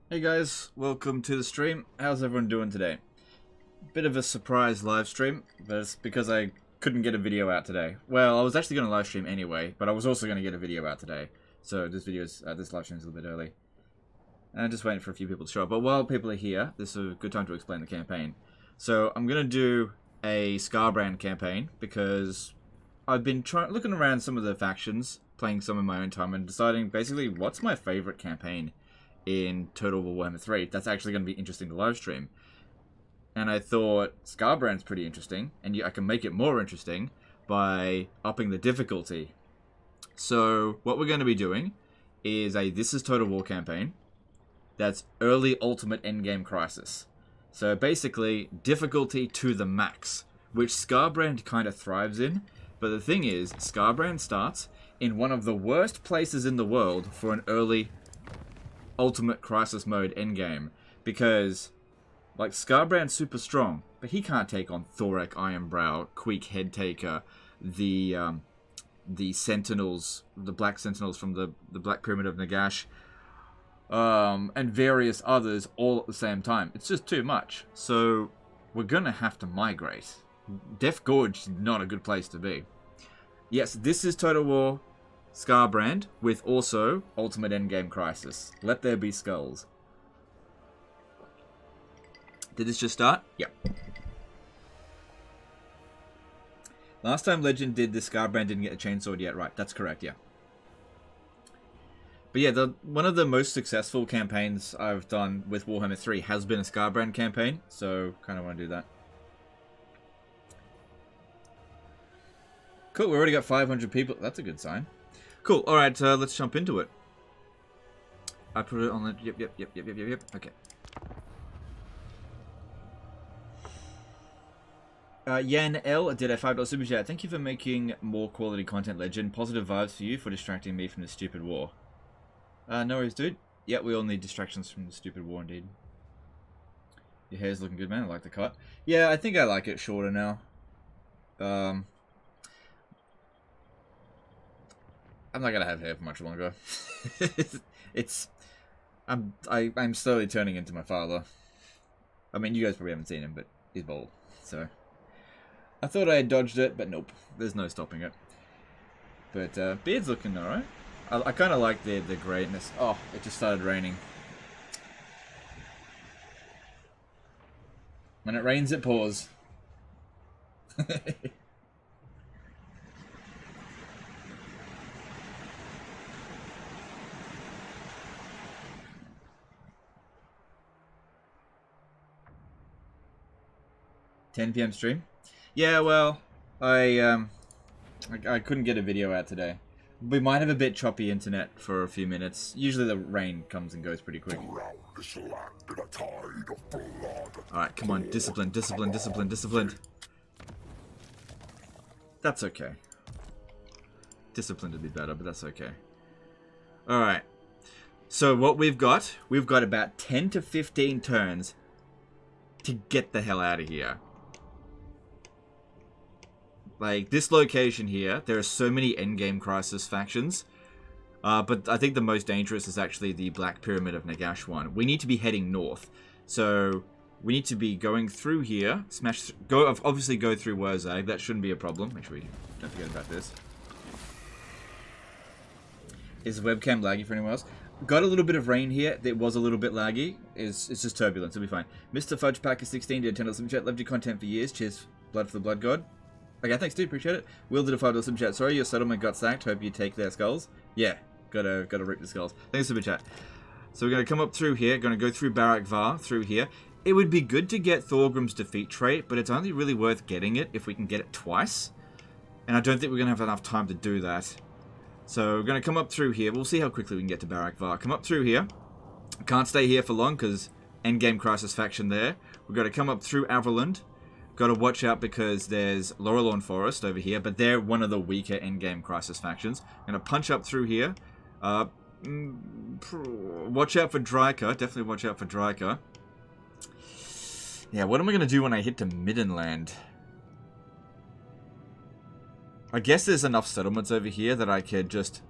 Hey guys, welcome to the stream. How's everyone doing today? Bit of a surprise live stream, but it's because I couldn't get a video out today. Well, I was actually going to live stream anyway, but I was also going to get a video out today. So this live stream is a little bit early. And I'm just waiting for a few people to show up. But while people are here, this is a good time to explain the campaign. So I'm going to do a Skarbrand campaign because I've been looking around some of the factions, playing some in my own time, and deciding basically what's my favorite campaign in Total War Warhammer 3 that's actually going to be interesting to live stream. And I thought Skarbrand's pretty interesting, and I can make it more interesting by upping the difficulty. So what we're going to be doing is a This is Total War campaign that's early ultimate endgame crisis. So basically difficulty to the max, which Skarbrand kind of thrives in. But the thing is, Skarbrand starts in one of the worst places in the world for an early ultimate crisis mode endgame, because like Skarbrand's super strong, but he can't take on Thorak, Ironbrow, Queek, Headtaker, the Sentinels, the Black Sentinels from the Black Pyramid of Nagash, and various others all at the same time. It's just too much. So we're gonna have to migrate. Death Gorge is not a good place to be. Yes, this is Total War Skarbrand with also Ultimate Endgame Crisis. Let there be skulls. Did this just start? Yep. Last time Legend did this, Skarbrand didn't get a chainsword yet. Right, that's correct, yeah. But yeah, one of the most successful campaigns I've done with Warhammer 3 has been a Skarbrand campaign, so kind of want to do that. Cool, we already got 500 people. That's a good sign. Cool, alright, let's jump into it. I put it on the... Yep. Okay. Yan L did a $5 super chat. Thank you for making more quality content, Legend. Positive vibes for you for distracting me from the stupid war. No worries, dude. Yeah, we all need distractions from the stupid war, indeed. Your hair's looking good, man. I like the cut. Yeah, I think I like it shorter now. I'm not gonna have hair for much longer. I'm slowly turning into my father. I mean, you guys probably haven't seen him, but he's bald. So I thought I had dodged it, but nope. There's no stopping it. But beard's looking alright. I kind of like the greatness. Oh, it just started raining. When it rains, it pours. 10 PM stream? Yeah, well, I couldn't get a video out today. We might have a bit choppy internet for a few minutes. Usually the rain comes and goes pretty quick. Alright, come on. Discipline. That's okay. Discipline would be better, but that's okay. Alright. So what we've got about 10 to 15 turns to get the hell out of here. Like, this location here, there are so many endgame crisis factions. But I think the most dangerous is actually the Black Pyramid of Nagash one. We need to be heading north. So, we need to be going through here. Obviously go through Wurzag. That shouldn't be a problem. Make sure we don't forget about this. Is the webcam laggy for anyone else? Got a little bit of rain here. It was a little bit laggy. It's just turbulence. It'll be fine. Mr. Fudge Packer 16 did a $10 super chat. Loved your content for years. Cheers. Blood for the Blood God. Okay, thanks, dude. Appreciate it. Will did a $5 super chat. Sorry, your settlement got sacked. Hope you take their skulls. Yeah, gotta rip the skulls. Thanks, super chat. So we're gonna come up through here. Gonna go through Barak Var through here. It would be good to get Thorgrim's defeat trait, but it's only really worth getting it if we can get it twice. And I don't think we're gonna have enough time to do that. So we're gonna come up through here. We'll see how quickly we can get to Barak Var. Come up through here. Can't stay here for long because Endgame Crisis faction there. We're gonna come up through Averland. Got to watch out because there's Laurelorn Forest over here, but they're one of the weaker endgame crisis factions. I'm going to punch up through here. Watch out for Dryker. Definitely watch out for Dryker. Yeah, what am I going to do when I hit to Middenland? I guess there's enough settlements over here that I could just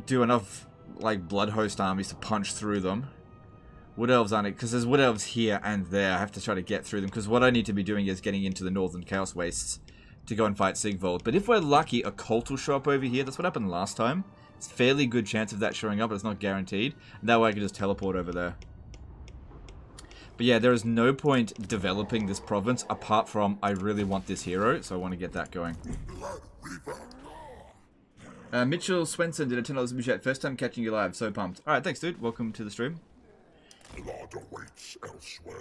do enough like Blood Host armies to punch through them. Wood Elves aren't it, because there's Wood Elves here and there. I have to try to get through them, because what I need to be doing is getting into the Northern Chaos Wastes to go and fight Sigvald. But if we're lucky, a cult will show up over here. That's what happened last time. It's a fairly good chance of that showing up, but it's not guaranteed. And that way I can just teleport over there. But yeah, there is no point developing this province apart from I really want this hero, so I want to get that going. Mitchell Swenson did a $10 super chat. First time catching you live, so pumped. Alright, thanks dude. Welcome to the stream. Blood awaits elsewhere.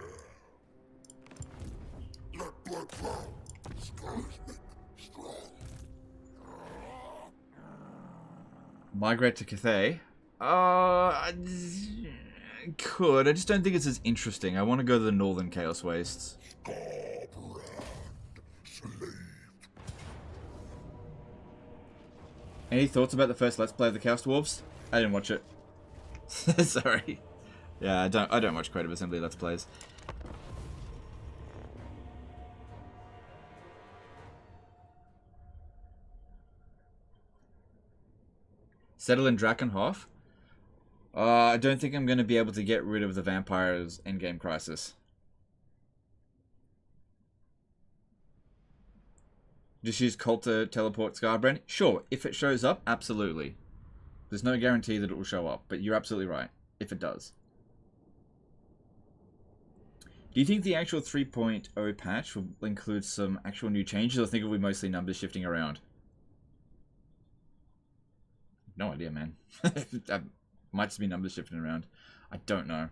Let blood flow. Strong. Migrate to Cathay. Could. I just don't think it's as interesting. I want to go to the Northern Chaos Wastes. Skarbrand, slave. Any thoughts about the first Let's Play of the Chaos Dwarves? I didn't watch it. Sorry. Yeah, I don't watch Creative Assembly Let's Plays. Settle in Drakenhof? I don't think I'm going to be able to get rid of the vampires endgame crisis. Just use Cult to teleport Skarbrand? Sure, if it shows up, absolutely. There's no guarantee that it will show up, but you're absolutely right, if it does. Do you think the actual 3.0 patch will include some actual new changes, or think it will be mostly numbers shifting around? No idea, man. Might just be numbers shifting around. I don't know.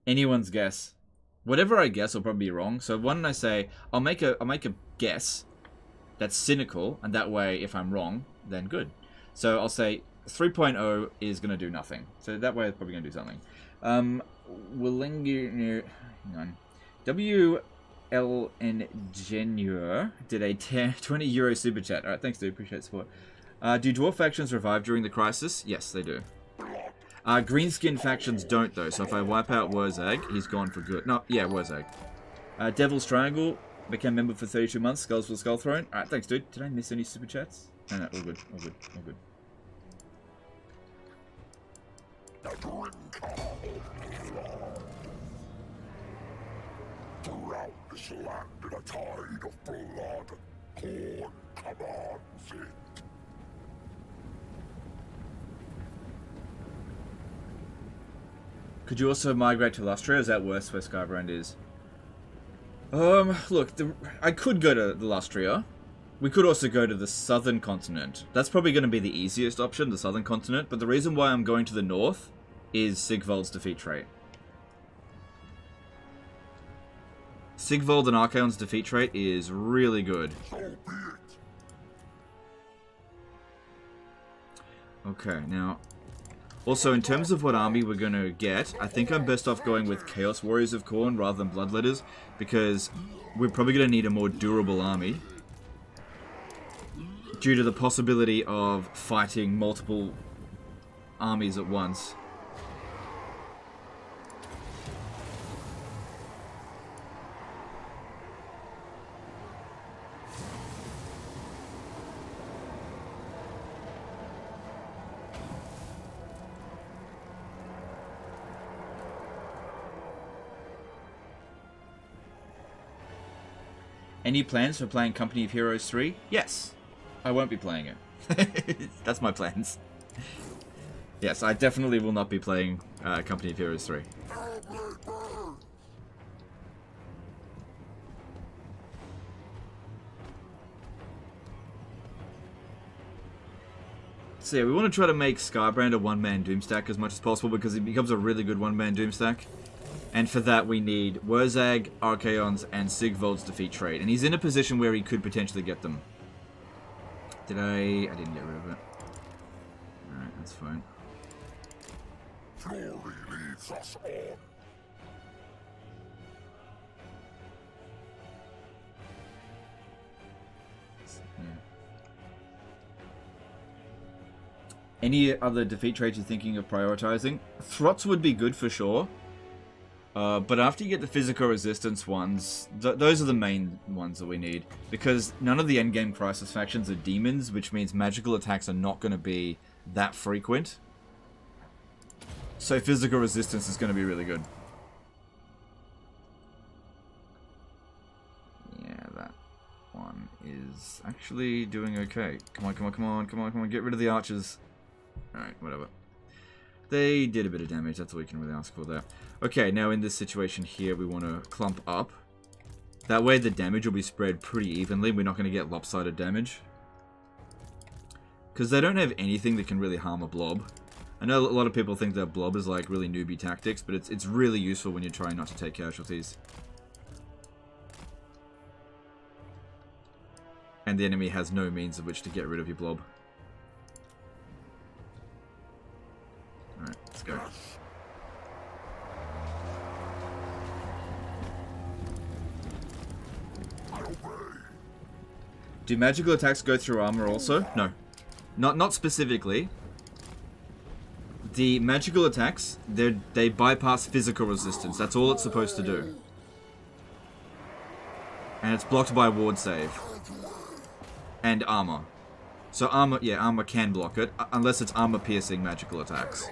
Anyone's guess. Whatever I guess will probably be wrong. So why don't I say I'll make a guess that's cynical, and that way if I'm wrong, then good. So I'll say 3.0 is gonna do nothing. So that way it's probably gonna do something. Hang on. WL Ingenieur did a 20 euro super chat. Alright, thanks dude, appreciate the support. Do dwarf factions revive during the crisis? Yes, they do. Greenskin factions don't, though, so if I wipe out Wurzag, he's gone for good. No, yeah, Wurzag. Devil's Triangle became member for 32 months. Skulls for the Skull Throne. Alright, thanks, dude. Did I miss any super chats? No, no, all good, all good, all good. Throughout this land in a tide of blood, Khorne commands it. Could you also migrate to Lustria? Is that worse where Skarbrand is? Look, I could go to the Lustria. We could also go to the southern continent. That's probably going to be the easiest option, the southern continent. But the reason why I'm going to the north is Sigvald's defeat trait. Sigvald and Archaon's defeat trait is really good. Okay, now... Also, in terms of what army we're going to get, I think I'm best off going with Chaos Warriors of Khorne rather than Bloodletters, because we're probably going to need a more durable army due to the possibility of fighting multiple armies at once. Any plans for playing Company of Heroes 3? Yes. I won't be playing it. That's my plans. Yes, I definitely will not be playing Company of Heroes 3. So yeah, we want to try to make Skarbrand a one-man Doomstack as much as possible because it becomes a really good one-man Doomstack. And for that we need Wurzag, Archaon's, and Sigvald's defeat trait. And he's in a position where he could potentially get them. I didn't get rid of it. Alright, that's fine. Glory leads us on. Yeah. Any other defeat traits you're thinking of prioritizing? Throts would be good for sure. But after you get the physical resistance ones, those are the main ones that we need. Because none of the endgame crisis factions are demons, which means magical attacks are not going to be that frequent. So physical resistance is going to be really good. Yeah, that one is actually doing okay. Come on, come on, come on, come on, come on. Get rid of the archers. Alright, whatever. They did a bit of damage. That's all we can really ask for there. Okay, now in this situation here, we want to clump up. That way the damage will be spread pretty evenly. We're not going to get lopsided damage. Because they don't have anything that can really harm a blob. I know a lot of people think that blob is like really newbie tactics, but it's really useful when you're trying not to take casualties. And the enemy has no means of which to get rid of your blob. Alright, let's go. Do magical attacks go through armor also? No. Not specifically. The magical attacks, they bypass physical resistance. That's all it's supposed to do. And it's blocked by a ward save. And armor. So armor, yeah, armor can block it, unless it's armor-piercing magical attacks.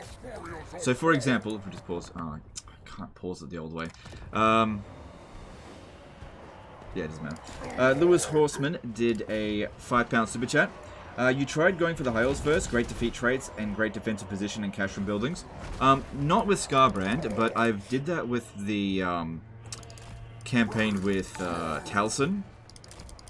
So for example, if we just pause... Oh, I can't pause it the old way. Yeah, it doesn't matter. Lewis Horseman did a £5 super chat. You tried going for the high elves first, great defeat traits, and great defensive position and cash from buildings. Not with Skarbrand, but I did that with the campaign with Taliesin.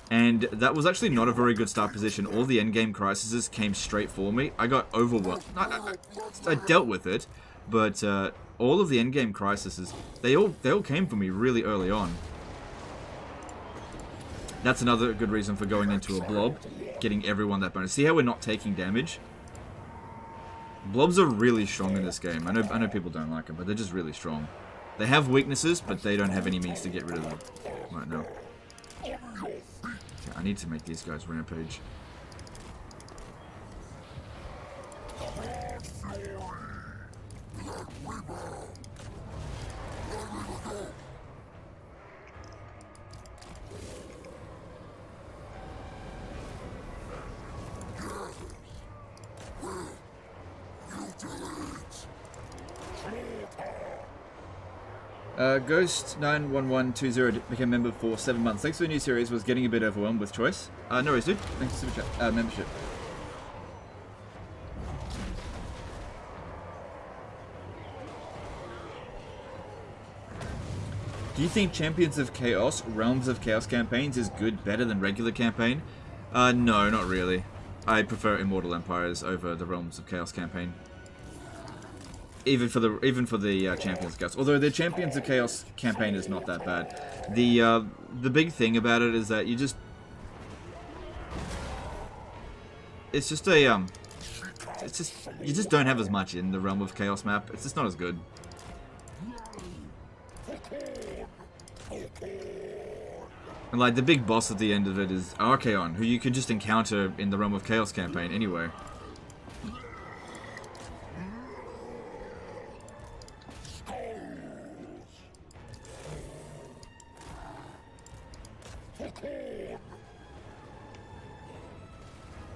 And that was actually not a very good start position. All the endgame crises came straight for me. I got overwhelmed. I dealt with it, but all of the endgame crises, they all came for me really early on. That's another good reason for going into a blob, getting everyone that bonus. See how we're not taking damage? Blobs are really strong in this game. I know people don't like them, but they're just really strong. They have weaknesses, but they don't have any means to get rid of them right now. Okay, I need to make these guys rampage. Ghost91120 became a member for 7 months. Thanks for the new series. Was getting a bit overwhelmed with choice. No worries, dude. Thanks for super chat. Membership. Do you think Champions of Chaos, Realms of Chaos campaigns is good, better than regular campaign? No, not really. I prefer Immortal Empires over the Realms of Chaos campaign. Even for the Champions of Chaos. Although the Champions of Chaos campaign is not that bad. The big thing about it is that you just... It's just a, you just don't have as much in the Realm of Chaos map. It's just not as good. And like, the big boss at the end of it is Archaon, who you can just encounter in the Realm of Chaos campaign anyway.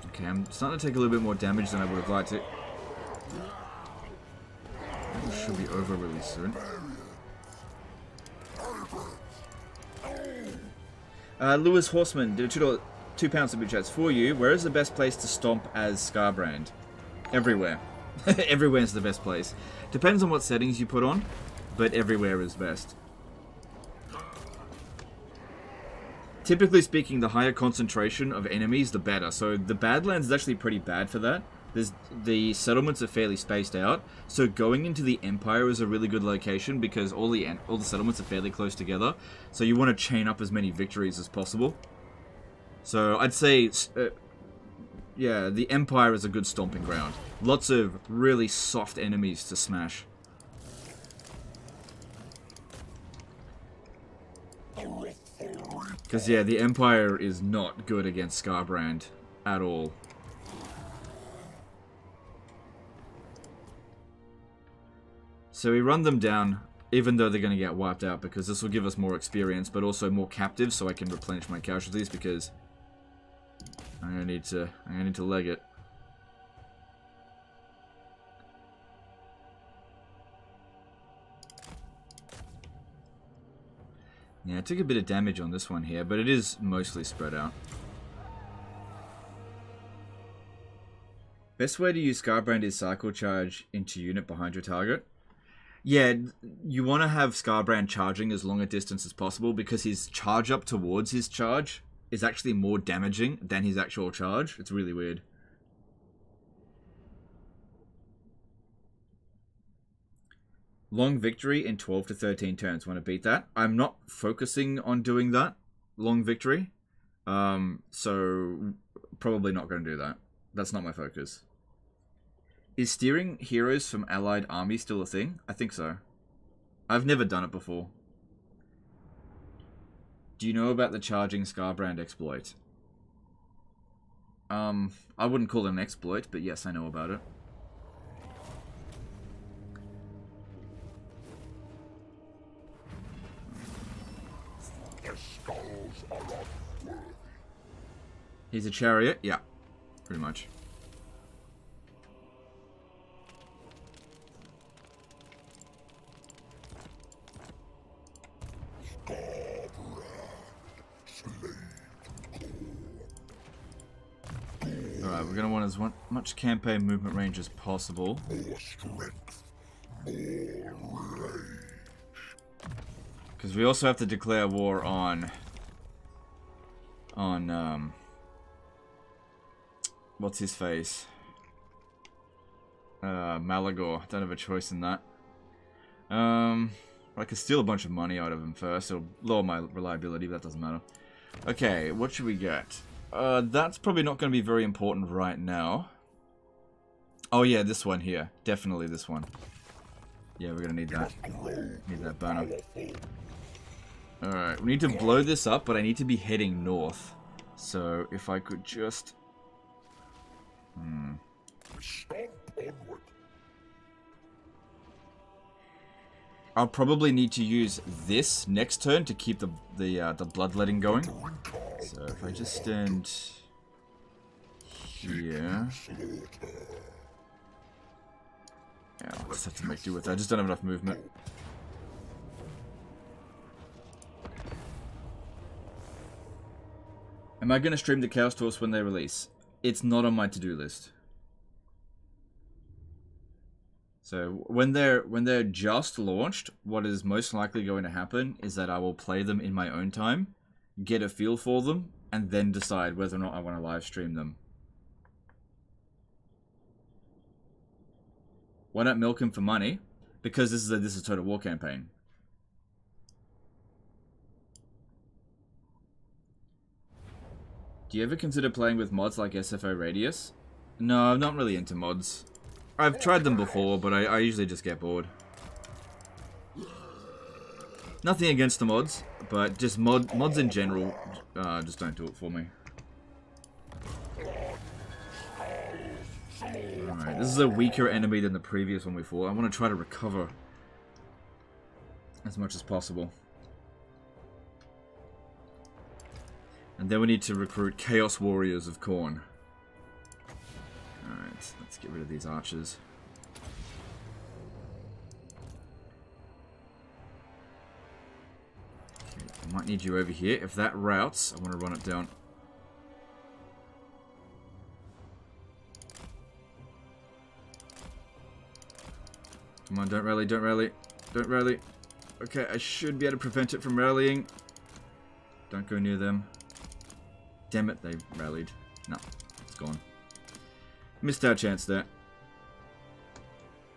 Okay, I'm starting to take a little bit more damage than I would have liked it. It should be over really soon. Lewis Horseman did a £2 super chats for you. Where is the best place to stomp as Skarbrand? Everywhere. Everywhere is the best place. Depends on what settings you put on, but everywhere is best. Typically speaking, the higher concentration of enemies, the better. So the Badlands is actually pretty bad for that. The settlements are fairly spaced out, so going into the Empire is a really good location because all the settlements are fairly close together. So you want to chain up as many victories as possible. So I'd say, yeah, the Empire is a good stomping ground. Lots of really soft enemies to smash. Because, yeah, the Empire is not good against Skarbrand at all. So we run them down, even though they're going to get wiped out, because this will give us more experience, but also more captives, so I can replenish my casualties, because I'm going to need to leg it. Yeah, I took a bit of damage on this one here, but it is mostly spread out. Best way to use Skarbrand is cycle charge into unit behind your target. Yeah, you want to have Skarbrand charging as long a distance as possible because his charge up towards his charge is actually more damaging than his actual charge. It's really weird. Long victory in 12 to 13 turns. Want to beat that? I'm not focusing on doing that. Long victory. So probably not going to do that. That's not my focus. Is steering heroes from allied armies still a thing? I think so. I've never done it before. Do you know about the charging Skarbrand exploit? I wouldn't call it an exploit, but yes, I know about it. He's a chariot? Yeah, pretty much. Alright, we're going to want as much campaign movement range as possible. More strength, more rage. Because we also have to declare war on what's his face? Malagor. Don't have a choice in that. I could steal a bunch of money out of him first. It'll lower my reliability, but that doesn't matter. Okay, what should we get? That's probably not going to be very important right now. Oh yeah, this one here. Definitely this one. Yeah, we're going to need that. Need that banner. Alright, we need to blow this up, but I need to be heading north. So, if I could just... I'll probably need to use this next turn to keep the bloodletting going. So if I just stand here, yeah, I'll just have to make do with that. I just don't have enough movement. Am I going to stream the Chaos Dwarfs when they release? It's not on my to-do list. So when they're just launched, what is most likely going to happen is that I will play them in my own time, get a feel for them, and then decide whether or not I want to live stream them. Why not milk him for money? Because this is a Total War campaign. Do you ever consider playing with mods like SFO Radius? No, I'm not really into mods. I've tried them before, but I usually just get bored. Nothing against the mods, but just mods in general just don't do it for me. Alright, this is a weaker enemy than the previous one we fought. I want to try to recover as much as possible. And then we need to recruit Chaos Warriors of Khorne. Alright, let's get rid of these archers. Okay, I might need you over here. If that routes, I want to run it down. Come on, don't rally, don't rally. Don't rally. Okay, I should be able to prevent it from rallying. Don't go near them. Damn it, they rallied. No, it's gone. Missed our chance there.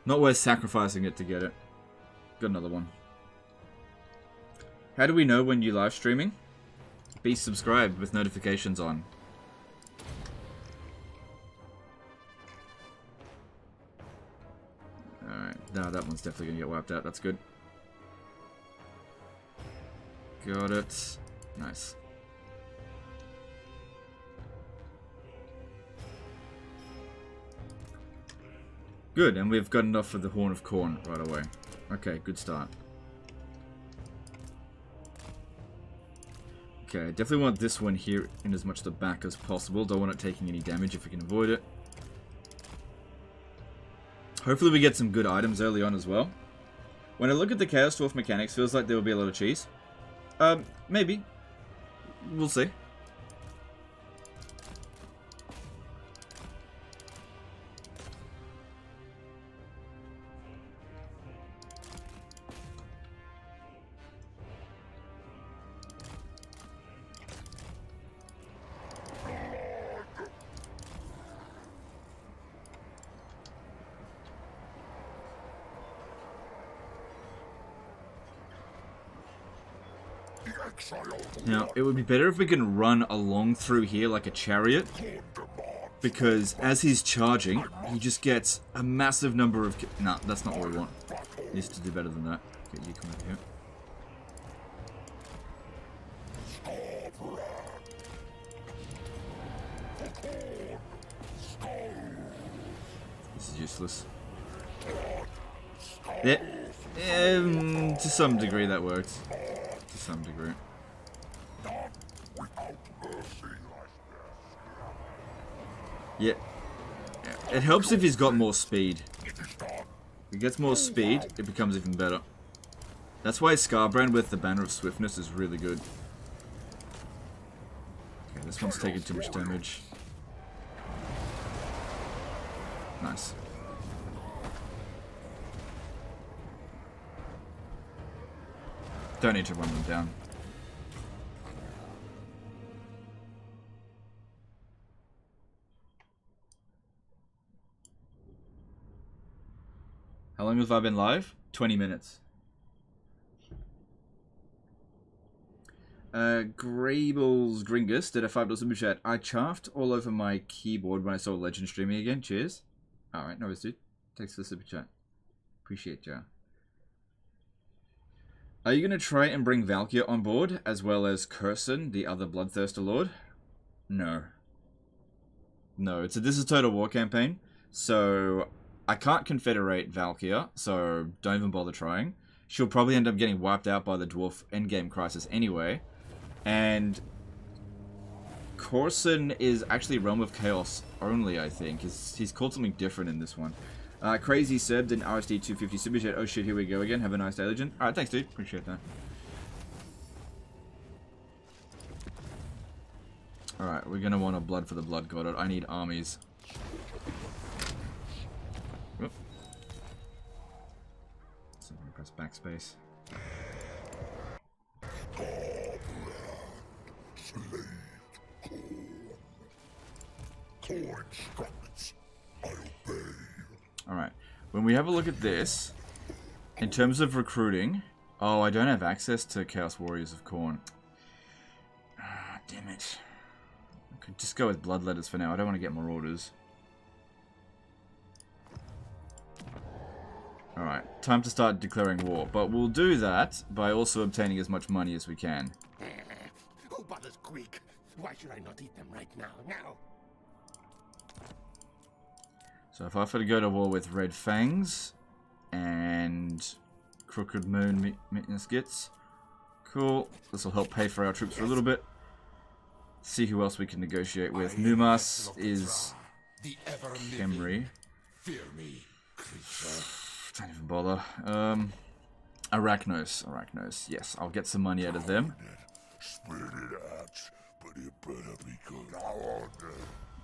Not worth sacrificing it to get it. Got another one. How do we know when you're live streaming? Be subscribed with notifications on. Alright, no, that one's definitely gonna get wiped out. That's good. Got it. Nice. Good, and we've got enough for the Horn of Khorne right away. Okay, good start. Okay, I definitely want this one here in as much the back as possible. Don't want it taking any damage if we can avoid it. Hopefully we get some good items early on as well. When I look at the Chaos Dwarf mechanics, feels like there will be a lot of cheese. Maybe. We'll see. Now, it would be better if we can run along through here like a chariot, because as he's charging, he just gets a massive number of... Nah, that's not what we want. He needs to do better than that. Okay, you come over here. This is useless. Yeah, to some degree that works. To some degree. Yeah. It helps if he's got more speed. If he gets more speed, it becomes even better. That's why Skarbrand with the Banner of Swiftness is really good. Okay, this one's taking too much damage. Nice. Don't need to run them down. How long have I been live? 20 minutes. Grable's Gringus did a $5 super chat. I chaffed all over my keyboard when I saw Legend streaming again. Cheers. Alright, no worries, dude. Thanks for the super chat. Appreciate ya. Are you going to try and bring Valkyr on board, as well as Khorne, the other Bloodthirster Lord? No. No, this is a Total War campaign, so I can't confederate Valkyr, so don't even bother trying. She'll probably end up getting wiped out by the Dwarf Endgame crisis anyway, and Khorne is actually Realm of Chaos only, I think. He's called something different in this one. Crazy Seb did an RSD 250 super chat. Oh shit, here we go again. Have a nice day, Legend. Alright, thanks, dude. Appreciate that. Alright, we're gonna want a blood for the blood god. I need armies. Whoop. So I'm gonna press backspace. Alright, when we have a look at this, in terms of recruiting, oh, I don't have access to Chaos Warriors of Khorne. Ah, damn it. I could just go with Bloodletters for now. I don't want to get more orders. Alright, time to start declaring war, but we'll do that by also obtaining as much money as we can. Who bothers Greek? Why should I not eat them right now? So if I were to go to war with Red Fangs and Crooked Moon Miskits, cool. This will help pay for our troops for a little bit. See who else we can negotiate with. Numas is Khemri. Don't even bother. Arachnos. Yes, I'll get some money out of them.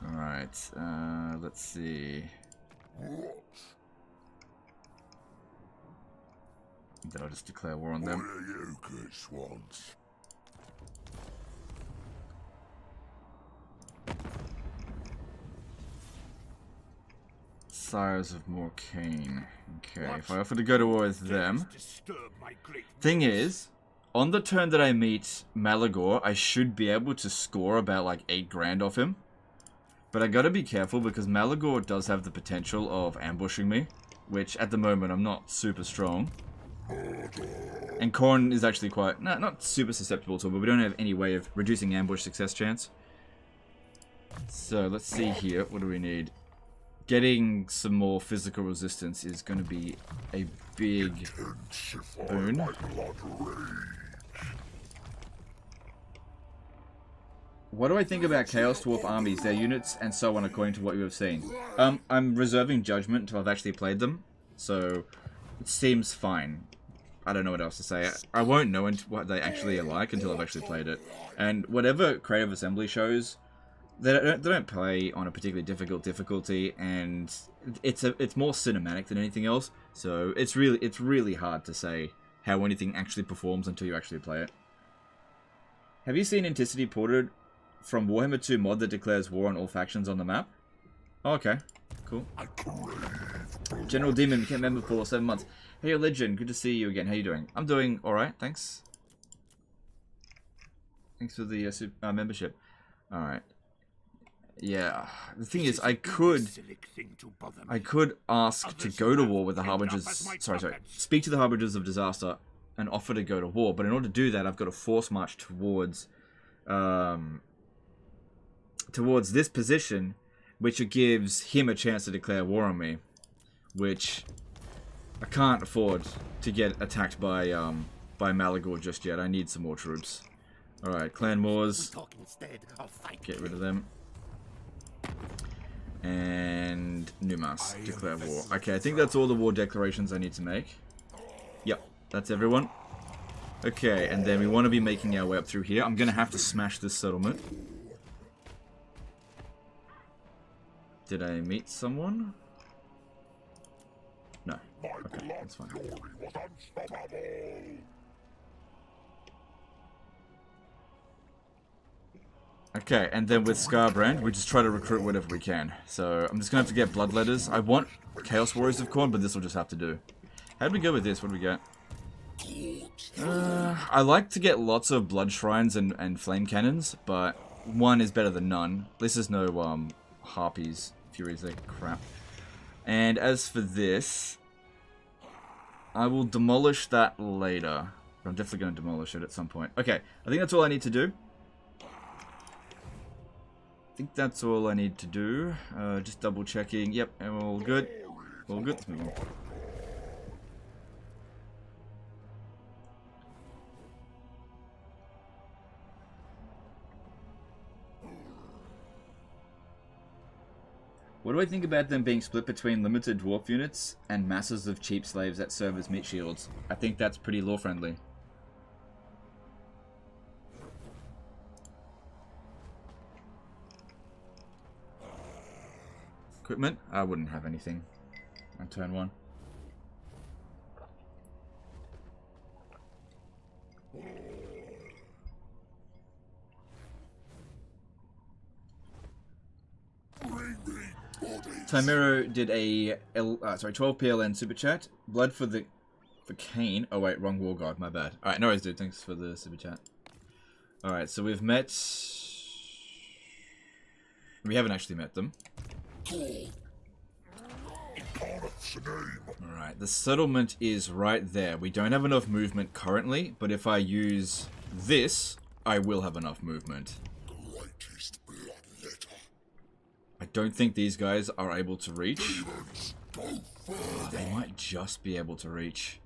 Alright, let's see. Then I'll just declare war on them. Sires of Morcane. Okay, if I offer to go to war with them... Thing is, on the turn that I meet Malagor, I should be able to score about like 8 grand off him. But I gotta be careful because Malagor does have the potential of ambushing me, which at the moment I'm not super strong. And Khorne is actually quite, not super susceptible to it, but we don't have any way of reducing ambush success chance. So let's see here, what do we need? Getting some more physical resistance is going to be a big boon. What do I think about Chaos Dwarf armies, their units, and so on, according to what you have seen? I'm reserving judgment until I've actually played them, so it seems fine. I don't know what else to say. I won't know what they actually are like until I've actually played it. And whatever Creative Assembly shows, they don't play on a particularly difficult difficulty, and it's more cinematic than anything else. So it's really hard to say how anything actually performs until you actually play it. Have you seen Anticity ported from Warhammer 2 mod that declares war on all factions on the map? Oh, okay, cool. General Demon became member for 7 months. Hey, Legend, good to see you again. How you doing? I'm doing alright, thanks. Thanks for the membership. Alright. Yeah, the thing is, I could ask to go to war with the Harbingers, speak to the Harbingers of Disaster and offer to go to war, but in order to do that, I've got to force march towards this position, which gives him a chance to declare war on me, which I can't afford to get attacked by Malagor just yet. I need some more troops. Alright, Clan Wars, get rid of them. And Numas, declare war. Okay, I think that's all the war declarations I need to make. Yep, that's everyone. Okay, and then we want to be making our way up through here. I'm going to have to smash this settlement. Did I meet someone? No. Okay, that's fine. Okay, and then with Skarbrand, we just try to recruit whatever we can. So, I'm just going to have to get bloodletters. I want Chaos Warriors of Khorne, but this will just have to do. How do we go with this? What do we get? I like to get lots of blood shrines and flame cannons, but one is better than none. This is no harpies, furies, like crap. And as for this, I will demolish that later. But I'm definitely going to demolish it at some point. Okay, I think that's all I need to do. I think that's all I need to do. Just double checking. Yep, all good. All good. Let's move on. What do I think about them being split between limited dwarf units and masses of cheap slaves that serve as meat shields? I think that's pretty lore-friendly. Equipment? I wouldn't have anything on turn 1. Timero did a 12 PLN super chat. Blood for Kane. Oh wait, wrong war god. My bad. All right, no worries, dude. Thanks for the super chat. All right, so we've met. We haven't actually met them. Alright, the settlement is right there. We don't have enough movement currently, but if I use this, I will have enough movement. I don't think these guys are able to reach. Oh, they might just be able to reach.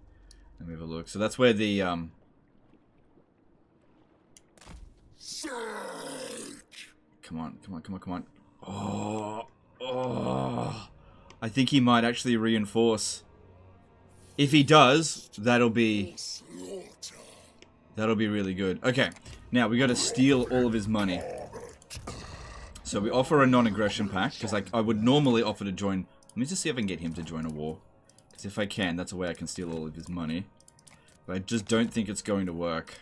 Let me have a look. So that's where the Come on, come on, come on, come on. Oh, I think he might actually reinforce. If he does, that'll be really good. Okay, now we got to steal all of his money. So we offer a non-aggression pact, because I would normally offer to join. Let me just see if I can get him to join a war. Because if I can, that's a way I can steal all of his money. But I just don't think it's going to work.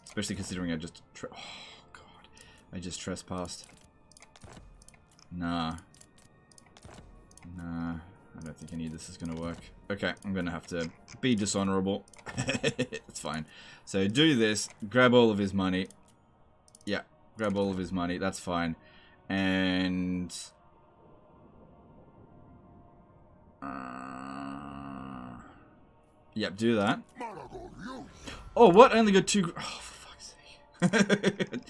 Especially considering I just... oh, God. I just trespassed. Nah. Nah. I don't think any of this is going to work. Okay, I'm going to have to be dishonorable. It's fine. So do this. Grab all of his money. Yeah, grab all of his money. That's fine. And... yep, do that. Oh, what? I only got 2... oh, for fuck's sake.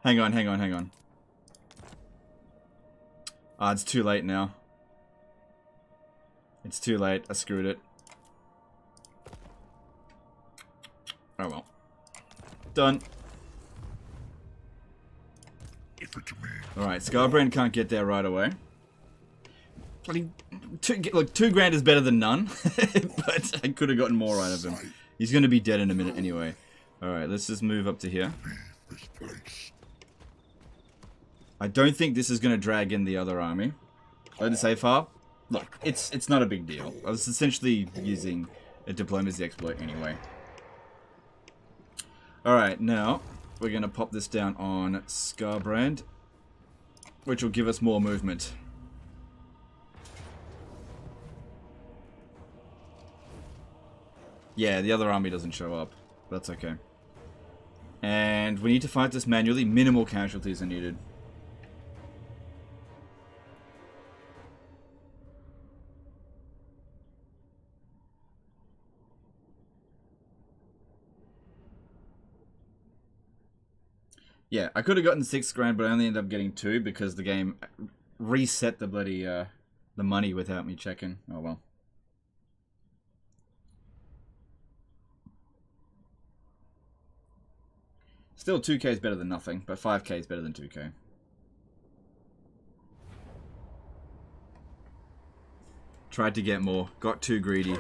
Hang on, hang on, hang on. Ah, it's too late now. It's too late. I screwed it. Oh well. Done. Alright, Skarbrand can't get there right away. Bloody look, 2 grand is better than none, but I could have gotten more out of him. He's going to be dead in a minute anyway. Alright, let's just move up to here. I don't think this is going to drag in the other army. Let it say far. Look, it's not a big deal. I was essentially using a diplomacy exploit anyway. Alright, now we're going to pop this down on Skarbrand, which will give us more movement. Yeah, the other army doesn't show up. That's okay. And we need to fight this manually. Minimal casualties are needed. Yeah, I could have gotten 6 grand, but I only ended up getting 2 because the game reset the bloody, the money without me checking. Oh well. Still, 2k is better than nothing, but 5k is better than 2k. Tried to get more, got too greedy,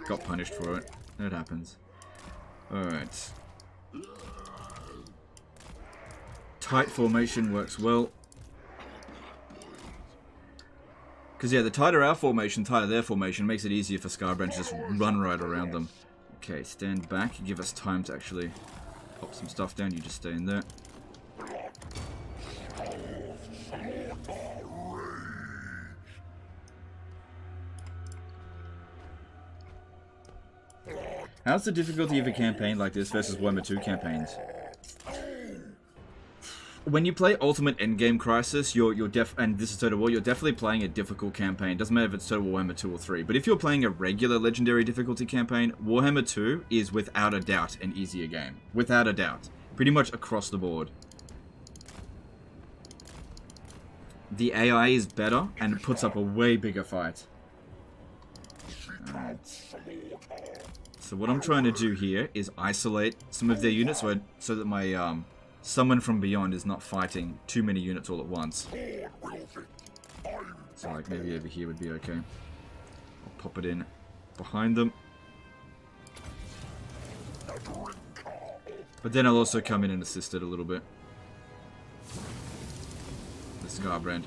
got punished for it. It happens. Alright. Tight formation works well. Because, yeah, the tighter our formation, tighter their formation, makes it easier for Skarbrand to just run right around them. Okay, stand back, give us time to actually pop some stuff down. You just stay in there. How's the difficulty of a campaign like this versus Warhammer 2 campaigns? When you play Ultimate Endgame Crisis, and this is Total War, you're definitely playing a difficult campaign. Doesn't matter if it's Total Warhammer 2 or 3. But if you're playing a regular Legendary difficulty campaign, Warhammer 2 is without a doubt an easier game. Without a doubt. Pretty much across the board. The AI is better, and it puts up a way bigger fight. Alright. So what I'm trying to do here is isolate some of their units so that my Summon from Beyond is not fighting too many units all at once. So like maybe over here would be okay. I'll pop it in behind them. But then I'll also come in and assist it a little bit. The Skarbrand.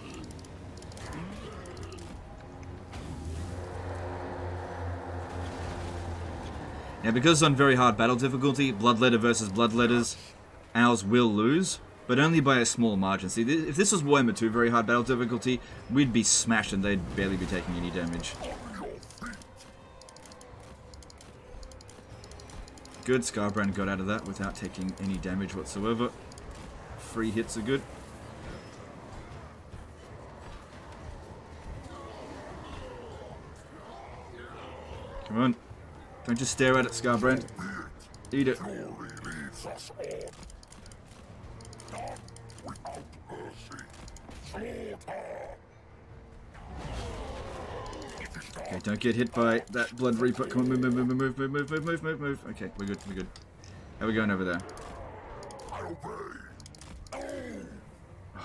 Now because it's on very hard battle difficulty, Bloodletter versus Bloodletters, ours will lose, but only by a small margin. See, if this was Warhammer 2 very hard battle difficulty, we'd be smashed and they'd barely be taking any damage. Good, Skarbrand got out of that without taking any damage whatsoever. 3 hits are good. Come on. Don't just stare at it, Skarbrand. Eat it. Okay, don't get hit by that Blood Reaper. Come on, move. Okay, we're good. How are we going over there? Oh,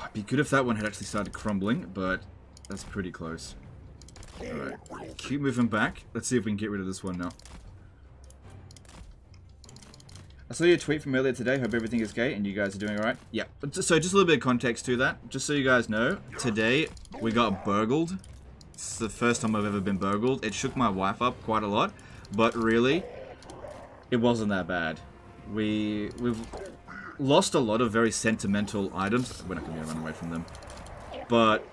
it'd be good if that one had actually started crumbling, but that's pretty close. Alright, keep moving back. Let's see if we can get rid of this one now. I saw your tweet from earlier today. Hope everything is okay and you guys are doing alright. Yeah, so just a little bit of context to that. Just so you guys know, today we got burgled. It's the first time I've ever been burgled. It shook my wife up quite a lot, but really, it wasn't that bad. We've lost a lot of very sentimental items. We're not going to run away from them. But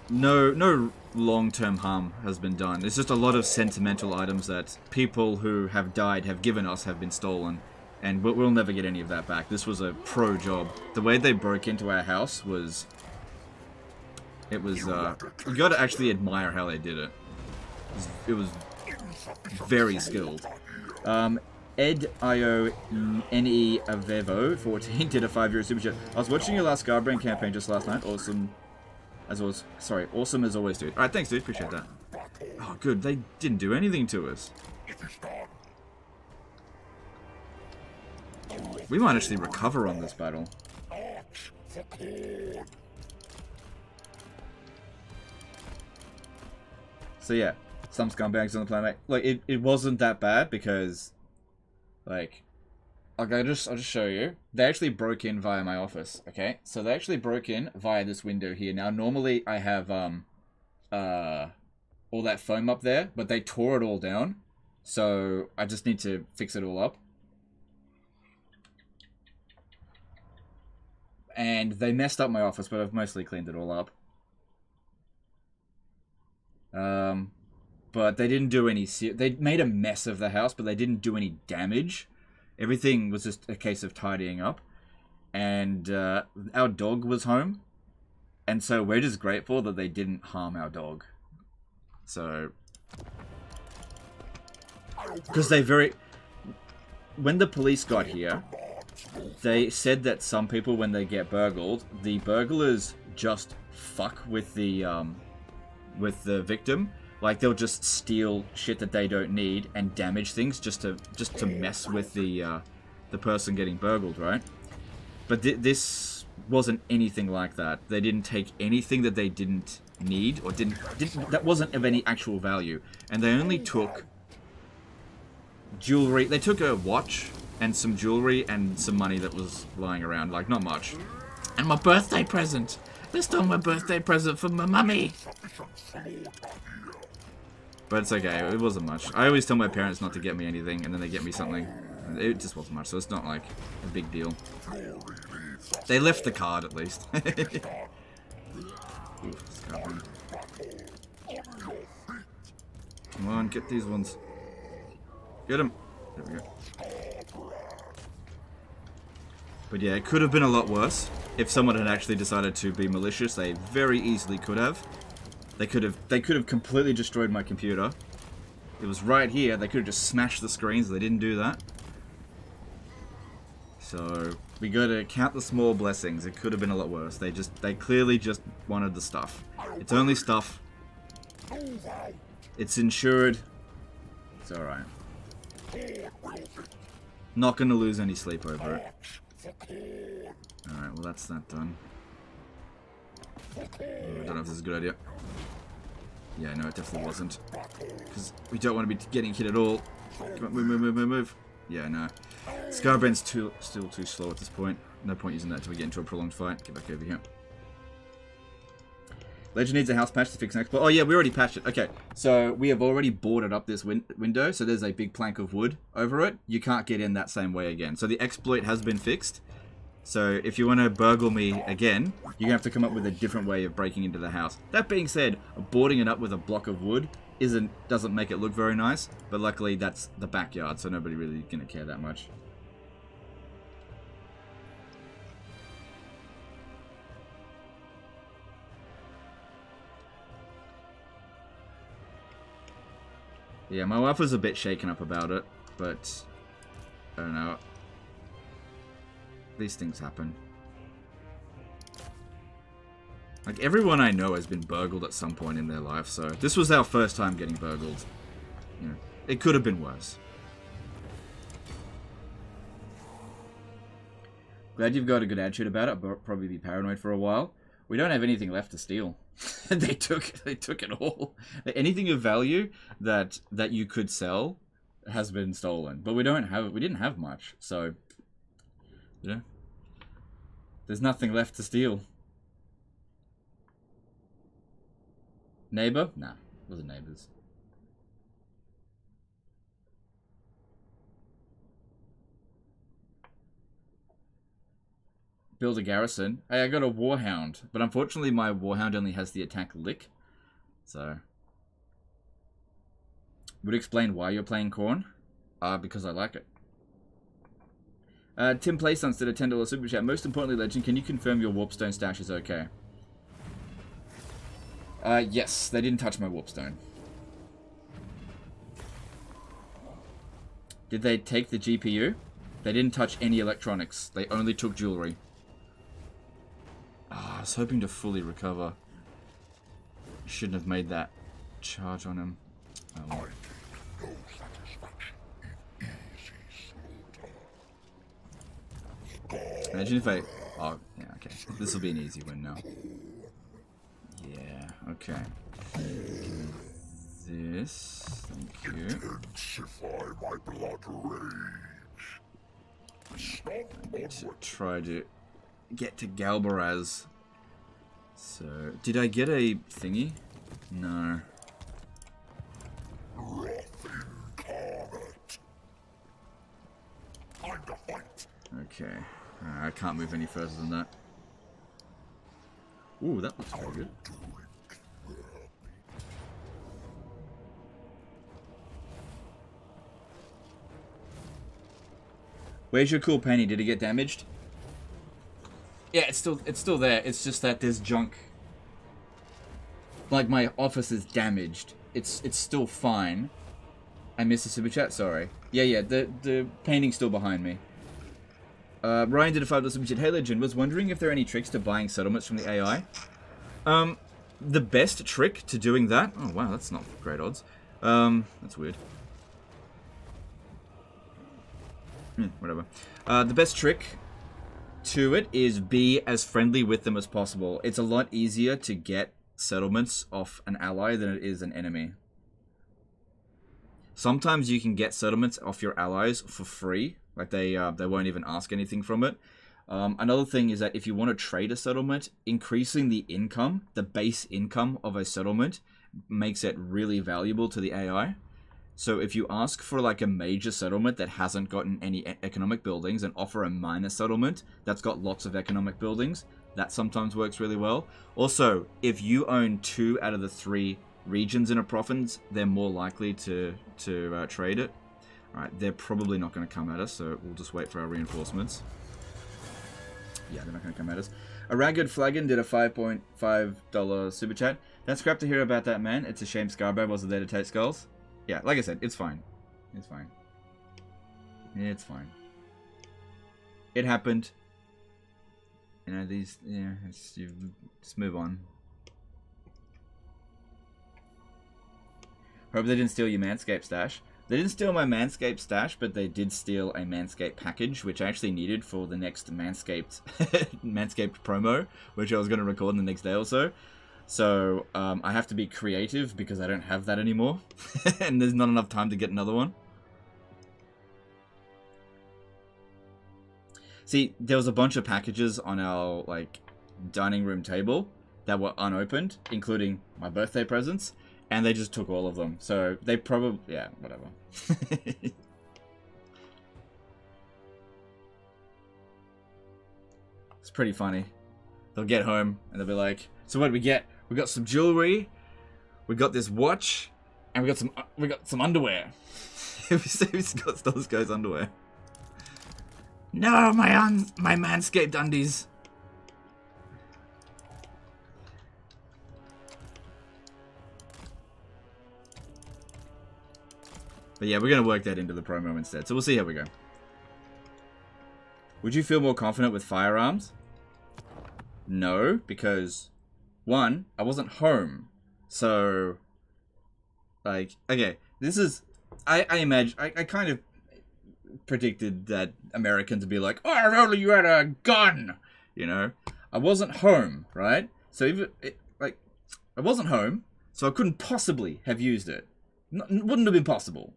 no long-term harm has been done. It's just a lot of sentimental items that people who have died have given us have been stolen. And we'll never get any of that back. This was a pro job. The way they broke into our house was... It was, you gotta actually admire how they did it. It was very skilled. Ed IO NE Avevo 14 did a 5-euro super chat. I was watching your last Skarbrand campaign just last night. Awesome. As always, sorry, awesome as always, dude. Alright, thanks, dude. Appreciate that. Oh, good. They didn't do anything to us. We might actually recover on this battle. So yeah, some scumbags on the planet. Like it wasn't that bad because, like, I'll just show you. They actually broke in via my office. Okay, so they actually broke in via this window here. Now normally I have all that foam up there, but they tore it all down. So I just need to fix it all up. And they messed up my office, but I've mostly cleaned it all up. But they didn't do any... They made a mess of the house, but they didn't do any damage. Everything was just a case of tidying up. And our dog was home. And so we're just grateful that they didn't harm our dog. So... Because they very... When the police got here, they said that some people, when they get burgled, the burglars just fuck with the victim. Like, they'll just steal shit that they don't need and damage things just to mess with the person getting burgled, right? But this wasn't anything like that. They didn't take anything that they didn't need or didn't that wasn't of any actual value, and they only took jewelry. They took a watch and some jewelry and some money that was lying around, like not much. And my birthday present. They stole my birthday present from my mummy. But it's okay, it wasn't much. I always tell my parents not to get me anything, and then they get me something. It just wasn't much, so it's not like a big deal. They left the card at least. Oof, come on, get these ones. Get them. There we go. But yeah, it could have been a lot worse. If someone had actually decided to be malicious, they very easily could have. They could have completely destroyed my computer. It was right here. They could have just smashed the screens. They didn't do that. So we got to count the small blessings. It could have been a lot worse. They clearly just wanted the stuff. It's only stuff. It's insured. It's all right. Not gonna lose any sleep over it. Alright, well that's that done. Oh, I don't know if this is a good idea. Yeah, no, it definitely wasn't. Because we don't want to be getting hit at all. Come on, move. Yeah, no. Skarbrand's still too slow at this point. No point using that until we get into a prolonged fight. Get back over here. Legend needs a house patch to fix an exploit. Oh yeah, we already patched it. Okay, so we have already boarded up this window, so there's a big plank of wood over it. You can't get in that same way again. So the exploit has been fixed. So if you want to burgle me again, you're going to have to come up with a different way of breaking into the house. That being said, boarding it up with a block of wood doesn't make it look very nice, but luckily that's the backyard, so nobody really going to care that much. Yeah, my wife was a bit shaken up about it, but I don't know. These things happen. Like, everyone I know has been burgled at some point in their life, so this was our first time getting burgled. You know, it could have been worse. Glad you've got a good attitude about it, but probably be paranoid for a while. We don't have anything left to steal. They took it all. Anything of value that you could sell has been stolen. But we didn't have much, so you know, there's nothing left to steal. Neighbor? Nah, wasn't neighbors. Build a garrison. Hey, I got a warhound, but unfortunately my warhound only has the attack lick. So would explain why you're playing Khorne. Because I like it. Tim Playsons did a $10 super chat. Most importantly, Legend, can you confirm your warpstone stash is okay? Yes, they didn't touch my warpstone. Did they take the GPU? They didn't touch any electronics. They only took jewelry. I was hoping to fully recover. Shouldn't have made that charge on him. Oh. Imagine if I... Oh, yeah, okay. This will be an easy win now. Yeah, okay. this. Thank you. Intensify my blood rage. Stop I need to onward. try to get to Galbaraz. So, did I get a thingy? No. Wrath incarnate. Time to fight. Okay. I can't move any further than that. Ooh, that looks pretty good. Where's your cool painting? Did it get damaged? Yeah, it's still there. It's just that there's junk. Like my office is damaged. It's still fine. I missed the super chat. Sorry. Yeah. The painting's still behind me. Ryan did a $5 super chat. Hey Legend, was wondering if there are any tricks to buying settlements from the AI. The best trick to doing that. Oh wow, that's not great odds. That's weird. Whatever. The best trick to it is be as friendly with them as possible. It's a lot easier to get settlements off an ally than it is an enemy. Sometimes you can get settlements off your allies for free. Like they won't even ask anything from it. Another thing is that if you want to trade a settlement, increasing the income, the base income of a settlement, makes it really valuable to the AI. So if you ask for like a major settlement that hasn't gotten any economic buildings and offer a minor settlement that's got lots of economic buildings, that sometimes works really well. Also, if you own 2 out of the 3 regions in a province, they're more likely to trade it. Alright, they're probably not going to come at us, so we'll just wait for our reinforcements. Yeah, they're not going to come at us. A Ragged Flagon did a $5.5 super chat. That's crap to hear about that, man. It's a shame Skarbrand wasn't there to take skulls. Yeah, like I said, it's fine. It's fine. It's fine. It happened. You know, these... Yeah, just move on. Hope they didn't steal your Manscaped stash. They didn't steal my Manscaped stash, but they did steal a Manscaped package, which I actually needed for the next Manscaped Manscaped promo, which I was going to record in the next day or so. So, I have to be creative because I don't have that anymore. And there's not enough time to get another one. See, there was a bunch of packages on our, like, dining room table that were unopened, including my birthday presents. And they just took all of them. So they probably... Yeah, whatever. It's pretty funny. They'll get home and they'll be like, so what did we get? We got some jewelry. We got this watch. And we got some underwear. Who's got those guys' underwear? No, my Manscaped undies. But yeah, we're going to work that into the promo instead. So we'll see how we go. Would you feel more confident with firearms? No, because... 1, I wasn't home. So... Like, okay, this is... I imagine... I kind of predicted that Americans would be like, oh, if only you had a gun! You know? I wasn't home, right? So even... I wasn't home, so I couldn't possibly have used it. Wouldn't have been possible.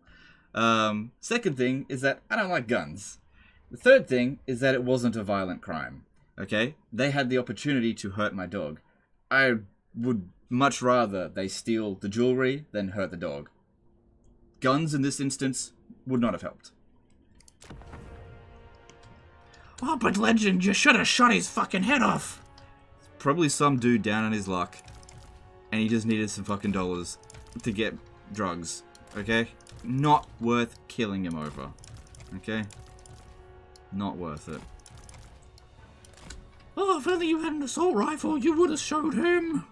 Second thing is that I don't like guns. The third thing is that it wasn't a violent crime. Okay? They had the opportunity to hurt my dog. I would much rather they steal the jewelry than hurt the dog. Guns in this instance would not have helped. Oh, but Legend, you should have shot his fucking head off. Probably some dude down on his luck. And he just needed some fucking dollars to get drugs. Okay? Not worth killing him over. Okay? Not worth it. Oh, if only you had an assault rifle, you would have showed him.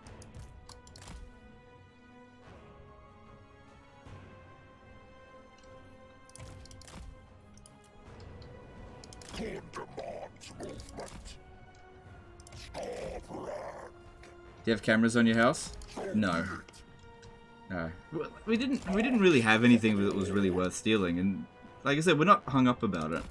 Khorne demands movement. Skarbrand. Do you have cameras on your house? No. No. We didn't really have anything that was really worth stealing, and like I said, we're not hung up about it.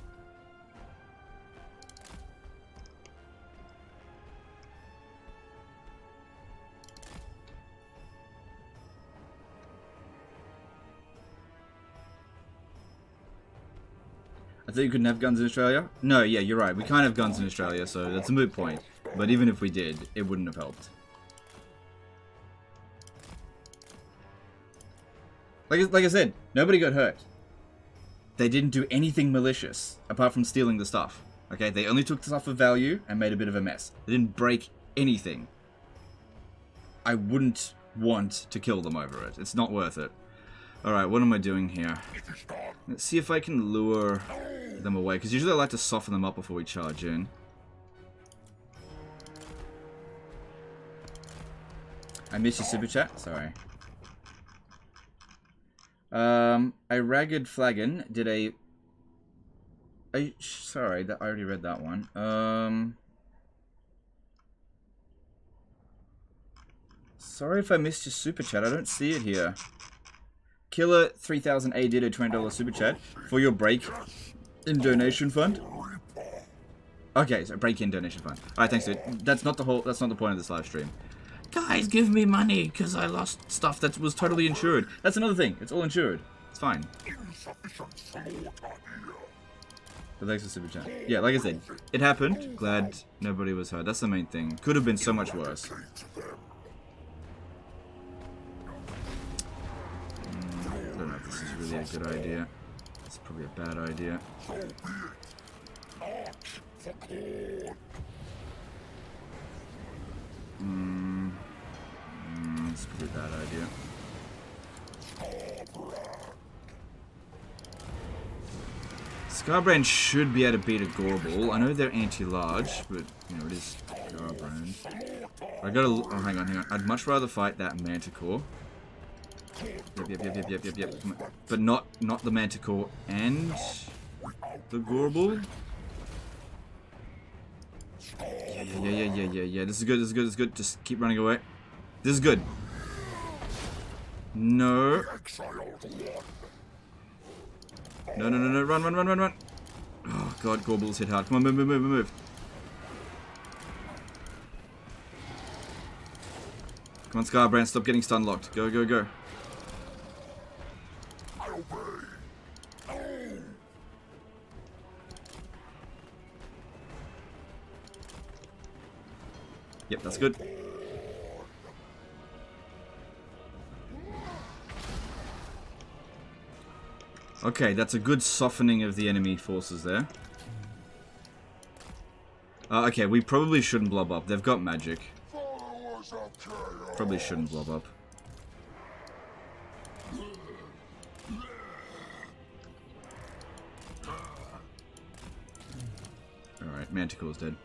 I thought you couldn't have guns in Australia. No, yeah, you're right. We can't have guns in Australia, so that's a moot point. But even if we did, it wouldn't have helped. Like I said, nobody got hurt. They didn't do anything malicious, apart from stealing the stuff. Okay, they only took the stuff of value and made a bit of a mess. They didn't break anything. I wouldn't want to kill them over it. It's not worth it. Alright, what am I doing here? Let's see if I can lure them away, because usually I like to soften them up before we charge in. I missed your super chat, sorry. A Ragged Flagon did a... sorry, I already read that one. Sorry if I missed your super chat, I don't see it here. Killer 3000A did a $20 super chat for your break-in donation fund. Okay, so break-in donation fund. Alright, thanks dude. That's not the point of this live stream. Guys, give me money, because I lost stuff that was totally insured. That's another thing. It's all insured. It's fine. But thanks for super chat. Yeah, like I said, it happened. Glad nobody was hurt. That's the main thing. Could have been so much worse. I don't know if this is really a good idea. It's probably a bad idea. It's probably a bad idea. Skarbrand should be able to beat a Gorbel. I know they're anti-large, but you know it is Skarbrand. I gotta. Oh, hang on. I'd much rather fight that Manticore. Yep. But not the Manticore and the Gorbel. Yeah. This is good. Just keep running away. This is good. No. No. Run. Oh, God, Gorbel's hit hard. Come on, move. Come on, Skarbrand, stop getting stun locked. Go. Yep, that's good. Okay, that's a good softening of the enemy forces there. Okay, we probably shouldn't blob up. They've got magic. Probably shouldn't blob up. Alright, Manticore's dead.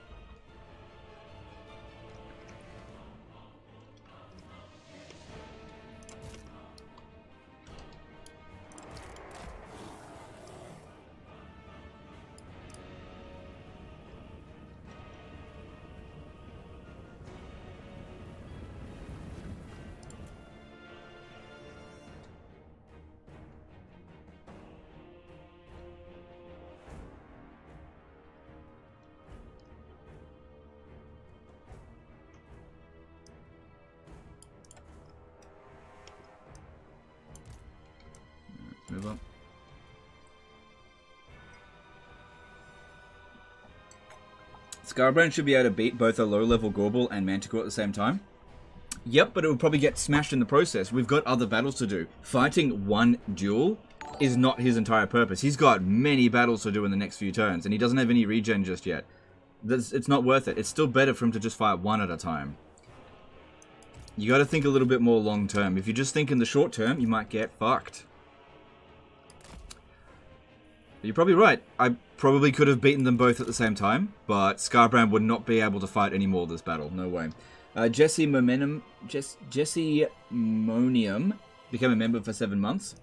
Move up. Skarbrand should be able to beat both a low-level Gorbel and Manticore at the same time. Yep, but it would probably get smashed in the process. We've got other battles to do. Fighting one duel is not his entire purpose. He's got many battles to do in the next few turns, and he doesn't have any regen just yet. It's not worth it. It's still better for him to just fight one at a time. You gotta think a little bit more long-term. If you just think in the short term, you might get fucked. You're probably right. I probably could have beaten them both at the same time, but Skarbrand would not be able to fight anymore this battle. No way. Jesse Monium became a member for 7 months.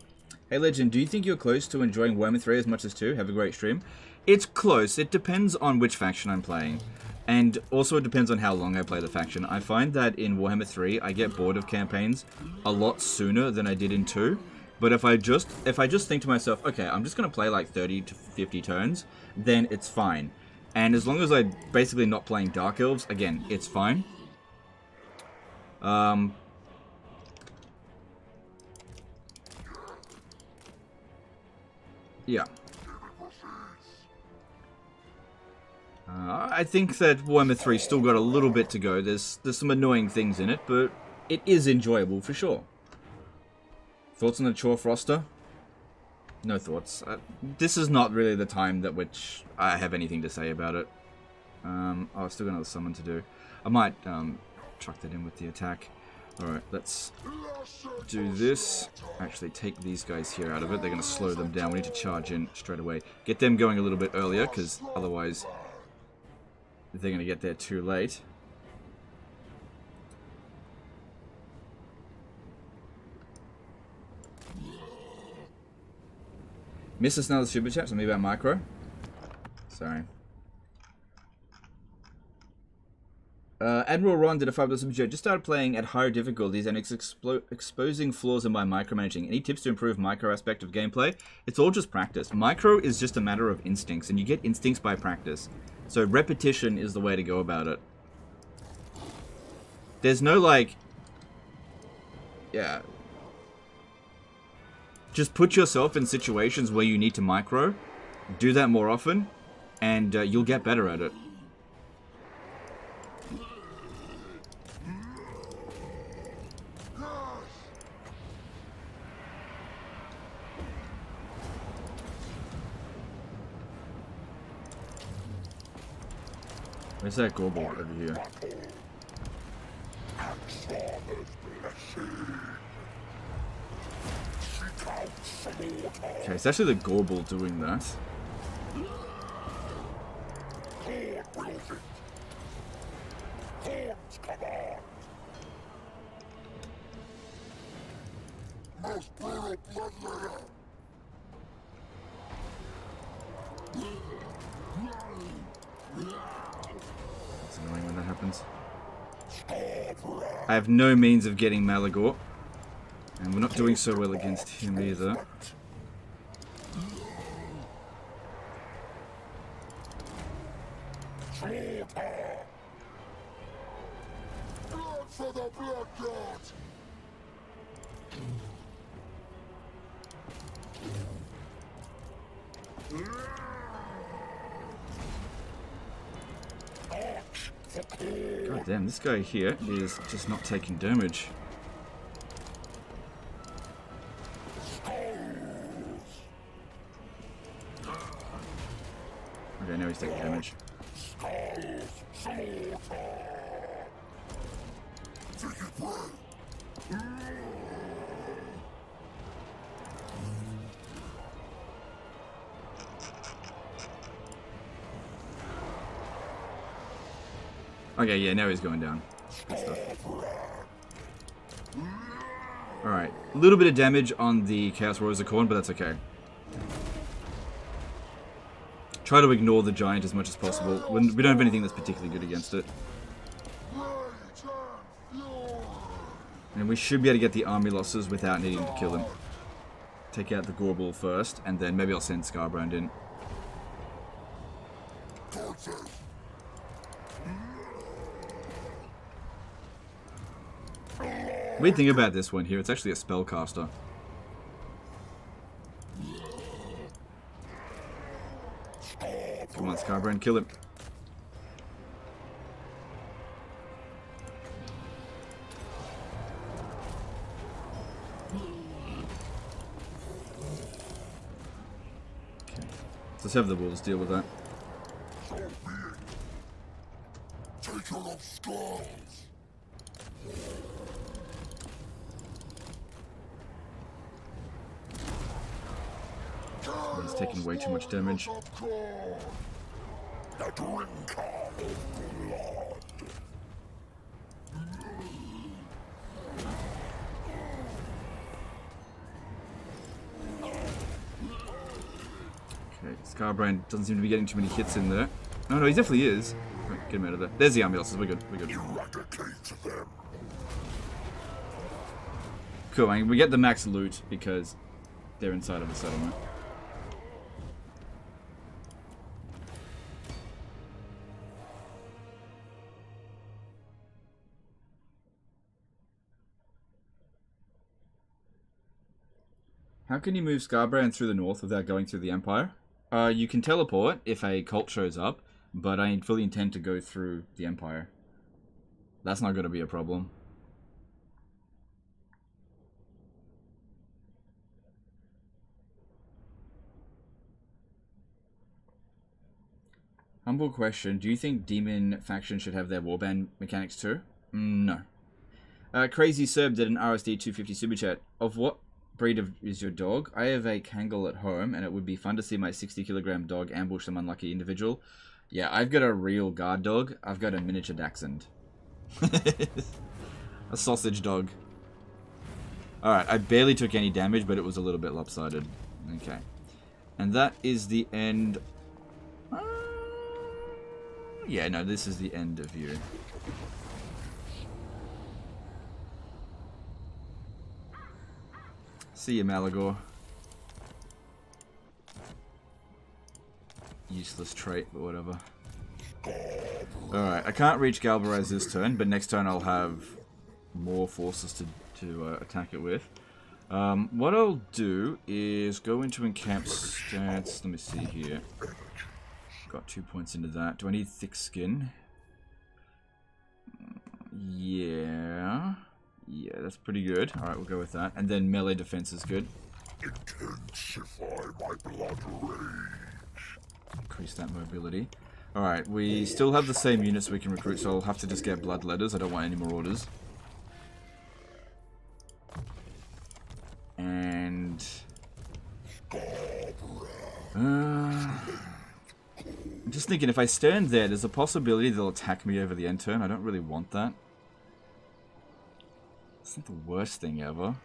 Hey Legend, do you think you're close to enjoying Warhammer 3 as much as 2? Have a great stream. It's close. It depends on which faction I'm playing. And also it depends on how long I play the faction. I find that in Warhammer 3, I get bored of campaigns a lot sooner than I did in 2. But if I just think to myself, okay, I'm just going to play like 30 to 50 turns, then it's fine. And as long as I'm basically not playing Dark Elves, again, it's fine. Yeah. I think that Warhammer 3 still got a little bit to go. There's some annoying things in it, but it is enjoyable for sure. Thoughts on the Chore Froster? No thoughts. This is not really the time that which I have anything to say about it. I've still got another summon to do. I might chuck that in with the attack. Alright, let's do this. Actually, take these guys here out of it. They're going to slow them down. We need to charge in straight away. Get them going a little bit earlier, because otherwise they're going to get there too late. Missed us another super chat, something about micro. Sorry. Admiral Ron did a $5 super chat. Just started playing at higher difficulties and it's exposing flaws in my micromanaging. Any tips to improve micro aspect of gameplay? It's all just practice. Micro is just a matter of instincts, and you get instincts by practice. So repetition is the way to go about it. There's no like... Yeah. Just put yourself in situations where you need to micro. Do that more often, and you'll get better at it. Where's that Gorbel over here? Okay, it's actually the Gorbel doing that. It's annoying when that happens. I have no means of getting Malagor, and we're not doing so well against him either. God damn, this guy here is just not taking damage. Okay, now he's taking damage. Okay, yeah, now he's going down. Alright, a little bit of damage on the Chaos Warriors of Khorne, but that's okay. Try to ignore the giant as much as possible. We don't have anything that's particularly good against it. And we should be able to get the army losses without needing to kill him. Take out the Gorbel first, and then maybe I'll send Skarbrand in. Weird thing about this one here, it's actually a spellcaster. Come on, Skarbrand, kill him. Okay. Let's have the wolves deal with that. He's taking way too much damage. Okay, Skarbrand doesn't seem to be getting too many hits in there. No, he definitely is. Right, get him out of there. There's the army losses. We're good. We're good. Cool. I mean, we get the max loot because they're inside of a settlement. How can you move Skarbrand through the north without going through the Empire? You can teleport if a cult shows up, but I fully intend to go through the Empire. That's not going to be a problem. Humble question, do you think Demon Faction should have their warband mechanics too? No. Crazy Serb did an RSD 250 super chat. Of what breed is your dog? I have a Kangal at home, and it would be fun to see my 60-kilogram dog ambush some unlucky individual. Yeah, I've got a real guard dog. I've got a miniature dachshund. A sausage dog. Alright, I barely took any damage, but it was a little bit lopsided. Okay. And that is the end... yeah, no, this is the end of you. See you, Malagor. Useless trait, but whatever. Alright, I can't reach Galverize this turn, but next turn I'll have more forces to attack it with. What I'll do is go into encamp stance. Let me see here. Got 2 points into that. Do I need thick skin? Yeah. Yeah, that's pretty good. Alright, we'll go with that. And then melee defense is good. Intensify my blood rage. Increase that mobility. Alright, we still have the same units we can recruit, so I'll have to just get blood letters. I don't want any more orders. And... I'm just thinking, if I stand there, there's a possibility they'll attack me over the end turn. I don't really want that. It's not the worst thing ever.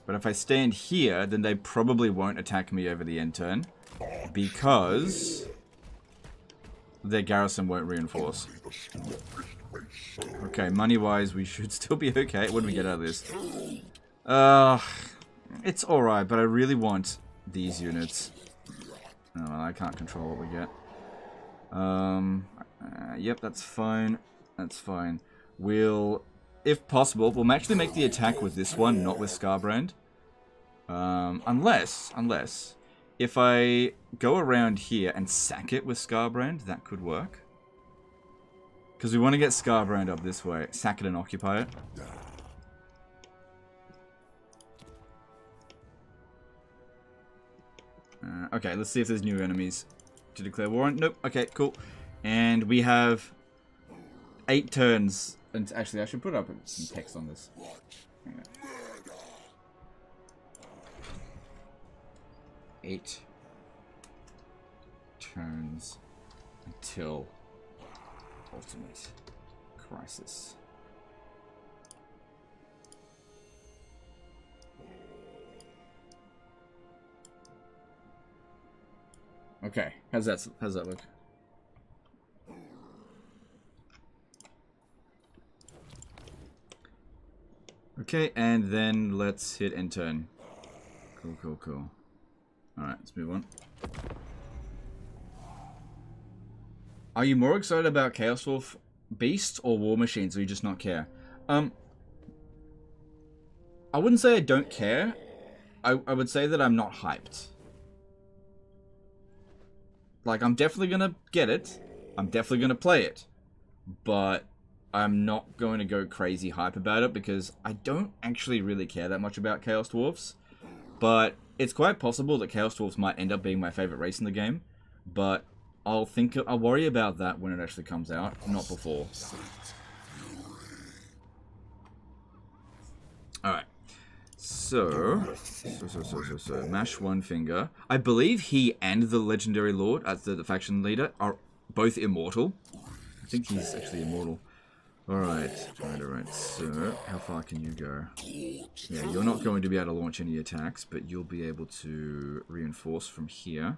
But if I stand here, then they probably won't attack me over the end turn. Because... their garrison won't reinforce. Okay, money-wise, we should still be okay. What do we get out of this? It's alright, but I really want these units. Oh, well, I can't control what we get. Yep, that's fine. That's fine. We'll, if possible, we'll actually make the attack with this one, not with Skarbrand. Unless, if I go around here and sack it with Skarbrand, that could work. Because we want to get Skarbrand up this way. Sack it and occupy it. Okay, let's see if there's new enemies to declare war on. Nope. Okay, cool. And we have 8 turns. And actually, I should put up some text on this. Hang on. 8 turns until ultimate crisis. Okay, how's that look? Okay, and then let's hit end turn. Cool. Alright, let's move on. Are you more excited about Chaos Wolf Beast or War Machines, or you just not care? I wouldn't say I don't care. I would say that I'm not hyped. Like, I'm definitely gonna get it. I'm definitely gonna play it. But I'm not going to go crazy hype about it because I don't actually really care that much about Chaos Dwarfs. But it's quite possible that Chaos Dwarfs might end up being my favorite race in the game. But I'll worry about that when it actually comes out, not before. Alright. So, Mash One Finger. I believe he and the Legendary Lord, as the faction leader, are both immortal. I think he's actually immortal. Alright. So, how far can you go? Yeah, you're not going to be able to launch any attacks, but you'll be able to reinforce from here.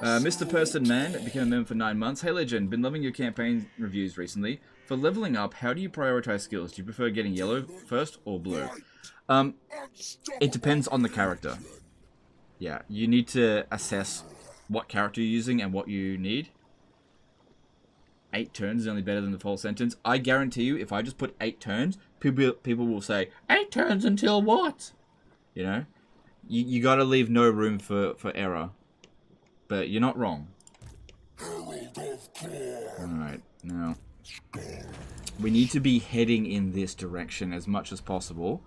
Mr. Person Man became a member for 9 months. Hey Legend, been loving your campaign reviews recently. For leveling up, how do you prioritize skills? Do you prefer getting yellow first or blue? It depends on the character. Yeah, you need to assess what character you're using and what you need. 8 turns is only better than the full sentence. I guarantee you, if I just put 8 turns, people will say, 8 turns until what? You know? You gotta leave no room for error. But you're not wrong. Alright, now we need to be heading in this direction as much as possible.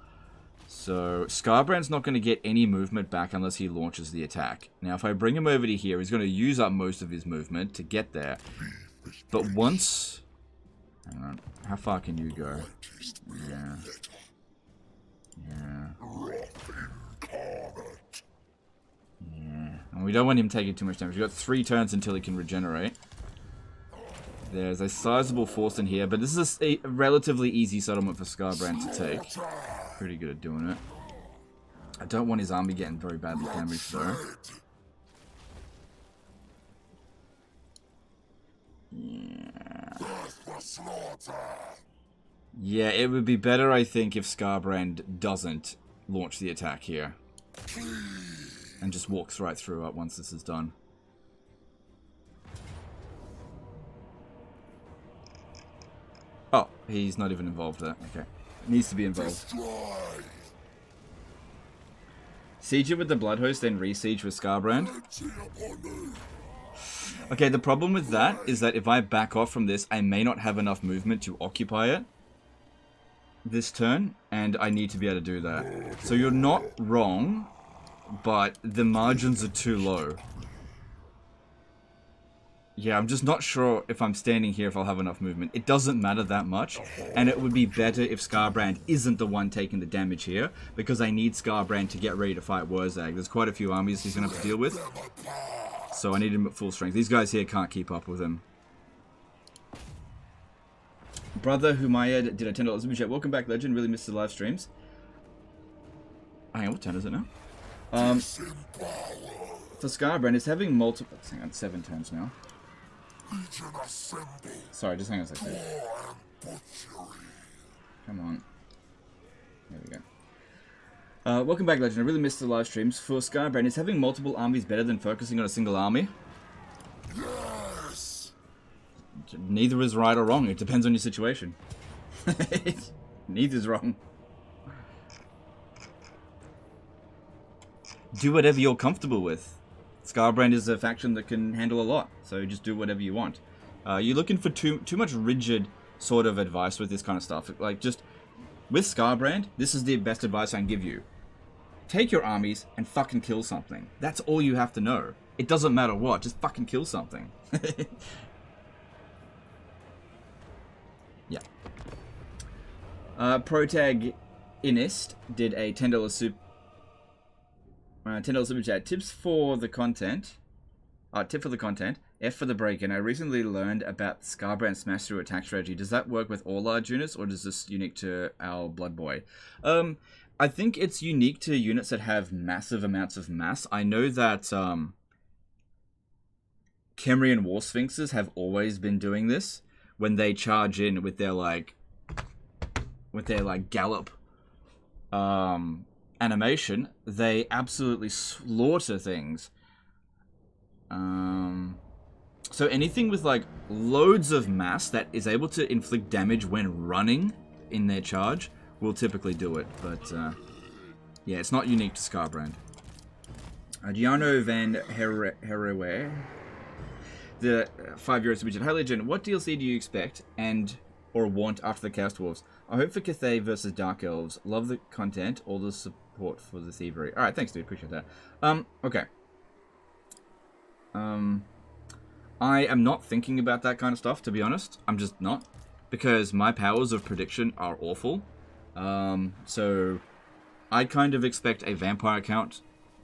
So Skarbrand's not going to get any movement back unless he launches the attack. Now if I bring him over to here, he's going to use up most of his movement to get there. But once... Hang on, how far can you go? Yeah. Yeah. Yeah. And we don't want him taking too much damage. We've got 3 turns until he can regenerate. There's a sizable force in here, but this is a relatively easy settlement for Skarbrand to take. Pretty good at doing it. I don't want his army getting very badly damaged though. Yeah. Yeah, it would be better, I think, if Skarbrand doesn't launch the attack here. And just walks right through it once this is done. Oh, he's not even involved there. Okay. Needs to be involved. Siege it with the Bloodhost, then re-siege with Skarbrand. Okay, the problem with that is that if I back off from this, I may not have enough movement to occupy it this turn, and I need to be able to do that. So you're not wrong, but the margins are too low. Yeah, I'm just not sure if I'm standing here if I'll have enough movement. It doesn't matter that much, and it would be better if Skarbrand isn't the one taking the damage here, because I need Skarbrand to get ready to fight Wurzag. There's quite a few armies he's going to have to deal with, so I need him at full strength. These guys here can't keep up with him. Brother Humayed did a $10 super chat. Welcome back, Legend. Really missed the live streams. Hang on, what turn is it now? For Skarbrand, it's having multiple... Hang on, 7 turns now. Sorry, just hang on a second. Come on. There we go. Welcome back, Legend. I really missed the live streams. For Skarbrand, is having multiple armies better than focusing on a single army? Yes. Neither is right or wrong. It depends on your situation. Neither's wrong. Do whatever you're comfortable with. Skarbrand is a faction that can handle a lot, so just do whatever you want. You're looking for too much rigid sort of advice with this kind of stuff. Like, just with Skarbrand, this is the best advice I can give you. Take your armies and fucking kill something. That's all you have to know. It doesn't matter what, just fucking kill something. Yeah. Protag Inist did a $10 super chat. Tips for the content. Tip for the content. F for the break-in. I recently learned about Skarbrand smash through attack strategy. Does that work with all large units, or is this unique to our Blood Boy? I think it's unique to units that have massive amounts of mass. I know that Khemrian War Sphinxes have always been doing this when they charge in with their gallop animation. They absolutely slaughter things. So anything with like loads of mass that is able to inflict damage when running in their charge will typically do it, but yeah, it's not unique to Skarbrand. Giano Van Herrewe, the €5 submission. Hi Legend, what DLC do you expect and or want after the Chaos Dwarves? I hope for Cathay versus Dark Elves. Love the content, all the support for the thievery. Alright, thanks dude, appreciate that. Okay. I am not thinking about that kind of stuff, to be honest. I'm just not. Because my powers of prediction are awful. So I kind of expect a vampire count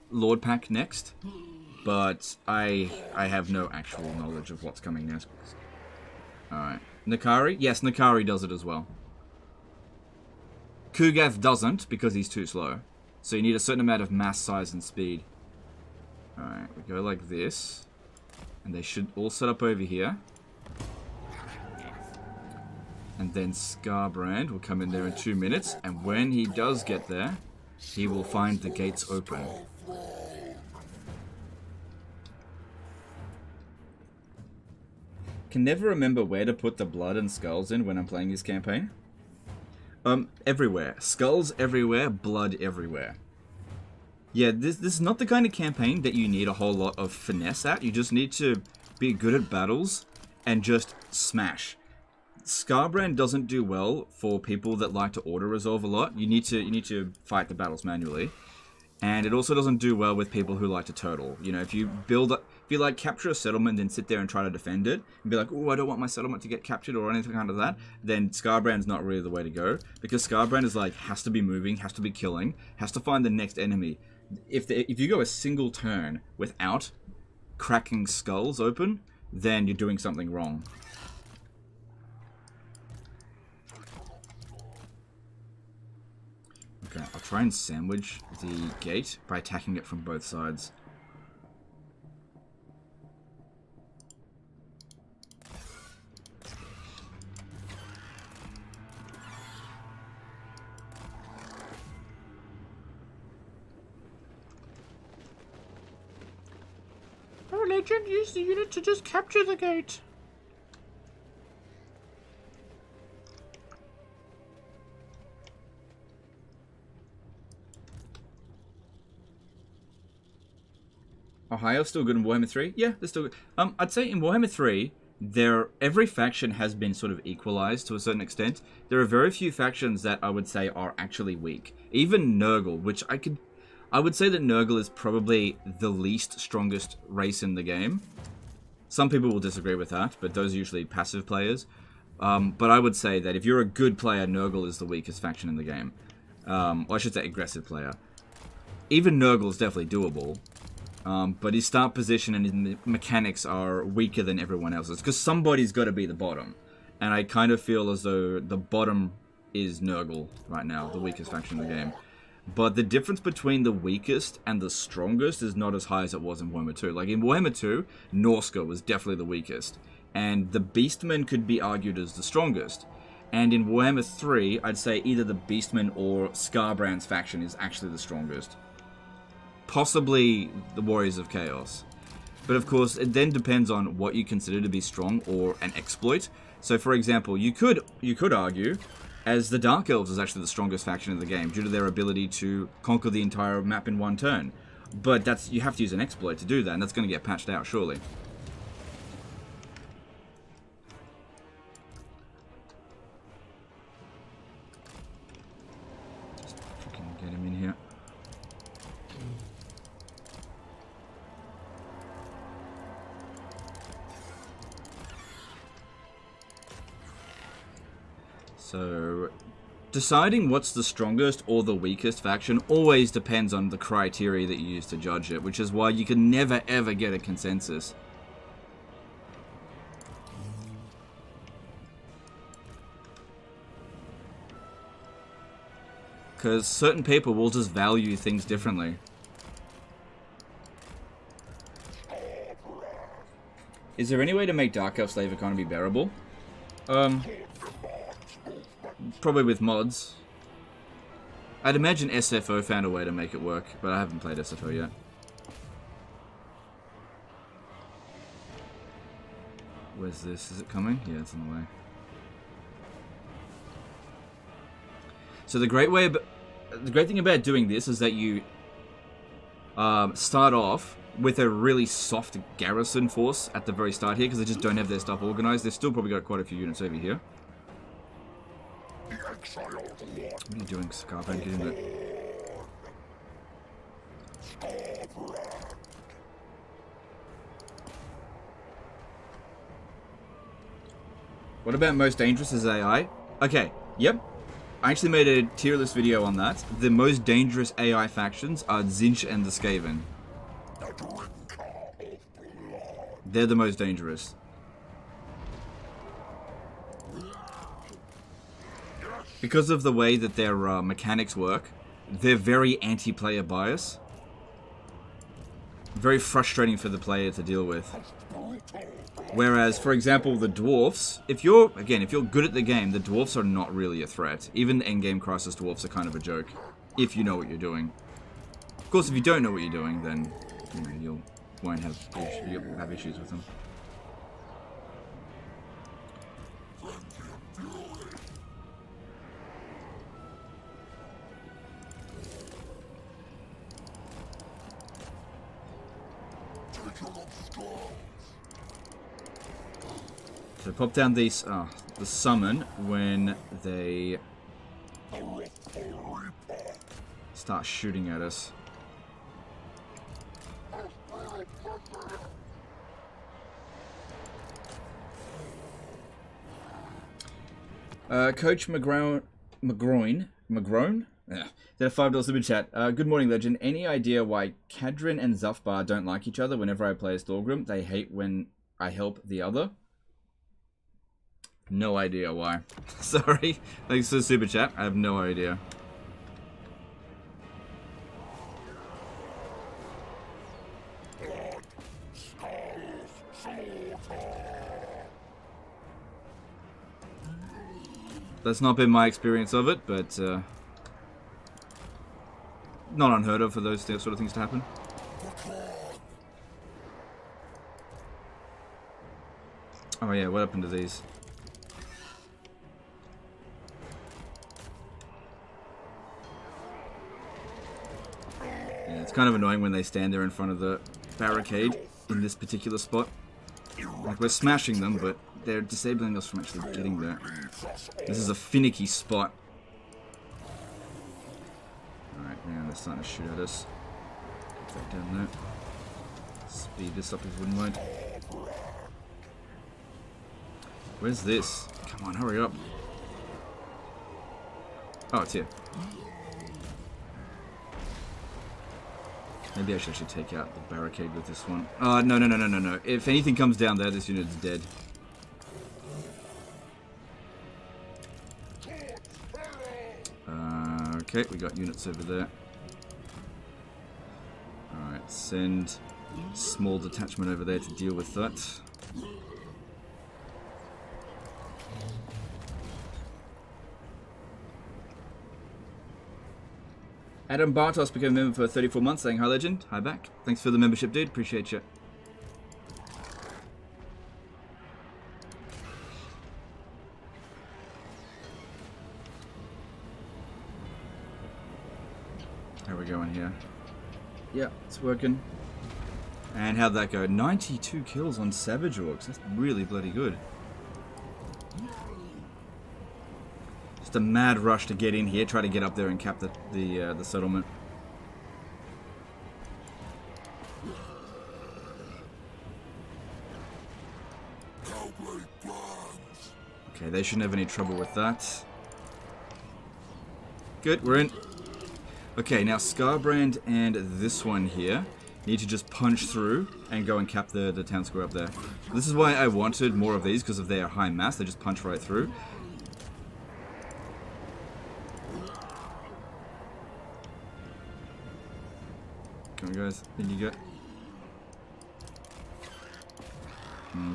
Lord Pack next. But I have no actual knowledge of what's coming next. Alright. Nakari? Yes, Nakari does it as well. Kugath doesn't, because he's too slow. So you need a certain amount of mass, size, and speed. Alright, we go like this. And they should all set up over here. And then Skarbrand will come in there in 2 minutes. And when he does get there, he will find the gates open. Can never remember where to put the blood and skulls in when I'm playing this campaign. Everywhere. Skulls everywhere, blood everywhere. Yeah, this is not the kind of campaign that you need a whole lot of finesse at. You just need to be good at battles, and just smash. Skarbrand doesn't do well for people that like to auto-resolve a lot. You need to fight the battles manually. And it also doesn't do well with people who like to turtle. You know, if you like capture a settlement and then sit there and try to defend it, and be like, oh, I don't want my settlement to get captured or anything kind of that, then Skarbrand's not really the way to go. Because Skarbrand is like, has to be moving, has to be killing, has to find the next enemy. If you go a single turn without cracking skulls open, then you're doing something wrong. Okay, I'll try and sandwich the gate by attacking it from both sides. Our legend used the unit to just capture the gate. Ohio's still good in Warhammer 3? Yeah, they're still good. I'd say in Warhammer 3, every faction has been sort of equalized to a certain extent. There are very few factions that I would say are actually weak. Even Nurgle, which I would say that Nurgle is probably the least strongest race in the game. Some people will disagree with that, but those are usually passive players. But I would say that if you're a good player, Nurgle is the weakest faction in the game. Or I should say aggressive player. Even Nurgle is definitely doable. But his start position and his mechanics are weaker than everyone else's. Because somebody's got to be the bottom. And I kind of feel as though the bottom is Nurgle right now, the weakest faction in the game. But the difference between the weakest and the strongest is not as high as it was in Warhammer 2. Like in Warhammer 2, Norska was definitely the weakest. And the Beastmen could be argued as the strongest. And in Warhammer 3, I'd say either the Beastmen or Skarbrand's faction is actually the strongest. Possibly the Warriors of Chaos. But of course, it then depends on what you consider to be strong or an exploit. So for example, you could argue as the Dark Elves is actually the strongest faction in the game due to their ability to conquer the entire map in one turn. But you have to use an exploit to do that, and that's going to get patched out surely. Just freaking get him in here. So, deciding what's the strongest or the weakest faction always depends on the criteria that you use to judge it, which is why you can never ever get a consensus. Because certain people will just value things differently. Is there any way to make Dark Elf Slave Economy bearable? Probably with mods. I'd imagine SFO found a way to make it work, but I haven't played SFO yet. Where's this? Is it coming? Yeah, it's on the way. So the great thing about doing this is that you start off with a really soft garrison force at the very start here, because they just don't have their stuff organized. They've still probably got quite a few units over here. What are you doing, Skarbrand? Get in there. What about most dangerous as AI? Okay, yep. I actually made a tier list video on that. The most dangerous AI factions are Tzeentch and the Skaven. They're the most dangerous. Because of the way that their mechanics work, they're very anti-player bias. Very frustrating for the player to deal with. Whereas, for example, the dwarfs, if you're good at the game, the dwarfs are not really a threat. Even the Endgame Crisis dwarfs are kind of a joke, if you know what you're doing. Of course, if you don't know what you're doing, then you'll have issues with them. So pop down these, the summon when they start shooting at us. Coach McGroin? Yeah. Did a $5 super chat. Good morning, Legend. Any idea why Kadrin and Zufbar don't like each other whenever I play as Thorgrim? They hate when I help the other. No idea why. Sorry. Thanks for the super chat. I have no idea. That's not been my experience of it, but not unheard of for those sort of things to happen. Oh yeah, what happened to these? Yeah, it's kind of annoying when they stand there in front of the barricade in this particular spot. Like, we're smashing them, but they're disabling us from actually getting there. This is a finicky spot. Alright, now they're starting to shoot at us. Get that down there. Speed this up if you wouldn't mind. Where's this? Come on, hurry up. Oh, it's here. Maybe I should actually take out the barricade with this one. No. If anything comes down there, this unit's dead. Okay, we got units over there. Alright, send small detachment over there to deal with that. Adam Bartos became a member for 34 months, saying hi, Legend. Hi back. Thanks for the membership, dude. Appreciate you. How are we going here? Yeah, it's working. And how'd that go? 92 kills on Savage Orcs. That's really bloody good. Just a mad rush to get in here, try to get up there and cap the settlement. Okay, they shouldn't have any trouble with that. Good, we're in. Okay, now Skarbrand and this one here need to just punch through and go and cap the town square up there. This is why I wanted more of these, because of their high mass. They just punch right through. Come on, guys. In you go.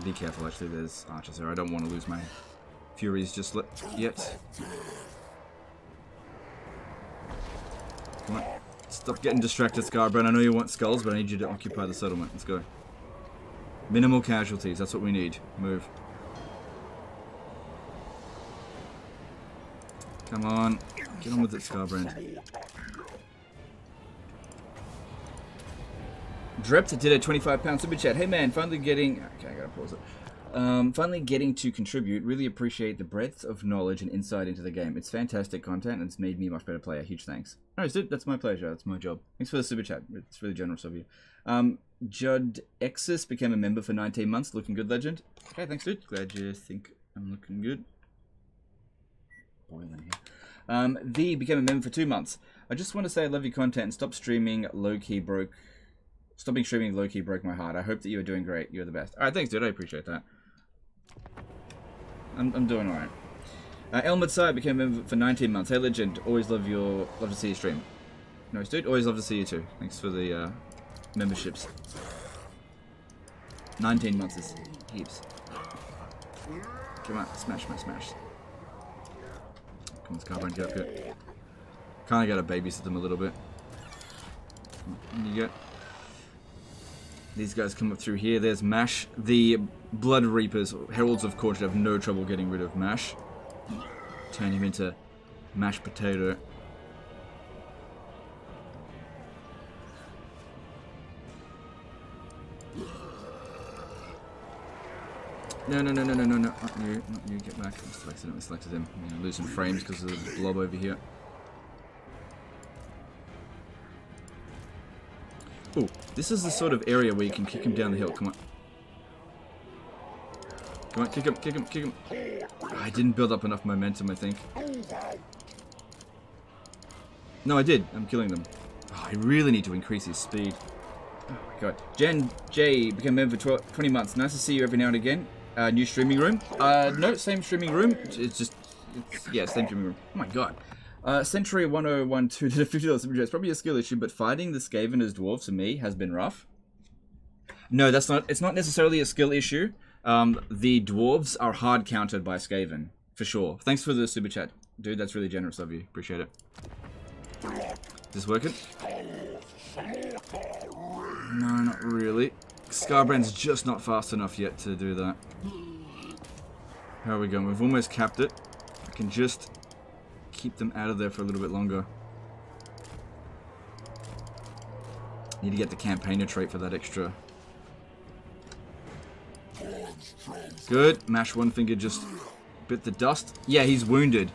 Be careful, actually. There's archers there. I don't want to lose my furies just yet. Come on. Stop getting distracted, Skarbrand. I know you want skulls, but I need you to occupy the settlement. Let's go. Minimal casualties. That's what we need. Move. Come on. Get on with it, Skarbrand. Drept did a £25 super chat. Hey man, finally getting... Okay, I gotta pause it. Finally getting to contribute. Really appreciate the breadth of knowledge and insight into the game. It's fantastic content and it's made me a much better player. Huge thanks. Alright, dude, that's my pleasure. That's my job. Thanks for the super chat. It's really generous of you. Judd Exis became a member for 19 months. Looking good, Legend. Okay, thanks, dude. Glad you think I'm looking good. Boiling here. V became a member for 2 months. I just want to say I love your content and stop streaming low-key broke... Stopping streaming low-key broke my heart. I hope that you are doing great. You're the best. Alright, thanks, dude. I appreciate that. I'm doing alright. Elmwood Sai became a member for 19 months. Hey, Legend. Always love to see you stream. No, dude. Always love to see you too. Thanks for the memberships. 19 months is heaps. Come on. Smash. Come on, Skarbrand. Get up here. Kinda gotta babysit them a little bit. You get... These guys come up through here. There's Mash. The Blood Reapers, Heralds of Khorne, should have no trouble getting rid of Mash. Turn him into mashed potato. No, no, no, no, no, no, no. Not you, not you. Get back. I just accidentally selected him. I'm gonna lose some frames because of the blob over here. Oh, this is the sort of area where you can kick him down the hill. Come on. Come on, kick him, kick him, kick him. I didn't build up enough momentum, I think. No, I did. I'm killing them. Oh, I really need to increase his speed. Oh my god. Jen J became a member for 20 months. Nice to see you every now and again. New streaming room? No, same streaming room. Yeah, same streaming room. Oh my god. Century 1012 did a $50 super chat. It's probably a skill issue, but fighting the Skaven as dwarves for me has been rough. No, that's not. It's not necessarily a skill issue. The dwarves are hard countered by Skaven, for sure. Thanks for the super chat, dude. That's really generous of you. Appreciate it. Is this working? No, not really. Skarbrand's just not fast enough yet to do that. How are we going? We've almost capped it. I can just keep them out of there for a little bit longer. Need to get the campaigner trait for that extra. Good. Mash one finger just bit the dust. Yeah, he's wounded.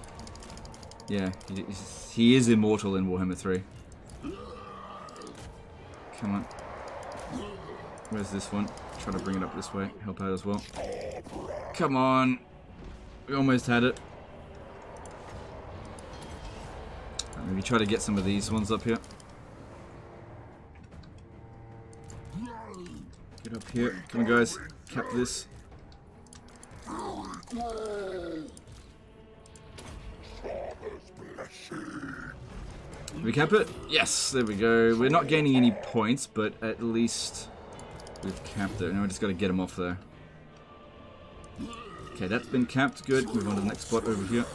Yeah, he is immortal in Warhammer 3. Come on. Where's this one? Try to bring it up this way. Help out as well. Come on. We almost had it. Maybe try to get some of these ones up here. Get up here. Come on, guys. Cap this. Did we cap it? Yes, there we go. We're not gaining any points, but at least we've capped it. Now we just got to get them off there. Okay, that's been capped. Good. Move on to the next spot over here.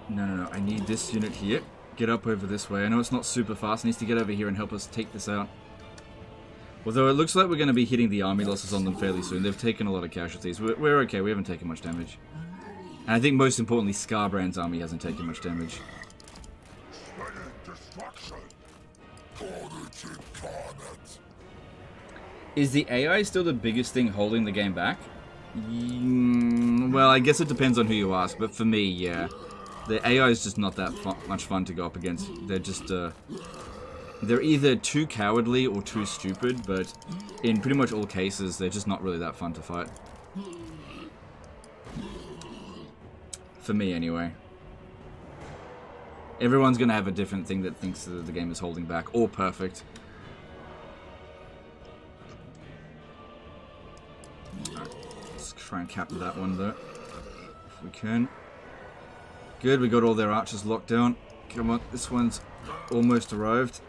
No, no, no. I need this unit here. Get up over this way. I know it's not super fast. It needs to get over here and help us take this out. Although it looks like we're going to be hitting the army losses on them fairly soon. They've taken a lot of casualties. We're okay. We haven't taken much damage. And I think most importantly, Skarbrand's army hasn't taken much damage. Is the AI still the biggest thing holding the game back? Well, I guess it depends on who you ask, but for me, yeah. The AI is just not that much fun to go up against. They're just, they're either too cowardly or too stupid, but in pretty much all cases, they're just not really that fun to fight. For me, anyway. Everyone's gonna have a different thing that thinks that the game is holding back, or perfect. Alright, let's try and cap that one though, if we can. Good, we got all their archers locked down. Come on, this one's almost arrived.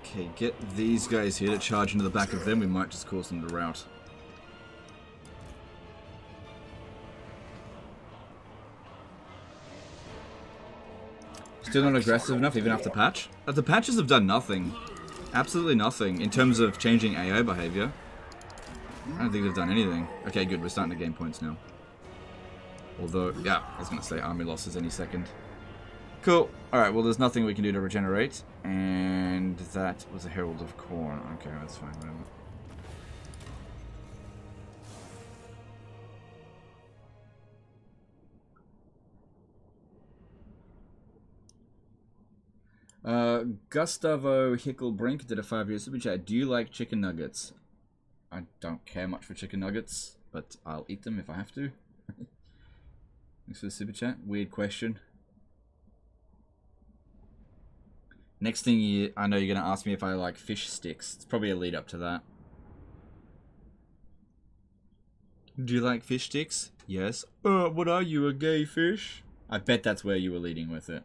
Okay, get these guys here to charge into the back of them. We might just cause them to rout. Still not aggressive enough, even after patch? The patches have done nothing. Absolutely nothing in terms of changing AI behavior. I don't think they've done anything. Okay, good. We're starting to gain points now. Although, yeah, I was going to say army losses any second. Cool. Alright, well, there's nothing we can do to regenerate. And that was a Herald of Khorne. Okay, that's fine. Whatever. Gustavo Hicklebrink did a 5-year super chat. Do you like chicken nuggets? I don't care much for chicken nuggets, but I'll eat them if I have to. Thanks for the super chat. Weird question. Next thing I know you're going to ask me if I like fish sticks. It's probably a lead up to that. Do you like fish sticks? Yes. What are you, a gay fish? I bet that's where you were leading with it.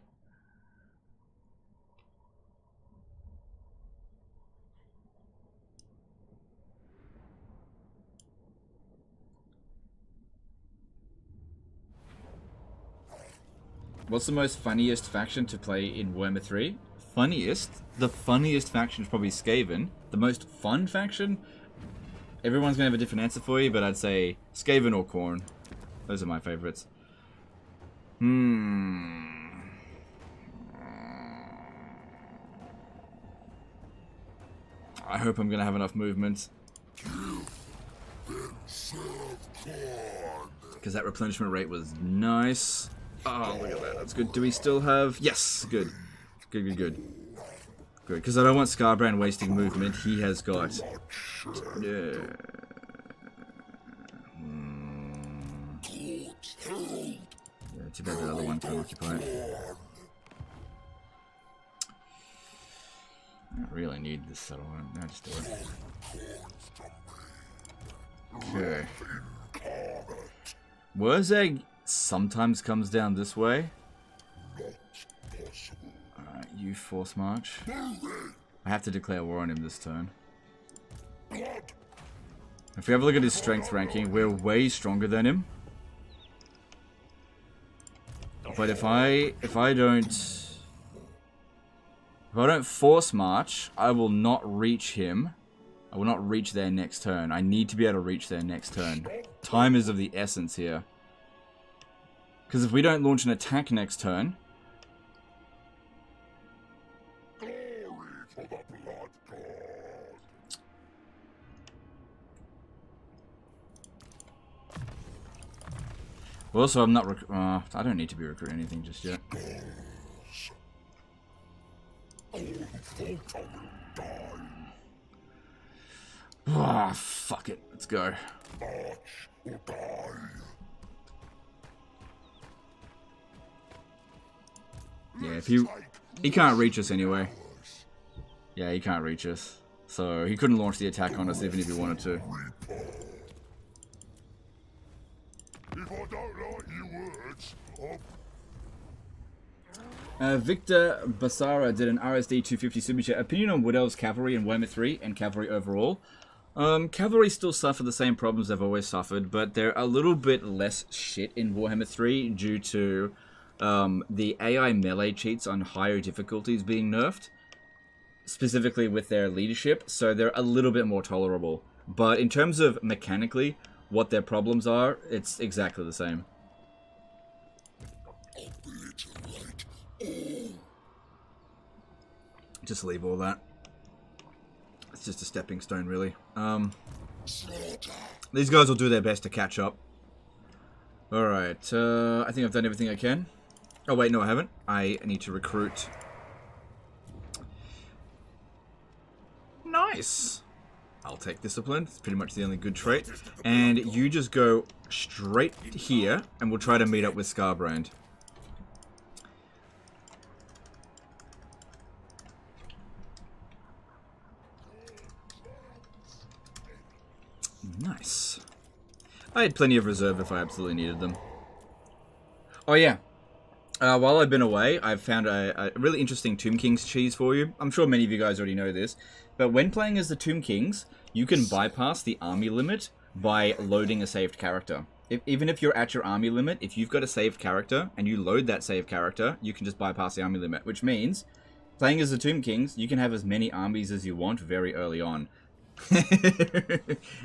What's the most funniest faction to play in Warhammer 3? the funniest faction is probably Skaven. The most fun faction, everyone's gonna have a different answer for you, but I'd say Skaven or Khorne. Those are my favorites. I hope I'm gonna have enough movement. Because that replenishment rate was nice. Oh, look at that. That's good. Do we still have... Yes! Good. Good. Good, because I don't want Skarbrand wasting movement. He has got... Yeah, too bad the other one can't occupy it. I don't really need this settlement. No, just do it. Okay. Wurzag sometimes comes down this way. Alright, you force march. I have to declare war on him this turn. If we have a look at his strength ranking, we're way stronger than him. But if I don't force march, I will not reach him. I will not reach their next turn. I need to be able to reach their next turn. Time is of the essence here. Because if we don't launch an attack next turn... Also, I'm not... I don't need to be recruiting anything just yet. Ah, fuck it. Let's go. Yeah, if he can't reach us anyway. Yeah, he can't reach us. So he couldn't launch the attack on us even if he wanted to. Victor Basara did an RSD 250 super chat. Opinion on Wood Elves Cavalry in Warhammer 3 and Cavalry overall. Cavalry still suffer the same problems they've always suffered, but they're a little bit less shit in Warhammer 3 due to the AI melee cheats on higher difficulties being nerfed, specifically with their leadership, so they're a little bit more tolerable. But in terms of mechanically, what their problems are, it's exactly the same. Just leave all that. It's just a stepping stone, really. These guys will do their best to catch up. Alright, I think I've done everything I can. Oh wait, no I haven't. I need to recruit. Nice! I'll take discipline. It's pretty much the only good trait. And you just go straight here, and we'll try to meet up with Skarbrand. Nice. I had plenty of reserve if I absolutely needed them. Oh yeah. While I've been away, I've found a really interesting Tomb Kings cheese for you. I'm sure many of you guys already know this. But when playing as the Tomb Kings, you can bypass the army limit by loading a saved character. Even if you're at your army limit, if you've got a saved character and you load that saved character, you can just bypass the army limit. Which means, playing as the Tomb Kings, you can have as many armies as you want very early on.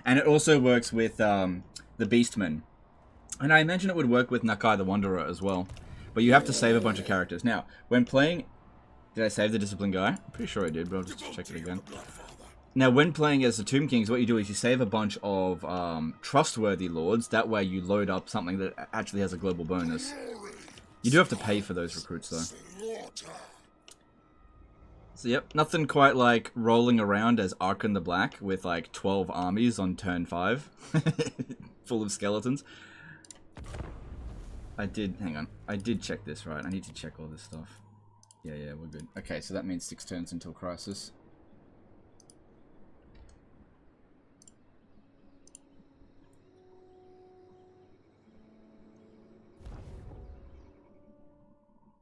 And it also works with the Beastmen. And I imagine it would work with Nakai the Wanderer as well. But you have to save a bunch of characters. Now, when playing... Did I save the Discipline guy? I'm pretty sure I did, but I'll just check it again. Now, when playing as the Tomb Kings, what you do is you save a bunch of trustworthy lords. That way you load up something that actually has a global bonus. You do have to pay for those recruits, though. So, yep, nothing quite like rolling around as Archon the Black with, like, 12 armies on turn 5. Full of skeletons. Hang on. I did check this, right? I need to check all this stuff. Yeah, we're good. Okay, so that means 6 turns until Crisis.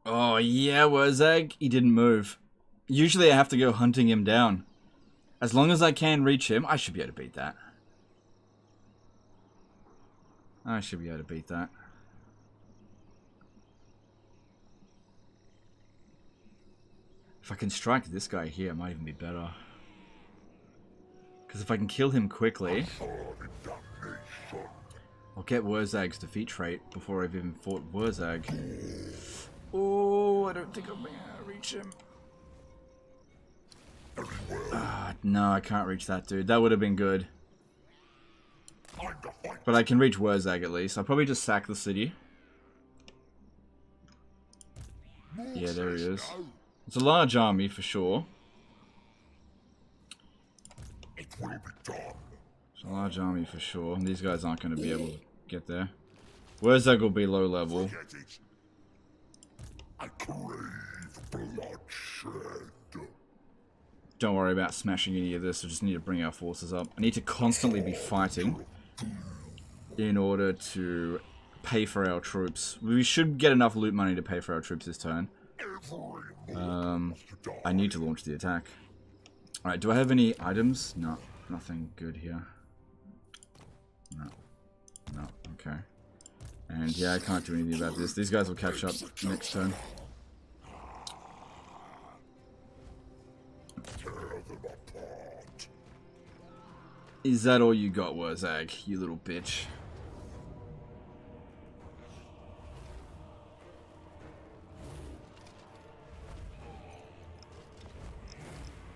Oh, yeah, Wurzag. He didn't move. Usually I have to go hunting him down. As long as I can reach him, I should be able to beat that. I should be able to beat that. If I can strike this guy here, it might even be better. Because if I can kill him quickly, I'll get Wurzag's defeat trait before I've even fought Wurzag. Oh, I don't think I'm going to reach him. No, I can't reach that dude. That would have been good. But I can reach Wurzag at least. I'll probably just sack the city. Yeah, there he is. It's a large army for sure. It's a large army for sure. These guys aren't going to be able to get there. Wurzag will be low level. I crave bloodshed. Don't worry about smashing any of this. I just need to bring our forces up. I need to constantly be fighting in order to pay for our troops. We should get enough loot money to pay for our troops this turn. I need to launch the attack. Alright, do I have any items? No, nothing good here. No. No, okay. And yeah, I can't do anything about this. These guys will catch up next turn. Is that all you got, Wurzag, you little bitch?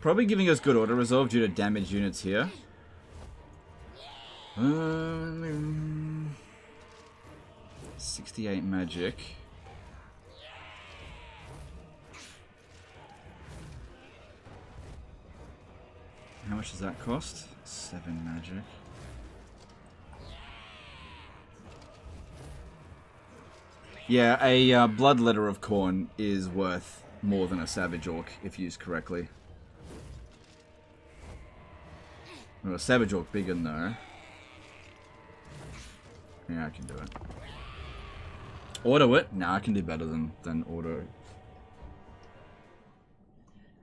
Probably giving us good auto resolve due to damaged units here. 68 magic. How much does that cost? 7 magic. Yeah, a Bloodletter of Khorne is worth more than a Savage Orc if used correctly. Well, a Savage Orc bigger though. Yeah, I can do it. Auto it? Nah, I can do better than auto.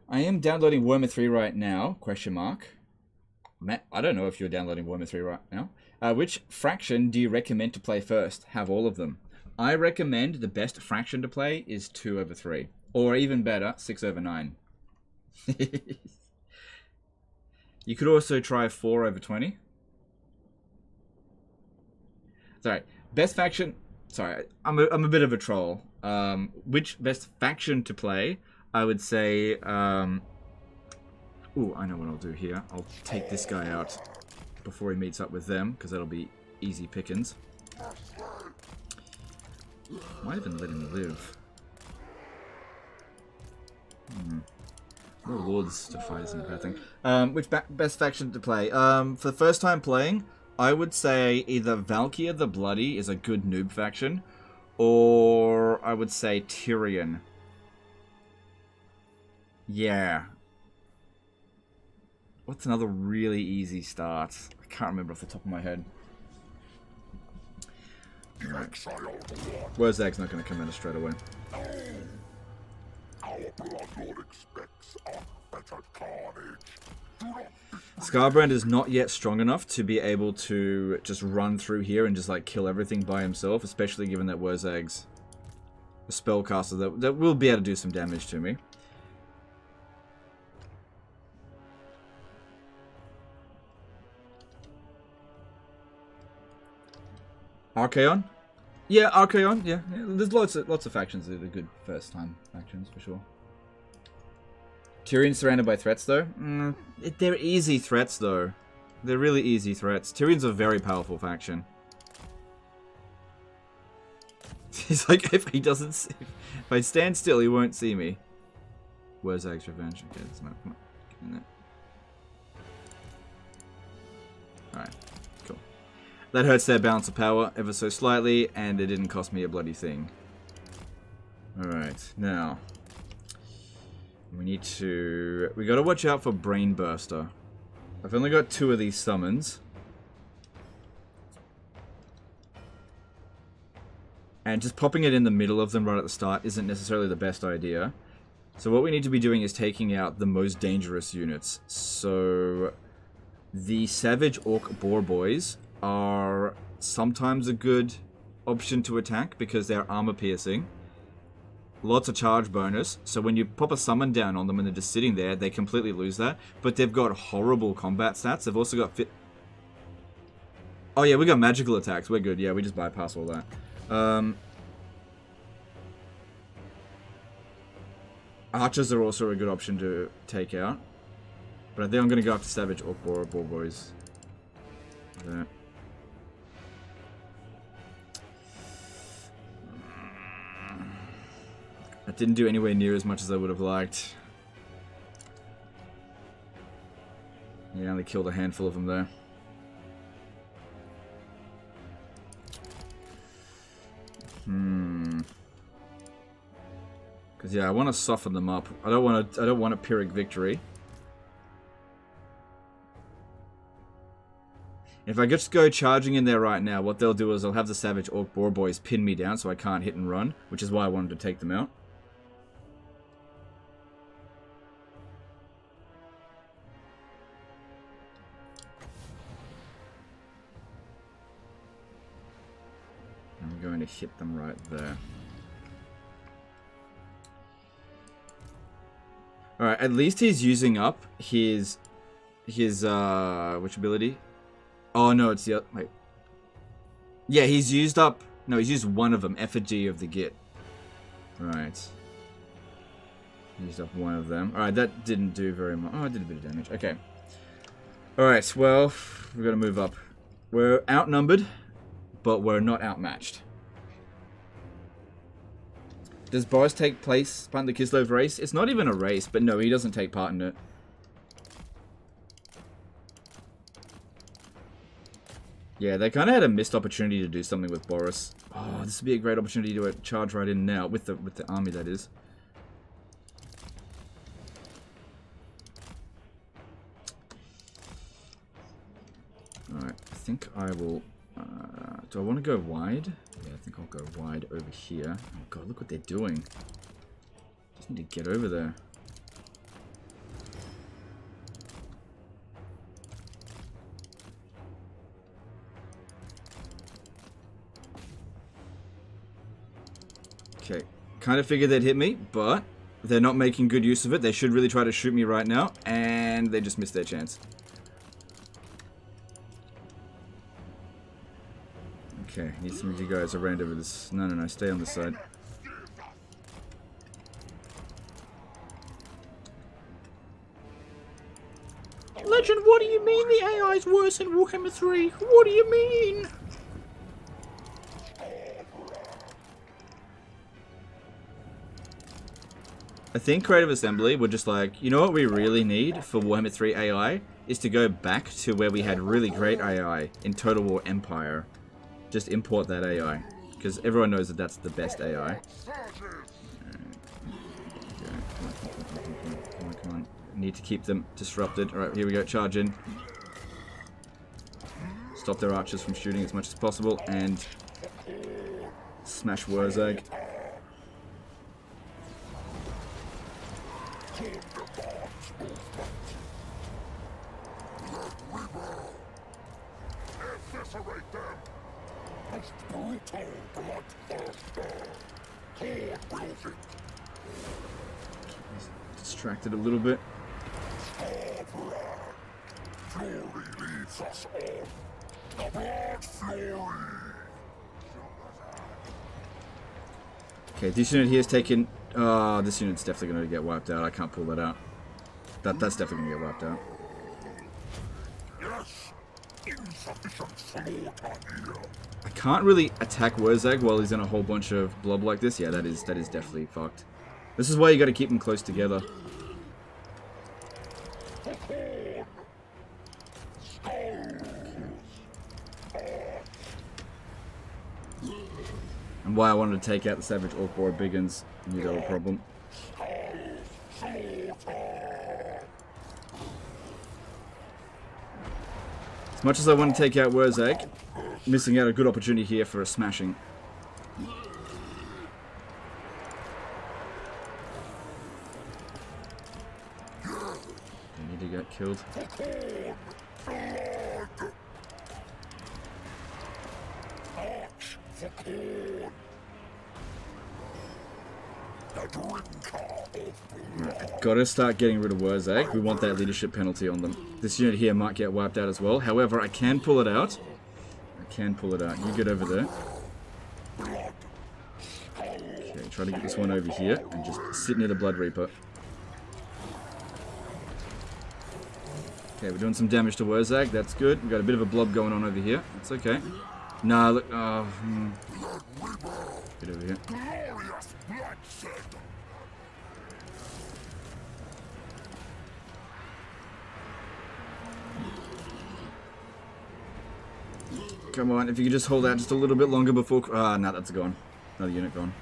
I am downloading Warhammer 3 right now, question mark. Matt, I don't know if you're downloading Warhammer 3 right now. Which fraction do you recommend to play first? Have all of them. I recommend the best fraction to play is 2/3. Or even better, 6/9. You could also try 4/20. Sorry, best faction... Sorry, I'm a bit of a troll. Which best faction to play? I would say... Ooh, I know what I'll do here. I'll take this guy out before he meets up with them, because that'll be easy pickings. Might even let him live. More lords to fight isn't a bad thing. Which best faction to play? For the first time playing, I would say either Valkyr the Bloody is a good noob faction, or I would say Tyrion. Yeah. What's another really easy start? I can't remember off the top of my head. Right. Wurzag's not going to come at us straight away. Our Bloodlord expects unfettered carnage. Skarbrand is not yet strong enough to be able to just run through here and just like kill everything by himself, especially given that Wurzag's a spellcaster that will be able to do some damage to me. Archaon? Yeah, Archaon, yeah. There's lots of factions that are good first time factions for sure. Tyrion's surrounded by threats though. They're easy threats though. They're really easy threats. Tyrion's a very powerful faction. He's like, if he doesn't see, if I stand still, he won't see me. Wurzag's revenge. Okay, there's no point in that. Alright. That hurts their balance of power ever so slightly, and it didn't cost me a bloody thing. Alright, now. We gotta watch out for Brain Burster. I've only got 2 of these summons. And just popping it in the middle of them right at the start isn't necessarily the best idea. So what we need to be doing is taking out the most dangerous units. So the Savage Orc Boar Boys are sometimes a good option to attack because they're armor piercing. lots of charge bonus. So when you pop a summon down on them and they're just sitting there, they completely lose that. But they've got horrible combat stats. They've also got fit... Oh yeah, we got magical attacks. We're good. Yeah, we just bypass all that. Archers are also a good option to take out. But I think I'm going to go after Savage Orc Boar Boys. There. I didn't do anywhere near as much as I would have liked. Yeah, I only killed a handful of them there. Because yeah, I want to soften them up. I don't want a Pyrrhic victory. If I just go charging in there right now, what they'll do is they'll have the Savage Orc Boar Boys pin me down so I can't hit and run, which is why I wanted to take them out. I'm going to hit them right there. Alright, at least he's using up his which ability? Oh no, it's the other, wait. Yeah, he's used up, no, he's used one of them, Effigy of the Git. Right. Used up one of them. Alright, that didn't do very much. Oh, it did a bit of damage. Okay. Alright, well, we've got to move up. We're outnumbered, but we're not outmatched. Does Boris take part in the Kislev race? It's not even a race, but no, he doesn't take part in it. Yeah, they kind of had a missed opportunity to do something with Boris. Oh, this would be a great opportunity to charge right in now, with the army, that is. Alright, I think I will... do I want to go wide? Yeah, I think I'll go wide over here. Oh god, look what they're doing. Just need to get over there. Okay, kind of figured they'd hit me, but they're not making good use of it. They should really try to shoot me right now, and they just missed their chance. Okay, need some of you guys around over this. No, stay on this side. Legend, what do you mean the AI is worse in Warhammer 3? What do you mean? I think Creative Assembly were just like, you know what we really need for Warhammer 3 AI? Is to go back to where we had really great AI in Total War Empire. Just import that AI. Because everyone knows that that's the best AI. Come on. Need to keep them disrupted. Alright, here we go. Charge in. Stop their archers from shooting as much as possible. And smash Wurzag. Distracted a little bit. Okay, this unit here is taken. This unit's definitely going to get wiped out. I can't pull that out. That's definitely going to get wiped out. I can't really attack Wurzag while he's in a whole bunch of blob like this. Yeah, that is definitely fucked. This is why you got to keep them close together. And why I wanted to take out the Savage Orc Boar Biggins. You got a problem. As much as I want to take out Wurzag, missing out a good opportunity here for a smashing. They need to get killed. Right, gotta start getting rid of Wurzag. We want that leadership penalty on them. This unit here might get wiped out as well. However, I can pull it out. You get over there. Okay, try to get this one over here and just sit near the Blood Reaper. Okay, we're doing some damage to Wurzag. That's good. We've got a bit of a blob going on over here. That's okay. Nah, look. Oh, Get over here. Come on, if you could just hold out just a little bit longer before... Ah, no, that's gone. Another unit gone.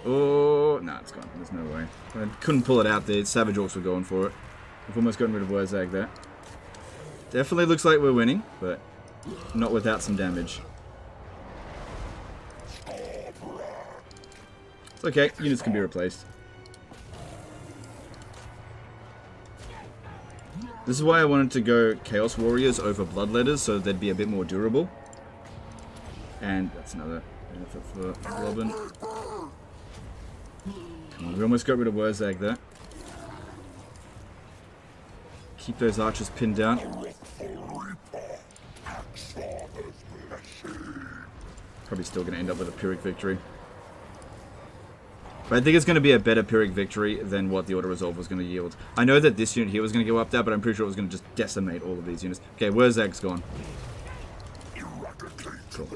Oh, no, it's gone. There's no way. I couldn't pull it out there. Savage Orcs were going for it. We've almost gotten rid of Wurzag there. Definitely looks like we're winning, but not without some damage. It's okay. Units can be replaced. This is why I wanted to go Chaos Warriors over Bloodletters, so they'd be a bit more durable. And that's another benefit for Blobbin. Come on, we almost got rid of Wurzag there. Keep those archers pinned down. Probably still going to end up with a Pyrrhic victory. But I think it's going to be a better Pyrrhic victory than what the auto-resolve was going to yield. I know that this unit here was going to go up there, but I'm pretty sure it was going to just decimate all of these units. Okay, Wurzag's gone. Cool.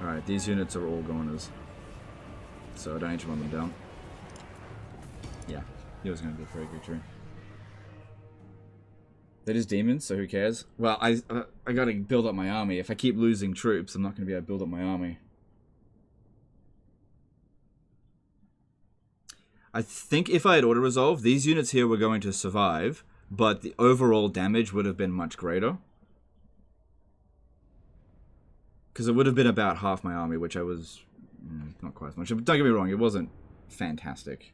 Alright, these units are all goners. So I don't need to run them down. Yeah, he was going to be a Pyrrhic victory. That is demons, so who cares? Well, I gotta build up my army. If I keep losing troops, I'm not gonna be able to build up my army. I think if I had auto-resolve, these units here were going to survive, but the overall damage would have been much greater. Because it would have been about half my army, which I was... not quite as much. But don't get me wrong, it wasn't fantastic.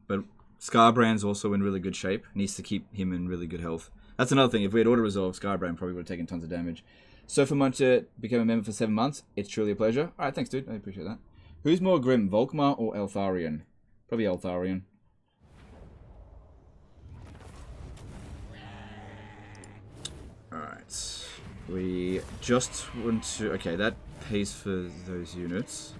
But Skarbrand's also in really good shape. Needs to keep him in really good health. That's another thing. If we had auto-resolve, Skarbrand probably would have taken tons of damage. So for Muncher became a member for 7 months. It's truly a pleasure. Alright, thanks, dude. I appreciate that. Who's more grim, Volkmar or Eltharion? Probably Eltharion. Alright. We just want to... Okay, that pays for those units.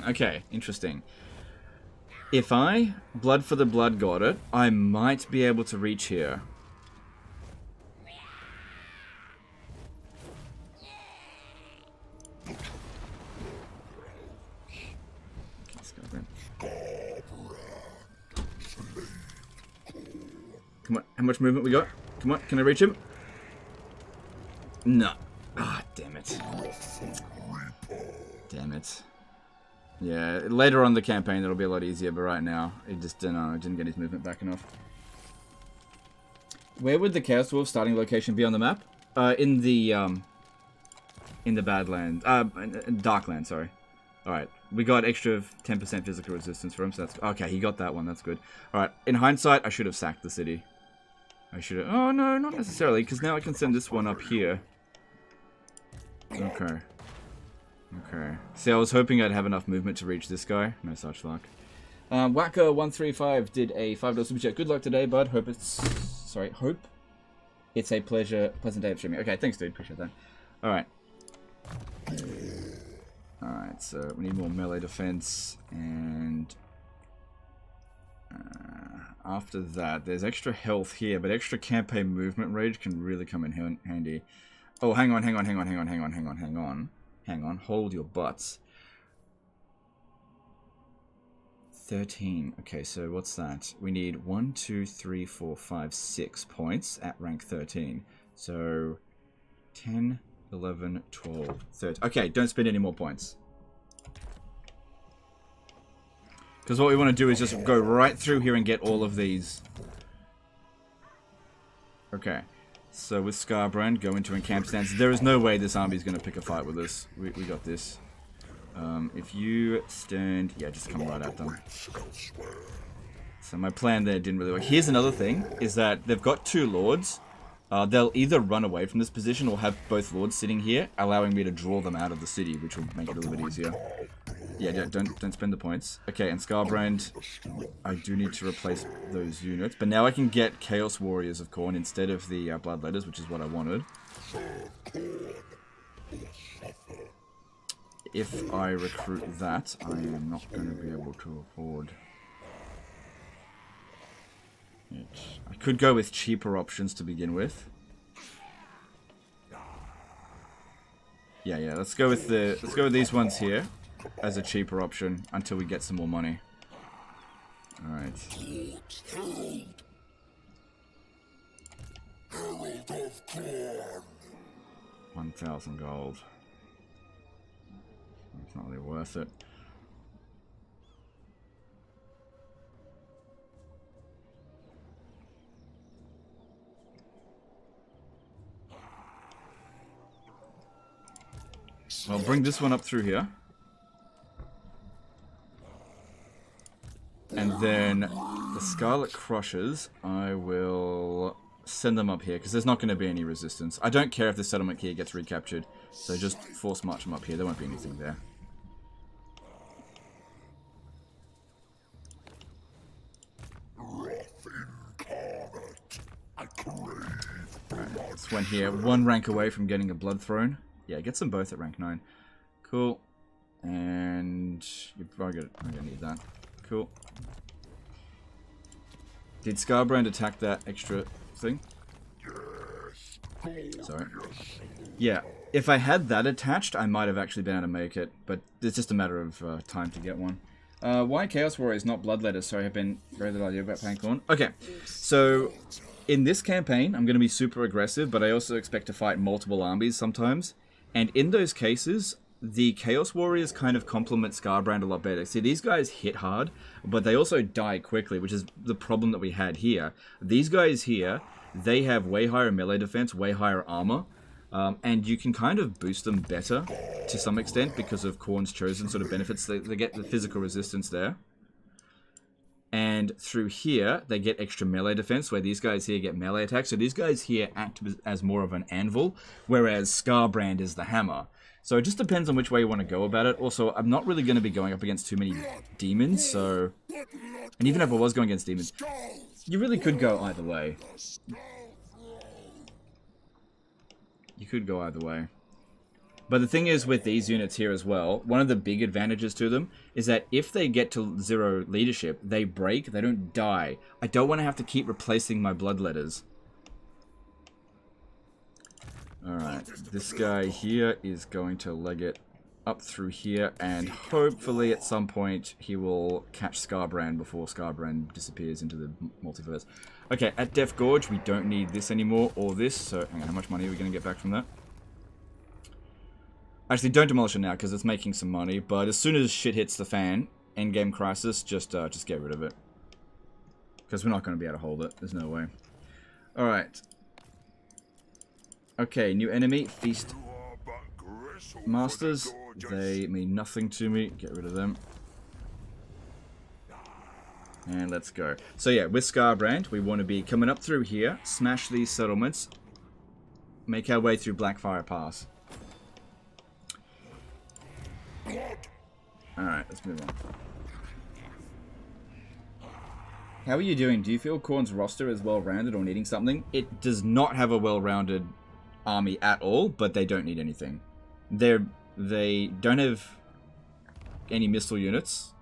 Okay, interesting. If I Blood for the Blood got it, I might be able to reach here. Come on, how much movement we got? Come on, can I reach him? No. Ah, damn it. Damn it. Yeah, later on in the campaign it'll be a lot easier, but right now it just didn't get his movement back enough. Where would the Chaos Dwarf starting location be on the map? In the Badlands, Darkland, sorry. Alright, we got extra 10% physical resistance for him, so that's... Okay, he got that one, that's good. Alright, in hindsight, I should have sacked the city. I should have... Oh, no, not necessarily, because now I can send this one up here. Okay. Okay. See, I was hoping I'd have enough movement to reach this guy. No such luck. Whacker135 did a $5 super chat. Good luck today, bud. Hope it's... Sorry, hope it's a pleasant day of streaming. Okay, thanks, dude. Appreciate that. Alright. Alright, so we need more melee defense, and... after that, there's extra health here, but extra campaign movement rage can really come in handy. Oh, hang on. Hang on, hold your butts. 13. Okay, so what's that? We need 1, 2, 3, 4, 5, 6 points at rank 13. So 10, 11, 12, 13. Okay, don't spend any more points. Because what we want to do is just go right through here and get all of these. Okay. So with Skarbrand, go into encamp stance. There is no way this army is going to pick a fight with us. We got this. If you stand... Yeah, just come right at them. So my plan there didn't really work. Here's another thing, is that they've got 2 lords. They'll either run away from this position or have both lords sitting here, allowing me to draw them out of the city, which will make it a little bit easier. Yeah, don't spend the points. Okay, and Skarbrand, I do need to replace those units. But now I can get Chaos Warriors of Khorne instead of the Bloodletters, which is what I wanted. If I recruit that, I am not going to be able to afford it. I could go with cheaper options to begin with. Yeah, let's go with these ones here as a cheaper option until we get some more money. Alright. 1,000 gold. It's not really worth it. I'll bring this one up through here. And then the Scarlet Crushers, I will send them up here, because there's not going to be any resistance. I don't care if the settlement here gets recaptured, so just force march them up here. There won't be anything there. Alright, this one here, 1 rank away from getting a Blood Throne. Yeah, gets them both at rank 9. Cool. And you're probably gonna need that. Cool. Did Skarbrand attack that extra thing? Sorry. Yeah, if I had that attached, I might have actually been able to make it, but it's just a matter of time to get one. Why Chaos Warriors, not Bloodletters? Sorry, I've been very little idea about playing Khorne. Okay, so in this campaign, I'm going to be super aggressive, but I also expect to fight multiple armies sometimes. And in those cases, the Chaos Warriors kind of complement Skarbrand a lot better. See, these guys hit hard, but they also die quickly, which is the problem that we had here. These guys here, they have way higher melee defense, way higher armor, and you can kind of boost them better to some extent because of Khorne's chosen sort of benefits. They get the physical resistance there. And through here, they get extra melee defense, where these guys here get melee attacks. So these guys here act as more of an anvil, whereas Skarbrand is the hammer. So it just depends on which way you want to go about it. Also, I'm not really going to be going up against too many demons, so... And even if I was going against demons, you really could go either way. You could go either way. But the thing is with these units here as well, one of the big advantages to them is that if they get to 0 leadership, they break, they don't die. I don't want to have to keep replacing my Bloodletters. Alright, this guy here is going to leg it up through here, and hopefully at some point he will catch Skarbrand before Skarbrand disappears into the multiverse. Okay, at Death Gorge, we don't need this anymore, or this, so hang on, how much money are we going to get back from that? Actually, don't demolish it now, because it's making some money, but as soon as shit hits the fan, Endgame Crisis, just get rid of it. Because we're not going to be able to hold it, there's no way. Alright. Okay, new enemy, Feast Masters. They mean nothing to me, get rid of them. And let's go. So yeah, with Skarbrand, we want to be coming up through here, smash these settlements, make our way through Blackfire Pass. Alright, let's move on. How are you doing? Do you feel Khorne's roster is well-rounded or needing something? It does not have a well-rounded army at all, but they don't need anything. They don't have any missile units.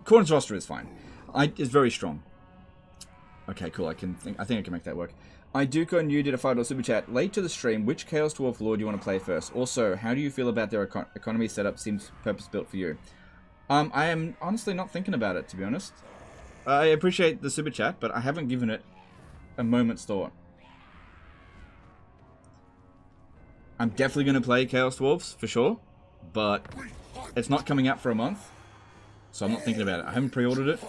Khorne's roster is fine. It's very strong. Okay, cool. I think I can make that work. Iduko and you did a $5 super chat. Late to the stream, which Chaos Dwarf Lord do you want to play first? Also, how do you feel about their economy setup? Seems purpose-built for you. I am honestly not thinking about it, to be honest. I appreciate the super chat, but I haven't given it a moment's thought. I'm definitely going to play Chaos Dwarves, for sure. But it's not coming out for a month. So I'm not thinking about it. I haven't pre-ordered it.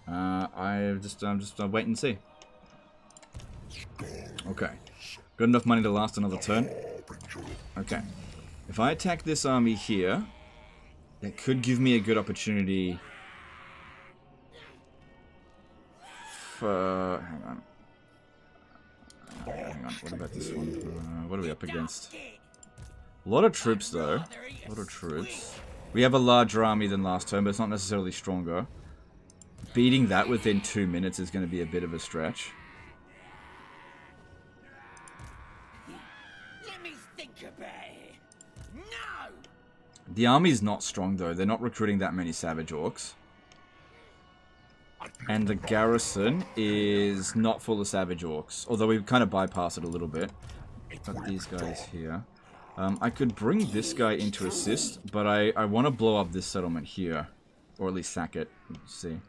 I'm just wait and see. Okay. Got enough money to last another turn. Okay. If I attack this army here, that could give me a good opportunity. For, hang on. Hang on. What about this one? What are we up against? A lot of troops, though. A lot of troops. We have a larger army than last turn, but it's not necessarily stronger. Beating that within 2 minutes is going to be a bit of a stretch. Let me think about it. No! The army's not strong, though. They're not recruiting that many Savage Orcs. And the garrison is not full of Savage Orcs. Although we've kind of bypassed it a little bit. Got these guys here. I could bring this guy in to assist, but I want to blow up this settlement here. Or at least sack it. Let's see.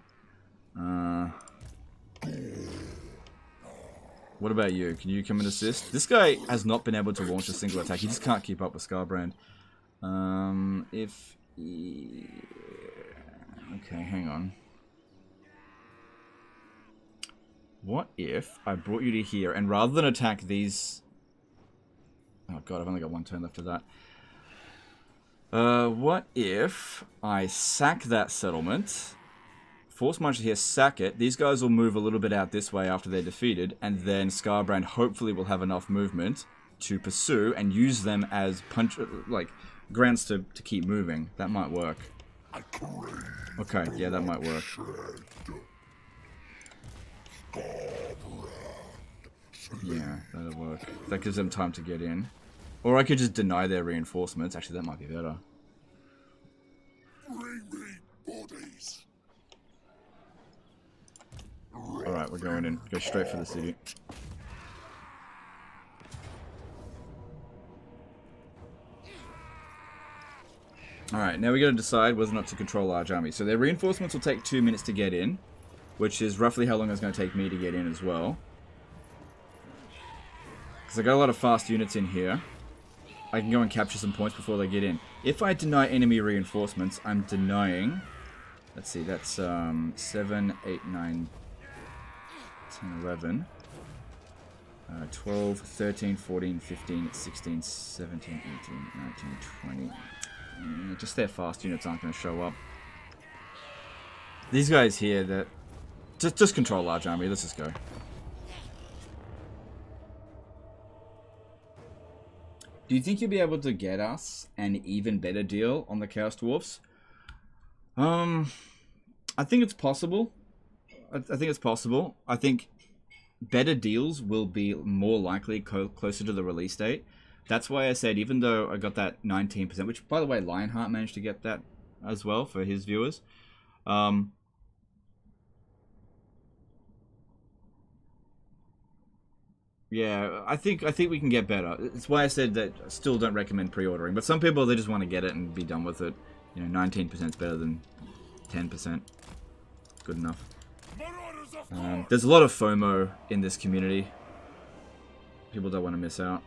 What about you? Can you come and assist? This guy has not been able to launch a single attack. He just can't keep up with Skarbrand. If he... Okay, hang on. What if I brought you to here, and rather than attack these... Oh god, I've only got one turn left of that. What if I sack that settlement, force march here, sack it, these guys will move a little bit out this way after they're defeated, and then Skarbrand hopefully will have enough movement to pursue and use them as grounds to keep moving. That might work. Okay, yeah, that might work. Yeah, that'll work. That gives them time to get in. Or I could just deny their reinforcements. Actually, that might be better. Alright, we're going in. Go straight for the city. Alright, now we gotta decide whether or not to control large armies. So their reinforcements will take 2 minutes to get in, which is roughly how long it's going to take me to get in as well. Because I got a lot of fast units in here. I can go and capture some points before they get in. If I deny enemy reinforcements, I'm denying... Let's see, that's 7, 8, 9, 10, 11, 12, 13, 14, 15, 16, 17, 18, 19, 20. Just their fast units aren't going to show up. These guys here, that just control large army. Let's just go. Do you think you'll be able to get us an even better deal on the Chaos Dwarfs? I think it's possible. I think it's possible. I think better deals will be more likely closer to the release date. That's why I said, even though I got that 19%, which, by the way, Lionheart managed to get that as well for his viewers. Yeah, I think we can get better. It's why I said that I still don't recommend pre-ordering. But some people, they just want to get it and be done with it. You know, 19% is better than 10%. Good enough. There's a lot of FOMO in this community. People don't want to miss out.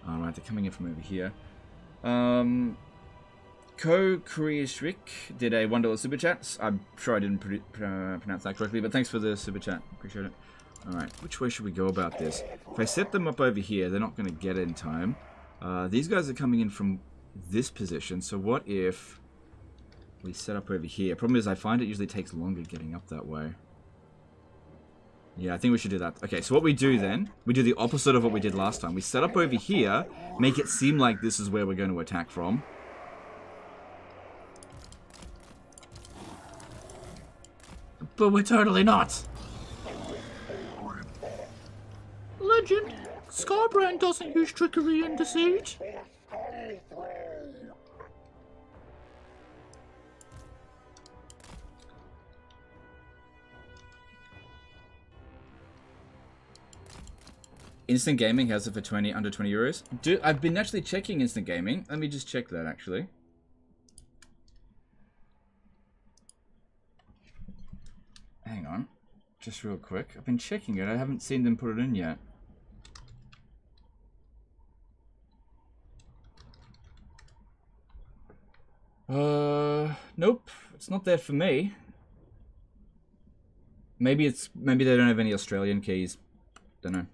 Alright, they're coming in from over here. Ko-Kriashrik did a $1 super chat. I'm sure I didn't pronounce that correctly, but thanks for the super chat. Appreciate it. Alright, which way should we go about this? If I set them up over here, they're not going to get it in time. These guys are coming in from this position, so what if we set up over here? Problem is, I find it usually takes longer getting up that way. Yeah, I think we should do that. Okay, so what we do then, we do the opposite of what we did last time. We set up over here, make it seem like this is where we're going to attack from. But we're totally not. Legend, Skarbrand doesn't use trickery and deceit. Instant Gaming has it for under 20 euros. Dude, I've been actually checking Instant Gaming. Let me just check that, actually. Hang on. Just real quick. I've been checking it. I haven't seen them put it in yet. Nope. It's not there for me. Maybe they don't have any Australian keys. Don't know.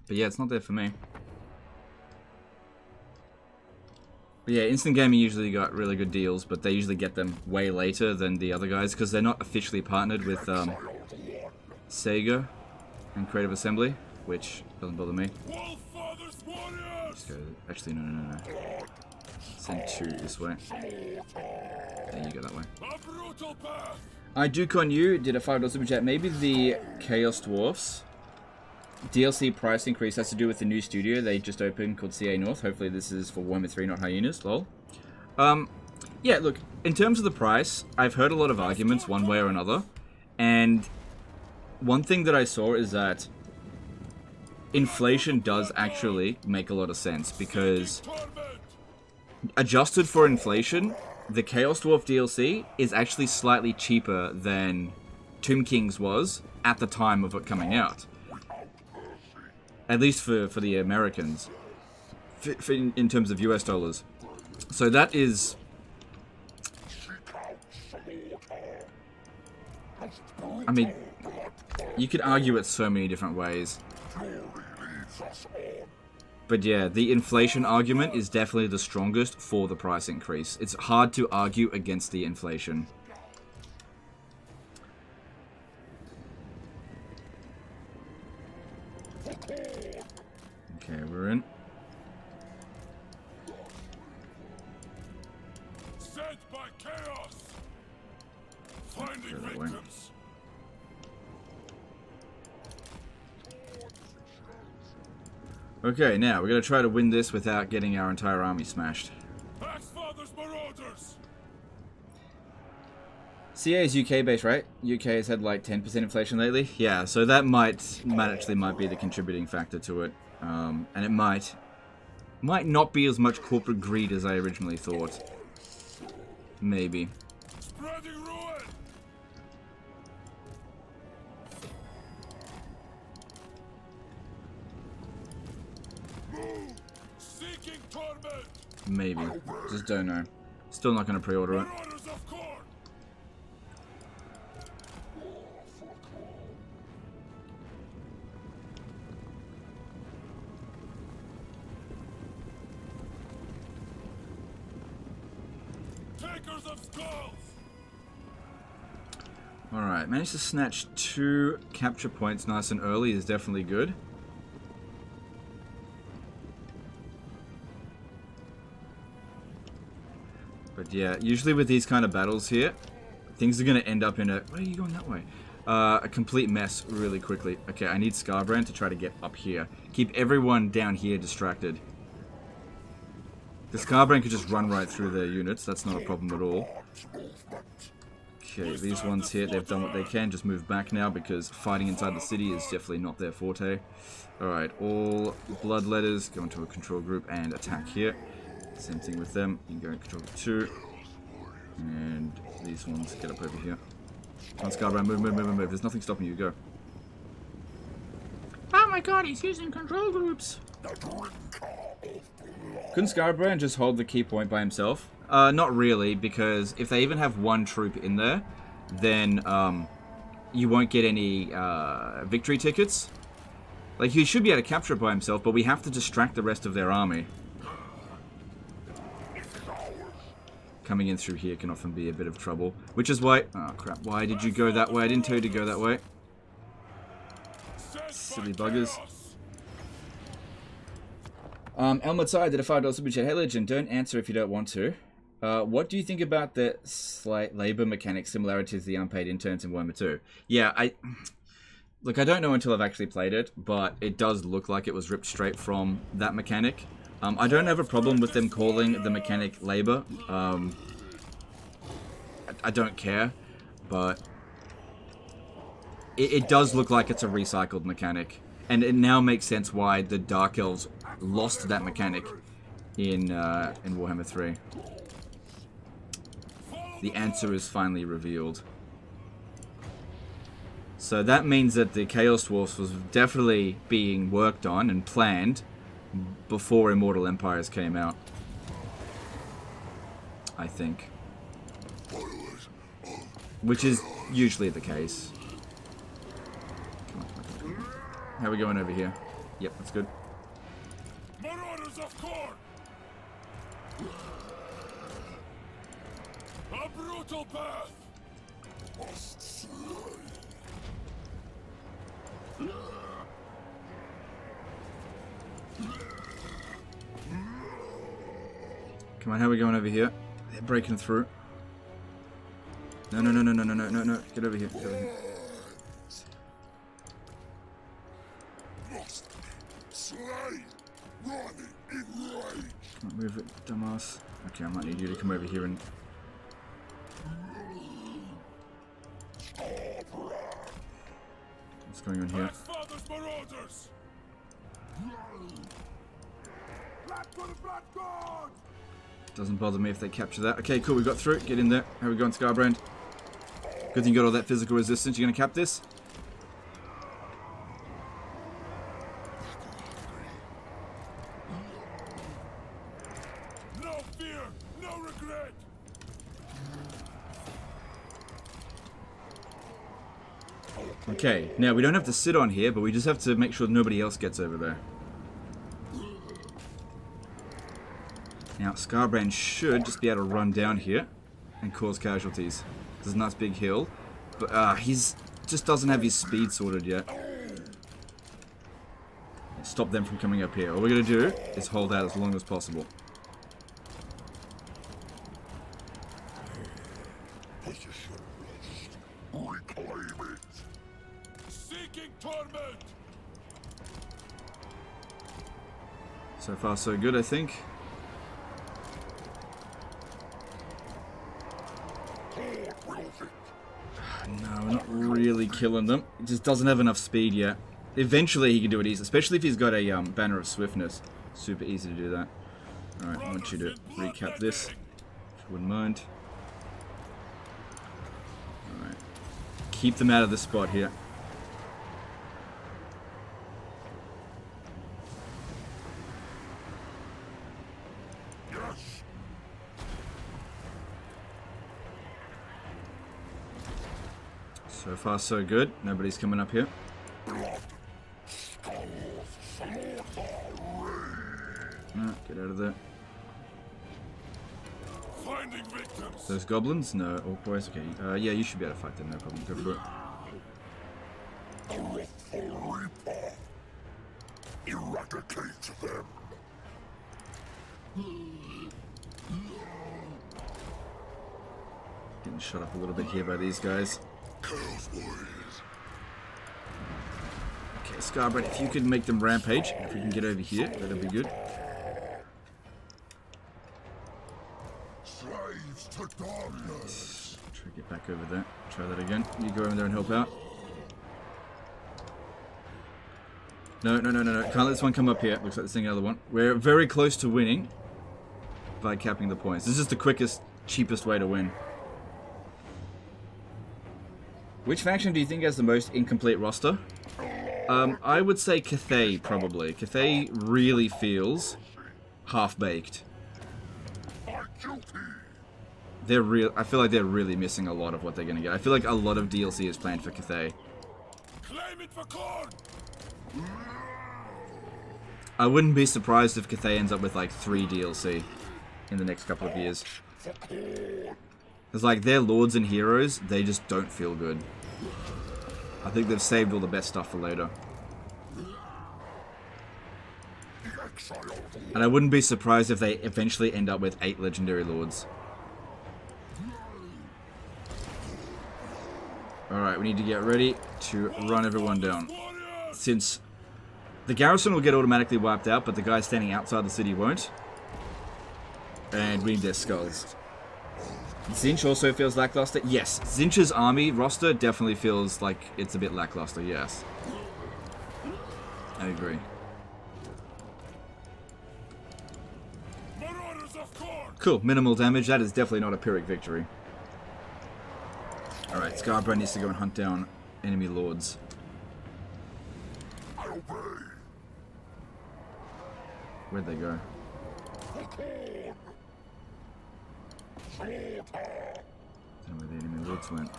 But yeah, it's not there for me. But yeah, Instant Gaming usually got really good deals, but they usually get them way later than the other guys because they're not officially partnered with Sega and Creative Assembly, which doesn't bother me. Let's go. Actually, no. Send 2 this way. There you go that way. I Duke on You did a $5 super chat. Maybe the Chaos Dwarfs DLC price increase has to do with the new studio they just opened called CA North. Hopefully this is for Warhammer 3, not Hyenas, lol. Yeah, look, in terms of the price, I've heard a lot of arguments one way or another, and one thing that I saw is that inflation does actually make a lot of sense, because adjusted for inflation, the Chaos Dwarf DLC is actually slightly cheaper than Tomb King's was at the time of it coming out. At least for the Americans, in terms of US dollars. So that is... I mean, you could argue it so many different ways. But yeah, the inflation argument is definitely the strongest for the price increase. It's hard to argue against the inflation. Okay, we're in. Sent by chaos. Finding victims. Okay, now we're gonna try to win this without getting our entire army smashed. Axfather's marauders. CA is UK based, right? UK has had like 10% inflation lately. Yeah, so that might be the contributing factor to it. And it might not be as much corporate greed as I originally thought. Maybe. Spreading ruin. Move. Seeking torment. Maybe. Just don't know. Still not going to pre-order it. Marauders of Khorne. Takers of skulls. Alright, managed to snatch 2 capture points nice and early is definitely good. But yeah, usually with these kind of battles here, things are going to end up in a... Why are you going that way? A complete mess really quickly. Okay, I need Skarbrand to try to get up here. Keep everyone down here distracted. The Skarbrand could just run right through their units, that's not a problem at all. Okay, these ones here, they've done what they can, just move back now because fighting inside the city is definitely not their forte. Alright, all bloodletters go into a control group and attack here. Same thing with them, you can go in control group 2. And these ones get up over here. Come on, Skarbrand, move. There's nothing stopping you, go. Oh my god, he's using control groups. Couldn't Skarbrand just hold the key point by himself? Not really, because if they even have 1 troop in there, then you won't get any victory tickets. Like, he should be able to capture it by himself, but we have to distract the rest of their army. Coming in through here can often be a bit of trouble, which is why... Oh crap, why did you go that way? I didn't tell you to go that way. Silly buggers. Elmatsai did a $5 super chat. Hey Legend, don't answer if you don't want to. What do you think about the slight labor mechanic similarity to the unpaid interns in Warhammer 2? Yeah, look, I don't know until I've actually played it, but it does look like it was ripped straight from that mechanic. I don't have a problem with them calling the mechanic labor. I don't care, but it does look like it's a recycled mechanic. And it now makes sense why the Dark Elves lost that mechanic in Warhammer 3. The answer is finally revealed. So that means that the Chaos Dwarfs was definitely being worked on and planned before Immortal Empires came out. I think. Which is usually the case. Come on, come on. How are we going over here? Yep, that's good. Marauders of Khorne! A brutal path! Must slay! Come on, how are we going over here? They're breaking through. No, no, no, no, no, no, no, no, no. Get over here. Get over here. Must slay! Running in rage! Can't move it, dumbass. Okay, I might need you to come over here and... What's going on here? Father's marauders! Blood for the blood god! Doesn't bother me if they capture that. Okay, cool, we got through it. Get in there. How are we going, Skarbrand? Good thing you got all that physical resistance. You gonna cap this? No fear, no regret! Okay, now we don't have to sit on here, but we just have to make sure nobody else gets over there. Now, Skarbrand should just be able to run down here and cause casualties. There's a nice big hill, but he's just doesn't have his speed sorted yet. Stop them from coming up here. All we're going to do is hold out as long as possible. Position lost. Reclaim it. Seeking torment. So far, so good, I think. No, we're not really killing them. He just doesn't have enough speed yet. Eventually he can do it easy, especially if he's got a banner of swiftness. Super easy to do that. Alright, I want you to recap this, if you wouldn't mind. Alright. Keep them out of the spot here. Yes. So far, so good. Nobody's coming up here. Blood. Skulls. Slaughter. No, get out of there. Finding victims. Those goblins? No. Oh, boys. Okay. Yeah, you should be able to fight them. No problem. Go for it. A wrathful reaper. Eradicate them. Getting shut up a little bit here by these guys. Chaos boys. Okay, Skarbrand, if you could make them rampage, if we can get over here, that'd be good. Slaves to darkness. Try to get back over there. Try that again. You go over there and help out. No, no, no, no, no. Can't let this one come up here. Looks like this thing another one. We're very close to winning by capping the points. This is the quickest, cheapest way to win. Which faction do you think has the most incomplete roster? I would say Cathay, probably. Cathay really feels half-baked. They're real. I feel like they're really missing a lot of what they're going to get. I feel like a lot of DLC is planned for Cathay. Claim it for Khorne. I wouldn't be surprised if Cathay ends up with like 3 DLC in the next couple of years. Because like their lords and heroes, they just don't feel good. I think they've saved all the best stuff for later. And I wouldn't be surprised if they eventually end up with 8 legendary lords. Alright, we need to get ready to run everyone down. Since the garrison will get automatically wiped out, but the guys standing outside the city won't. And we need their skulls. Tzeentch also feels lackluster. Yes, Tzeentch's army roster definitely feels like it's a bit lackluster, yes. I agree. Cool, minimal damage. That is definitely not a Pyrrhic victory. Alright, Skarbrand needs to go and hunt down enemy lords. Where'd they go? slaughter. I don't know where the enemy lords went.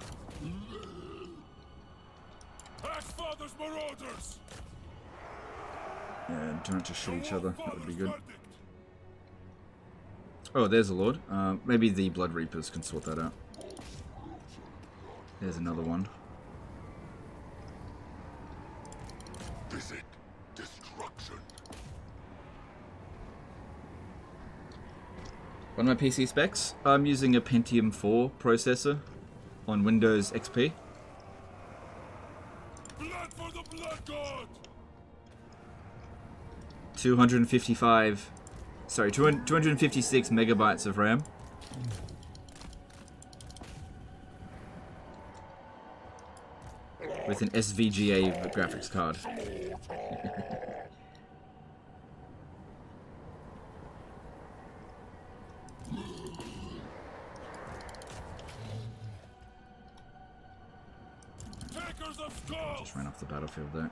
Axfather's marauders. Yeah, don't just shoot each other. That would be good. Oh, there's a lord. Maybe the Blood Reapers can sort that out. There's another one. Visit destruction. On my PC specs, I'm using a Pentium 4 processor on Windows XP. Blood for the blood god. 256 megabytes of RAM. With an SVGA graphics card. Takers of skulls. Just ran off the battlefield there.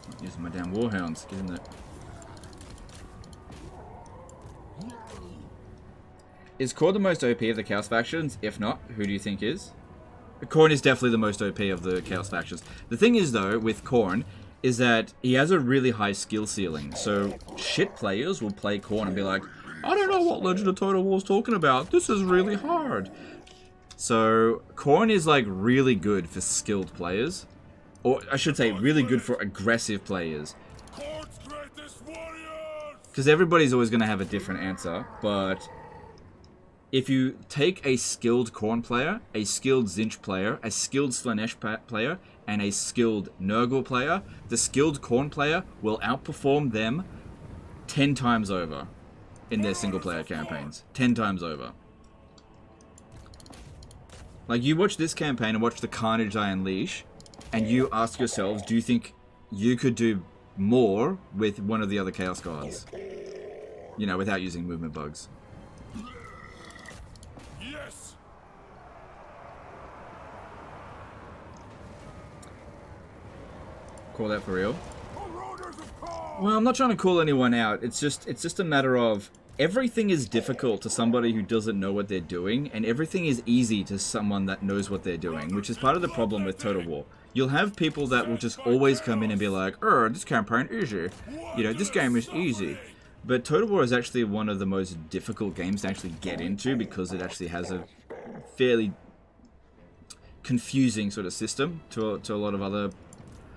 Not using my damn warhounds, get in there. Is Khorne the most OP of the Chaos factions? If not, who do you think is? Khorne is definitely the most OP of the Chaos factions. The thing is, though, with Khorne, is that he has a really high skill ceiling. So, shit players will play Khorne and be like, I don't know what Legend of Total War is talking about. This is really hard. So, Khorne is, like, really good for skilled players. Or, I should say, really good for aggressive players. Khorne's greatest warriors. Because everybody's always going to have a different answer, but if you take a skilled Khorne player, a skilled Tzeentch player, a skilled Slaanesh player, and a skilled Nurgle player, the skilled Khorne player will outperform them 10 times over in their single player campaigns. 10 times over. Like, you watch this campaign and watch the carnage I unleash, and you ask yourselves, do you think you could do more with one of the other Chaos Gods? You know, without using movement bugs. Yes. Call that for real? Marauders of Khorne. Well, I'm not trying to call anyone out. It's just a matter of everything is difficult to somebody who doesn't know what they're doing, and everything is easy to someone that knows what they're doing, which is part of the problem with Total War. You'll have people that will just always come in and be like, this campaign easy. You know, this game is easy. But Total War is actually one of the most difficult games to actually get into because it actually has a fairly confusing sort of system to a lot of other...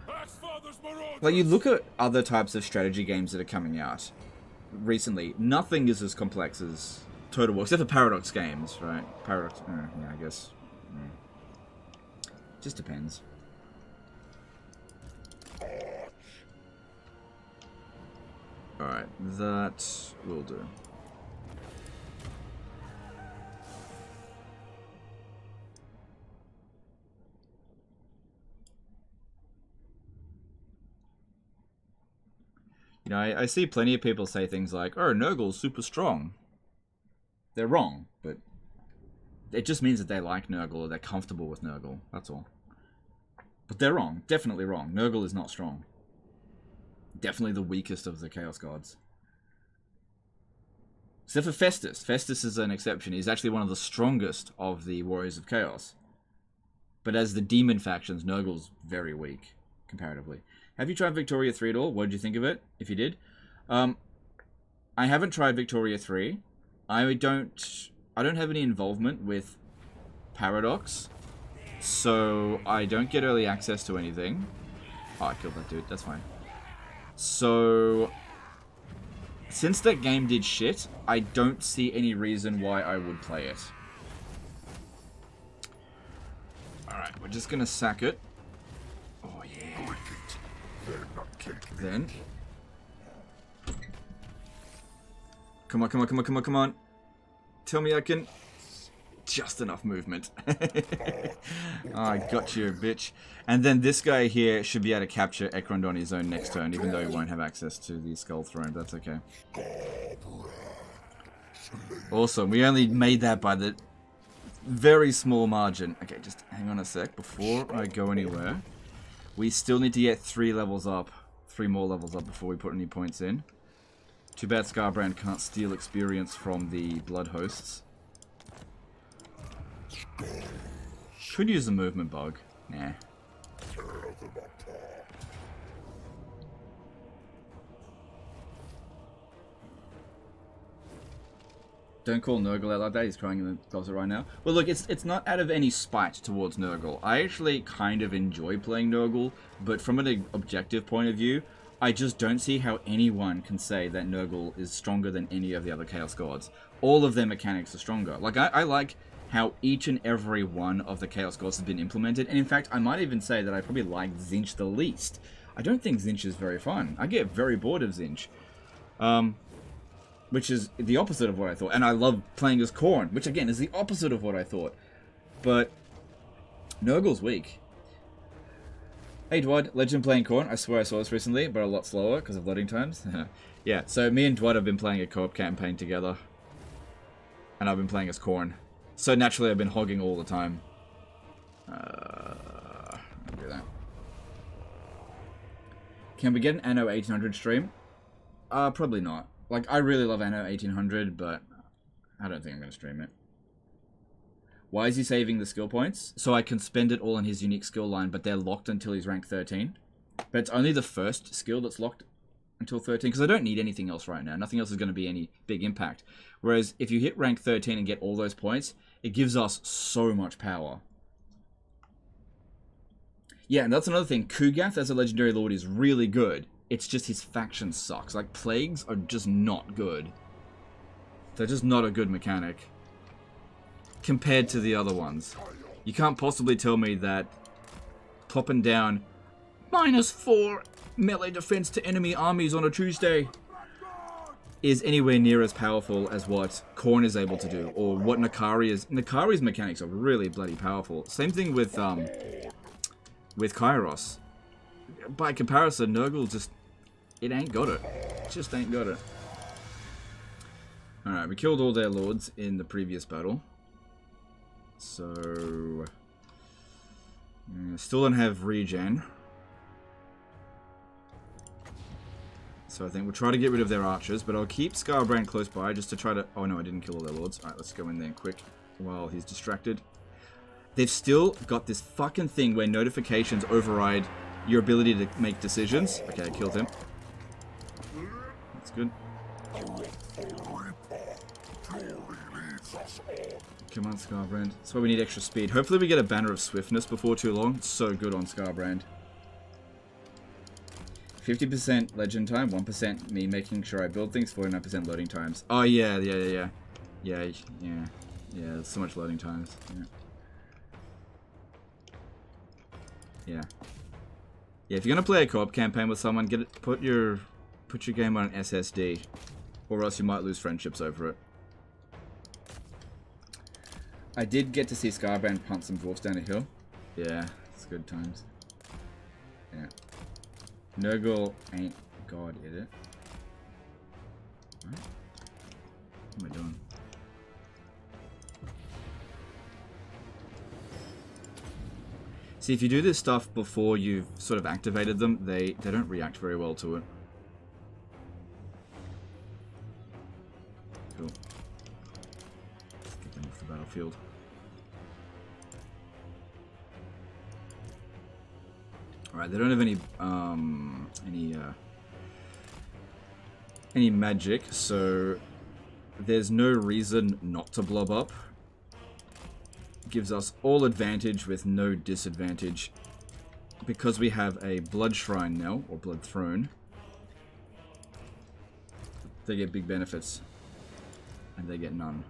Axfather's marauders. Like, you look at other types of strategy games that are coming out recently, nothing is as complex as Total War, except for Paradox games, right? Paradox, yeah, I guess. Just depends. Alright, that will do. You know, I see plenty of people say things like, Nurgle's super strong. They're wrong, but it just means that they like Nurgle or they're comfortable with Nurgle, that's all. But they're wrong, definitely wrong. Nurgle is not strong. Definitely the weakest of the Chaos Gods. Except for Festus. Festus is an exception. He's actually one of the strongest of the Warriors of Chaos. But as the demon factions, Nurgle's very weak, comparatively. Have you tried Victoria 3 at all? What did you think of it, if you did? I haven't tried Victoria 3. I don't have any involvement with Paradox, so I don't get early access to anything. Oh, I killed that dude. That's fine. So, since that game did shit, I don't see any reason why I would play it. Alright, we're just gonna sack it. Oh, yeah. Then. Come on, come on, come on, come on, come on. Tell me I can... Just enough movement. Oh, I got you, bitch. And then this guy here should be able to capture Ekrond on his own next turn, even though he won't have access to the Skull Throne. That's okay. Awesome. We only made that by the very small margin. Okay, just hang on a sec. Before I go anywhere, we still need to get 3 levels up. 3 more levels up before we put any points in. Too bad Skarbrand can't steal experience from the blood hosts. Could use the movement bug. Nah. Don't call Nurgle out like that, he's crying in the closet right now. Well look, it's not out of any spite towards Nurgle. I actually kind of enjoy playing Nurgle, but from an objective point of view, I just don't see how anyone can say that Nurgle is stronger than any of the other Chaos Gods. All of their mechanics are stronger. Like, I like how each and every one of the Chaos Gods has been implemented, and in fact, I might even say that I probably like Tzeentch the least. I don't think Tzeentch is very fun. I get very bored of Tzeentch. Which is the opposite of what I thought. And I love playing as Khorne, which again is the opposite of what I thought. But Nurgle's weak. Hey Dwad, Legend playing Khorne. I swear I saw this recently, but a lot slower because of loading times. Yeah, so me and Dwad have been playing a co-op campaign together. And I've been playing as Khorne. So naturally I've been hogging all the time. I'll do that. Can we get an Anno 1800 stream? Probably not. Like, I really love Anno 1800, but I don't think I'm going to stream it. Why is he saving the skill points? So I can spend it all on his unique skill line, but they're locked until he's rank 13. But it's only the first skill that's locked until 13, because I don't need anything else right now. Nothing else is going to be any big impact. Whereas if you hit rank 13 and get all those points, it gives us so much power. Yeah, and that's another thing. Kugath as a legendary lord is really good. It's just his faction sucks. Like, plagues are just not good. They're just not a good mechanic. Compared to the other ones. You can't possibly tell me that popping down -4 melee defense to enemy armies on a Tuesday is anywhere near as powerful as what Khorne is able to do, or what Nakari is. Nakari's mechanics are really bloody powerful. Same thing with Kairos. By comparison, Nurgle just, it ain't got it. Just ain't got it. Alright, we killed all their lords in the previous battle. So, still don't have regen. So I think we'll try to get rid of their archers, but I'll keep Skarbrand close by just to try to... Oh no, I didn't kill all their lords. Alright, let's go in there quick while he's distracted. They've still got this fucking thing where notifications override your ability to make decisions. Okay, I killed him. That's good. Come on, Skarbrand. That's why we need extra speed. Hopefully we get a banner of swiftness before too long. It's so good on Skarbrand. 50% legend time, 1% me making sure I build things, 49% loading times. Oh yeah. Yeah, there's so much loading times. Yeah, if you're gonna play a co-op campaign with someone, put your game on an SSD, or else you might lose friendships over it. I did get to see Skarbrand punt some dwarfs down a hill. Yeah, it's good times. Yeah. Nurgle ain't god, is it? What am I doing? See, if you do this stuff before you've sort of activated them, they don't react very well to it. Cool. Let's get them off the battlefield. Alright, they don't have any magic, so there's no reason not to blob up. Gives us all advantage with no disadvantage. Because we have a blood shrine now, or blood throne, they get big benefits, and they get none.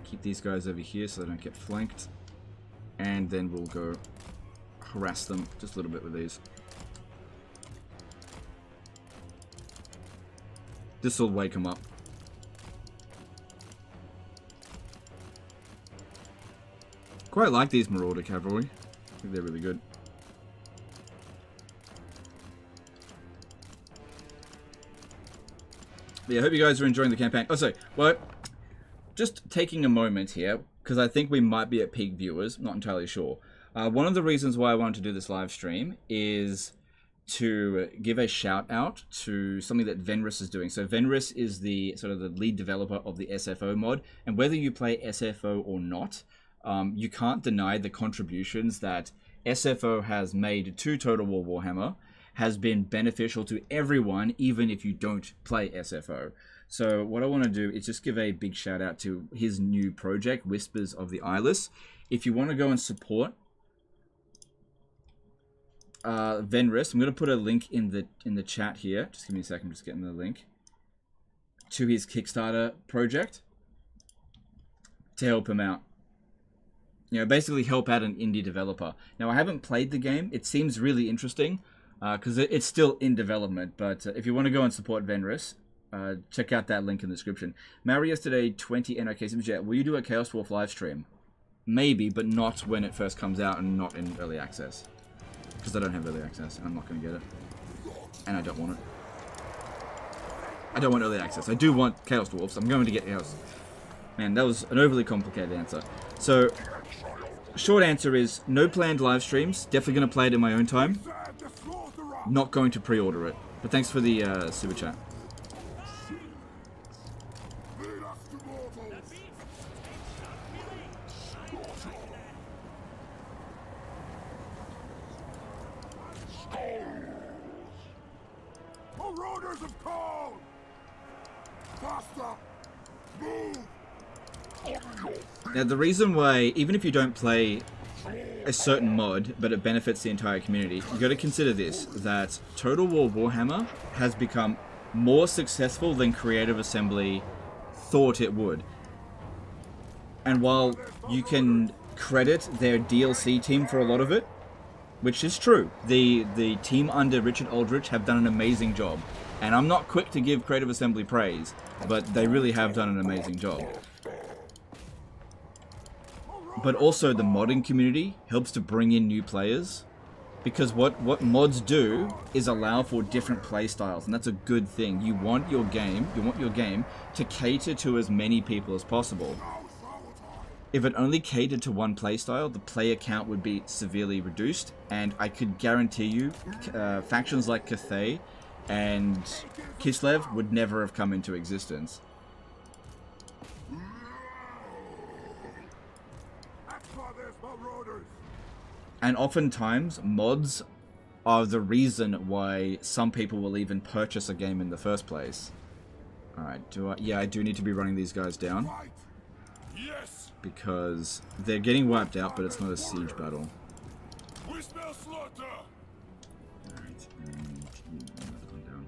Keep these guys over here so they don't get flanked, and then we'll go harass them just a little bit with these. This will wake them up. Quite like these Marauder Cavalry. I think they're really good. But yeah, I hope you guys are enjoying the campaign. Oh, sorry. Well, just taking a moment here, because I think we might be at peak viewers. I'm not entirely sure. One of the reasons why I wanted to do this live stream is to give a shout out to something that Venris is doing. So Venris is the sort of the lead developer of the SFO mod, and whether you play SFO or not, you can't deny the contributions that SFO has made to Total War Warhammer has been beneficial to everyone, even if you don't play SFO. So what I want to do is just give a big shout out to his new project, Whispers of the Eyeless. If you want to go and support Venris, I'm going to put a link in the chat here. Just give me a second, I'm just getting the link to his Kickstarter project to help him out. You know, basically help out an indie developer. Now, I haven't played the game. It seems really interesting because it's still in development. But if you want to go and support Venris, check out that link in the description. Mary yesterday 20 NRK Super Chat. Will you do a Chaos Wolf live stream? Maybe, but not when it first comes out and not in early access. Because I don't have early access and I'm not going to get it. And I don't want it. I don't want early access. I do want Chaos Dwarfs. I'm going to get Chaos. Man, that was an overly complicated answer. So, short answer is no planned live streams. Definitely going to play it in my own time. Not going to pre-order it. But thanks for the super chat. Marauders of Khorne! Faster! Move! Now, the reason why, even if you don't play a certain mod, but it benefits the entire community, you got to consider this, that Total War Warhammer has become more successful than Creative Assembly thought it would. And while you can credit their DLC team for a lot of it, which is true, the team under Richard Aldrich have done an amazing job. And I'm not quick to give Creative Assembly praise, but they really have done an amazing job. But also the modding community helps to bring in new players, because what mods do is allow for different play styles, and that's a good thing. You want your game to cater to as many people as possible. If it only catered to one playstyle, the player count would be severely reduced, and I could guarantee you factions like Cathay and Kislev would never have come into existence. And oftentimes, mods are the reason why some people will even purchase a game in the first place. Alright, yeah, I do need to be running these guys down. Yes! Because they're getting wiped out, but it's not a siege battle. We smell slaughter! Alright, and another one down.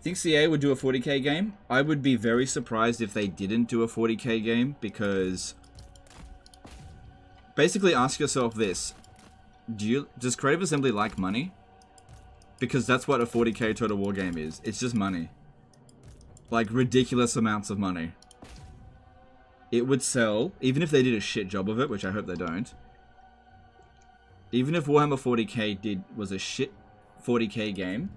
Think CA would do a 40k game? I would be very surprised if they didn't do a 40k game, because basically ask yourself this: does Creative Assembly like money? Because that's what a 40k Total War game is. It's just money. Like, ridiculous amounts of money. It would sell, even if they did a shit job of it, which I hope they don't. Even if Warhammer 40k was a shit 40k game,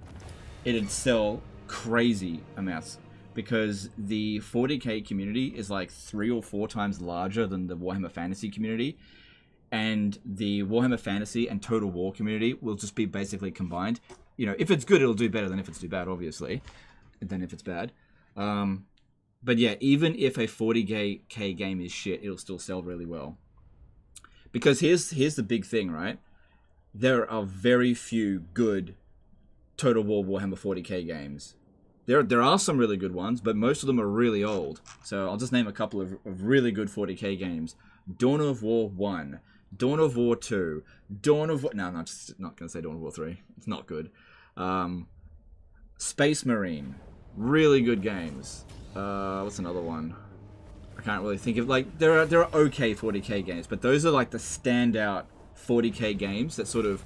it'd sell crazy amounts, because the 40k community is like 3 or 4 times larger than the Warhammer Fantasy community, and the Warhammer Fantasy and Total War community will just be basically combined. You know, if it's good, it'll do better than if it's too bad, obviously, than if it's bad. But yeah, even if a 40k game is shit, it'll still sell really well. Because here's the big thing, right? There are very few good Total War Warhammer 40k games. There are some really good ones, but most of them are really old. So I'll just name a couple of really good 40k games. Dawn of War 1, Dawn of War 2, Dawn of War... No, I'm just not going to say Dawn of War 3. It's not good. Space Marine. Really good games. What's another one? I can't really think of... Like, there are okay 40k games, but those are like the standout 40k games that sort of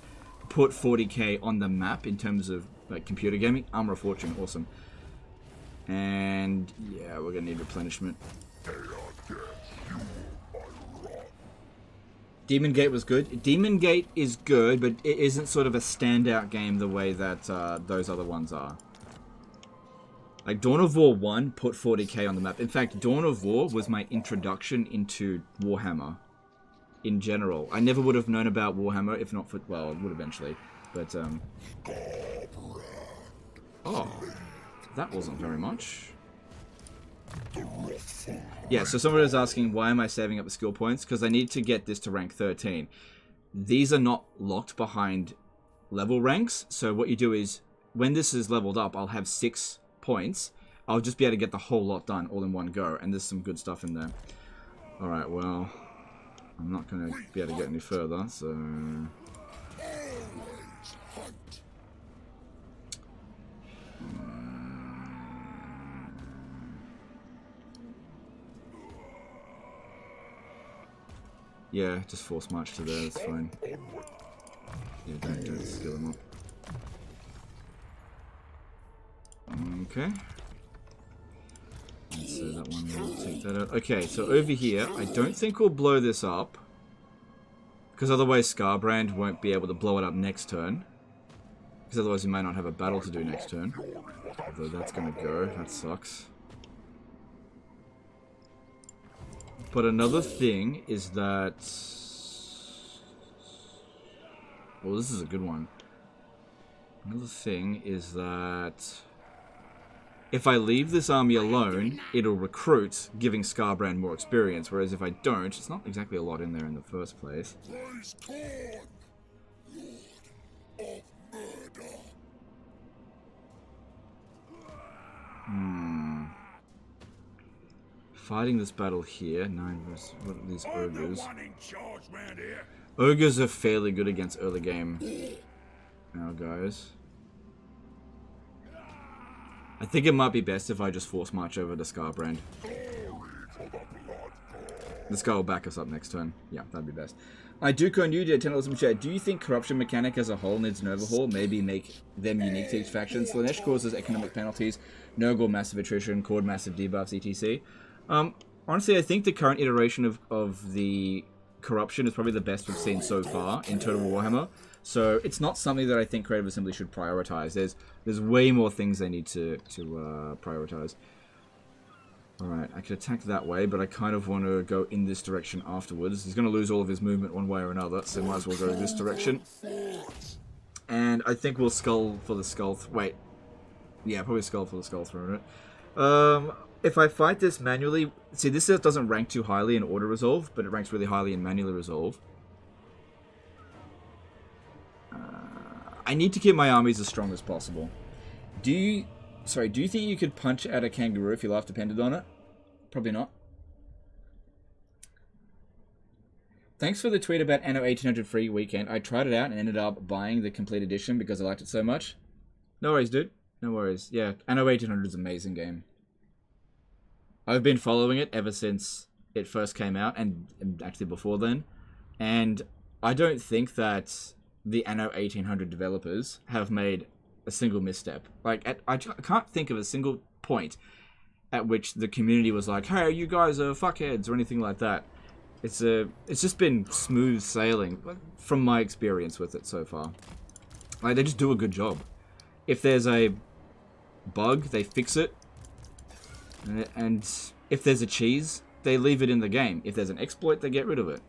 put 40k on the map in terms of like computer gaming. Armor of Fortune, awesome. And yeah, we're gonna need replenishment. Demon Gate was good. Demon Gate is good, but it isn't sort of a standout game the way that those other ones are. Like, Dawn of War 1 put 40k on the map. In fact, Dawn of War was my introduction into Warhammer in general. I never would have known about Warhammer if not for... Well, I would eventually. But, oh, that wasn't very much. Yeah, so somebody was asking, why am I saving up the skill points? Because I need to get this to rank 13. These are not locked behind level ranks. So what you do is, when this is leveled up, I'll have 6 points. I'll just be able to get the whole lot done all in one go. And there's some good stuff in there. Alright, well, I'm not going to be able to get any further, so... Yeah, just force march to there, that's fine. Yeah, don't skill them up. Okay. So that one, we'll take that out. Okay, so over here, I don't think we'll blow this up. Because otherwise Skarbrand won't be able to blow it up next turn. Because otherwise we might not have a battle to do next turn. Although that's going to go, that sucks. But another thing is that... Well, this is a good one. Another thing is that... If I leave this army alone, it'll recruit, giving Skarbrand more experience. Whereas if I don't, it's not exactly a lot in there in the first place. Praise Khorne, Lord of Murder. Fighting this battle here, 9 versus what are these I'm the ogres? one in charge round here. Ogres are fairly good against early game now, guys. I think it might be best if I just force march over to Skarbrand. This guy will back us up next turn. Yeah, that'd be best. I do con you did $10 in chat. Do you think corruption mechanic as a whole needs an overhaul? Maybe make them unique to each faction. Slanesh causes economic penalties. Nurgle massive attrition. Khorne massive debuffs, etc. Honestly, I think the current iteration of the corruption is probably the best we've seen so far in Total Warhammer. So it's not something that I think Creative Assembly should prioritize. There's way more things they need to prioritize. Alright, I could attack that way, but I kind of want to go in this direction afterwards. He's going to lose all of his movement one way or another, so might as well go this direction. And I think we'll skull for the skull... Wait. Yeah, probably skull for the skull thrown it. If I fight this manually... See, this doesn't rank too highly in auto resolve, but it ranks really highly in manually resolve. I need to keep my armies as strong as possible. Do you think you could punch at a kangaroo if your life depended on it? Probably not. Thanks for the tweet about Anno 1800 free weekend. I tried it out and ended up buying the complete edition because I liked it so much. No worries, dude. No worries. Yeah, Anno 1800 is an amazing game. I've been following it ever since it first came out, and actually before then. And I don't think that the Anno 1800 developers have made a single misstep. Like, I can't think of a single point at which the community was like, hey, you guys are fuckheads, or anything like that. It's just been smooth sailing, from my experience with it so far. Like, they just do a good job. If there's a bug, they fix it. And if there's a cheese, they leave it in the game. If there's an exploit, they get rid of it.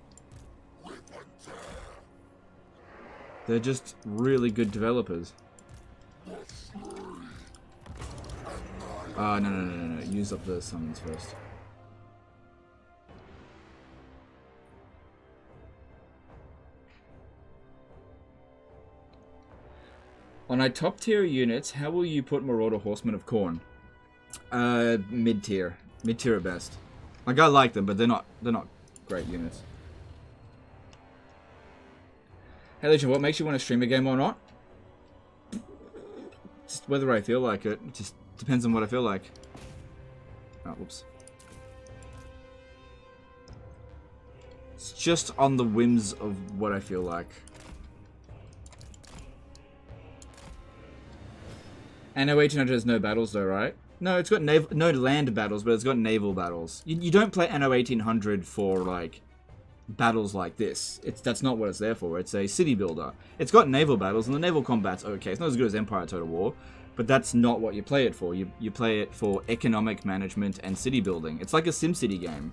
They're just really good developers. No. Use up the summons first. On our top tier units, how will you put Marauder Horsemen of Khorne? Mid tier at best. Like, I like them, but they're not great units. Hey Legion, what makes you want to stream a game or not? Just whether I feel like it. It just depends on what I feel like. Oh, whoops. It's just on the whims of what I feel like. Anno 1800 has no battles though, right? No, it's got no land battles, but it's got naval battles. You don't play Anno 1800 for, like, battles like this. That's not what it's there for. It's a city builder. It's got naval battles, and the naval combat's okay. It's not as good as Empire Total War, But that's not what you play it for. You play it for economic management and city building. It's like a SimCity game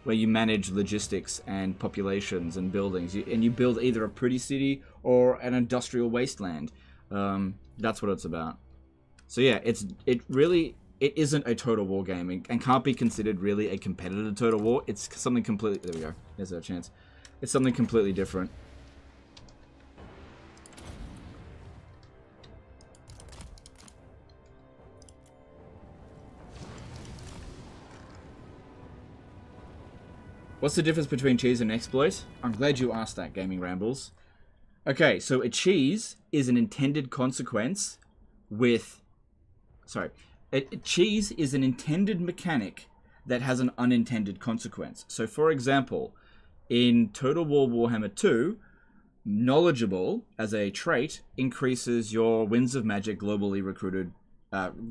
where you manage logistics and populations and buildings. And you build either a pretty city or an industrial wasteland. That's what it's about. So yeah, it isn't a Total War game and can't be considered really a competitor to Total War. It's something completely... There we go. There's our chance. It's something completely different. What's the difference between cheese and exploit? I'm glad you asked that, Gaming Rambles. Okay, so a cheese is an intended consequence with... Sorry. A cheese is an intended mechanic that has an unintended consequence. So, for example, in Total War Warhammer 2, knowledgeable as a trait increases your Winds of Magic globally recruited...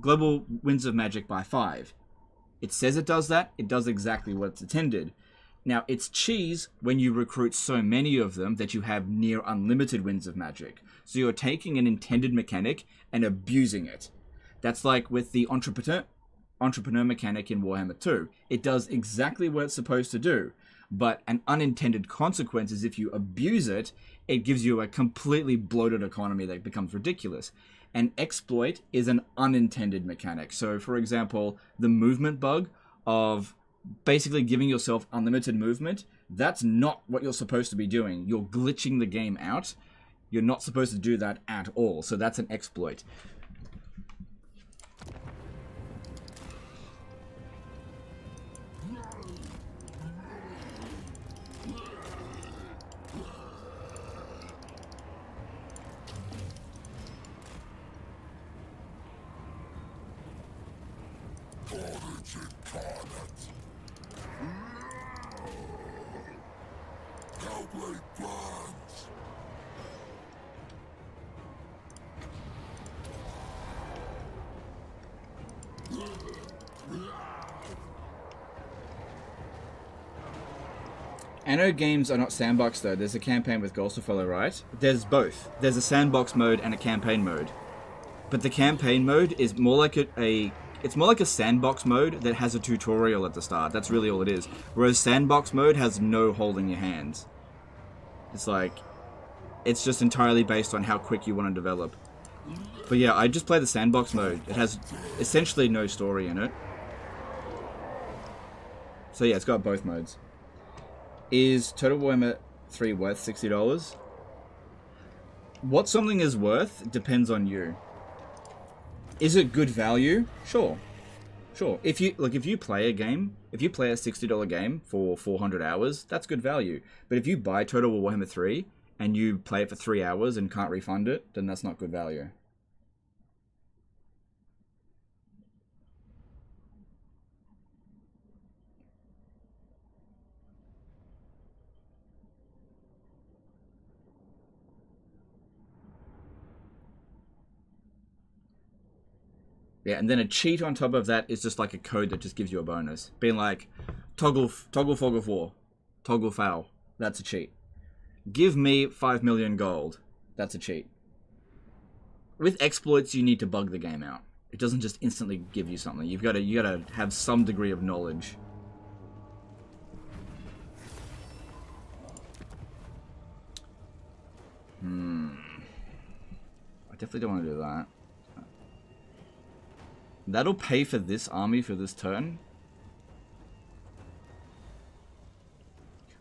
global Winds of Magic by 5. It says it does that. It does exactly what it's intended. Now, it's cheese when you recruit so many of them that you have near unlimited Winds of Magic. So you're taking an intended mechanic and abusing it. That's like with the entrepreneur mechanic in Warhammer 2. It does exactly what it's supposed to do, but an unintended consequence is if you abuse it, it gives you a completely bloated economy that becomes ridiculous. An exploit is an unintended mechanic. So, for example, the movement bug of basically giving yourself unlimited movement, that's not what you're supposed to be doing. You're glitching the game out. You're not supposed to do that at all. So that's an exploit. Anno games are not sandbox though. There's a campaign with Golsofolo, right? There's both. There's a sandbox mode and a campaign mode. But the campaign mode is more like it's more like a sandbox mode that has a tutorial at the start. That's really all it is. Whereas sandbox mode has no holding your hands. It's like, it's just entirely based on how quick you want to develop. But yeah, I just play the sandbox mode. It has essentially no story in it. So yeah, it's got both modes. Is Total Warhammer 3 worth $60? What something is worth depends on you. Is it good value? Sure. Sure. If you play a game, if you play a $60 game for 400 hours, that's good value. But if you buy Total War Warhammer 3 and you play it for 3 hours and can't refund it, then that's not good value. Yeah, and then a cheat on top of that is just like a code that just gives you a bonus. Being like, toggle fog of war, toggle foul, that's a cheat. Give me 5 million gold, that's a cheat. With exploits, you need to bug the game out. It doesn't just instantly give you something. You gotta have some degree of knowledge. I definitely don't want to do that. That'll pay for this army for this turn.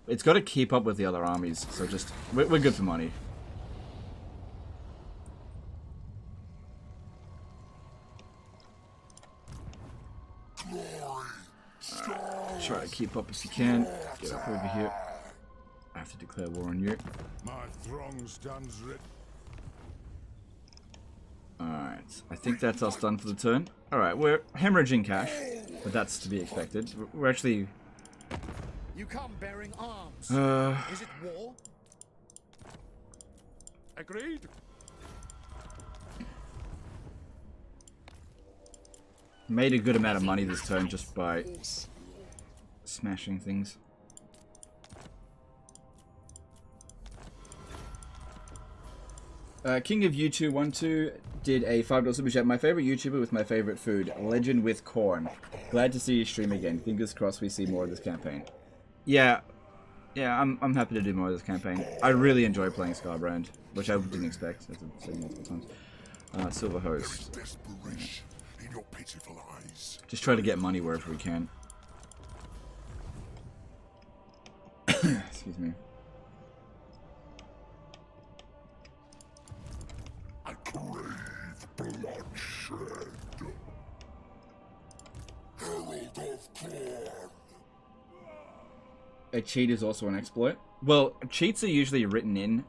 It's got to keep up with the other armies, so just... We're good for money. Try to keep up as you can. Get up over here. I have to declare war on you. My throng stands ready. Alright, I think that's us done for the turn. Alright, we're hemorrhaging cash, but that's to be expected. We're actually... You come bearing arms. Is it war? Agreed. Made a good amount of money this turn just by smashing things. King of U212 did a $5 super chat. My favorite YouTuber with my favorite food. Legend with Khorne. Glad to see you stream again. Fingers crossed we see more of this campaign. Yeah, I'm happy to do more of this campaign. I really enjoy playing Skarbrand, which I didn't expect, as I've said multiple times. Silver Host. In your pitiful eyes. Just try to get money wherever we can. Excuse me. I crave bloodshed. Herald of Khorne. A cheat is also an exploit. Well, cheats are usually written in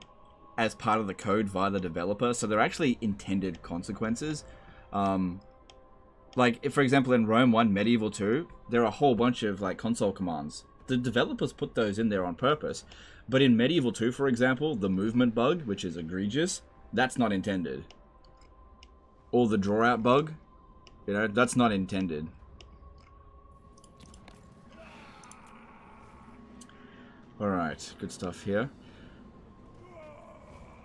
as part of the code via the developer, so they're actually intended consequences. Like, if, for example, in Rome 1, Medieval 2, there are a whole bunch of, like, console commands. The developers put those in there on purpose. But in Medieval 2, for example, the movement bug, which is egregious, that's not intended. Or the draw-out bug, you know, that's not intended. Alright, good stuff here.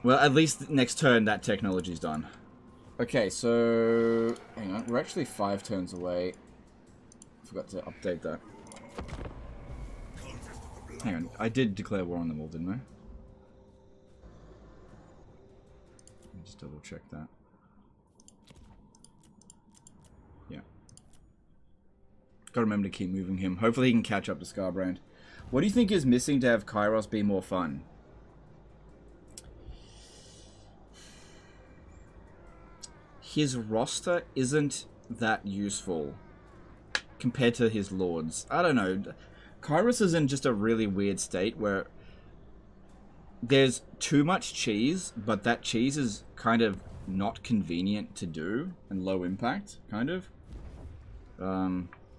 Well, at least next turn that technology's done. Okay, so... hang on, we're actually 5 turns away. Forgot to update that. Hang on, I did declare war on them all, didn't I? Let me just double check that. Yeah. Gotta remember to keep moving him. Hopefully he can catch up to Skarbrand. What do you think is missing to have Kairos be more fun? His roster isn't that useful compared to his lords. I don't know. Kairos is in just a really weird state where there's too much cheese, but that cheese is kind of not convenient to do and low impact, kind of.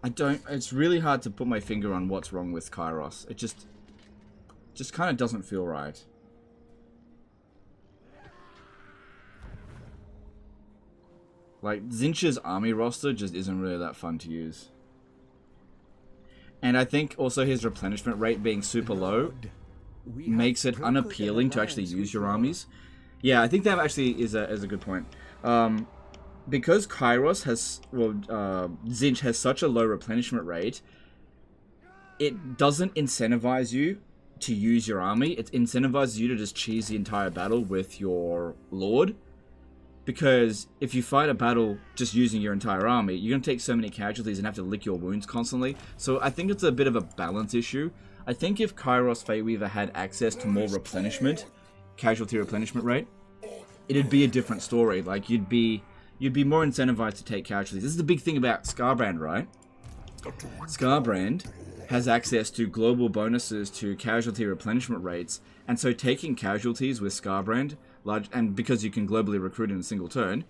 It's really hard to put my finger on what's wrong with Kairos. It just kind of doesn't feel right. Like, Tzeentch's army roster just isn't really that fun to use. And I think also his replenishment rate being super low makes it unappealing to actually use your armies. Yeah, I think that actually is a good point. Because Kairos has, well, Tzeentch has such a low replenishment rate, it doesn't incentivize you to use your army. It incentivizes you to just cheese the entire battle with your lord. Because if you fight a battle just using your entire army, you're going to take so many casualties and have to lick your wounds constantly. So I think it's a bit of a balance issue. I think if Kairos Fateweaver had access to more replenishment, casualty replenishment rate, it'd be a different story. Like, you'd be more incentivized to take casualties. This is the big thing about Skarbrand, right? Skarbrand has access to global bonuses to casualty replenishment rates, and so taking casualties with Skarbrand, and because you can globally recruit in a single turn,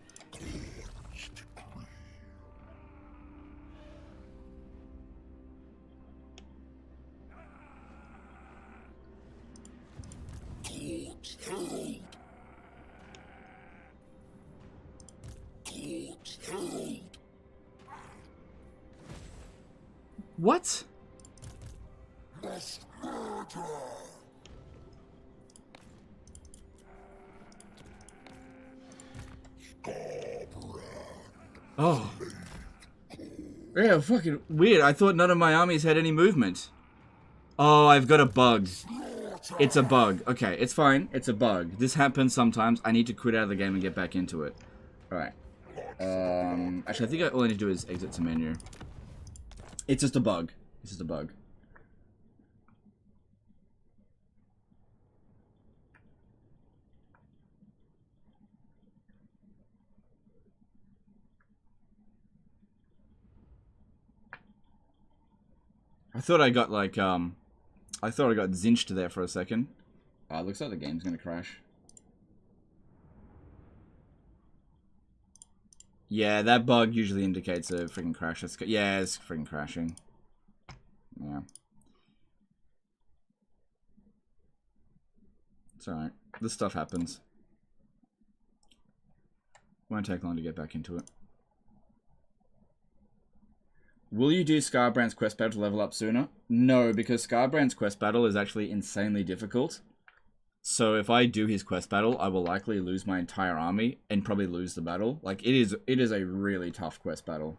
what? Oh. Yeah, fucking weird. I thought none of my armies had any movement. Oh, I've got a bug. It's a bug. Okay, it's fine. It's a bug. This happens sometimes. I need to quit out of the game and get back into it. Alright. Actually, I think all I need to do is exit to menu. It's just a bug. It's just a bug. I thought I got like, I thought I got zinched there for a second. Looks like the game's gonna crash. Yeah, that bug usually indicates a freaking crash. Yeah, it's freaking crashing. Yeah. It's alright. This stuff happens. Won't take long to get back into it. Will you do Skarbrand's quest battle to level up sooner? No, because Skarbrand's quest battle is actually insanely difficult. So if I do his quest battle, I will likely lose my entire army and probably lose the battle. Like, it is a really tough quest battle.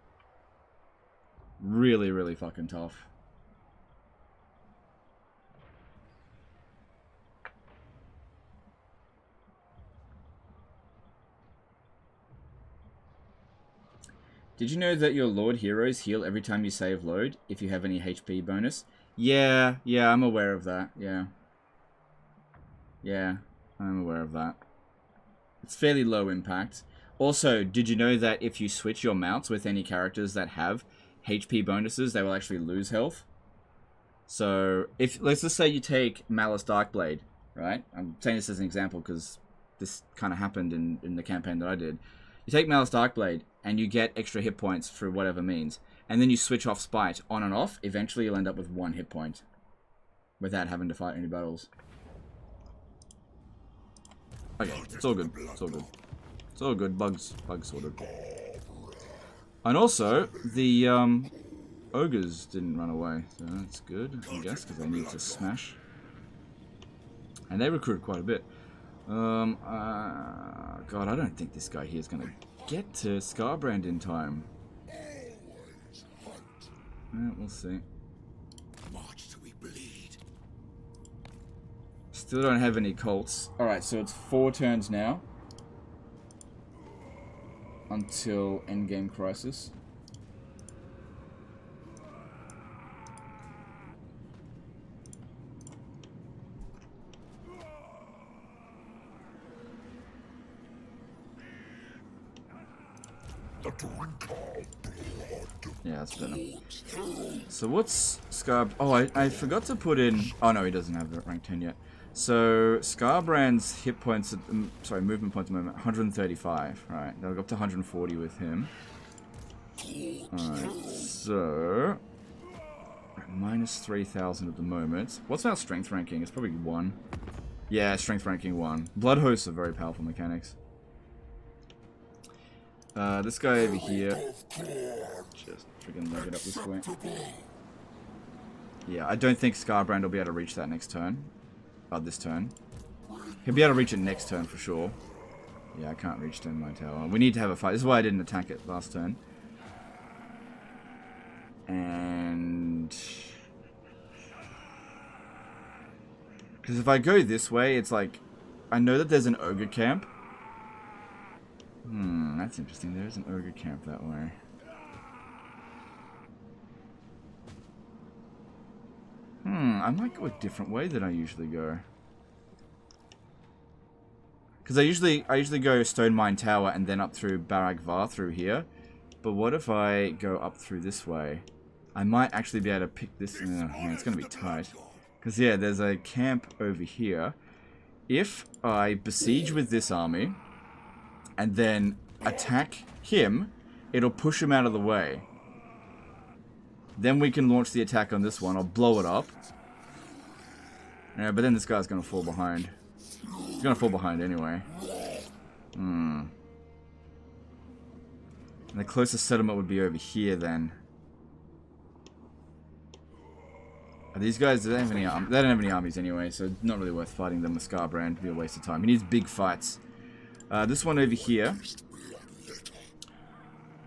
Really, really fucking tough. Did you know that your Lord heroes heal every time you save load, if you have any HP bonus? Yeah, I'm aware of that, yeah. Yeah, I'm aware of that. It's fairly low impact. Also, did you know that if you switch your mounts with any characters that have HP bonuses, they will actually lose health? So, if let's just say you take Malice Darkblade, right? I'm saying this as an example because this kind of happened in the campaign that I did. You take Malice Darkblade, and you get extra hit points through whatever means. And then you switch off Spite on and off. Eventually, you'll end up with 1 hit point. Without having to fight any battles. Okay, it's all good. It's all good. It's all good. Bugs sorted. And also, the ogres didn't run away. So that's good, I guess, because they need to smash. And they recruited quite a bit. God, I don't think this guy here is going to get to Skarbrand in time. Yeah, we'll see. March till we bleed. Still don't have any cults. Alright, so it's 4 turns now. Until Endgame Crisis. Yeah, that's better. So what's Scar... Oh, I forgot to put in... Oh no, he doesn't have that rank 10 yet. So Skarbrand's hit points... sorry, movement points at the moment, 135. Right, they'll go up to 140 with him. Alright, so... Minus 3,000 at the moment. What's our strength ranking? It's probably 1. Yeah, strength ranking 1. Blood hosts are very powerful mechanics. This guy over here, just freaking leg it up this way. Yeah, I don't think Skarbrand will be able to reach that next turn. This turn. He'll be able to reach it next turn for sure. Yeah, I can't reach my tower. We need to have a fight. This is why I didn't attack it last turn. And... because if I go this way, it's like... I know that there's an ogre camp. That's interesting. There's an ogre camp that way. I might go a different way than I usually go. Because I usually go Stone Mine Tower and then up through Barag Var through here. But what if I go up through this way? I might actually be able to pick this. Man, it's going to be tight. Because yeah, there's a camp over here. If I besiege with this army and then attack him, it'll push him out of the way. Then we can launch the attack on this one. I'll blow it up. Yeah, but then this guy's going to fall behind. He's going to fall behind anyway. And the closest settlement would be over here then. These guys, they don't have any they don't have any armies anyway, so not really worth fighting them with Skarbrand. It'd be a waste of time. He needs big fights. This one over here.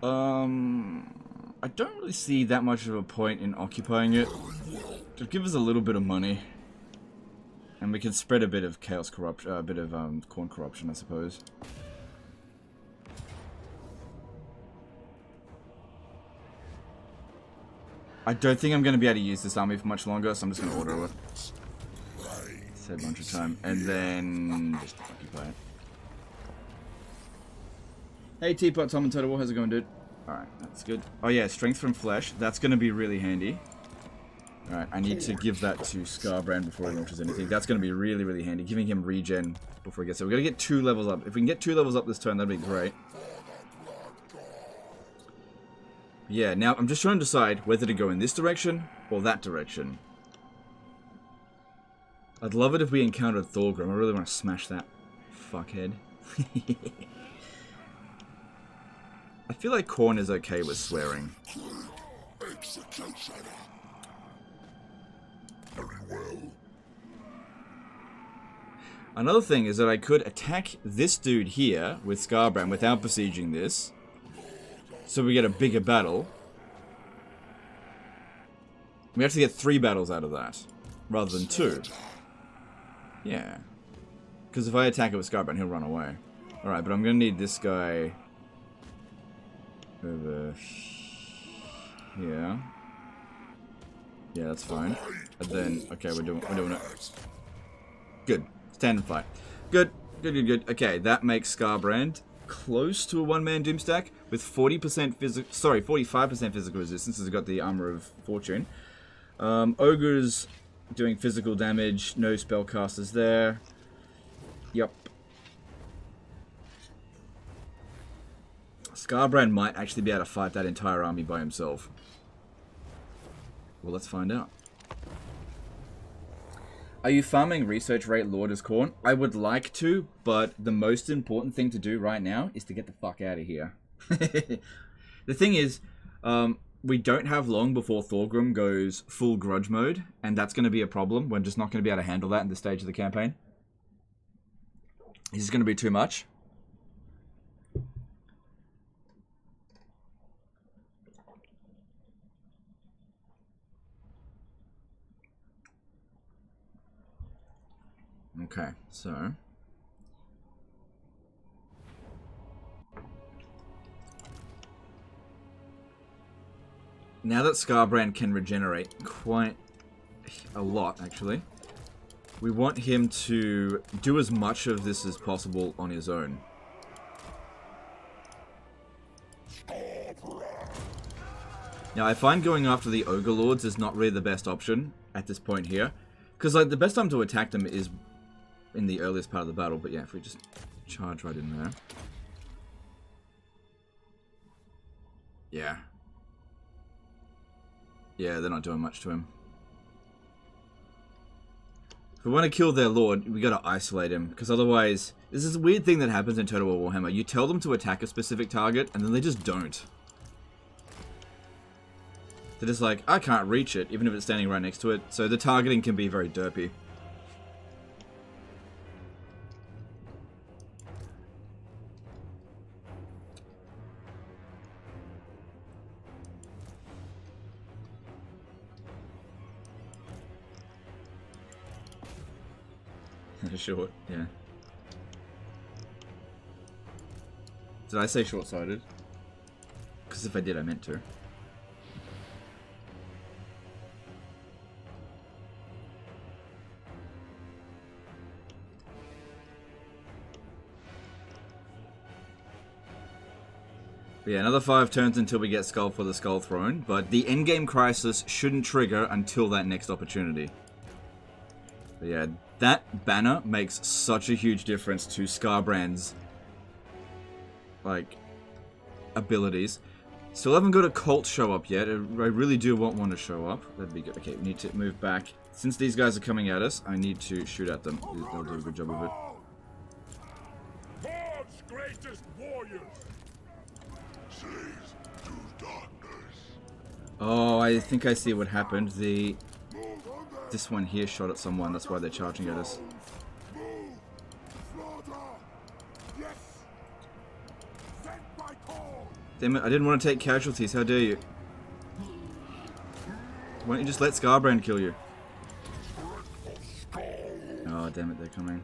I don't really see that much of a point in occupying it. Just give us a little bit of money. And we can spread a bit of chaos corruption, a bit of Khorne corruption, I suppose. I don't think I'm going to be able to use this army for much longer, so I'm just going to order it. Said a bunch of time, and then just occupy it. Hey Teapot, Tom and Total War, how's it going, dude? Alright, that's good. Oh yeah, strength from flesh, that's going to be really handy. Alright, I need to give that to Skarbrand before he launches anything. That's going to be really, really handy, giving him regen before he gets there. We're going to get 2 levels up. If we can get 2 levels up this turn, that'd be great. Yeah, now I'm just trying to decide whether to go in this direction or that direction. I'd love it if we encountered Thorgrim. I really want to smash that fuckhead. I feel like Khorne is okay with swearing. Another thing is that I could attack this dude here with Skarbrand without besieging this. So we get a bigger battle. We actually get 3 battles out of that, rather than 2. Yeah. Because if I attack it with Skarbrand, he'll run away. Alright, but I'm going to need this guy over here. Yeah, that's fine. And then, okay, we're doing it. Good. Stand and fight. Good. Good. Okay, that makes Skarbrand close to a one-man Doomstack with 45% physical resistance, as he's got the Armor of Fortune. Ogre's doing physical damage, no spellcasters there. Yep. Skarbrand might actually be able to fight that entire army by himself. Well, let's find out. Are you farming research rate Lord as Khorne? I would like to, but the most important thing to do right now is to get the fuck out of here. The thing is, we don't have long before Thorgrim goes full grudge mode, and that's going to be a problem. We're just not going to be able to handle that in this stage of the campaign. This is going to be too much. Okay, so now that Skarbrand can regenerate quite a lot, actually, we want him to do as much of this as possible on his own. Now, I find going after the Ogre Lords is not really the best option at this point here, because like the best time to attack them is in the earliest part of the battle. But yeah, if we just charge right in there. Yeah. Yeah, they're not doing much to him. If we want to kill their lord, we gotta isolate him, because otherwise, this is a weird thing that happens in Total War Warhammer. You tell them to attack a specific target, and then they just don't. They're just like, I can't reach it, even if it's standing right next to it. So the targeting can be very derpy. Short, yeah. Did I say short-sighted? Because if I did, I meant to. But yeah, another 5 turns until we get Skull for the Skull Throne, but the endgame crisis shouldn't trigger until that next opportunity. But yeah, that banner makes such a huge difference to Skarbrand's, like, abilities. Still haven't got a cult show up yet. I really do want one to show up. That'd be good. Okay, we need to move back. Since these guys are coming at us, I need to shoot at them. They'll do a good job of it. Khorne's greatest warriors. Seas to darkness. Oh, I think I see what happened. This one here shot at someone. That's why they're charging at us. Damn it, I didn't want to take casualties. How dare you? Why don't you just let Skarbrand kill you? Oh, damn it, they're coming.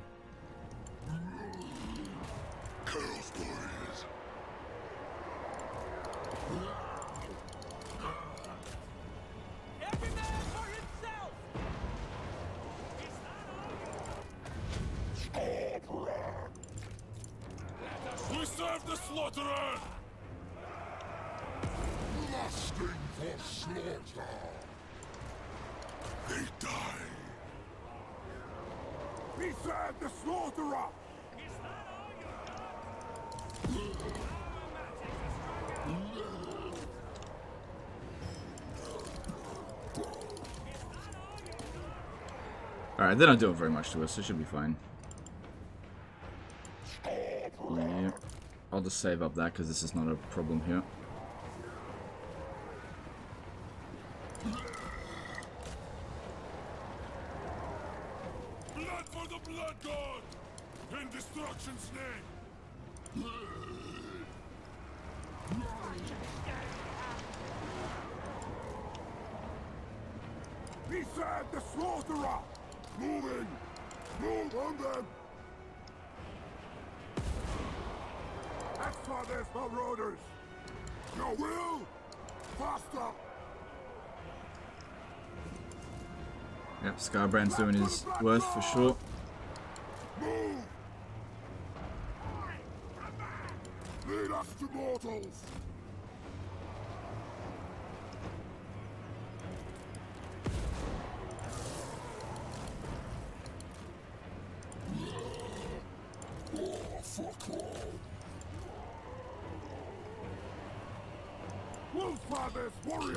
We serve the slaughterer! Lusting for slaughter. They die. We serve the slaughterer! Alright, they're not doing very much to us, so it should be fine. Yeah, I'll just save up that because this is not a problem here. Blood for the blood god! In destruction's name! He said the slaughterer! Moving! Move on them! Axfathers, marauders! Your will! Faster! Yep, Skarbrand's doing his worth for sure. Move! Lead us to mortals!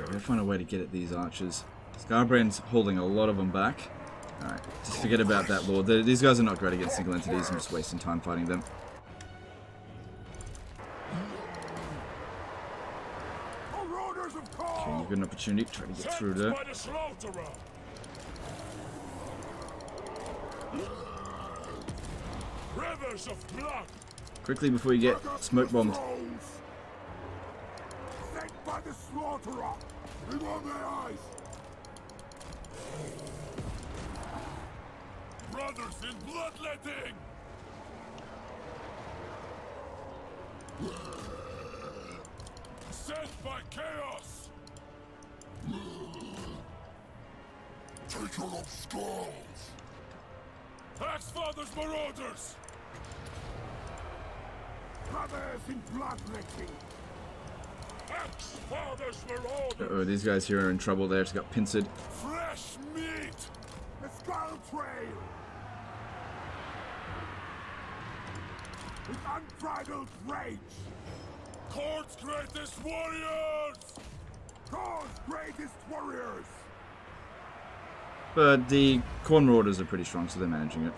Gotta find a way to get at these archers. Skarbrand's holding a lot of them back. Alright, just forget about that lord. These guys are not great against single entities. I'm just wasting time fighting them. Okay, you've got an opportunity to try to get through there. Quickly before you get smoke bombed. Sent by the slaughterer! Before their eyes! Brothers in bloodletting! Sent by chaos! Taker of skulls! Axfather's marauders! Brothers in bloodletting! Axfather's marauders! Uh-oh, these guys here are in trouble. They just got pincered. Fresh meat! The skull trail! With unbridled rage! Khorne's greatest warriors! Khorne's greatest warriors! But the Khorne marauders are pretty strong, so they're managing it.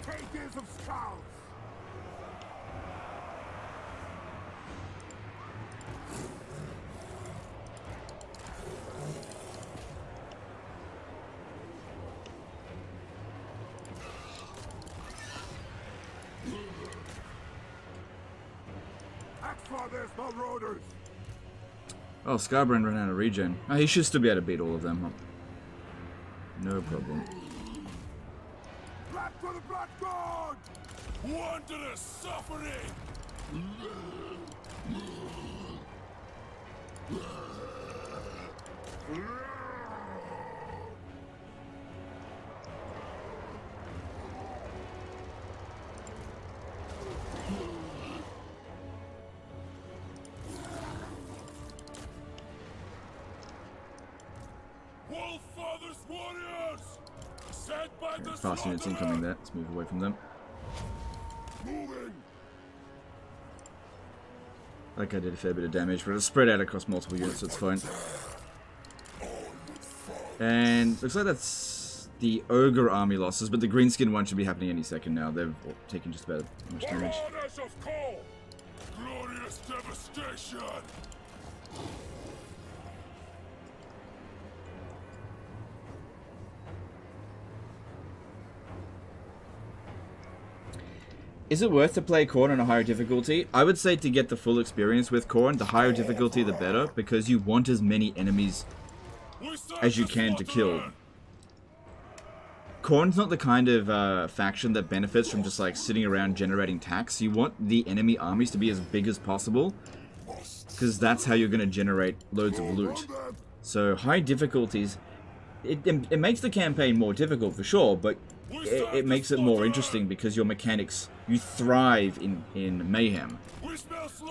Takers of skulls! Axfather's marauders! Oh, Skarbrand ran out of regen. Oh, he should still be able to beat all of them. No problem. Blood for the blood god! Wondrous suffering! Wolffather's warriors! Sent by the Fast units incoming there. Let's move away from them. Moving! That guy did a fair bit of damage, but it's spread out across multiple units, so it's fine. And looks like that's the ogre army losses, but the greenskin one should be happening any second now. They've taken just about as much damage. Marauders of Khorne! Glorious devastation! Is it worth to play Khorne on a higher difficulty? I would say to get the full experience with Khorne, the higher difficulty the better, because you want as many enemies as you can to kill. Khorne's not the kind of faction that benefits from just like sitting around generating tax. You want the enemy armies to be as big as possible, because that's how you're going to generate loads of loot. So high difficulties, it makes the campaign more difficult for sure, but it makes it more interesting because your mechanics, you thrive in mayhem.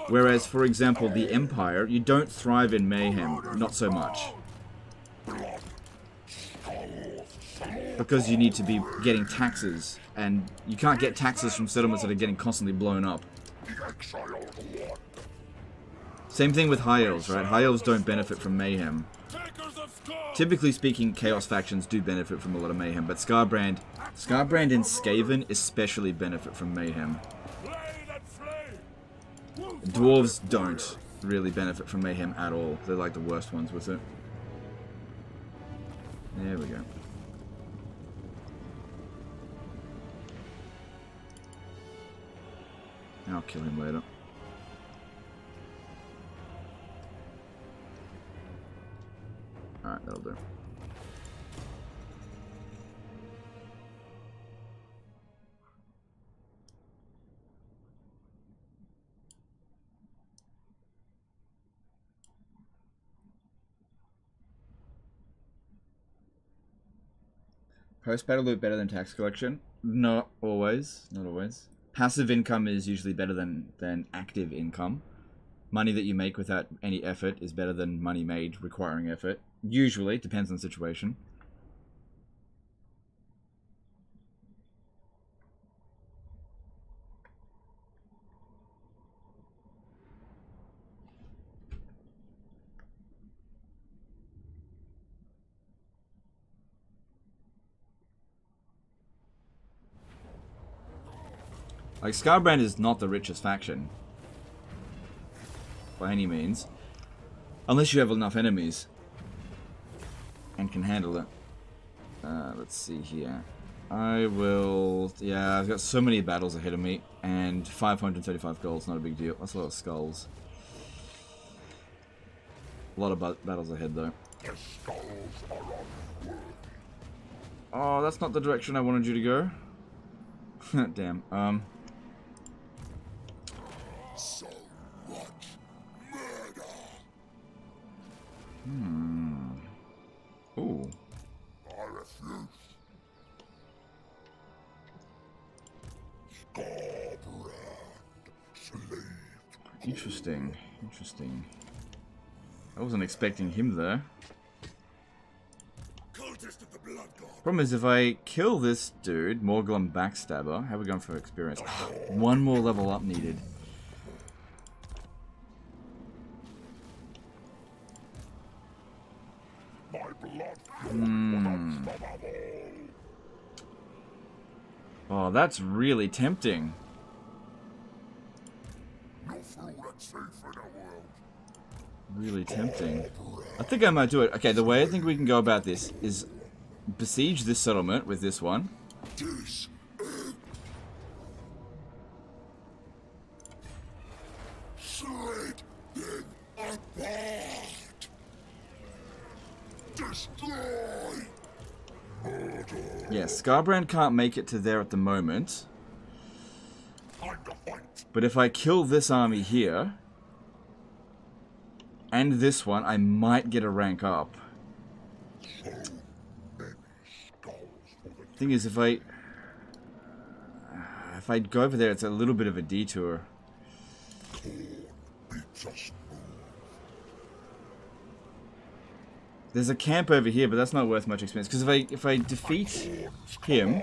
Whereas, for example, the Empire, you don't thrive in mayhem, not so much. Because you need to be getting taxes, and you can't get taxes from settlements that are getting constantly blown up. Same thing with High Elves, right? High Elves don't benefit from mayhem. Typically speaking, Chaos factions do benefit from a lot of mayhem, but Skarbrand and Skaven especially benefit from mayhem. Dwarves don't. really benefit from mayhem at all. They're like the worst ones with it. There we go. I'll kill him later. Alright, that'll do. Post-battle loot better than tax collection? Not always. Not always. Passive income is usually better than active income. Money that you make without any effort is better than money made requiring effort. Usually. Depends on the situation. Like, Skarbrand is not the richest faction. By any means. Unless you have enough enemies. And can handle it. Let's see here. I will... Yeah, I've got so many battles ahead of me. And 535 gold's not a big deal. That's a lot of skulls. A lot of battles ahead, though. Oh, that's not the direction I wanted you to go. Damn. So much murder. Ooh. I refuse. Skarbrand, slave. Interesting. Interesting. I wasn't expecting him there. Cultist of the Blood God. Problem is, if I kill this dude, Morglum Backstabber, how are we going for experience? One more level up needed. My blood. Oh, that's really tempting. No fool that's safe in the world. Really tempting. I think I might do it. Okay, the way I think we can go about this is besiege this settlement with this one. This shred them apart. Destroy. Murder. Yeah, Skarbrand can't make it to there at the moment. Time to fight. But if I kill this army here, and this one, I might get a rank up. So many skulls for the Thing is, if I go over there, it's a little bit of a detour. Khorne. Be just move. There's a camp over here, but that's not worth much experience. Because if I defeat him,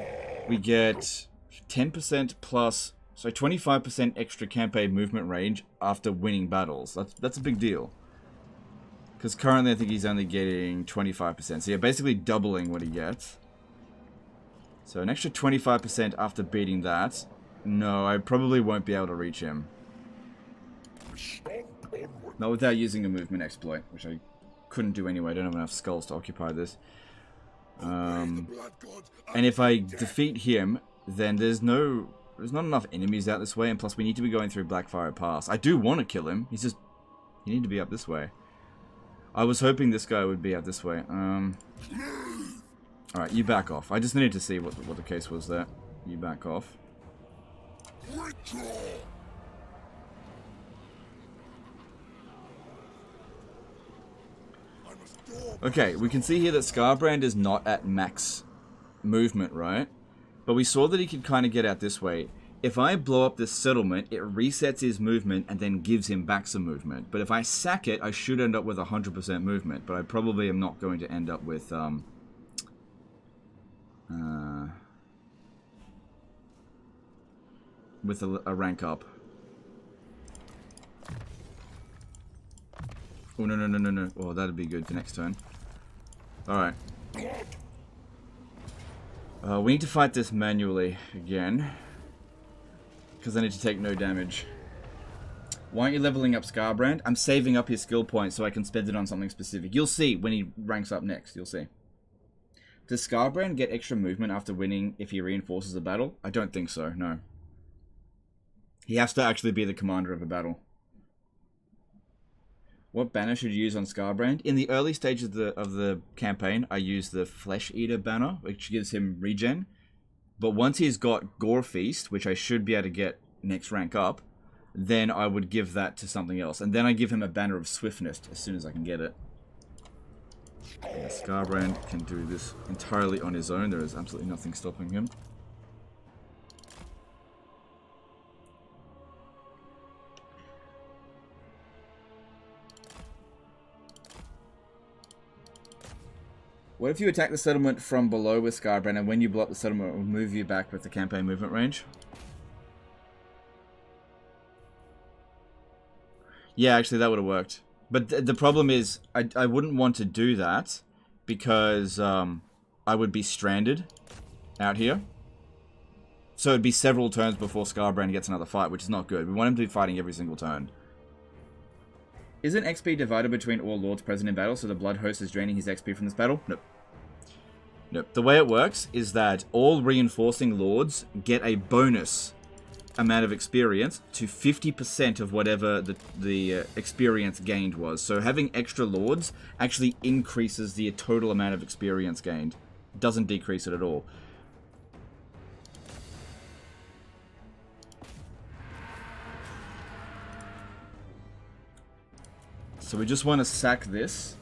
we get 10% plus, so 25% extra campaign movement range after winning battles. That's a big deal. Because currently I think he's only getting 25%. So yeah, basically doubling what he gets. So an extra 25% after beating that. No, I probably won't be able to reach him. Stomp onward. Not without using a movement exploit, which I couldn't do anyway. I don't have enough skulls to occupy this. The Blood God. And if I defeat him, then there's not enough enemies out this way, and plus we need to be going through Blackfire Pass. I do want to kill him. He's just... You need to be up this way. I was hoping this guy would be out this way. Alright, you back off. I just needed to see what the case was there. You back off. Withdraw. I must go. Okay, we can see here that Skarbrand is not at max movement, right? But we saw that he could kind of get out this way. If I blow up this settlement, it resets his movement and then gives him back some movement. But if I sack it, I should end up with 100% movement. But I probably am not going to end up with a rank up. Oh, no. Oh, that'd be good for next turn. Alright. We need to fight this manually again. Because I need to take no damage. Why aren't you leveling up Skarbrand? I'm saving up his skill points so I can spend it on something specific. You'll see when he ranks up next. You'll see. Does Skarbrand get extra movement after winning if he reinforces a battle? I don't think so, no. He has to actually be the commander of a battle. What banner should you use on Skarbrand? In the early stages of the campaign, I use the Flesh Eater banner, which gives him regen. But once he's got Gore Feast, which I should be able to get next rank up, then I would give that to something else. And then I give him a banner of Swiftness as soon as I can get it. Yeah, Skarbrand can do this entirely on his own. There is absolutely nothing stopping him. What if you attack the settlement from below with Skarbrand, and when you blow up the settlement, it will move you back with the campaign movement range? Yeah, actually, that would have worked. But the problem is, I wouldn't want to do that, because I would be stranded out here. So it'd be several turns before Skarbrand gets another fight, which is not good. We want him to be fighting every single turn. Isn't XP divided between all lords present in battle, so the Blood Host is draining his XP from this battle? Nope. Nope. The way it works is that all reinforcing lords get a bonus amount of experience to 50% of whatever the experience gained was. So having extra lords actually increases the total amount of experience gained. Doesn't decrease it at all. So we just want to sack this,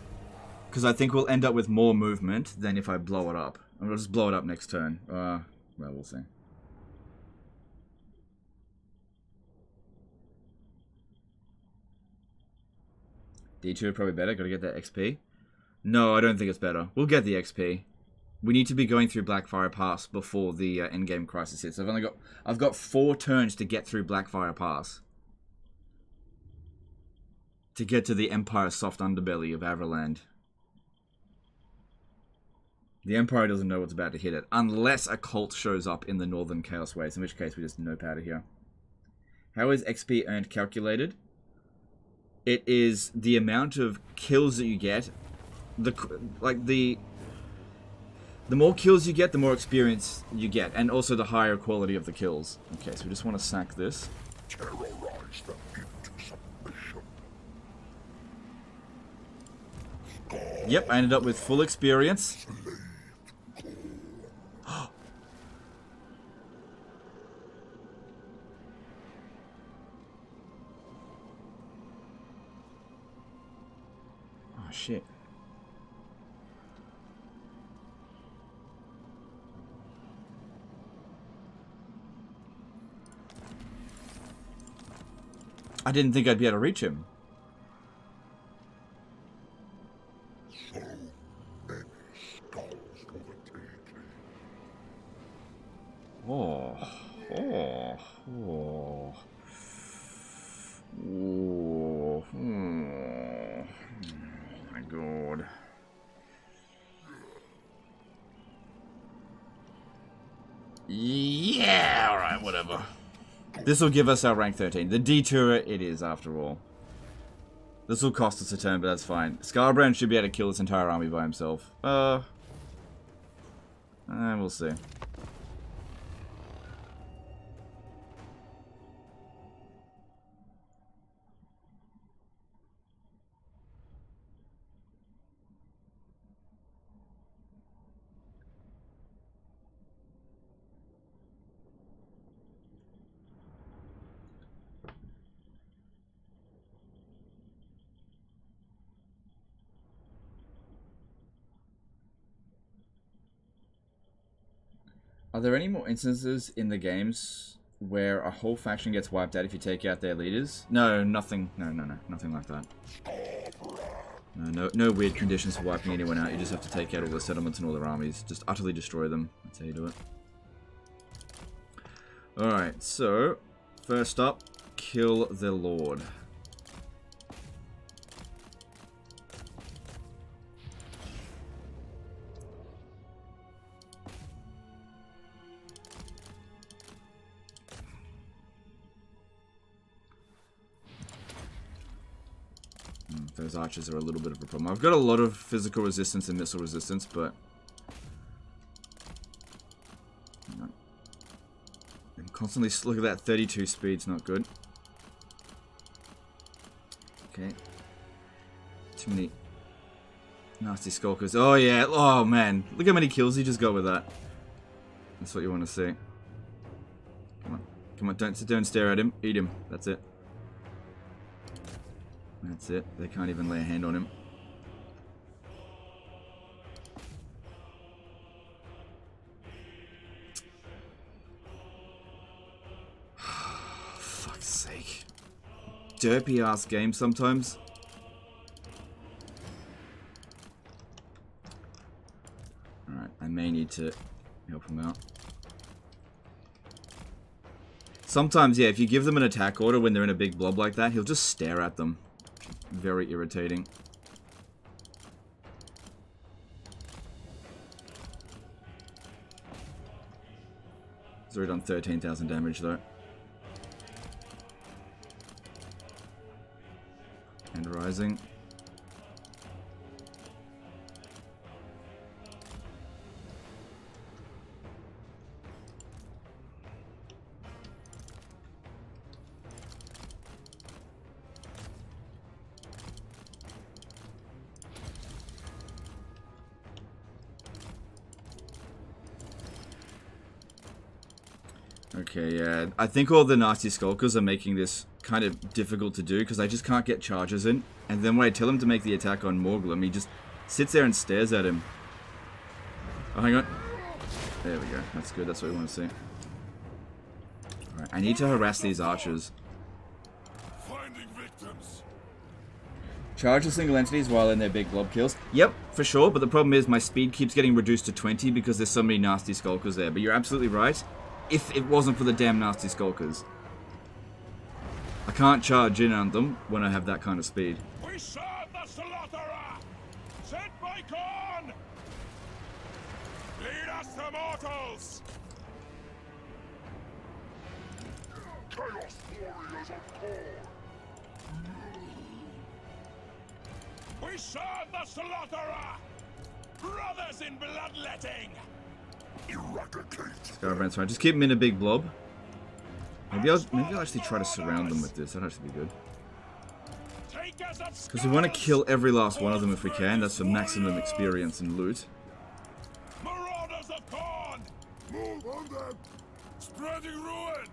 because I think we'll end up with more movement than if I blow it up. And we'll just blow it up next turn. Well, we'll see. D2 probably better. Gotta get that XP. No, I don't think it's better. We'll get the XP. We need to be going through Blackfire Pass before the endgame crisis hits. I've got 4 turns to get through Blackfire Pass. To get to the Empire soft underbelly of Averland. The Empire doesn't know what's about to hit it, unless a cult shows up in the Northern Chaos Ways, in which case we just nope out of here. How is XP earned calculated? It is the amount of kills that you get. The more kills you get, the more experience you get, and also the higher quality of the kills. Okay, so we just want to sack this. Terrorize them into submission. Yep, I ended up with full experience. Oh, shit. I didn't think I'd be able to reach him. So many skulls for the taking. Oh. Oh. Oh. Oh. Oh. My God. Yeah, alright, whatever. This will give us our rank 13. The detour it is, after all. This will cost us a turn, but that's fine. Skarbrand should be able to kill this entire army by himself. We'll see. Are there any more instances in the games where a whole faction gets wiped out if you take out their leaders? No, nothing. No, nothing like that. No weird conditions for wiping anyone out. You just have to take out all the settlements and all their armies. Just utterly destroy them. That's how you do it. Alright, so first up, kill the Lord. Those archers are a little bit of a problem. I've got a lot of physical resistance and missile resistance, but... I'm constantly... Look at that, 32 speed's not good. Okay. Too many nasty skulkers. Oh yeah, oh man. Look how many kills he just got with that. That's what you want to see. Come on. Come on, don't sit there and stare at him. Eat him. That's it. That's it. They can't even lay a hand on him. Fuck's sake. Derpy ass game sometimes. Alright, I may need to help him out. Sometimes, yeah, if you give them an attack order when they're in a big blob like that, he'll just stare at them. Very irritating. He's already done 13,000 damage though. And rising. Okay, yeah. I think all the nasty skulkers are making this kind of difficult to do because I just can't get charges in. And then when I tell him to make the attack on Morglum, he just sits there and stares at him. Oh, hang on. There we go. That's good. That's what we want to see. Alright, I need to harass these archers. Finding victims. Charge the single entities while in their big blob kills. Yep, for sure. But the problem is my speed keeps getting reduced to 20 because there's so many nasty skulkers there. But you're absolutely right. If it wasn't for the damn nasty skulkers. I can't charge in on them when I have that kind of speed. We serve the slaughterer! Sent by Khorne! Lead us to mortals! Chaos warriors of Khorne! We serve the slaughterer! Brothers in bloodletting! Eradicate! Skarbrand's fine. Just keep them in a big blob. Maybe I'll actually try to surround them with this. That'd actually be good. Because we want to kill every last one of them if we can. That's for maximum experience and loot. Marauders of Khorne! Move on them! Spreading ruin!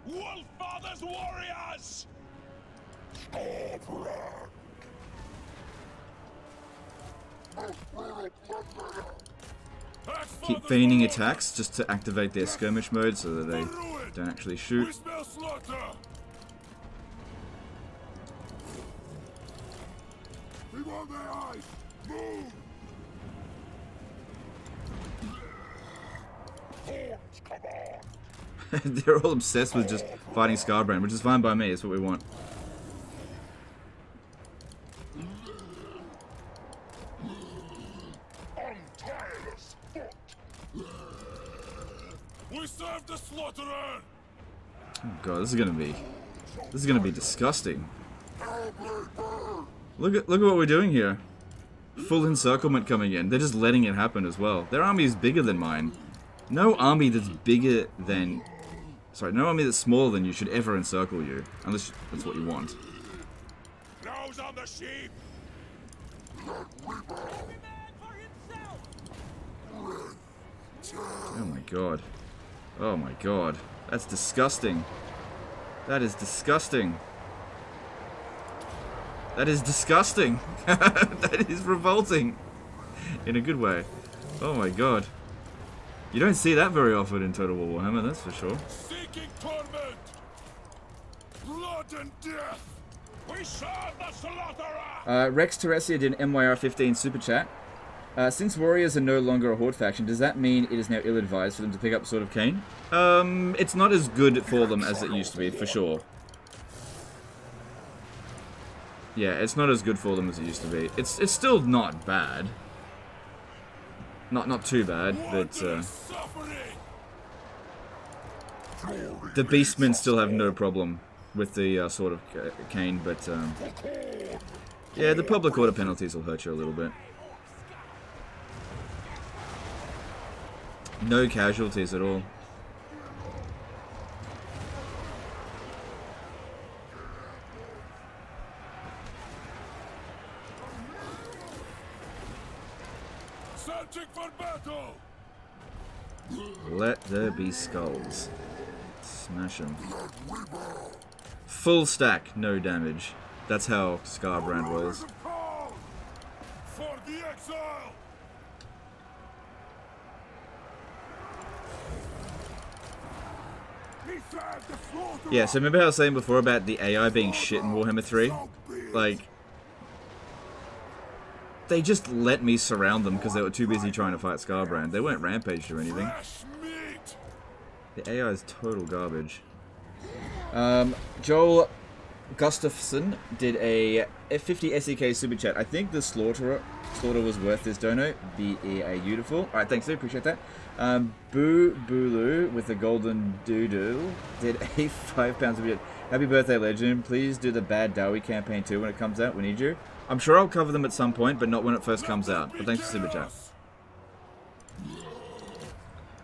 Wolf Father's warriors! Skarbrand! Keep feigning attacks just to activate their skirmish mode so that they don't actually shoot. We smell slaughter! We want their eyes! Move! Horns, come on! They're all obsessed with just fighting Skarbrand, which is fine by me. It's what we want. Untireless foot! We serve the slaughterer! Oh god, this is gonna be disgusting. Look at what we're doing here. Full encirclement coming in. They're just letting it happen as well. Their army is bigger than mine. No army that's bigger than... Sorry, no army that's smaller than you should ever encircle you. Unless that's what you want. Nose on the sheep! Oh my god. Oh my god. That's disgusting. That is disgusting. That is disgusting. That is revolting. In a good way. Oh my god. You don't see that very often in Total War Warhammer, that's for sure. Seeking torment! Blood and death! We serve the slaughterer! Rex Teresia did an MYR15 super chat. Since warriors are no longer a horde faction, does that mean it is now ill-advised for them to pick up Sword of Cain? It's not as good for them as it used to be, for sure. Yeah, it's not as good for them as it used to be. It's still not bad. Not too bad, but the Beastmen still have no problem with the Sword of Cain, but Yeah, the public order penalties will hurt you a little bit. No casualties at all. Searching for battle. Let there be skulls. Smash them. Full stack, no damage. That's how Skarbrand was. For the exile. Yeah, so remember how I was saying before about the AI being shit in Warhammer 3? Like, they just let me surround them because they were too busy trying to fight Skarbrand. They weren't rampaged or anything. The AI is total garbage. Joel Gustafson did a F50 SEK super chat. I think the slaughter was worth this dono. BEA beautiful. Alright, thanks, dude. Appreciate that. Boo Booloo with the golden doodle did a £5 super chat. Happy birthday, legend. Please do the Bad Dowie campaign too when it comes out. We need you. I'm sure I'll cover them at some point, but not when it first comes out. But thanks for super chat.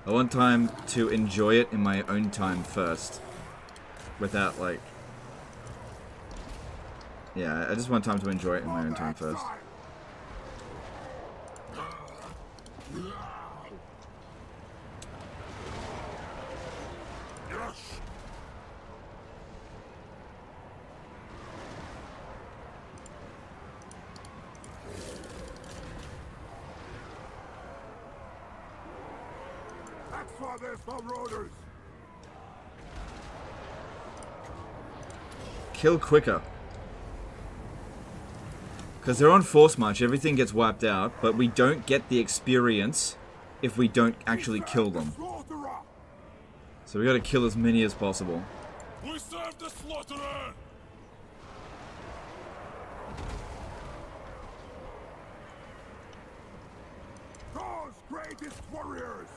I want time to enjoy it in my own time first. Without, like... Yeah, I just want time to enjoy it in my own time first. Kill quicker. Because they're on force march, everything gets wiped out, but we don't get the experience if we don't actually kill them. So we gotta kill as many as possible. We serve the slaughterer! Those greatest warriors!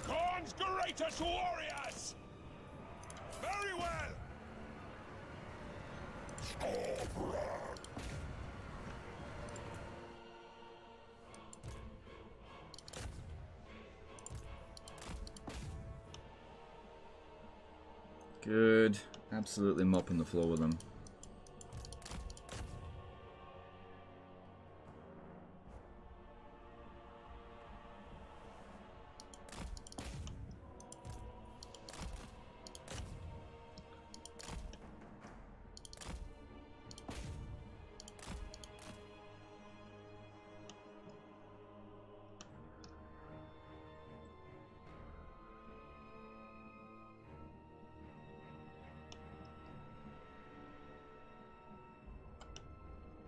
Khorne's greatest warriors! Very well! Skarbrand! Good. Absolutely mopping the floor with them.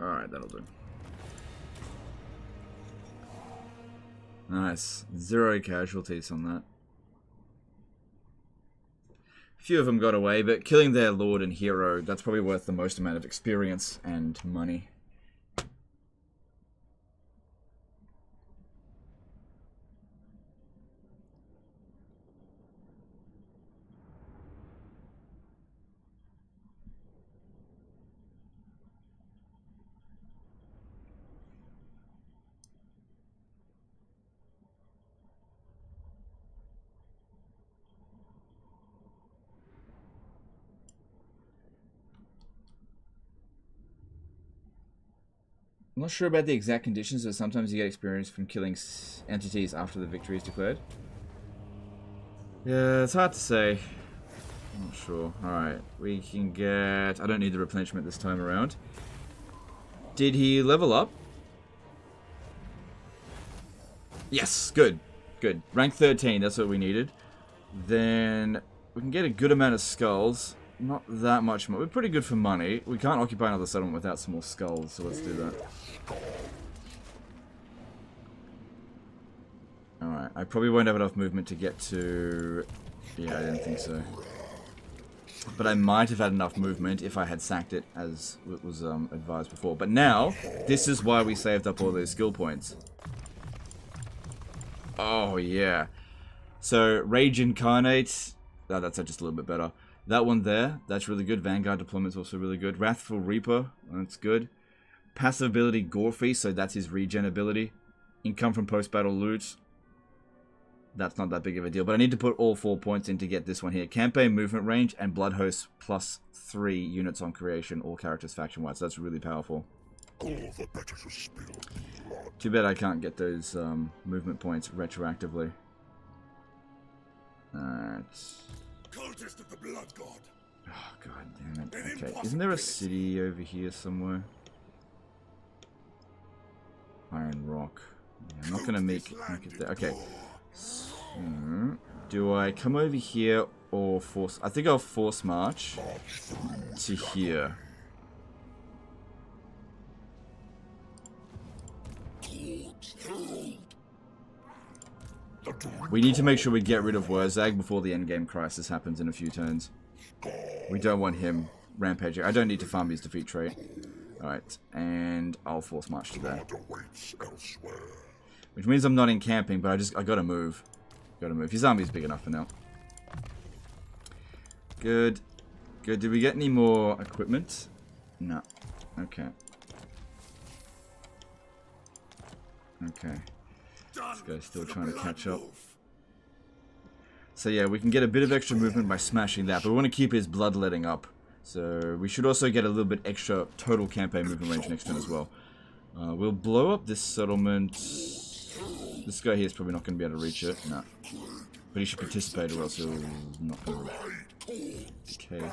Alright, that'll do. Nice. 0 casualties on that. A few of them got away, but killing their lord and hero, that's probably worth the most amount of experience and money. I'm not sure about the exact conditions, but sometimes you get experience from killing entities after the victory is declared. Yeah, it's hard to say. I'm not sure. Alright, we can get... I don't need the replenishment this time around. Did he level up? Yes, good. Good. Rank 13, that's what we needed. Then we can get a good amount of skulls. Not that much more. We're pretty good for money. We can't occupy another settlement without some more skulls, so let's do that. Alright, I probably won't have enough movement to get to... Yeah, I didn't think so. But I might have had enough movement if I had sacked it as it was advised before. But now, this is why we saved up all those skill points. Oh, yeah. So, Rage Incarnate. Oh, that's just a little bit better. That one there, that's really good. Vanguard Deployment's also really good. Wrathful Reaper, that's good. Passive ability Gore Feast, so that's his regen ability. Income from post-battle loot. That's not that big of a deal, but I need to put all 4 points in to get this one here. Campaign movement range and blood host plus 3 units on creation, all characters faction-wide, so that's really powerful. Too bad I can't get those movement points retroactively. Alright. Cultist of the Blood God. Oh, god damn it. Okay, isn't there a city over here somewhere? Iron Rock. Yeah, I'm not gonna make it there. Okay. So, do I come over here or force... I think I'll force march to here. We need to make sure we get rid of Wurzag before the endgame crisis happens in a few turns. We don't want him rampaging. I don't need to farm his defeat trait. Alright, and I'll force march to there. Which means I'm not encamping, but I gotta move. Gotta move. His army's big enough for now. Good. Good. Did we get any more equipment? No. Okay. Okay. This guy's still trying to catch up. So yeah, we can get a bit of extra movement by smashing that, but we want to keep his bloodletting up. So we should also get a little bit extra total campaign movement range next turn as well. We'll blow up this settlement. This guy here is probably not going to be able to reach it. No. But he should participate or else he'll not going to. Okay.